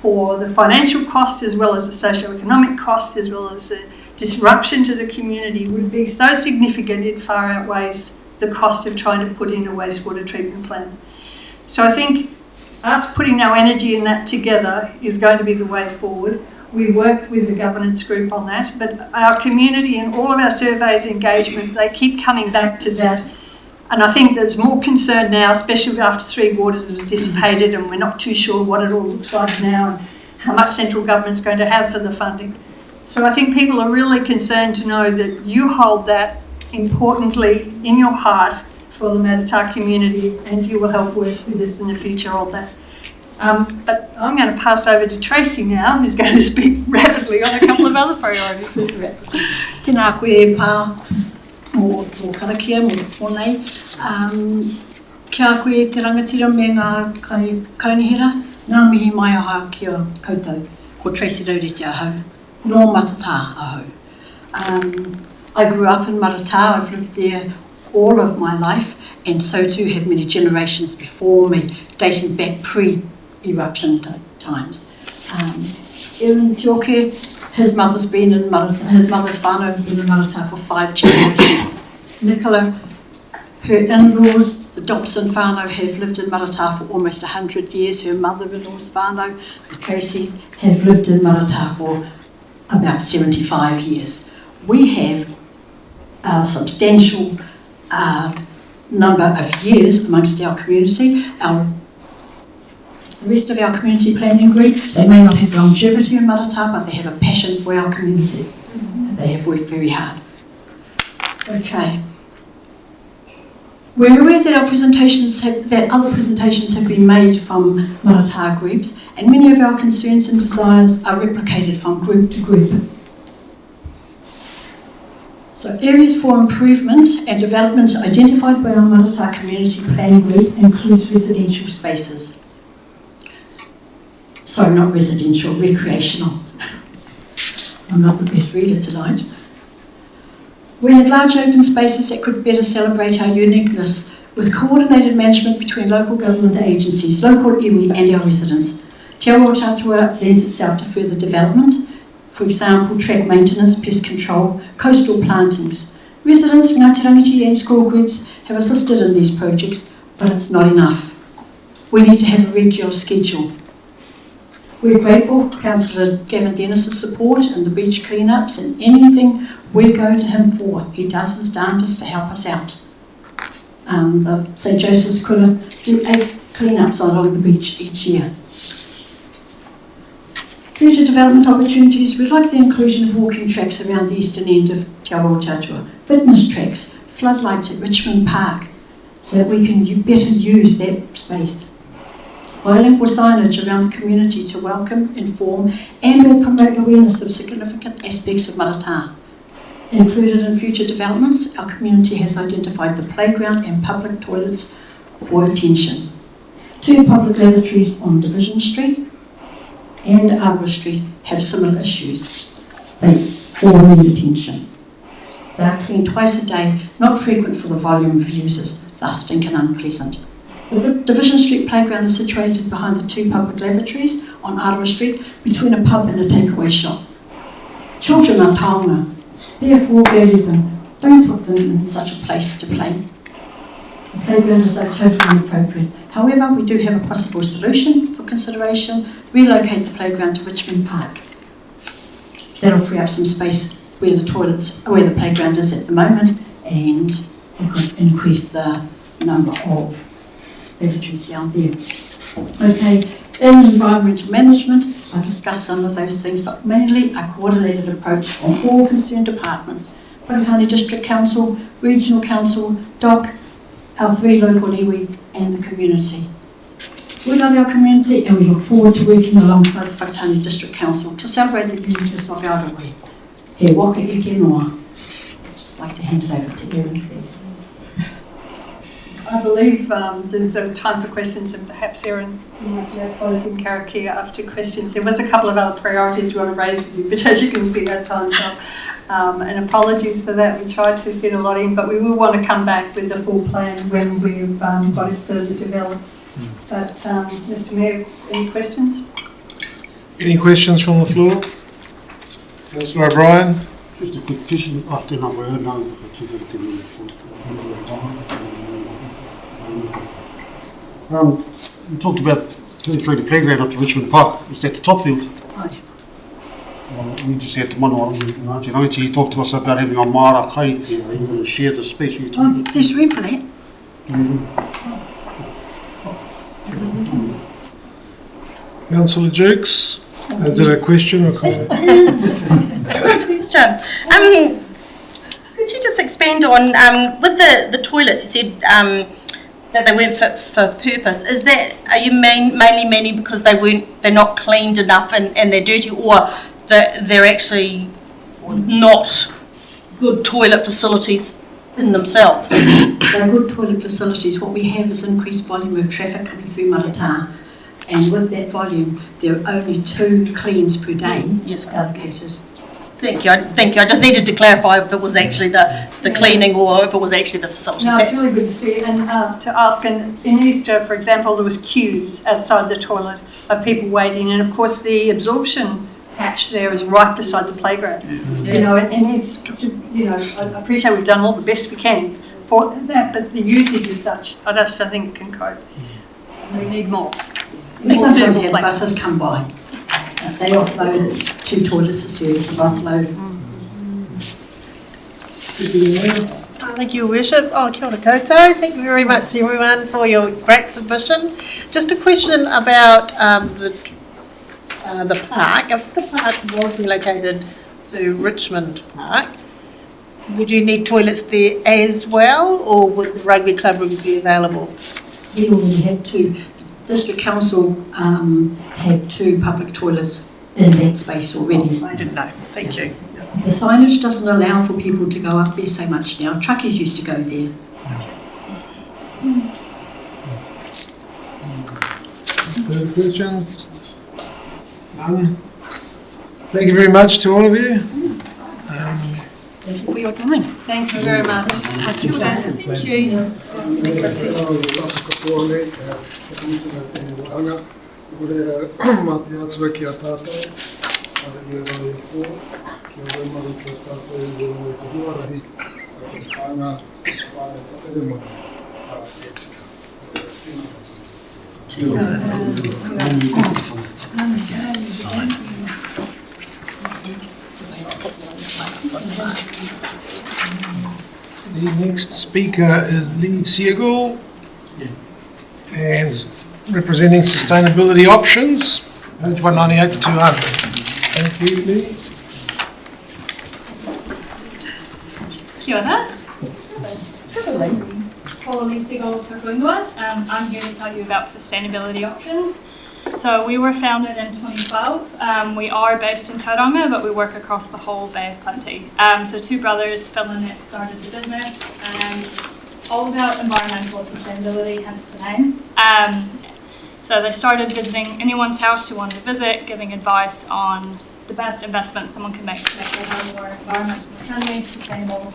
S22: for the financial cost as well as the socio-economic cost as well as the disruption to the community would be so significant it far outweighs the cost of trying to put in a wastewater treatment plant. So I think us putting our energy in that together is going to be the way forward. We work with the governance group on that, but our community and all of our surveys engagement, they keep coming back to that. And I think there's more concern now, especially after 3 waters was dissipated and we're not too sure what it all looks like now and how much central government's going to have for the funding. So I think people are really concerned to know that you hold that importantly in your heart for the Matatā community and you will help work with us in the future on that. But I'm going to pass over to Tracy now, who's going to speak rapidly on a couple of other priorities.
S19: Tēnā koe pā mō karakia, mō whonei. Kia koe te rangatira me ngā kaunihera, ngā mihi mai aha kia koutou, ko Tracy Raurete ahau, no Matatā ahau. I grew up in Matatā, I've lived there all of my life, and so too have many generations before me, dating back pre-eruption times. In Te Oke, his mother's been in Matatā, his mother's whānau has been in Matatā for 5 generations. Nicola, her in-laws, the Dobson whānau, have lived in Matatā for almost 100 years. Her mother-in-law's whānau, the Tracy, have lived in Matatā for about 75 years. We have a substantial number of years amongst our community. The rest of our community planning group, they may not have longevity in Matatā, but they have a passion for our community. They have worked very hard. Okay. We're aware that other presentations have been made from Matatā groups, and many of our concerns and desires are replicated from group to group. So areas for improvement and development identified by our Matatā community planning group includes residential spaces. Sorry, not residential, recreational. I'm not the best reader tonight. We have large open spaces that could better celebrate our uniqueness with coordinated management between local government agencies, local iwi and our residents. Te Awatātua lends itself to further development. For example, track maintenance, pest control, coastal plantings. Residents, Ngāti Rangiti and school groups have assisted in these projects, but it's not enough. We need to have a regular schedule. We're grateful for Councillor Gavin Dennis's support in the beach cleanups and anything we go to him for. He does his darndest to help us out. The St Joseph's Kura do 8 cleanups along the beach each year. Future development opportunities, we'd like the inclusion of walking tracks around the eastern end of Te Awatātua, fitness tracks, floodlights at Richmond Park, so that we can better use that space. Bilingual signage around the community to welcome, inform and or promote awareness of significant aspects of Matatā. Included in future developments, our community has identified the playground and public toilets
S14: for attention. 2 public lavatories on Division Street and Arbor Street have similar issues. They all need attention. They are cleaned twice a day, not frequent for the volume of users, thus stink and unpleasant. The Division Street playground is situated behind the 2 public lavatories on Arbor Street, between a pub and a takeaway shop. Children are taonga, therefore value them. Don't put them in such a place to play. The playground is totally inappropriate. However, we do have a possible solution for consideration: relocate the playground to Richmond Park. That'll free up some space where the playground is at the moment, and it could increase the number of lavatories out there. Okay, in environmental management, I've discussed some of those things, but mainly a coordinated approach from all concerned departments: Whakatāne District Council, Regional Council, DOC, our 3 local iwi, and the community. We love our community, and we look forward to working alongside the Whakatāne District Council to celebrate the beauties of Aotearoa. He waka eke noa. I'd just like to hand it over to Erin, please.
S22: I believe there's time for questions, and perhaps Erin, you might be our closing karakia after questions. There was a couple of other priorities we want to raise with you, but as you can see, our time's up. And apologies for that. We tried to fit a lot in, but we will want to come back with the full plan when we've got it further developed. But Mr. Mayor, any questions?
S1: Any questions from the floor? Councillor O'Brien?
S2: Just a quick question. You talked about going through the playground up to Richmond Park. Is that the top field?
S14: Aye.
S2: We just had the mano in 1990. He talked to us about having a marakai there. Are you going to share the space with you?
S14: There's room for that.
S1: Councillor Jukes? Is it a question or comment?
S20: Question. Could you just expand on, with the toilets, you said that they weren't fit for purpose. Are you mainly meaning because they're not cleaned enough and they're dirty, or they're actually not good toilet facilities in themselves?
S14: They're good toilet facilities. What we have is increased volume of traffic coming through Matatā, and with that volume, there are only 2 cleans per day allocated.
S20: Thank you. I just needed to clarify if it was actually the cleaning or if it was actually the facility.
S22: No, it's really good to see, and to ask, and in Easter, for example, there was queues outside the toilet of people waiting, and of course the absorption hatch there is right beside the playground. You know, and it's, I appreciate we've done all the best we can for that, but the usage is such, I just don't think it can cope. We need more.
S14: We sometimes have buses come by. They offload 2 toilets a service, a bus load.
S6: Thank you, Worship. Oh, kia ora koutou. Thank you very much, everyone, for your great submission. Just a question about the park. If the park was relocated to Richmond Park, would you need toilets there as well, or would the rugby club room be available?
S14: We already have 2. The District Council have 2 public toilets in that space already.
S6: I didn't know. Thank you.
S14: The signage doesn't allow for people to go up there so much now. Truckies used to go there.
S1: Further questions? None? Thank you very much to all of you.
S14: Thank you for your time.
S22: Thank you very much.
S14: Thank you.
S1: The next speaker is Lee Segal, and representing sustainability options, page 198 to 200. Thank you, Lee.
S21: Kia ora. Ko Lee Segal Tukulunua. I'm here to tell you about sustainability options. So we were founded in 2012. We are based in Tauranga, but we work across the whole Bay of Plenty. So 2 brothers, Phil and Nick, started the business all about environmental sustainability, hence the name. So they started visiting anyone's house who wanted to visit, giving advice on the best investments someone can make to make their home more environmentally friendly, sustainable.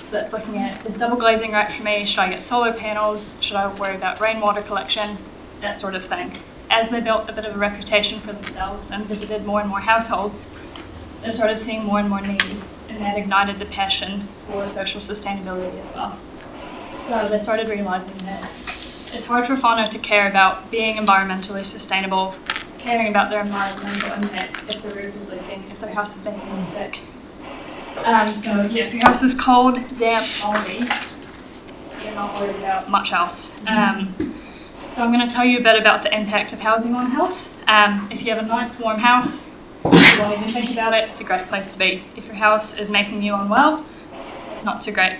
S21: So that's looking at, is double glazing right for me? Should I get solar panels? Should I worry about rainwater collection? That sort of thing. As they built a bit of a reputation for themselves and visited more and more households, they started seeing more and more need, and that ignited the passion for social sustainability as well. So they started realising that it's hard for whānau to care about being environmentally sustainable, caring about their environmental impact if the roof is leaking, if their house is making them sick. So yeah, if your house is cold, damp, moldy, you're not worried about much else. So I'm going to tell you a bit about the impact of housing on health. If you have a nice warm house, if you won't even think about it, it's a great place to be. If your house is making you unwell, it's not so great.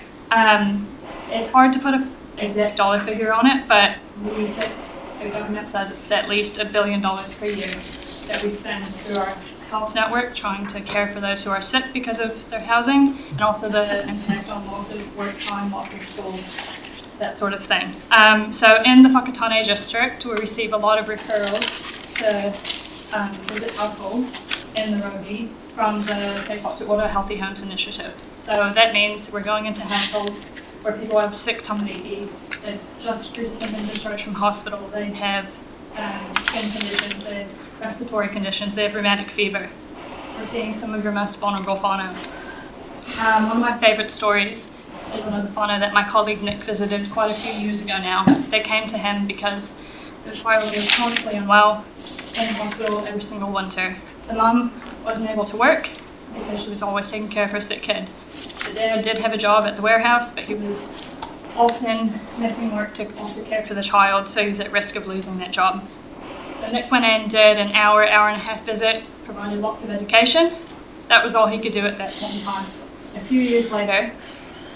S21: It's hard to put an exact dollar figure on it, but we think the government says it's at least $1 billion per year that we spend through our health network trying to care for those who are sick because of their housing, and also the impact on loss of work time, loss of school, that sort of thing. So in the Whakatāne district, we receive a lot of referrals to visit households in the Rugby from the Te Whatu Healthy Homes Initiative. So that means we're going into households where people have sick tamariki, they've just recently been discharged from hospital, they have skin conditions, they have respiratory conditions, they have rheumatic fever. We're seeing some of your most vulnerable whānau. One of my favourite stories is one of the whānau that my colleague Nick visited quite a few years ago now. They came to him because their child was chronically unwell in hospital every single winter. The mum wasn't able to work because she was always taking care of her sick kid. The dad did have a job at the warehouse, but he was often missing work to also care for the child, so he was at risk of losing that job. So Nick went in, did an hour and a half visit, provided lots of education. That was all he could do at that point in time. A few years later,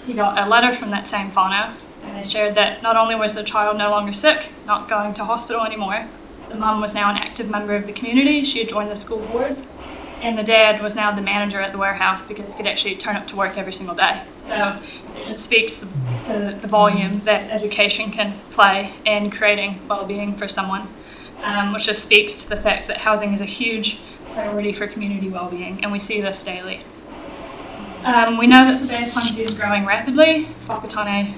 S21: he got a letter from that same whānau, and they shared that not only was the child no longer sick, not going to hospital anymore, the mum was now an active member of the community, she had joined the school board, and the dad was now the manager at the warehouse because he could actually turn up to work every single day. So it just speaks to the volume that education can play in creating well-being for someone, which just speaks to the fact that housing is a huge priority for community well-being, and we see this daily. We know that the Bay of Plenty is growing rapidly, Whakatāne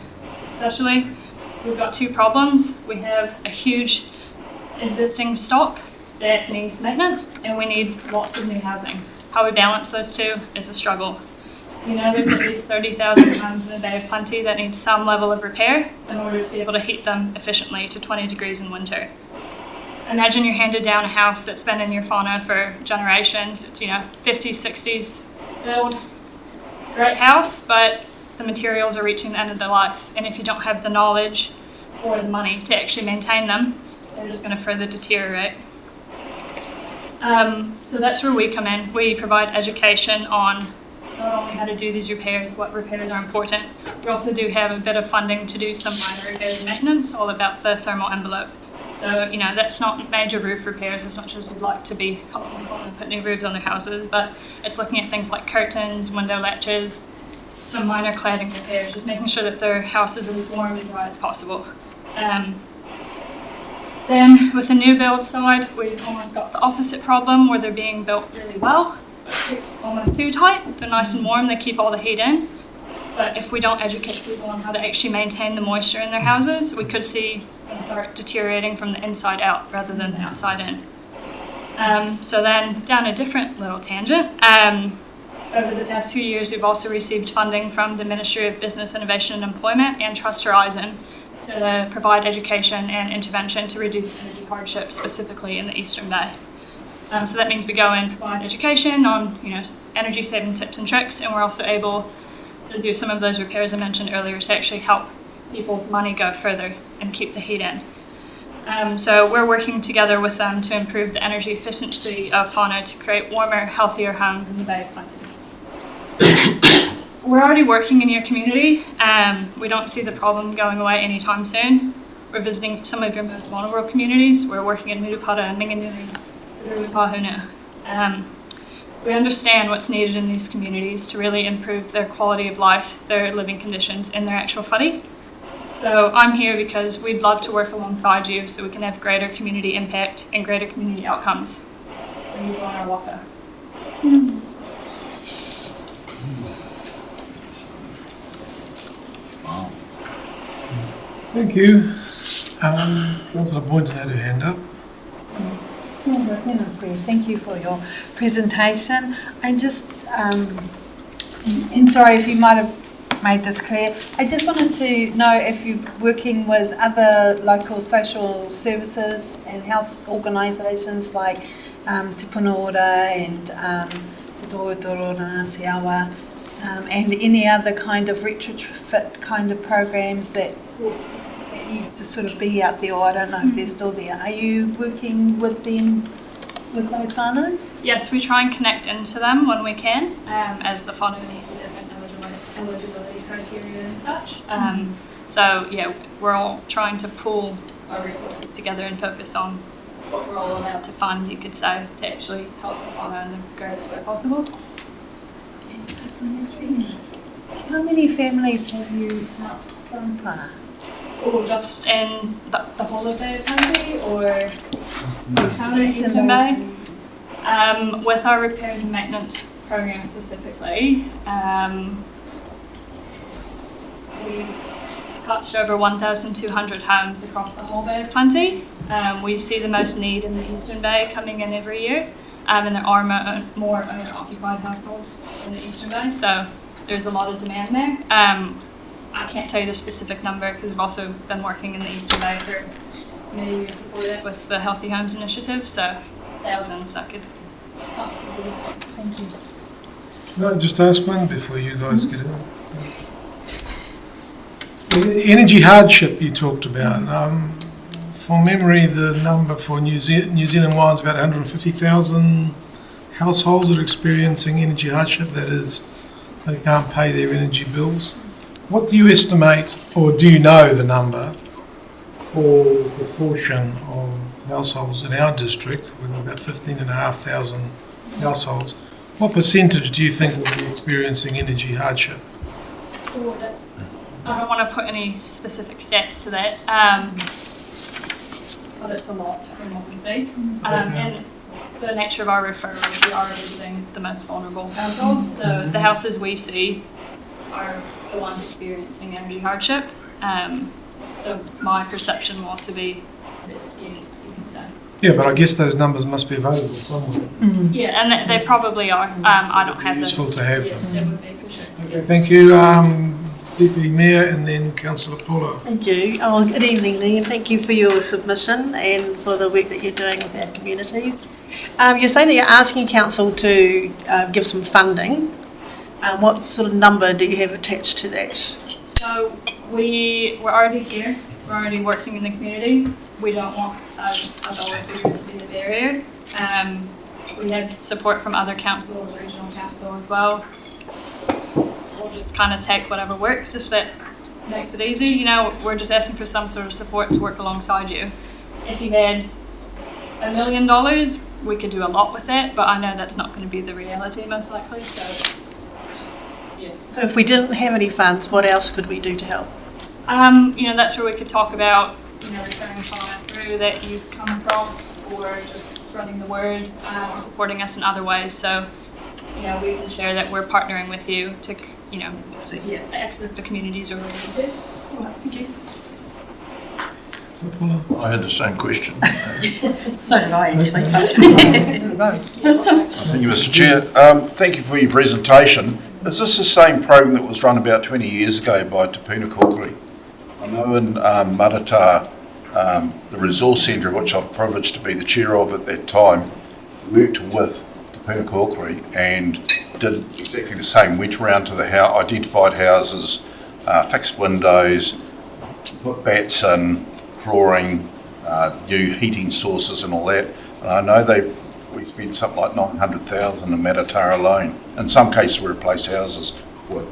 S21: especially. We've got two problems. We have a huge existing stock that needs maintenance, and we need lots of new housing. How we balance those two is a struggle. We know there's at least 30,000 homes in the Bay of Plenty that need some level of repair in order to be able to heat them efficiently to 20 degrees in winter. Imagine you're handed down a house that's been in your whānau for generations. It's, 50s, 60s build. Great house, but the materials are reaching the end of their life. And if you don't have the knowledge or the money to actually maintain them, they're just going to further deteriorate. So that's where we come in. We provide education on not only how to do these repairs, what repairs are important. We also do have a bit of funding to do some minor repairs and maintenance, all about the thermal envelope. So, that's not major roof repairs as much as we'd like to be and put new roofs on their houses, but it's looking at things like curtains, window latches, some minor cladding repairs, just making sure that their house is as warm and dry as possible. Then with the new build side, we've almost got the opposite problem where they're being built really well, but almost too tight. They're nice and warm, they keep all the heat in. But if we don't educate people on how to actually maintain the moisture in their houses, we could see them start deteriorating from the inside out rather than the outside in. So then down a different little tangent, over the past few years we've also received funding from the Ministry of Business, Innovation and Employment and Trust Horizon to provide education and intervention to reduce energy hardship, specifically in the Eastern Bay. So that means we go and provide education on energy saving tips and tricks, and we're also able to do some of those repairs I mentioned earlier to actually help people's money go further and keep the heat in. So we're working together with them to improve the energy efficiency of whānau to create warmer, healthier homes in the Bay of Plenty. We're already working in your community. We don't see the problem going away anytime soon. We're visiting some of your most vulnerable communities. We're working in Murupara and Minganui, Ruatahuna. We understand what's needed in these communities to really improve their quality of life, their living conditions, and their actual whare. So I'm here because we'd love to work alongside you so we can have greater community impact and greater community outcomes when you join our waka.
S1: Thank you. Councillor Boynton had her hand up.
S3: Thank you for your presentation. I just, and sorry if you might have made this clear, I just wanted to know if you're working with other local social services and health organisations like Te Punaora and Te Torodoro Ngāti Awa, and any other kind of retrofit kind of programs that used to sort of be out there, or I don't know if they're still there. Are you working with them, with those whānau?
S21: Yes, we try and connect into them when we can, as the whānau need different eligibility criteria and such. So yeah, we're all trying to pool our resources together and focus on what we're all allowed to fund, you could say, to actually help the whānau in the greatest way possible.
S3: How many families have you helped so far?
S21: Or just in the whole of the country, or Eastern Bay? With our repairs and maintenance program specifically, we've touched over 1,200 homes across the whole Bay of Plenty. We see the most need in the Eastern Bay coming in every year, and there are more owner-occupied households in the Eastern Bay, so there's a lot of demand there. I can't tell you the specific number because we've also been working in the Eastern Bay for many years before that with the Healthy Homes Initiative, so thousands I could.
S3: Thank you.
S1: Can I just ask one before you guys get in? The energy hardship you talked about. From memory, the number for New Zealand-wide is about 150,000 households that are experiencing energy hardship. That is, they can't pay their energy bills. What do you estimate, or do you know the number for the proportion of households in our district? We've got about 15,500 households. What percentage do you think will be experiencing energy hardship?
S21: I don't want to put any specific stats to that, but it's a lot from what we see. And the nature of our referrals, we are visiting the most vulnerable households. So the houses we see are the ones experiencing energy hardship. So my perception will also be a bit skewed, you can say.
S1: Yeah, but I guess those numbers must be available somewhere.
S21: Yeah, and they probably are. I don't have those.
S1: Useful to have
S21: Yeah,
S1: them.
S21: they would be for sure.
S1: Okay, thank you. Deputy Mayor and then Councillor Paula.
S6: Thank you. Oh, good evening, Lee, and thank you for your submission and for the work that you're doing with our communities. You're saying that you're asking Council to give some funding. What sort of number do you have attached to that?
S21: So we're already here. We're already working in the community. We don't want a dollar figure to be the barrier. We had support from other councils, regional council as well. We'll just kind of take whatever works if that makes it easy. You know, we're just asking for some sort of support to work alongside you. If you had $1 million, we could do a lot with that, but I know that's not going to be the reality most likely, so it's just, yeah.
S6: So if we didn't have any funds, what else could we do to help?
S21: You know, that's where we could talk about, you know, referring client through that you've come across, or just spreading the word, or supporting us in other ways. So, you know, we can share that we're partnering with you to, you know, access the communities we're related to. Thank you.
S11: I had the same question.
S6: So did I, actually.
S16: Thank you, Mr. Chair. Thank you for your presentation. Is this the same program that was run about 20 years ago by Te Puna? I know in Matatā, the resource centre, which I'm privileged to be the chair of at that time, worked with Te Puna and did exactly the same. Went around to the house, identified houses, fixed windows, put bats in, flooring, new heating sources and all that. And I know we spent something like 900,000 in Matatā alone. In some cases we replace houses with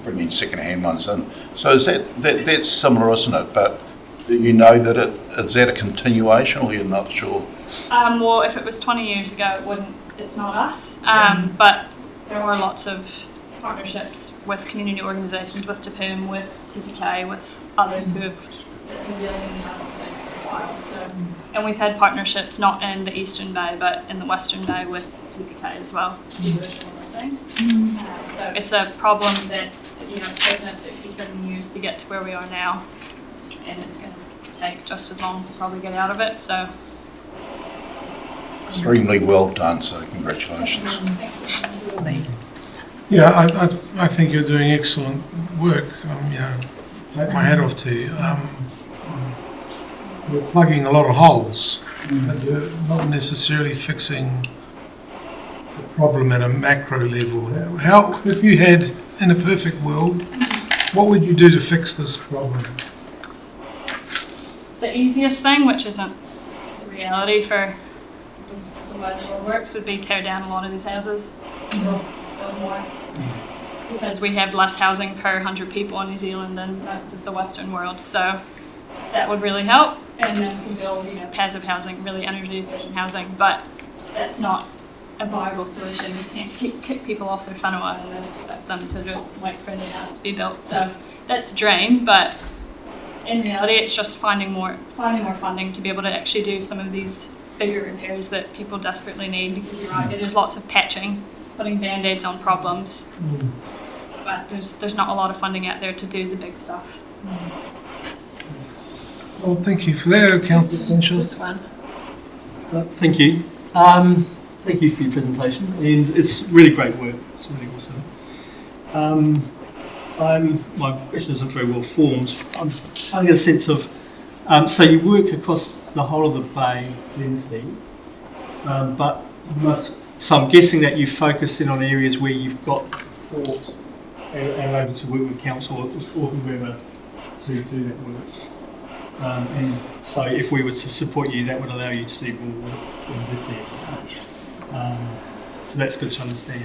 S16: bringing second-hand ones in. So is that's similar, isn't it? But do you know that is that a continuation, or you're not sure?
S21: Well, if it was 20 years ago, it's not us. But there are lots of partnerships with community organisations, with Te Pūm, with TPK, with others who have been dealing in the housing space for a while. So, and we've had partnerships not in the Eastern Bay but in the Western Bay with TPK as well. To do a similar thing. So it's a problem that it's taken us 67 years to get to where we are now, and it's going to take just as long to probably get out of it. So.
S16: Extremely well done, so congratulations.
S1: Yeah, I think you're doing excellent work. Take my hat off to you. You're plugging a lot of holes, but you're not necessarily fixing the problem at a macro level. How, if you had, in a perfect world, what would you do to fix this problem?
S21: The easiest thing, which isn't the reality for the way the world works, would be tear down a lot of these houses. Build more. Because we have less housing per 100 people in New Zealand than most of the Western world. So that would really help. And then we can build, passive housing, really energy efficient housing. But that's not a viable solution. You can't kick people off their whenua and then expect them to just wait for their house to be built. So that's a dream, but in reality, it's just finding more funding to be able to actually do some of these bigger repairs that people desperately need. Because you're right, it is lots of patching, putting band-aids on problems, but there's not a lot of funding out there to do the big stuff.
S1: Well, thank you for that, Councillor Finchel.
S8: Thank you. Thank you for your presentation, and it's really great work. It's really awesome. My question isn't very well formed. I'm trying to get a sense of, so you work across the whole of the Bay Wednesday, but you must. So I'm guessing that you focus in on areas where you've got support and are able to work with council or whoever to do that work. And so if we were to support you, that would allow you to do more work in this area. So that's good to understand.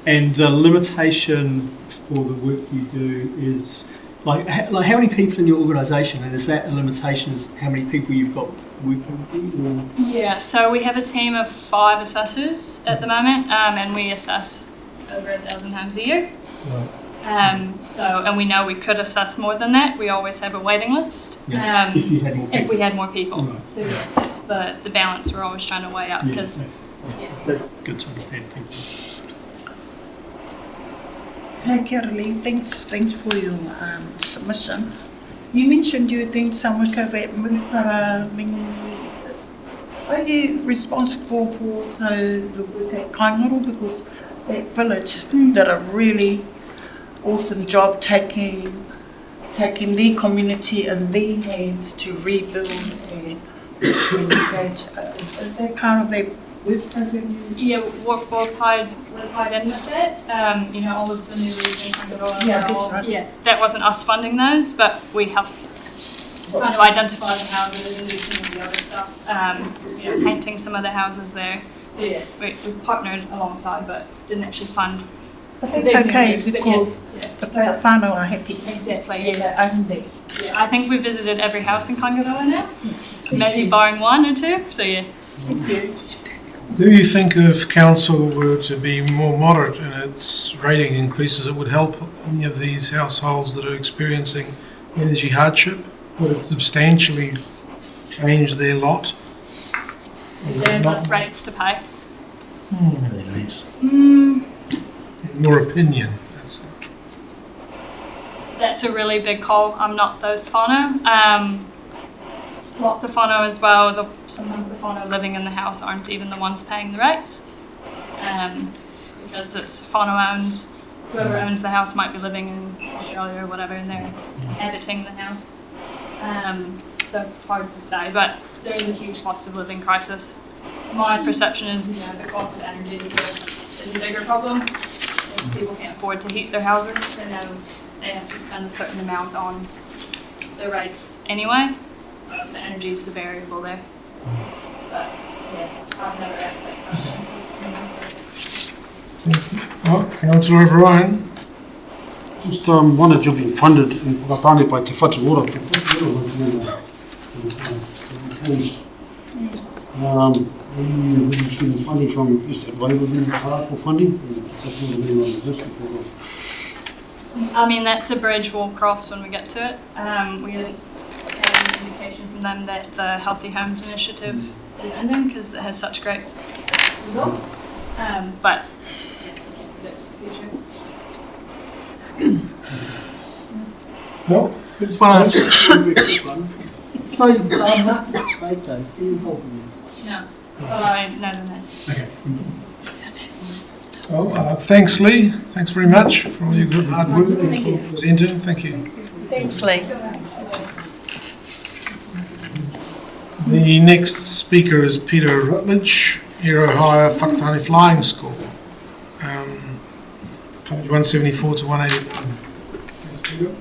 S8: And the limitation for the work you do is, like how many people in your organisation, and is that a limitation as how many people you've got working with you? Or?
S21: Yeah, so we have a team of 5 assessors at the moment, and we assess over 1,000 homes a year.
S8: Right.
S21: And we know we could assess more than that. We always have a waiting list.
S8: Yeah. If
S21: we had more people.
S8: Right.
S21: So yeah, that's the balance we're always trying to weigh up. Because
S8: that's good to understand. Thank you.
S13: Hey, Caroline, thanks for your submission. You mentioned you were doing some work over at Murupara. Are you responsible for also the work at Kaingaru? Because that village did a really awesome job taking their community in their hands to rebuild and engage. Is that part of that work program?
S21: Yeah, we're tied in with it. All of the new roads in Kangaroa.
S13: Yeah, that's right.
S21: Yeah, that wasn't us funding those, but we helped kind of identify the houses and do some of the other stuff. Painting some of the houses there. So yeah, we partnered alongside, but didn't actually fund.
S13: But that's okay because the whānau are happy.
S21: Exactly.
S13: Yeah, only.
S21: Yeah, I think we visited every house in Kangaroa now, maybe barring 1 or 2. So yeah.
S13: Thank you.
S1: Do you think if council were to be more moderate in its rating increases, it would help any of these households that are experiencing energy hardship? Would it substantially change their lot?
S21: Is there less rates to pay?
S1: In your opinion?
S21: That's a really big call. I'm not those whānau. Lots of whānau as well. Sometimes the whānau living in the house aren't even the ones paying the rates. Because it's whānau owned. Whoever owns the house might be living in Australia or whatever, and they're inhabiting the house. So hard to say, but there is a huge cost of living crisis. My perception is, the cost of energy is a bigger problem. If people can't afford to heat their houses, then they have to spend a certain amount on their rates anyway. The energy is the variable there. But yeah, I've never asked that question.
S1: Councillor O'Brien.
S2: Just wondered, you've been funded in Whakatāne by Te Whatu Ora. We're receiving funding from, is that Waverley Park for funding?
S21: I mean, that's a bridge we'll cross when we get to it. We had an indication from them that the Healthy Homes Initiative is ending because it has such great results. But it's the future.
S1: No,
S8: Just want to ask a very quick one. So, Marcus Baker, is he involved in this?
S21: No. Well, I know the name.
S8: Okay.
S1: Well, thanks, Lee. Thanks very much for all your good hard work.
S21: Thank you.
S1: Presenting. Thank you.
S7: Thanks, Lee.
S1: The next speaker is Peter Rutledge, Air Ohio Whakatāne Flying School. Page 174 to 181. Thanks, Peter.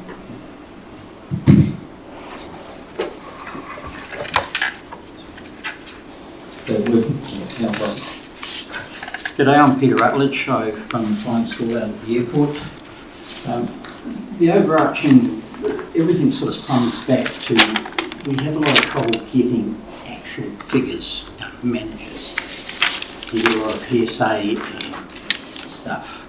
S12: G'day, I'm Peter Rutledge. I run the flying school out of the airport. The overarching, everything sort of sums back to we have a lot of trouble getting actual figures out of managers. We get a lot of PSA and stuff.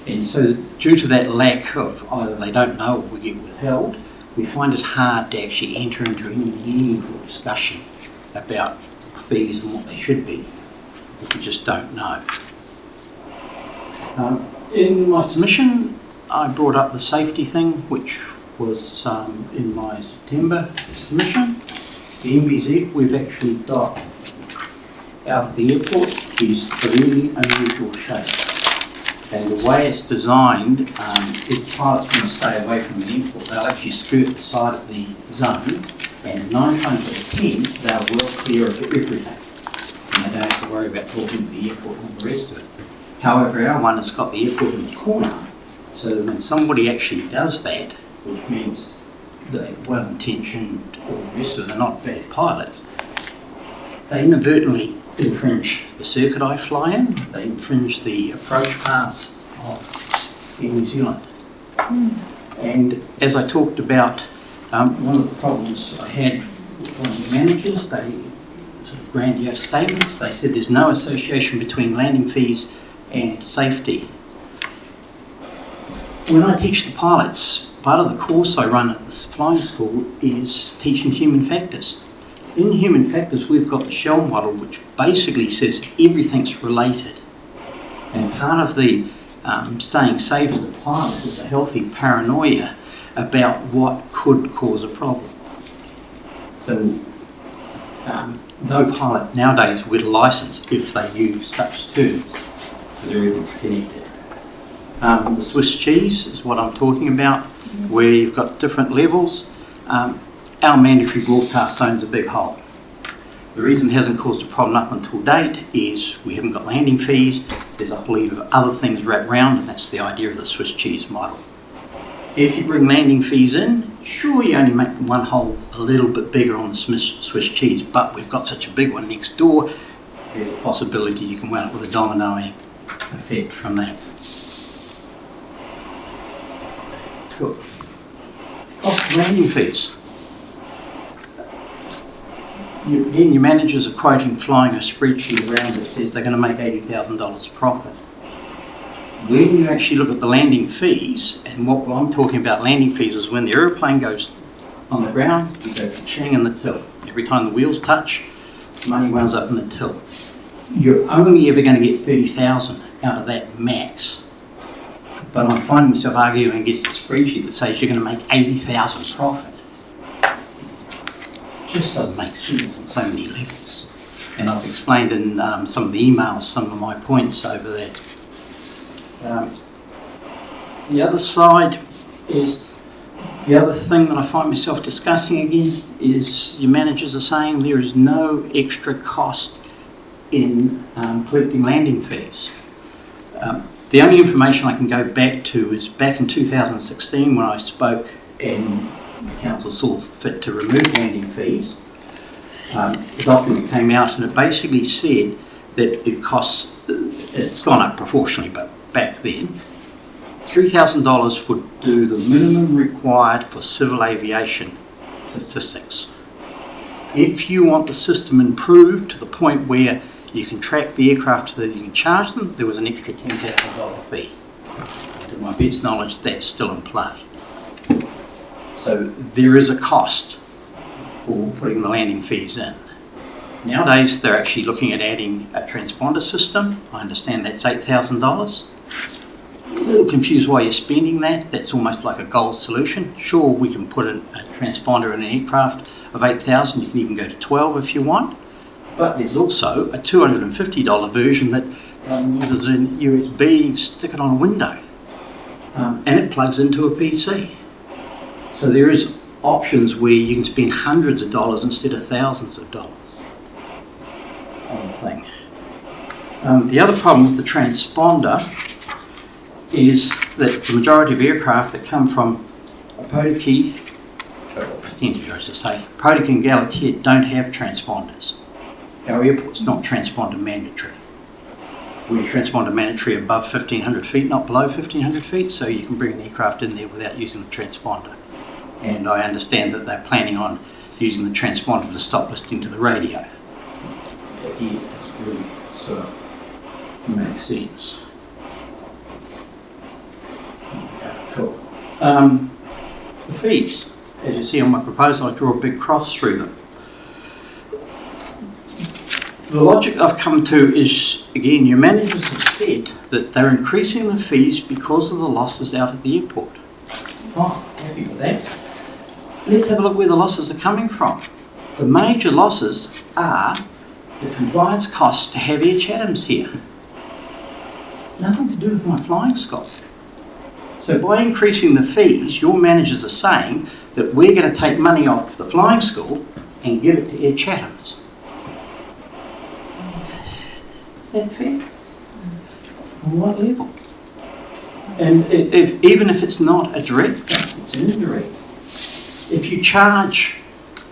S12: And so due to that lack of either they don't know or we get withheld, we find it hard to actually enter into any meaningful discussion about fees and what they should be. We just don't know. In my submission, I brought up the safety thing, which was in my September submission. The MBZ we've actually got out of the airport is a really unusual shape. And the way it's designed, if pilots want to stay away from the airport, they'll actually skirt the side of the zone, and 9 times out of 10, they're well clear of everything. And they don't have to worry about talking to the airport and all the rest of it. However, our one has got the airport in the corner, so that when somebody actually does that, which means they're well-intentioned, all the rest of it, they're not bad pilots, they inadvertently infringe the circuit I fly in, they infringe the approach paths of Air New Zealand. And as I talked about, one of the problems I had with one of the managers, they sort of grandiose statements. They said there's no association between landing fees and safety. When I teach the pilots, part of the course I run at this flying school is teaching human factors. In human factors, we've got the shell model, which basically says everything's related. And part of the staying safe as a pilot is a healthy paranoia about what could cause a problem. So no pilot nowadays with a license if they use such terms, because everything's connected. The Swiss cheese is what I'm talking about, where you've got different levels. Our mandatory broadcast zone's a big hole. The reason it hasn't caused a problem up until date is we haven't got landing fees. There's a whole heap of other things wrapped around, and that's the idea of the Swiss cheese model. If you bring landing fees in, sure, you only make one hole a little bit bigger on the Swiss cheese, but we've got such a big one next door, there's a possibility you can wind up with a dominoing effect from that. Cool. Cost of landing fees. Again, your managers are quoting flying a spreadsheet around that says they're going to make $80,000 profit. When you actually look at the landing fees, and what I'm talking about landing fees is when the aeroplane goes on the ground, you go ka-ching in the till. Every time the wheels touch, money runs up in the till. You're only ever going to get 30,000 out of that max. But I'm finding myself arguing against a spreadsheet that says you're going to make 80,000 profit. It just doesn't make sense on so many levels. And I've explained in some of the emails some of my points over there. The other side is, the other thing that I find myself discussing against is your managers are saying there is no extra cost in collecting landing fees. The only information I can go back to is back in 2016 when I spoke and the council saw fit to remove landing fees. The document came out and it basically said that it costs, it's gone up proportionally, but back then, $3,000 would do the minimum required for civil aviation statistics. If you want the system improved to the point where you can track the aircraft so that you can charge them, there was an extra $10,000 fee. To my best knowledge, that's still in play. So there is a cost for putting the landing fees in. Nowadays, they're actually looking at adding a transponder system. I understand that's $8,000. A little confused why you're spending that. That's almost like a gold solution. Sure, we can put a transponder in an aircraft of 8,000. You can even go to 12 if you want. But there's also a $250 version that uses an USB, stick it on a window, and it plugs into a PC. So there is options where you can spend hundreds of dollars instead of thousands of dollars on the thing. The other problem with the transponder is that the majority of aircraft that come from Apotiki, percentage I should say, Apotiki and Galatea don't have transponders. Our airport's not transponder mandatory. We're transponder mandatory above 1,500 feet, not below 1,500 feet, so you can bring an aircraft in there without using the transponder. And I understand that they're planning on using the transponder to stop listening to the radio. Again, it doesn't really sort of make sense. Cool. The fees, as you see on my proposal, I draw a big cross through them. The logic I've come to is, again, your managers have said that they're increasing the fees because of the losses out at the airport. Oh, happy with that. Let's have a look where the losses are coming from. The major losses are the compliance costs to have Air Chathams here. Nothing to do with my flying school. So by increasing the fees, your managers are saying that we're going to take money off the flying school and give it to Air Chathams. Is that fair? On what level? And even if it's not a direct thing, it's an indirect. If you charge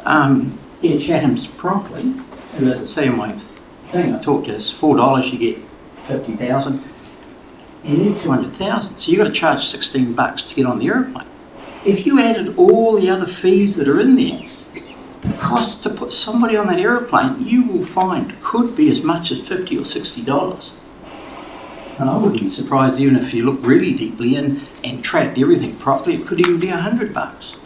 S12: Air Chathams properly, and as I say in my thing, I talked to this, $4 you get 50,000. You need 200,000, so you've got to charge $16 to get on the aeroplane. If you added all the other fees that are in there, the cost to put somebody on that aeroplane, you will find, could be as much as $50 or $60. And I wouldn't be surprised, even if you look really deeply in and tracked everything properly, it could even be $100.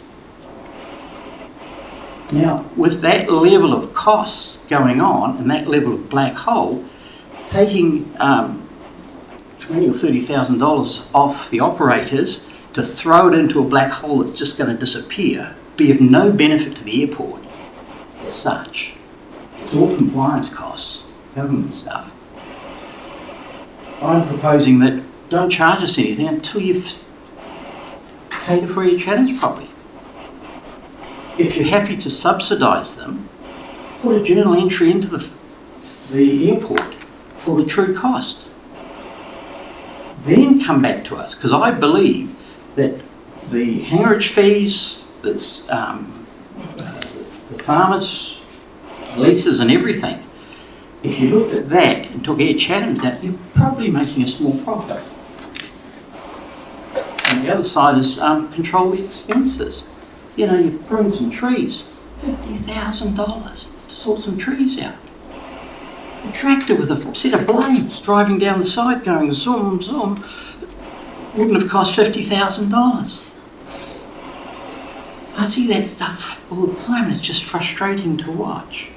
S12: Now, with that level of costs going on and that level of black hole, taking $20,000 or $30,000 off the operators to throw it into a black hole that's just going to disappear, be of no benefit to the airport as such. It's all compliance costs, government stuff. I'm proposing that don't charge us anything until you've catered for your channels properly. If you're happy to subsidise them, put a journal entry into the airport for the true cost. Then come back to us, because I believe that the hangarage fees, the farmers' leases and everything, if you looked at that and took Air Chathams out, you're probably making a small profit. And the other side is control the expenses. You know, you prune some trees, $50,000 to sort some trees out. A tractor with a set of blades driving down the side going zoom, zoom, wouldn't have cost $50,000. I see that stuff all the time. It's just frustrating to watch.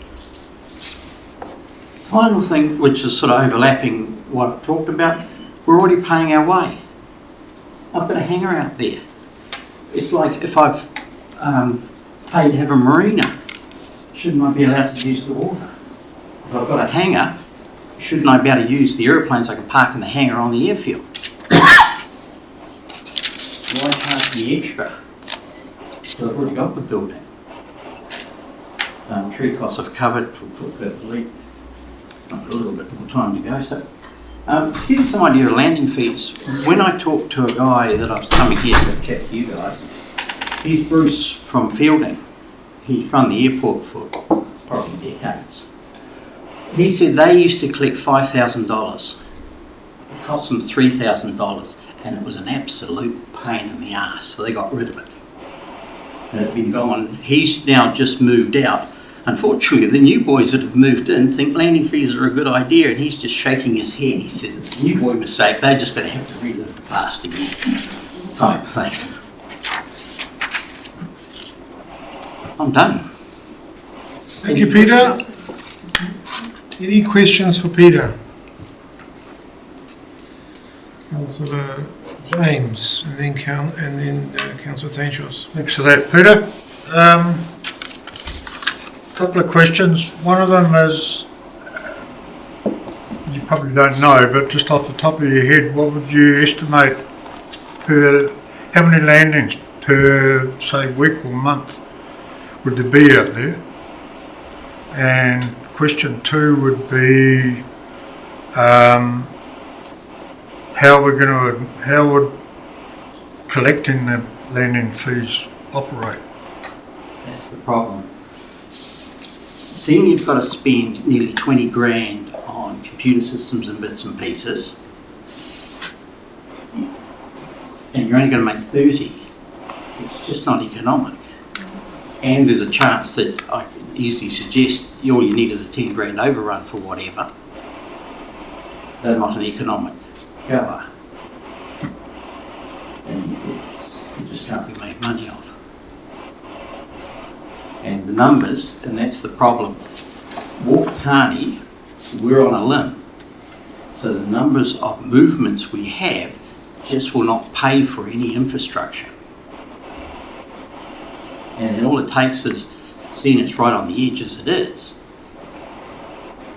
S12: Final thing, which is sort of overlapping what I've talked about, we're already paying our way. I've got a hangar out there. It's like if I've paid to have a marina, shouldn't I be allowed to use the water? If I've got a hangar, shouldn't I be able to use the aeroplanes I can park in the hangar on the airfield? Why charge me extra? So I've already got the building. Tree costs I've covered. We'll talk about the leak. I've got a little bit more time to go. So, to give you some idea of landing fees, when I talked to a guy that I was coming here to chat to you guys, he's Bruce from Fielding. He's run the airport for probably decades. He said they used to collect $5,000. It cost them $3,000, and it was an absolute pain in the arse, so they got rid of it. And it's been gone. He's now just moved out Unfortunately, the new boys that have moved in think landing fees are a good idea, and he's just shaking his head. He says it's a new boy mistake. They're just going to have to relive the past again, type thing. I'm done.
S1: Thank you, Peter. Any questions for Peter? Councillor James, and then Councillor Tainshaw's.
S15: Thanks for that, Peter. Couple of questions. One of them is, you probably don't know, but just off the top of your head, what would you estimate per, how many landings per, say, week or month would there be out there? And question 2 would be, how would collecting the landing fees operate?
S12: That's the problem. Seeing you've got to spend nearly 20 grand on computer systems and bits and pieces, and you're only going to make 30, it's just not economic. And there's a chance that I could easily suggest all you need is a 10 grand overrun for whatever. They're not an economic goer. And you just can't be made money off. And the numbers, and that's the problem. Whakatāne, we're on a limb. So the numbers of movements we have just will not pay for any infrastructure. And then all it takes is, seeing it's right on the edge as it is,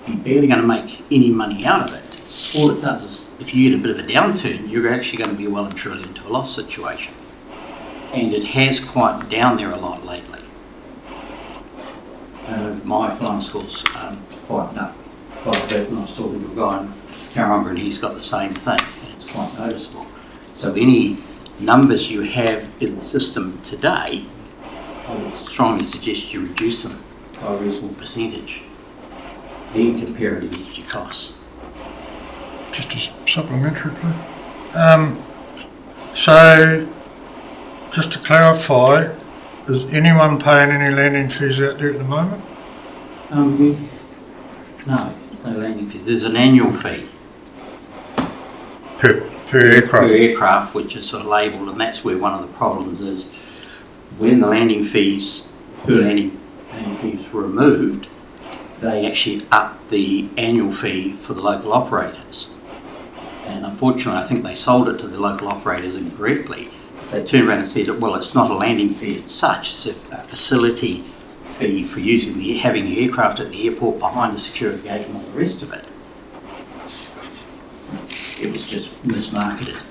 S12: you're barely going to make any money out of it. All it does is, if you get a bit of a downturn, you're actually going to be well and truly into a loss situation. And it has quieted down there a lot lately. My flying school's quietened up quite a bit, and I was talking to a guy in Karai, and he's got the same thing, and it's quite noticeable. So any numbers you have in the system today, I would strongly suggest you reduce them by a reasonable percentage, then compare it against your costs.
S15: Just a supplementary, please. So, just to clarify, is anyone paying any landing fees out there at the moment?
S12: No, no landing fees. There's an annual fee.
S15: Per aircraft?
S12: Per aircraft, which is sort of labelled, and that's where one of the problems is. When the landing fees, landing fees were removed, they actually upped the annual fee for the local operators. And unfortunately, I think they sold it to the local operators incorrectly. They turned around and said, well, it's not a landing fee as such, it's a facility fee for using having the aircraft at the airport behind a security gate and all the rest of it. It was just mismarketed.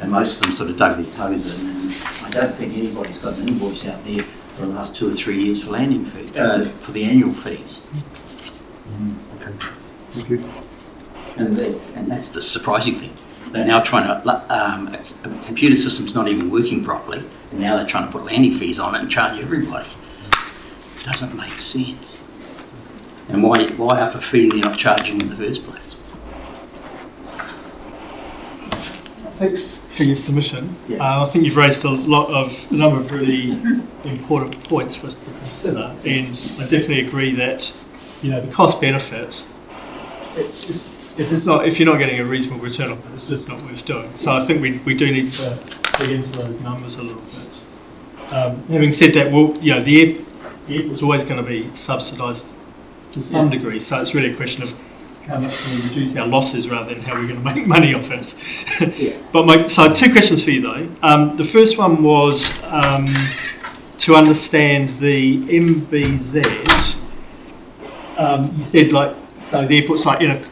S12: And most of them sort of dug their toes in, and I don't think anybody's got an invoice out there for the last 2 or 3 years for landing fees, for the annual fees.
S15: Okay, thank you.
S12: And that's the surprising thing. They're now trying to, a computer system's not even working properly, and now they're trying to put landing fees on it and charge everybody. It doesn't make sense. And why up a fee they're not charging in the first place?
S8: Thanks for your submission.
S12: Yeah.
S8: I think you've raised a number of really important points for us to consider, and I definitely agree that, the cost benefit, if you're not getting a reasonable return on it, it's just not worth doing. So I think we do need to dig into those numbers a little bit. Having said that, the airport's always going to be subsidised to some degree, so it's really a question of how much can we reduce our losses rather than how we're going to make money off it. But so 2 questions for you though. The first one was to understand the MBZ. You said so the airport's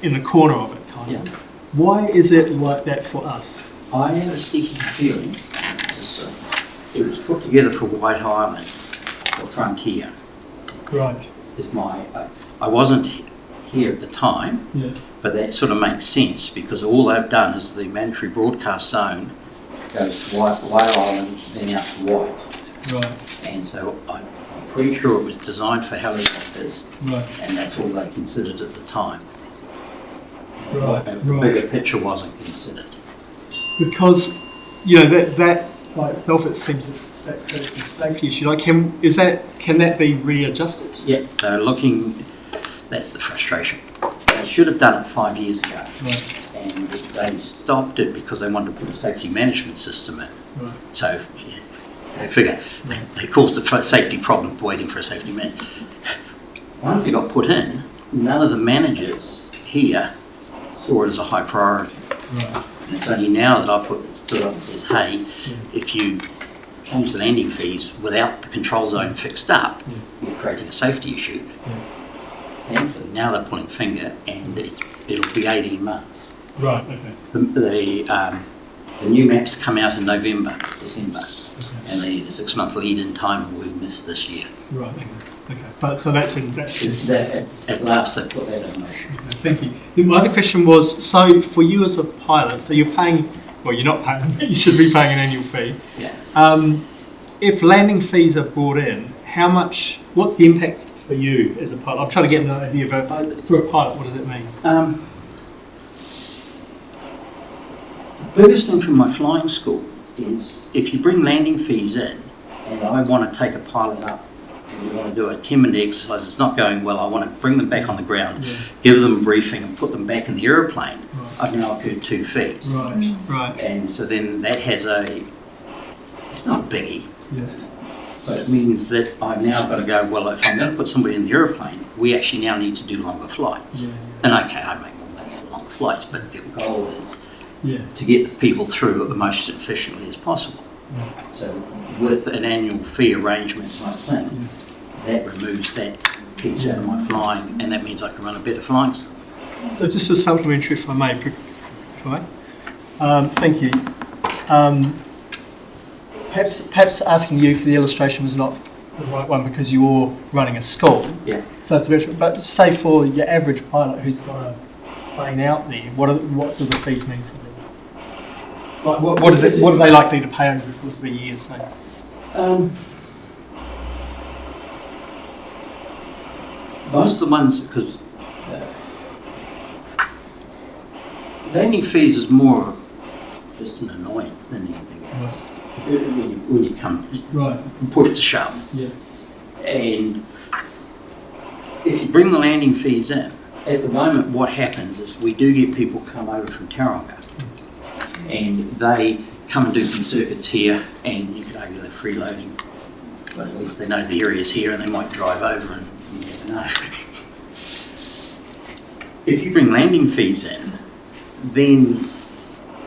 S8: in a corner of it, kind of. Why is it like that for us?
S12: I have a sneaky feeling it was put together for White Island or Frontier.
S8: Right.
S12: I wasn't here at the time, but that sort of makes sense because all they've done is the mandatory broadcast zone goes to White Island, then out to White.
S8: Right.
S12: And so I'm pretty sure it was designed for helicopters, and that's all they considered at the time. The bigger picture wasn't considered.
S8: Because, that by itself it seems that's a safety issue. Like, can that be readjusted?
S12: Yeah, they're looking, that's the frustration. They should have done it 5 years ago.
S8: Right.
S12: And they stopped it because they wanted to put a safety management system in.
S8: Right.
S12: So they figure they caused a safety problem waiting for a safety man. Once it got put in, none of the managers here saw it as a high priority.
S8: Right.
S12: And it's only now that I stood up and says, hey, if you change the landing fees without the control zone fixed up, you're creating a safety issue. Thankfully, now they're pulling finger, and it'll be 18 months.
S8: Right, okay.
S12: The new maps come out in November, December, and the 6-month lead-in time we've missed this year.
S8: Right, okay. But so that's
S12: at last they put that in motion.
S8: Okay, thank you. My other question was, so for you as a pilot, so you're paying, well, you're not paying, but you should be paying an annual fee.
S12: Yeah.
S8: If landing fees are brought in, how much, what's the impact for you as a pilot? I'm trying to get an idea of, for a pilot, what does it mean?
S12: The biggest thing from my flying school is if you bring landing fees in, and I want to take a pilot up, and you want to do a 10-minute exercise, it's not going well, I want to bring them back on the ground, give them a briefing and put them back in the aeroplane, I've now incurred 2 fees.
S8: Right.
S12: And so then that has it's not a biggie,
S8: yeah.
S12: But it means that I've now got to go, well, if I'm going to put somebody in the aeroplane, we actually now need to do longer flights.
S8: Yeah.
S12: And okay, I make more money on longer flights, but the goal is
S8: Yeah.
S12: to get the people through it the most efficiently as possible.
S8: Yeah.
S12: So with an annual fee arrangement type thing, that removes that piece out of my flying, and that means I can run a better flying school.
S8: So just a supplementary, if I may, thank you. Perhaps asking you for the illustration was not the right one because you're running a school.
S12: Yeah.
S8: So it's a bit, but say for your average pilot who's got a plane out there, what do the fees mean for them? Like what is it? What are they likely to pay over the course of a year? Say.
S12: Most of the ones, because landing fees is more just an annoyance than anything else. When you come from push to shove.
S8: Yeah.
S12: And if you bring the landing fees in, at the moment what happens is we do get people come over from Taronga and they come and do some circuits here, and you could argue they're freeloading, but at least they know the area's here and they might drive over and you never know. If you bring landing fees in, then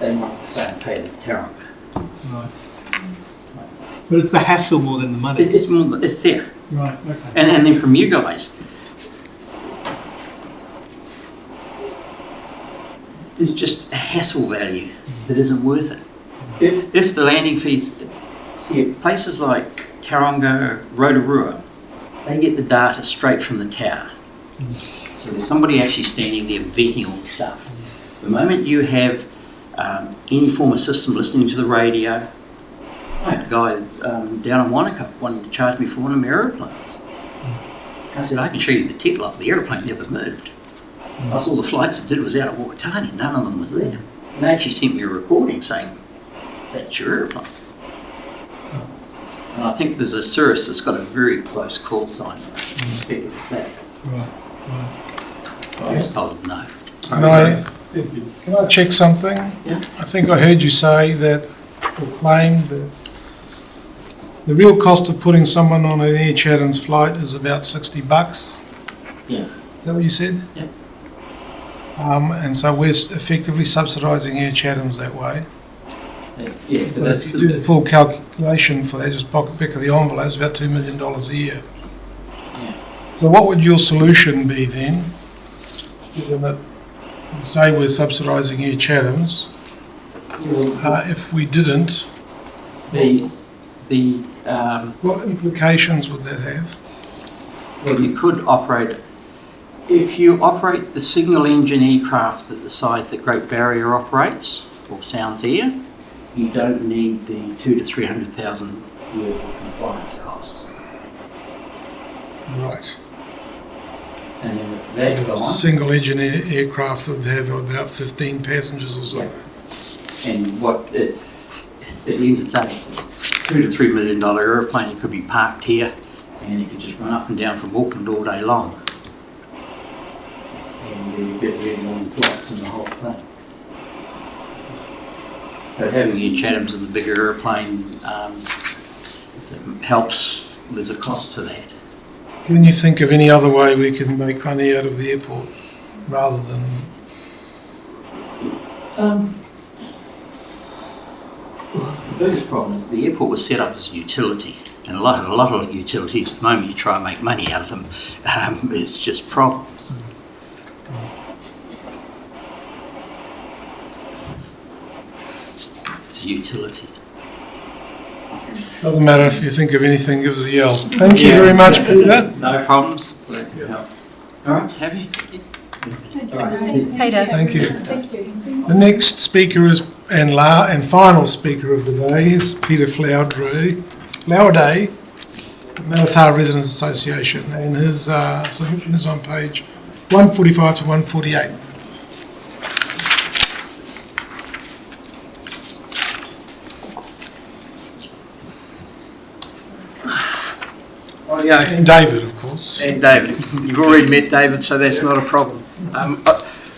S12: they might say and pay the Taronga.
S8: Right. But it's the hassle more than the money.
S12: It's there.
S8: Right, okay.
S12: And then from you guys, there's just a hassle value that isn't worth it. If the landing fees, see, places like Taronga, Rotorua, they get the data straight from the tower. So there's somebody actually standing there vetting all the stuff. The moment you have any form of system listening to the radio, I had a guy down in Wanaka wanted to charge me for one of my aeroplanes. I said, I can show you the tick log, the aeroplane never moved. That's all the flights it did was out of Whakatāne, none of them was there. And they actually sent me a recording saying, that's your aeroplane. And I think there's a Cirrus that's got a very close call sign. I suspect it's that. I was told no.
S1: Can I check something?
S12: Yeah.
S1: I think I heard you say that, or claim that the real cost of putting someone on an Air Chatham's flight is about $60.
S12: Yeah.
S1: Is that what you said?
S12: Yeah.
S1: And so we're effectively subsidising Air Chatham's that way.
S12: Yeah,
S1: So if you do the full calculation for that, just back of the envelope, it's about $2 million a year.
S12: Yeah.
S1: So what would your solution be then, given that you say we're subsidising Air Chatham's, if we didn't? What implications would that have?
S12: Well, you could operate it. If you operate the single engine aircraft at the size that Great Barrier operates, or Sounds Air, you don't need the $200,000 to $300,000 worth of compliance costs.
S1: Right.
S12: And then that go on.
S1: Single engine aircraft would have about 15 passengers or something.
S12: And what at the end of the day, it's $2 to $3 million aeroplane could be parked here, and you could just run up and down from Auckland all day long. And you get the early morning flights and the whole thing. But having the Chathams and the bigger aeroplane, if it helps, there's a cost to that.
S1: Can you think of any other way we can make money out of the airport rather than?
S12: The biggest problem is the airport was set up as a utility, and a lot of utilities, at the moment you try and make money out of them, it's just problems. It's a utility.
S1: Doesn't matter if you think of anything, give us a yell. Thank you very much, Peter.
S12: No problems. Glad to help. All right, happy?
S7: Peter.
S1: Thank you. The next speaker is and final speaker of the day is Peter Flowerday, Matatā Residents Association, and his submission is on page 145 to 148.
S12: Oh, yeah.
S1: And David, of course.
S12: And David. You've already met David, so that's not a problem.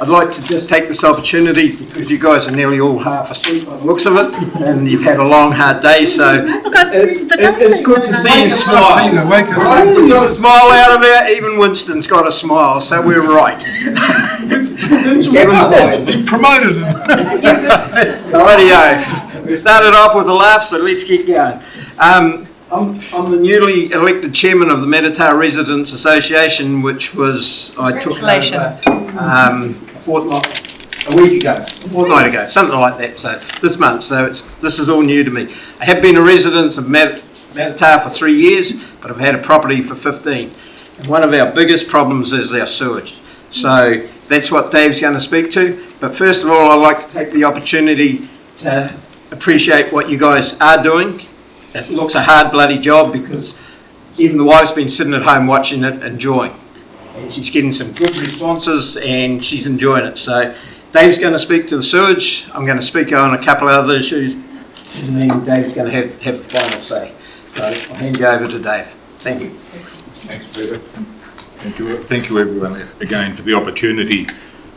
S12: I'd like to just take this opportunity, because you guys are nearly all half asleep by the looks of it, and you've had a long, hard day, so it's good to see you smile.
S1: Peter, wake us up.
S12: We've got a smile out of it. Even Winston's got a smile, so we're right. Kevin's
S1: promoted him.
S12: Rightio. We started off with a laugh, so let's get going. I'm the newly elected chairman of the Matatā Residents Association, which was I took over a fortnight ago, something like that. So this month, so this is all new to me. I have been a resident of Matatā for 3 years, but I've had a property for 15. And one of our biggest problems is our sewage. So that's what Dave's going to speak to. But first of all, I'd like to take the opportunity to appreciate what you guys are doing. It looks a hard bloody job, because even the wife's been sitting at home watching it, enjoying. And she's getting some good responses and she's enjoying it. So Dave's going to speak to the sewage. I'm going to speak on a couple of other issues, and then Dave's going to have the final say. So I'll hand you over to Dave. Thank you.
S4: Thanks, Peter. Thank you everyone again for the opportunity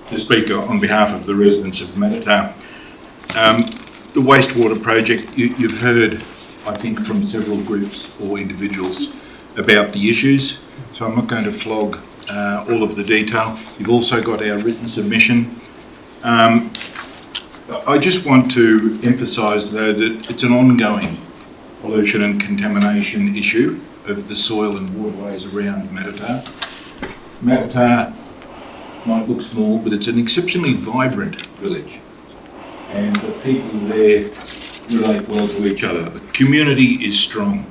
S4: to speak on behalf of the residents of Matatā. The wastewater project, you've heard, I think, from several groups or individuals about the issues, so I'm not going to flog all of the detail. You've also got our written submission. I just want to emphasise, though, that it's an ongoing pollution and contamination issue of the soil and waterways around Matatā. Matatā might look small, but it's an exceptionally vibrant village, and the people there relate well to each other. The community is strong.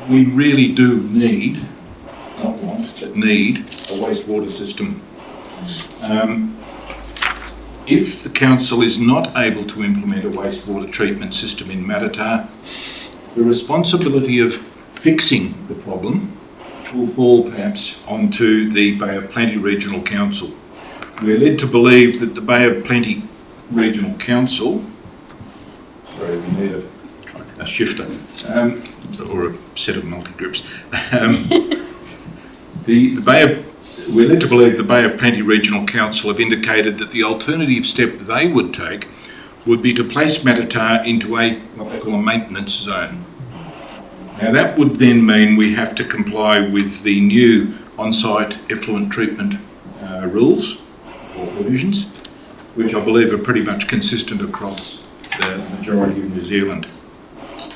S4: We really do need, not want, but need a wastewater system. If the council is not able to implement a wastewater treatment system in Matatā, the responsibility of fixing the problem will fall perhaps onto the Bay of Plenty Regional Council. We're led to believe that the Bay of Plenty Regional Council, sorry, we need a shifter, or a set of multi-grips. We're led to believe the Bay of Plenty Regional Council have indicated that the alternative step they would take would be to place Matatā into what they call a maintenance zone. Now that would then mean we have to comply with the new on-site effluent treatment rules or provisions, which I believe are pretty much consistent across the majority of New Zealand.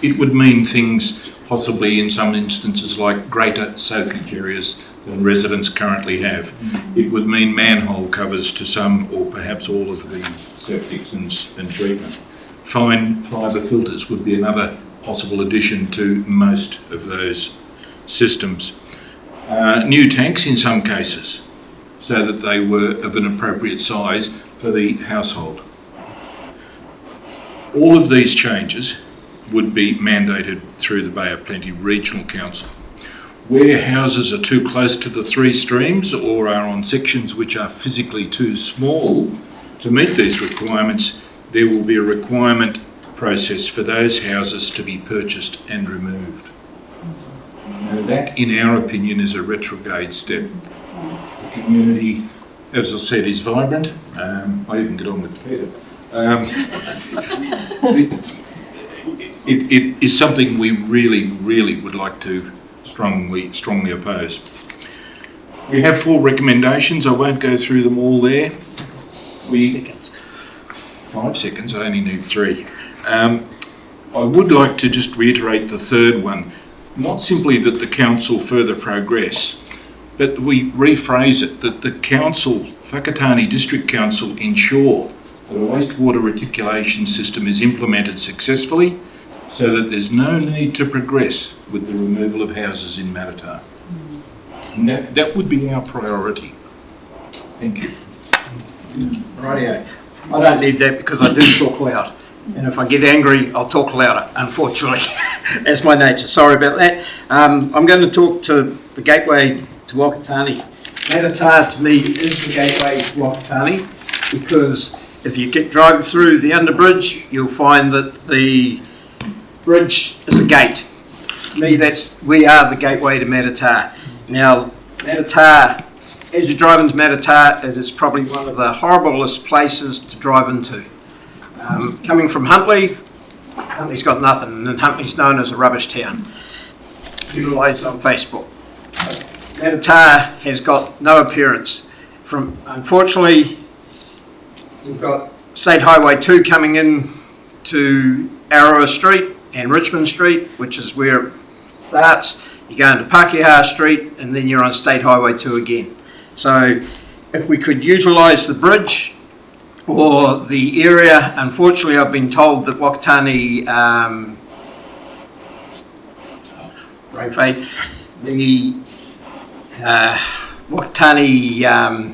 S4: It would mean things possibly in some instances like greater soakage areas than residents currently have. It would mean manhole covers to some or perhaps all of the septics and treatment. Fine fibre filters would be another possible addition to most of those systems. New tanks in some cases, so that they were of an appropriate size for the household. All of these changes would be mandated through the Bay of Plenty Regional Council. Where houses are too close to the three streams or are on sections which are physically too small to meet these requirements, there will be a requirement process for those houses to be purchased and removed. Now that, in our opinion, is a retrograde step. The community, as I said, is vibrant. I even get on with Peter. It is something we really would like to strongly oppose. We have 4 recommendations. I won't go through them all there. 5 seconds, I only need 3. I would like to just reiterate the third one. Not simply that the council further progress, but we rephrase it, that the council, Whakatāne District Council, ensure that a wastewater reticulation system is implemented successfully so that there's no need to progress with the removal of houses in Matatā. And that would be our priority. Thank you.
S12: Rightio. I don't need that because I do talk loud. And if I get angry, I'll talk louder, unfortunately. That's my nature. Sorry about that. I'm going to talk to the gateway to Whakatāne. Matatā, to me, is the gateway to Whakatāne because if you get driving through the underbridge, you'll find that the bridge is a gate. To me, we are the gateway to Matatā. Now, Matatā, as you drive into Matatā, it is probably one of the horriblest places to drive into. Coming from Huntly's got nothing, and Huntly's known as a rubbish town, utilised on Facebook. Matatā has got no appearance. Unfortunately, we've got State Highway 2 coming in to Arawa Street and Richmond Street, which is where it starts. You go into Pakeha Street, and then you're on State Highway 2 again. So if we could utilise the bridge or the area, unfortunately I've been told that Whakatāne, brain fade, the Whakatāne,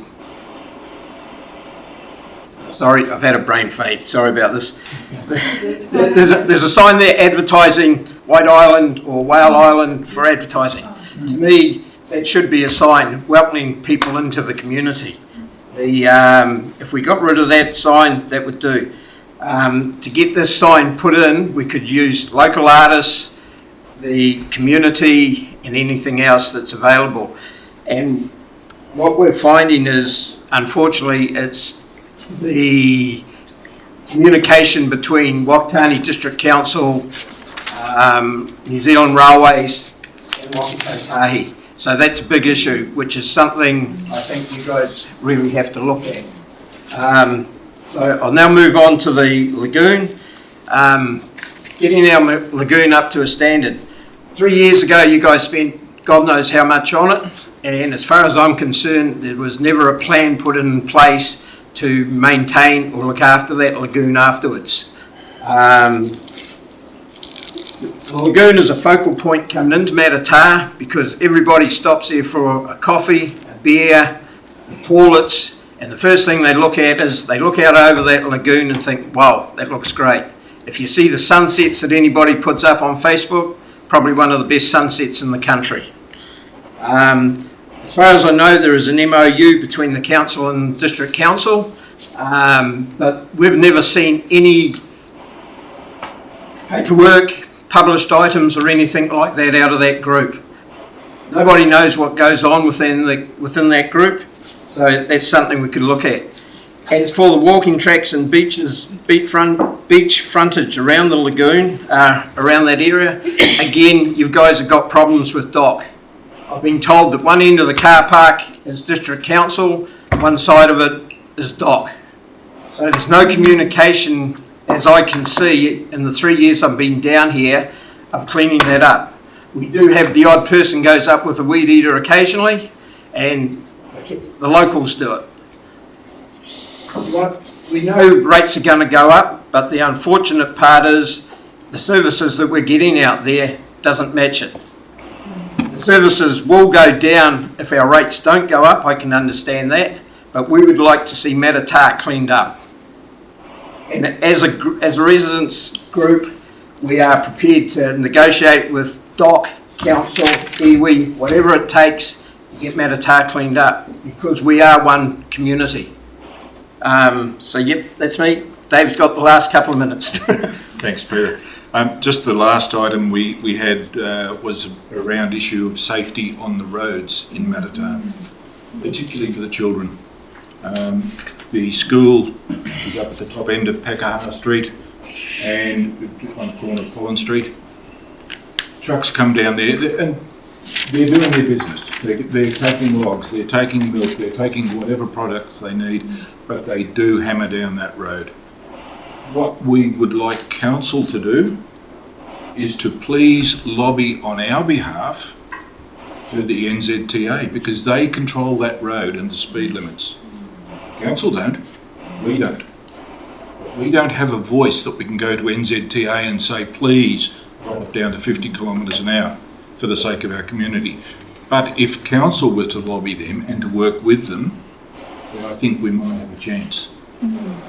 S12: sorry, I've had a brain fade, sorry about this. There's a sign there advertising White Island or Whale Island for advertising. To me, that should be a sign welcoming people into the community. If we got rid of that sign, that would do. To get this sign put in, we could use local artists, the community, and anything else that's available. And what we're finding is, unfortunately, it's the communication between Whakatāne District Council, New Zealand Railways, and Whakatāne. So that's a big issue, which is something I think you guys really have to look at. So I'll now move on to the lagoon. Getting our lagoon up to a standard. 3 years ago, you guys spent God knows how much on it, and as far as I'm concerned, there was never a plan put in place to maintain or look after that lagoon afterwards. The lagoon is a focal point coming into Matatā because everybody stops there for a coffee, a beer, the toilets, and the first thing they look at is they look out over that lagoon and think, wow, that looks great. If you see the sunsets that anybody puts up on Facebook, probably one of the best sunsets in the country. As far as I know, there is an MOU between the council and district council, but we've never seen any paperwork, published items or anything like that out of that group. Nobody knows what goes on within that group, so that's something we could look at. As for the walking tracks and beach frontage around the lagoon, around that area, again, you guys have got problems with dock. I've been told that one end of the car park is district council, one side of it is dock. So there's no communication, as I can see, in the 3 years I've been down here, of cleaning that up. We do have the odd person goes up with a weed eater occasionally, and the locals do it. We know rates are going to go up, but the unfortunate part is the services that we're getting out there doesn't match it. The services will go down if our rates don't go up, I can understand that, but we would like to see Matatā cleaned up. And as a residents group, we are prepared to negotiate with DOC, Council, iwi, whatever it takes to get Matatā cleaned up, because we are one community. So yep, that's me. Dave's got the last couple of minutes.
S4: Thanks, Peter. Just the last item we had was around issue of safety on the roads in Matatā, particularly for the children. The school is up at the top end of Whakatāne Street and on the corner of Collins Street. Trucks come down there and they're doing their business. They're taking logs, they're taking milk, they're taking whatever products they need, but they do hammer down that road. What we would like council to do is to please lobby on our behalf to the NZTA, because they control that road and the speed limits. Council don't, we don't. But we don't have a voice that we can go to NZTA and say, please drop it down to 50 kilometres an hour for the sake of our community. But if council were to lobby them and to work with them, then I think we might have a chance.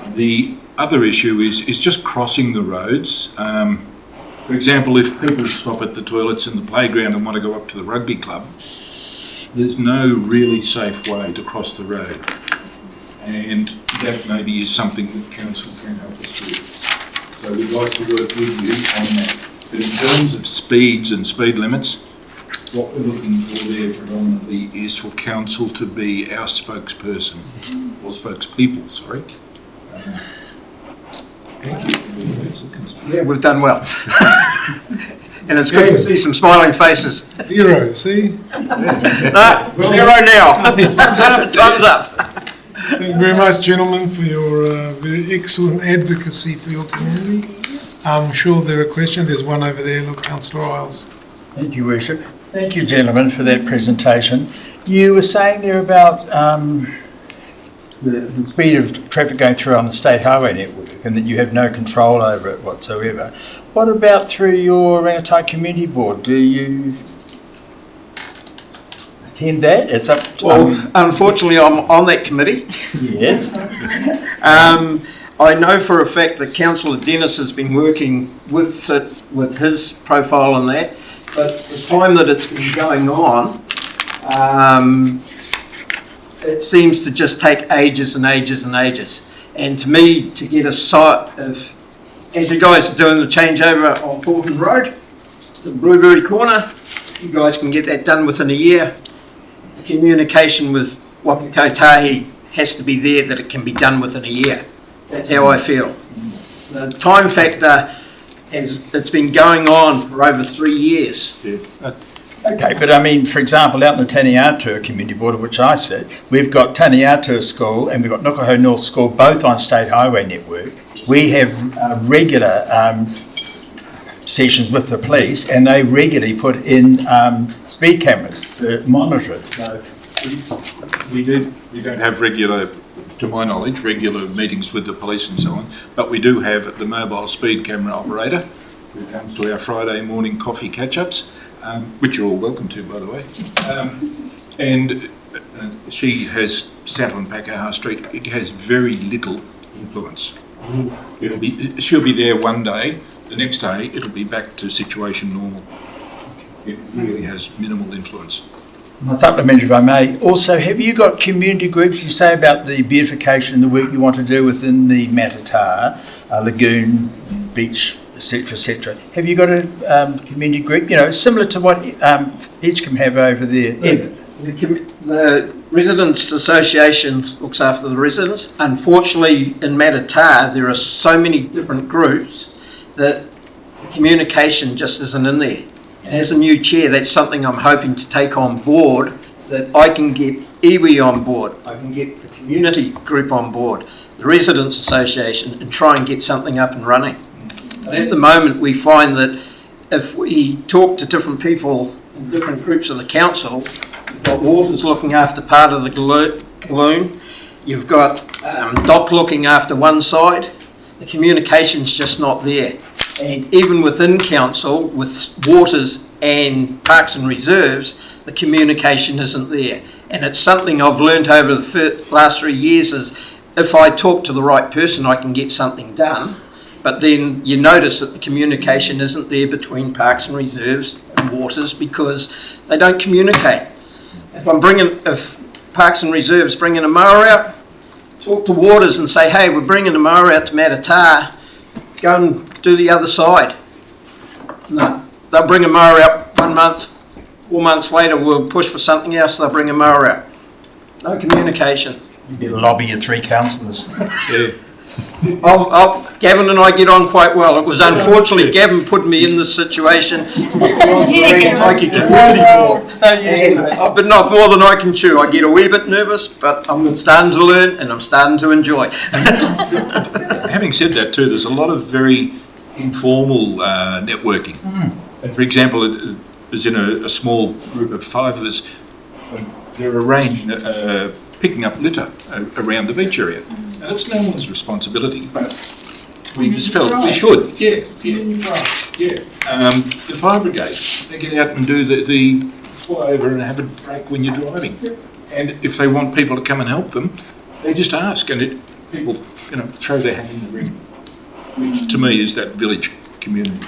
S4: The other issue is just crossing the roads. For example, if people stop at the toilets in the playground and want to go up to the rugby club, there's no really safe way to cross the road. And that maybe is something that council can help us with. So we'd like to work with you on that. But in terms of speeds and speed limits, what we're looking for there predominantly is for council to be our spokesperson, or spokespeople, sorry. Thank you.
S12: Yeah, we've done well. And it's good to see some smiling faces.
S1: 0, see?
S12: No, 0 now. Thumbs up, thumbs up.
S1: Thank you very much, gentlemen, for your very excellent advocacy for your community. I'm sure there are questions. There's one over there. Look, Councillor Isles.
S10: Thank you, Worship. Thank you, gentlemen, for that presentation. You were saying there about the speed of traffic going through on the state highway network and that you have no control over it whatsoever. What about through your Rangatahi Community Board? Do you attend that? It's up to...
S12: Well, unfortunately, I'm on that committee.
S10: Yes.
S12: I know for a fact that Councillor Dennis has been working with his profile on that, but the time that it's been going on, it seems to just take ages and ages and ages. And to me, to get a sight of, as you guys are doing the changeover on Thornton Road, to Blueberry Corner, you guys can get that done within a year. The communication with Whakatāne has to be there that it can be done within a year. That's how I feel. The time factor, it's been going on for over 3 years.
S10: Yeah. Okay, but I mean, for example, out in the Taniatua Community Board, which I sit, we've got Taniatua School and we've got Nukaho North School, both on State Highway Network. We have regular sessions with the police, and they regularly put in speed cameras to monitor it. So
S4: we don't have regular, to my knowledge, regular meetings with the police and so on, but we do have the mobile speed camera operator who comes to our Friday morning coffee catch-ups. Which you're all welcome to, by the way. And she has sat on Whakatāne Street. It has very little influence. She'll be there one day, the next day it'll be back to situation normal. It really has minimal influence.
S10: My supplementary, if I may. Also, have you got community groups? You say about the beautification and the work you want to do within the Matatā, Lagoon, Beach, etc., etc. Have you got a community group? You know, similar to what Edgecombe have over there.
S12: The Residents Association looks after the residents. Unfortunately, in Matatā, there are so many different groups that the communication just isn't in there. And as a new chair, that's something I'm hoping to take on board, that I can get iwi on board, I can get the community group on board, the Residents Association, and try and get something up and running. But at the moment, we find that if we talk to different people in different groups of the council, you've got Waters looking after part of the Galoon, you've got Doc looking after one side, the communication's just not there. And even within council, with Waters and Parks and Reserves, the communication isn't there. And it's something I've learned over the last 3 years is if I talk to the right person, I can get something done. But then you notice that the communication isn't there between Parks and Reserves and Waters because they don't communicate. If Parks and Reserves bringing a mower out, talk to Waters and say, hey, we're bringing a mower out to Matatā, go and do the other side. No, they'll bring a mower out 1 month, 4 months later we'll push for something else, they'll bring a mower out. No communication.
S10: You better lobby your 3 councillors.
S12: Gavin and I get on quite well. It was unfortunately Gavin put me in this situation. Like a community board. But not more than I can chew. I get a wee bit nervous, but I'm starting to learn and I'm starting to enjoy.
S4: Having said that too, there's a lot of very informal networking. And for example, it was in a small group of 5 of us. They're arranging picking up litter around the beach area. Now, that's no one's responsibility, but we just felt we should. The fire brigade, they get out and do the flyover and have a break when you're driving. And if they want people to come and help them, they just ask, and people, throw their hand in the ring. Which to me is that village community.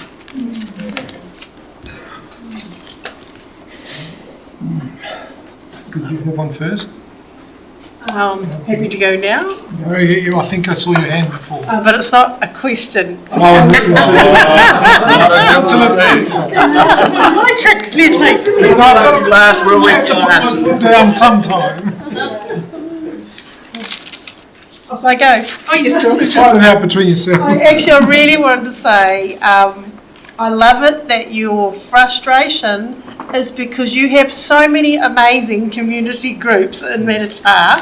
S1: Could you have one first?
S6: Happy to go now?
S1: No, I think I saw your hand before.
S6: But it's not a question.
S1: My
S6: tricks, Leslie.
S12: Last, we'll wait till
S1: down sometime.
S6: Off I go. Oh, yes.
S1: Fight it out between yourselves.
S6: I really wanted to say, I love it that your frustration is because you have so many amazing community groups in Matatā,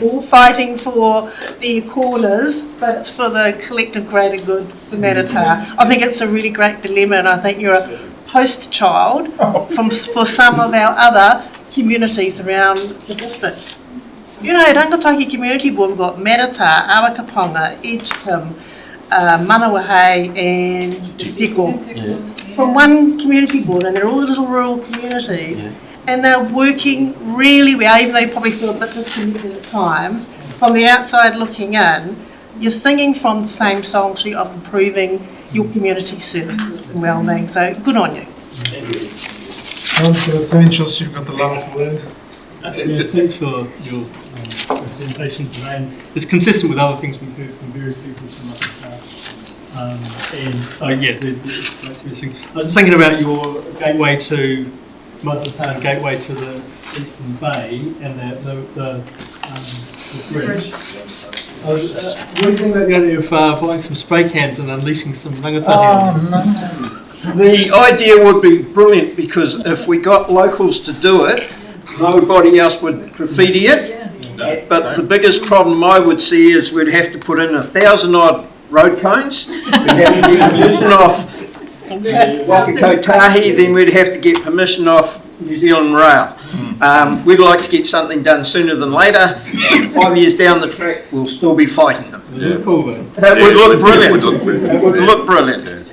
S6: all fighting for their corners, but it's for the collective greater good for Matatā. I think it's a really great dilemma, and I think you're a poster child for some of our other communities around the district. Rangatahi Community Board, we've got Matatā, Awakaponga, Edgecombe, Manawahai and Teko. From one community board, and they're all little rural communities, and they're working really well, even though they probably feel a bit disconnected at times. From the outside looking in, you're singing from the same song sheet of improving your community services and well-being, so good on you.
S1: Councillor Thancios, you've got the last word.
S8: Thanks for your presentation today. It's consistent with other things we've heard from various people from and so that's this thing. I was just thinking about your gateway to Matatā and gateway to the Eastern Bay and the bridge. What do you think about the idea of buying some spray cans and unleashing some rangatahi?
S12: The idea would be brilliant because if we got locals to do it, nobody else would graffiti it. But the biggest problem I would see is we'd have to put in 1,000 odd road cones. We'd have to get permission off Whakatāne, then we'd have to get permission off New Zealand Rail. We'd like to get something done sooner than later. 5 years down the track, we'll still be fighting them. It would look brilliant. It would look brilliant.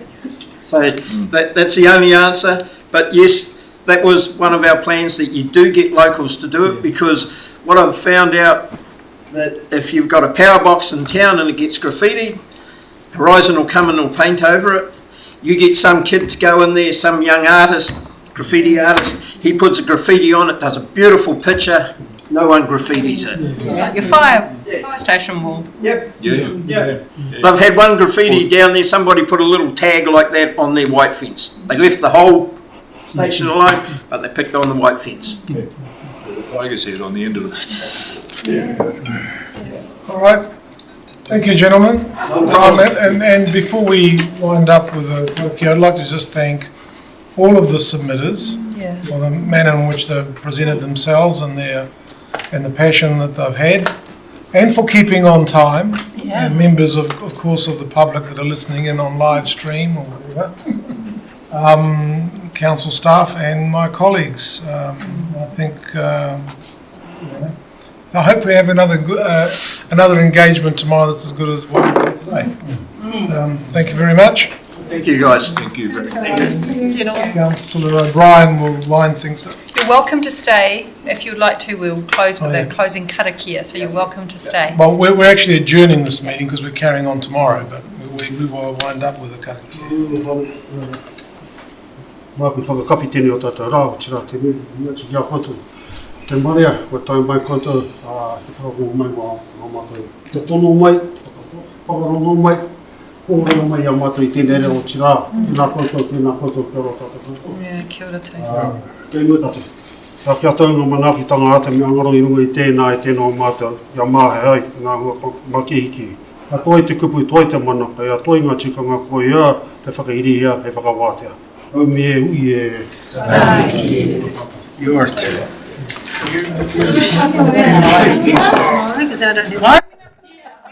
S12: So that's the only answer. But yes, that was one of our plans, that you do get locals to do it, because what I've found out, that if you've got a power box in town and it gets graffiti, Horizon will come and will paint over it. You get some kid to go in there, some young artist, graffiti artist, he puts a graffiti on it, does a beautiful picture, no one graffitis it.
S7: It's like your fire station wall.
S12: Yep. I've had one graffiti down there, somebody put a little tag like that on their white fence. They left the whole station alone, but they picked on the white fence.
S4: The tiger's head on the end of it.
S1: All right. Thank you, gentlemen. And before we wind up with the talkie, I'd like to just thank all of the submitters for the manner in which they've presented themselves and the passion that they've had, and for keeping on time. And members of course of the public that are listening in on live stream or whatever. Council staff and my colleagues. I think. I hope we have another engagement tomorrow that's as good as what we did today. Thank you very much.
S12: Thank you, guys.
S4: Thank you.
S1: Councillor O'Brien will line things up.
S7: You're welcome to stay. If you'd like to, we'll close with a closing karakia, so you're welcome to stay.
S1: Well, we're actually adjourning this meeting because we're carrying on tomorrow, but we will wind up with a karakia.
S2: Te marea, ko tau mai konta, te whakarongo mai wā, te tono mai, whakarongo mai, Kōrero mai a mātou I tēnei reo tirā. Tēnā koutou, kia ora tātou.
S7: Kia ora tū.
S2: Kei mua tātou. Kia taunga manaakitanga ata me angaro I runga I tēnā mātou. Ia māhe ai, ngā hua makihiki. A toi te kupu, toi te manaka, ia toi ngā tikanga ko ia, te whakairi ia, he whakawātea. Au me e ui e...
S10: Your turn.
S6: Because then I don't do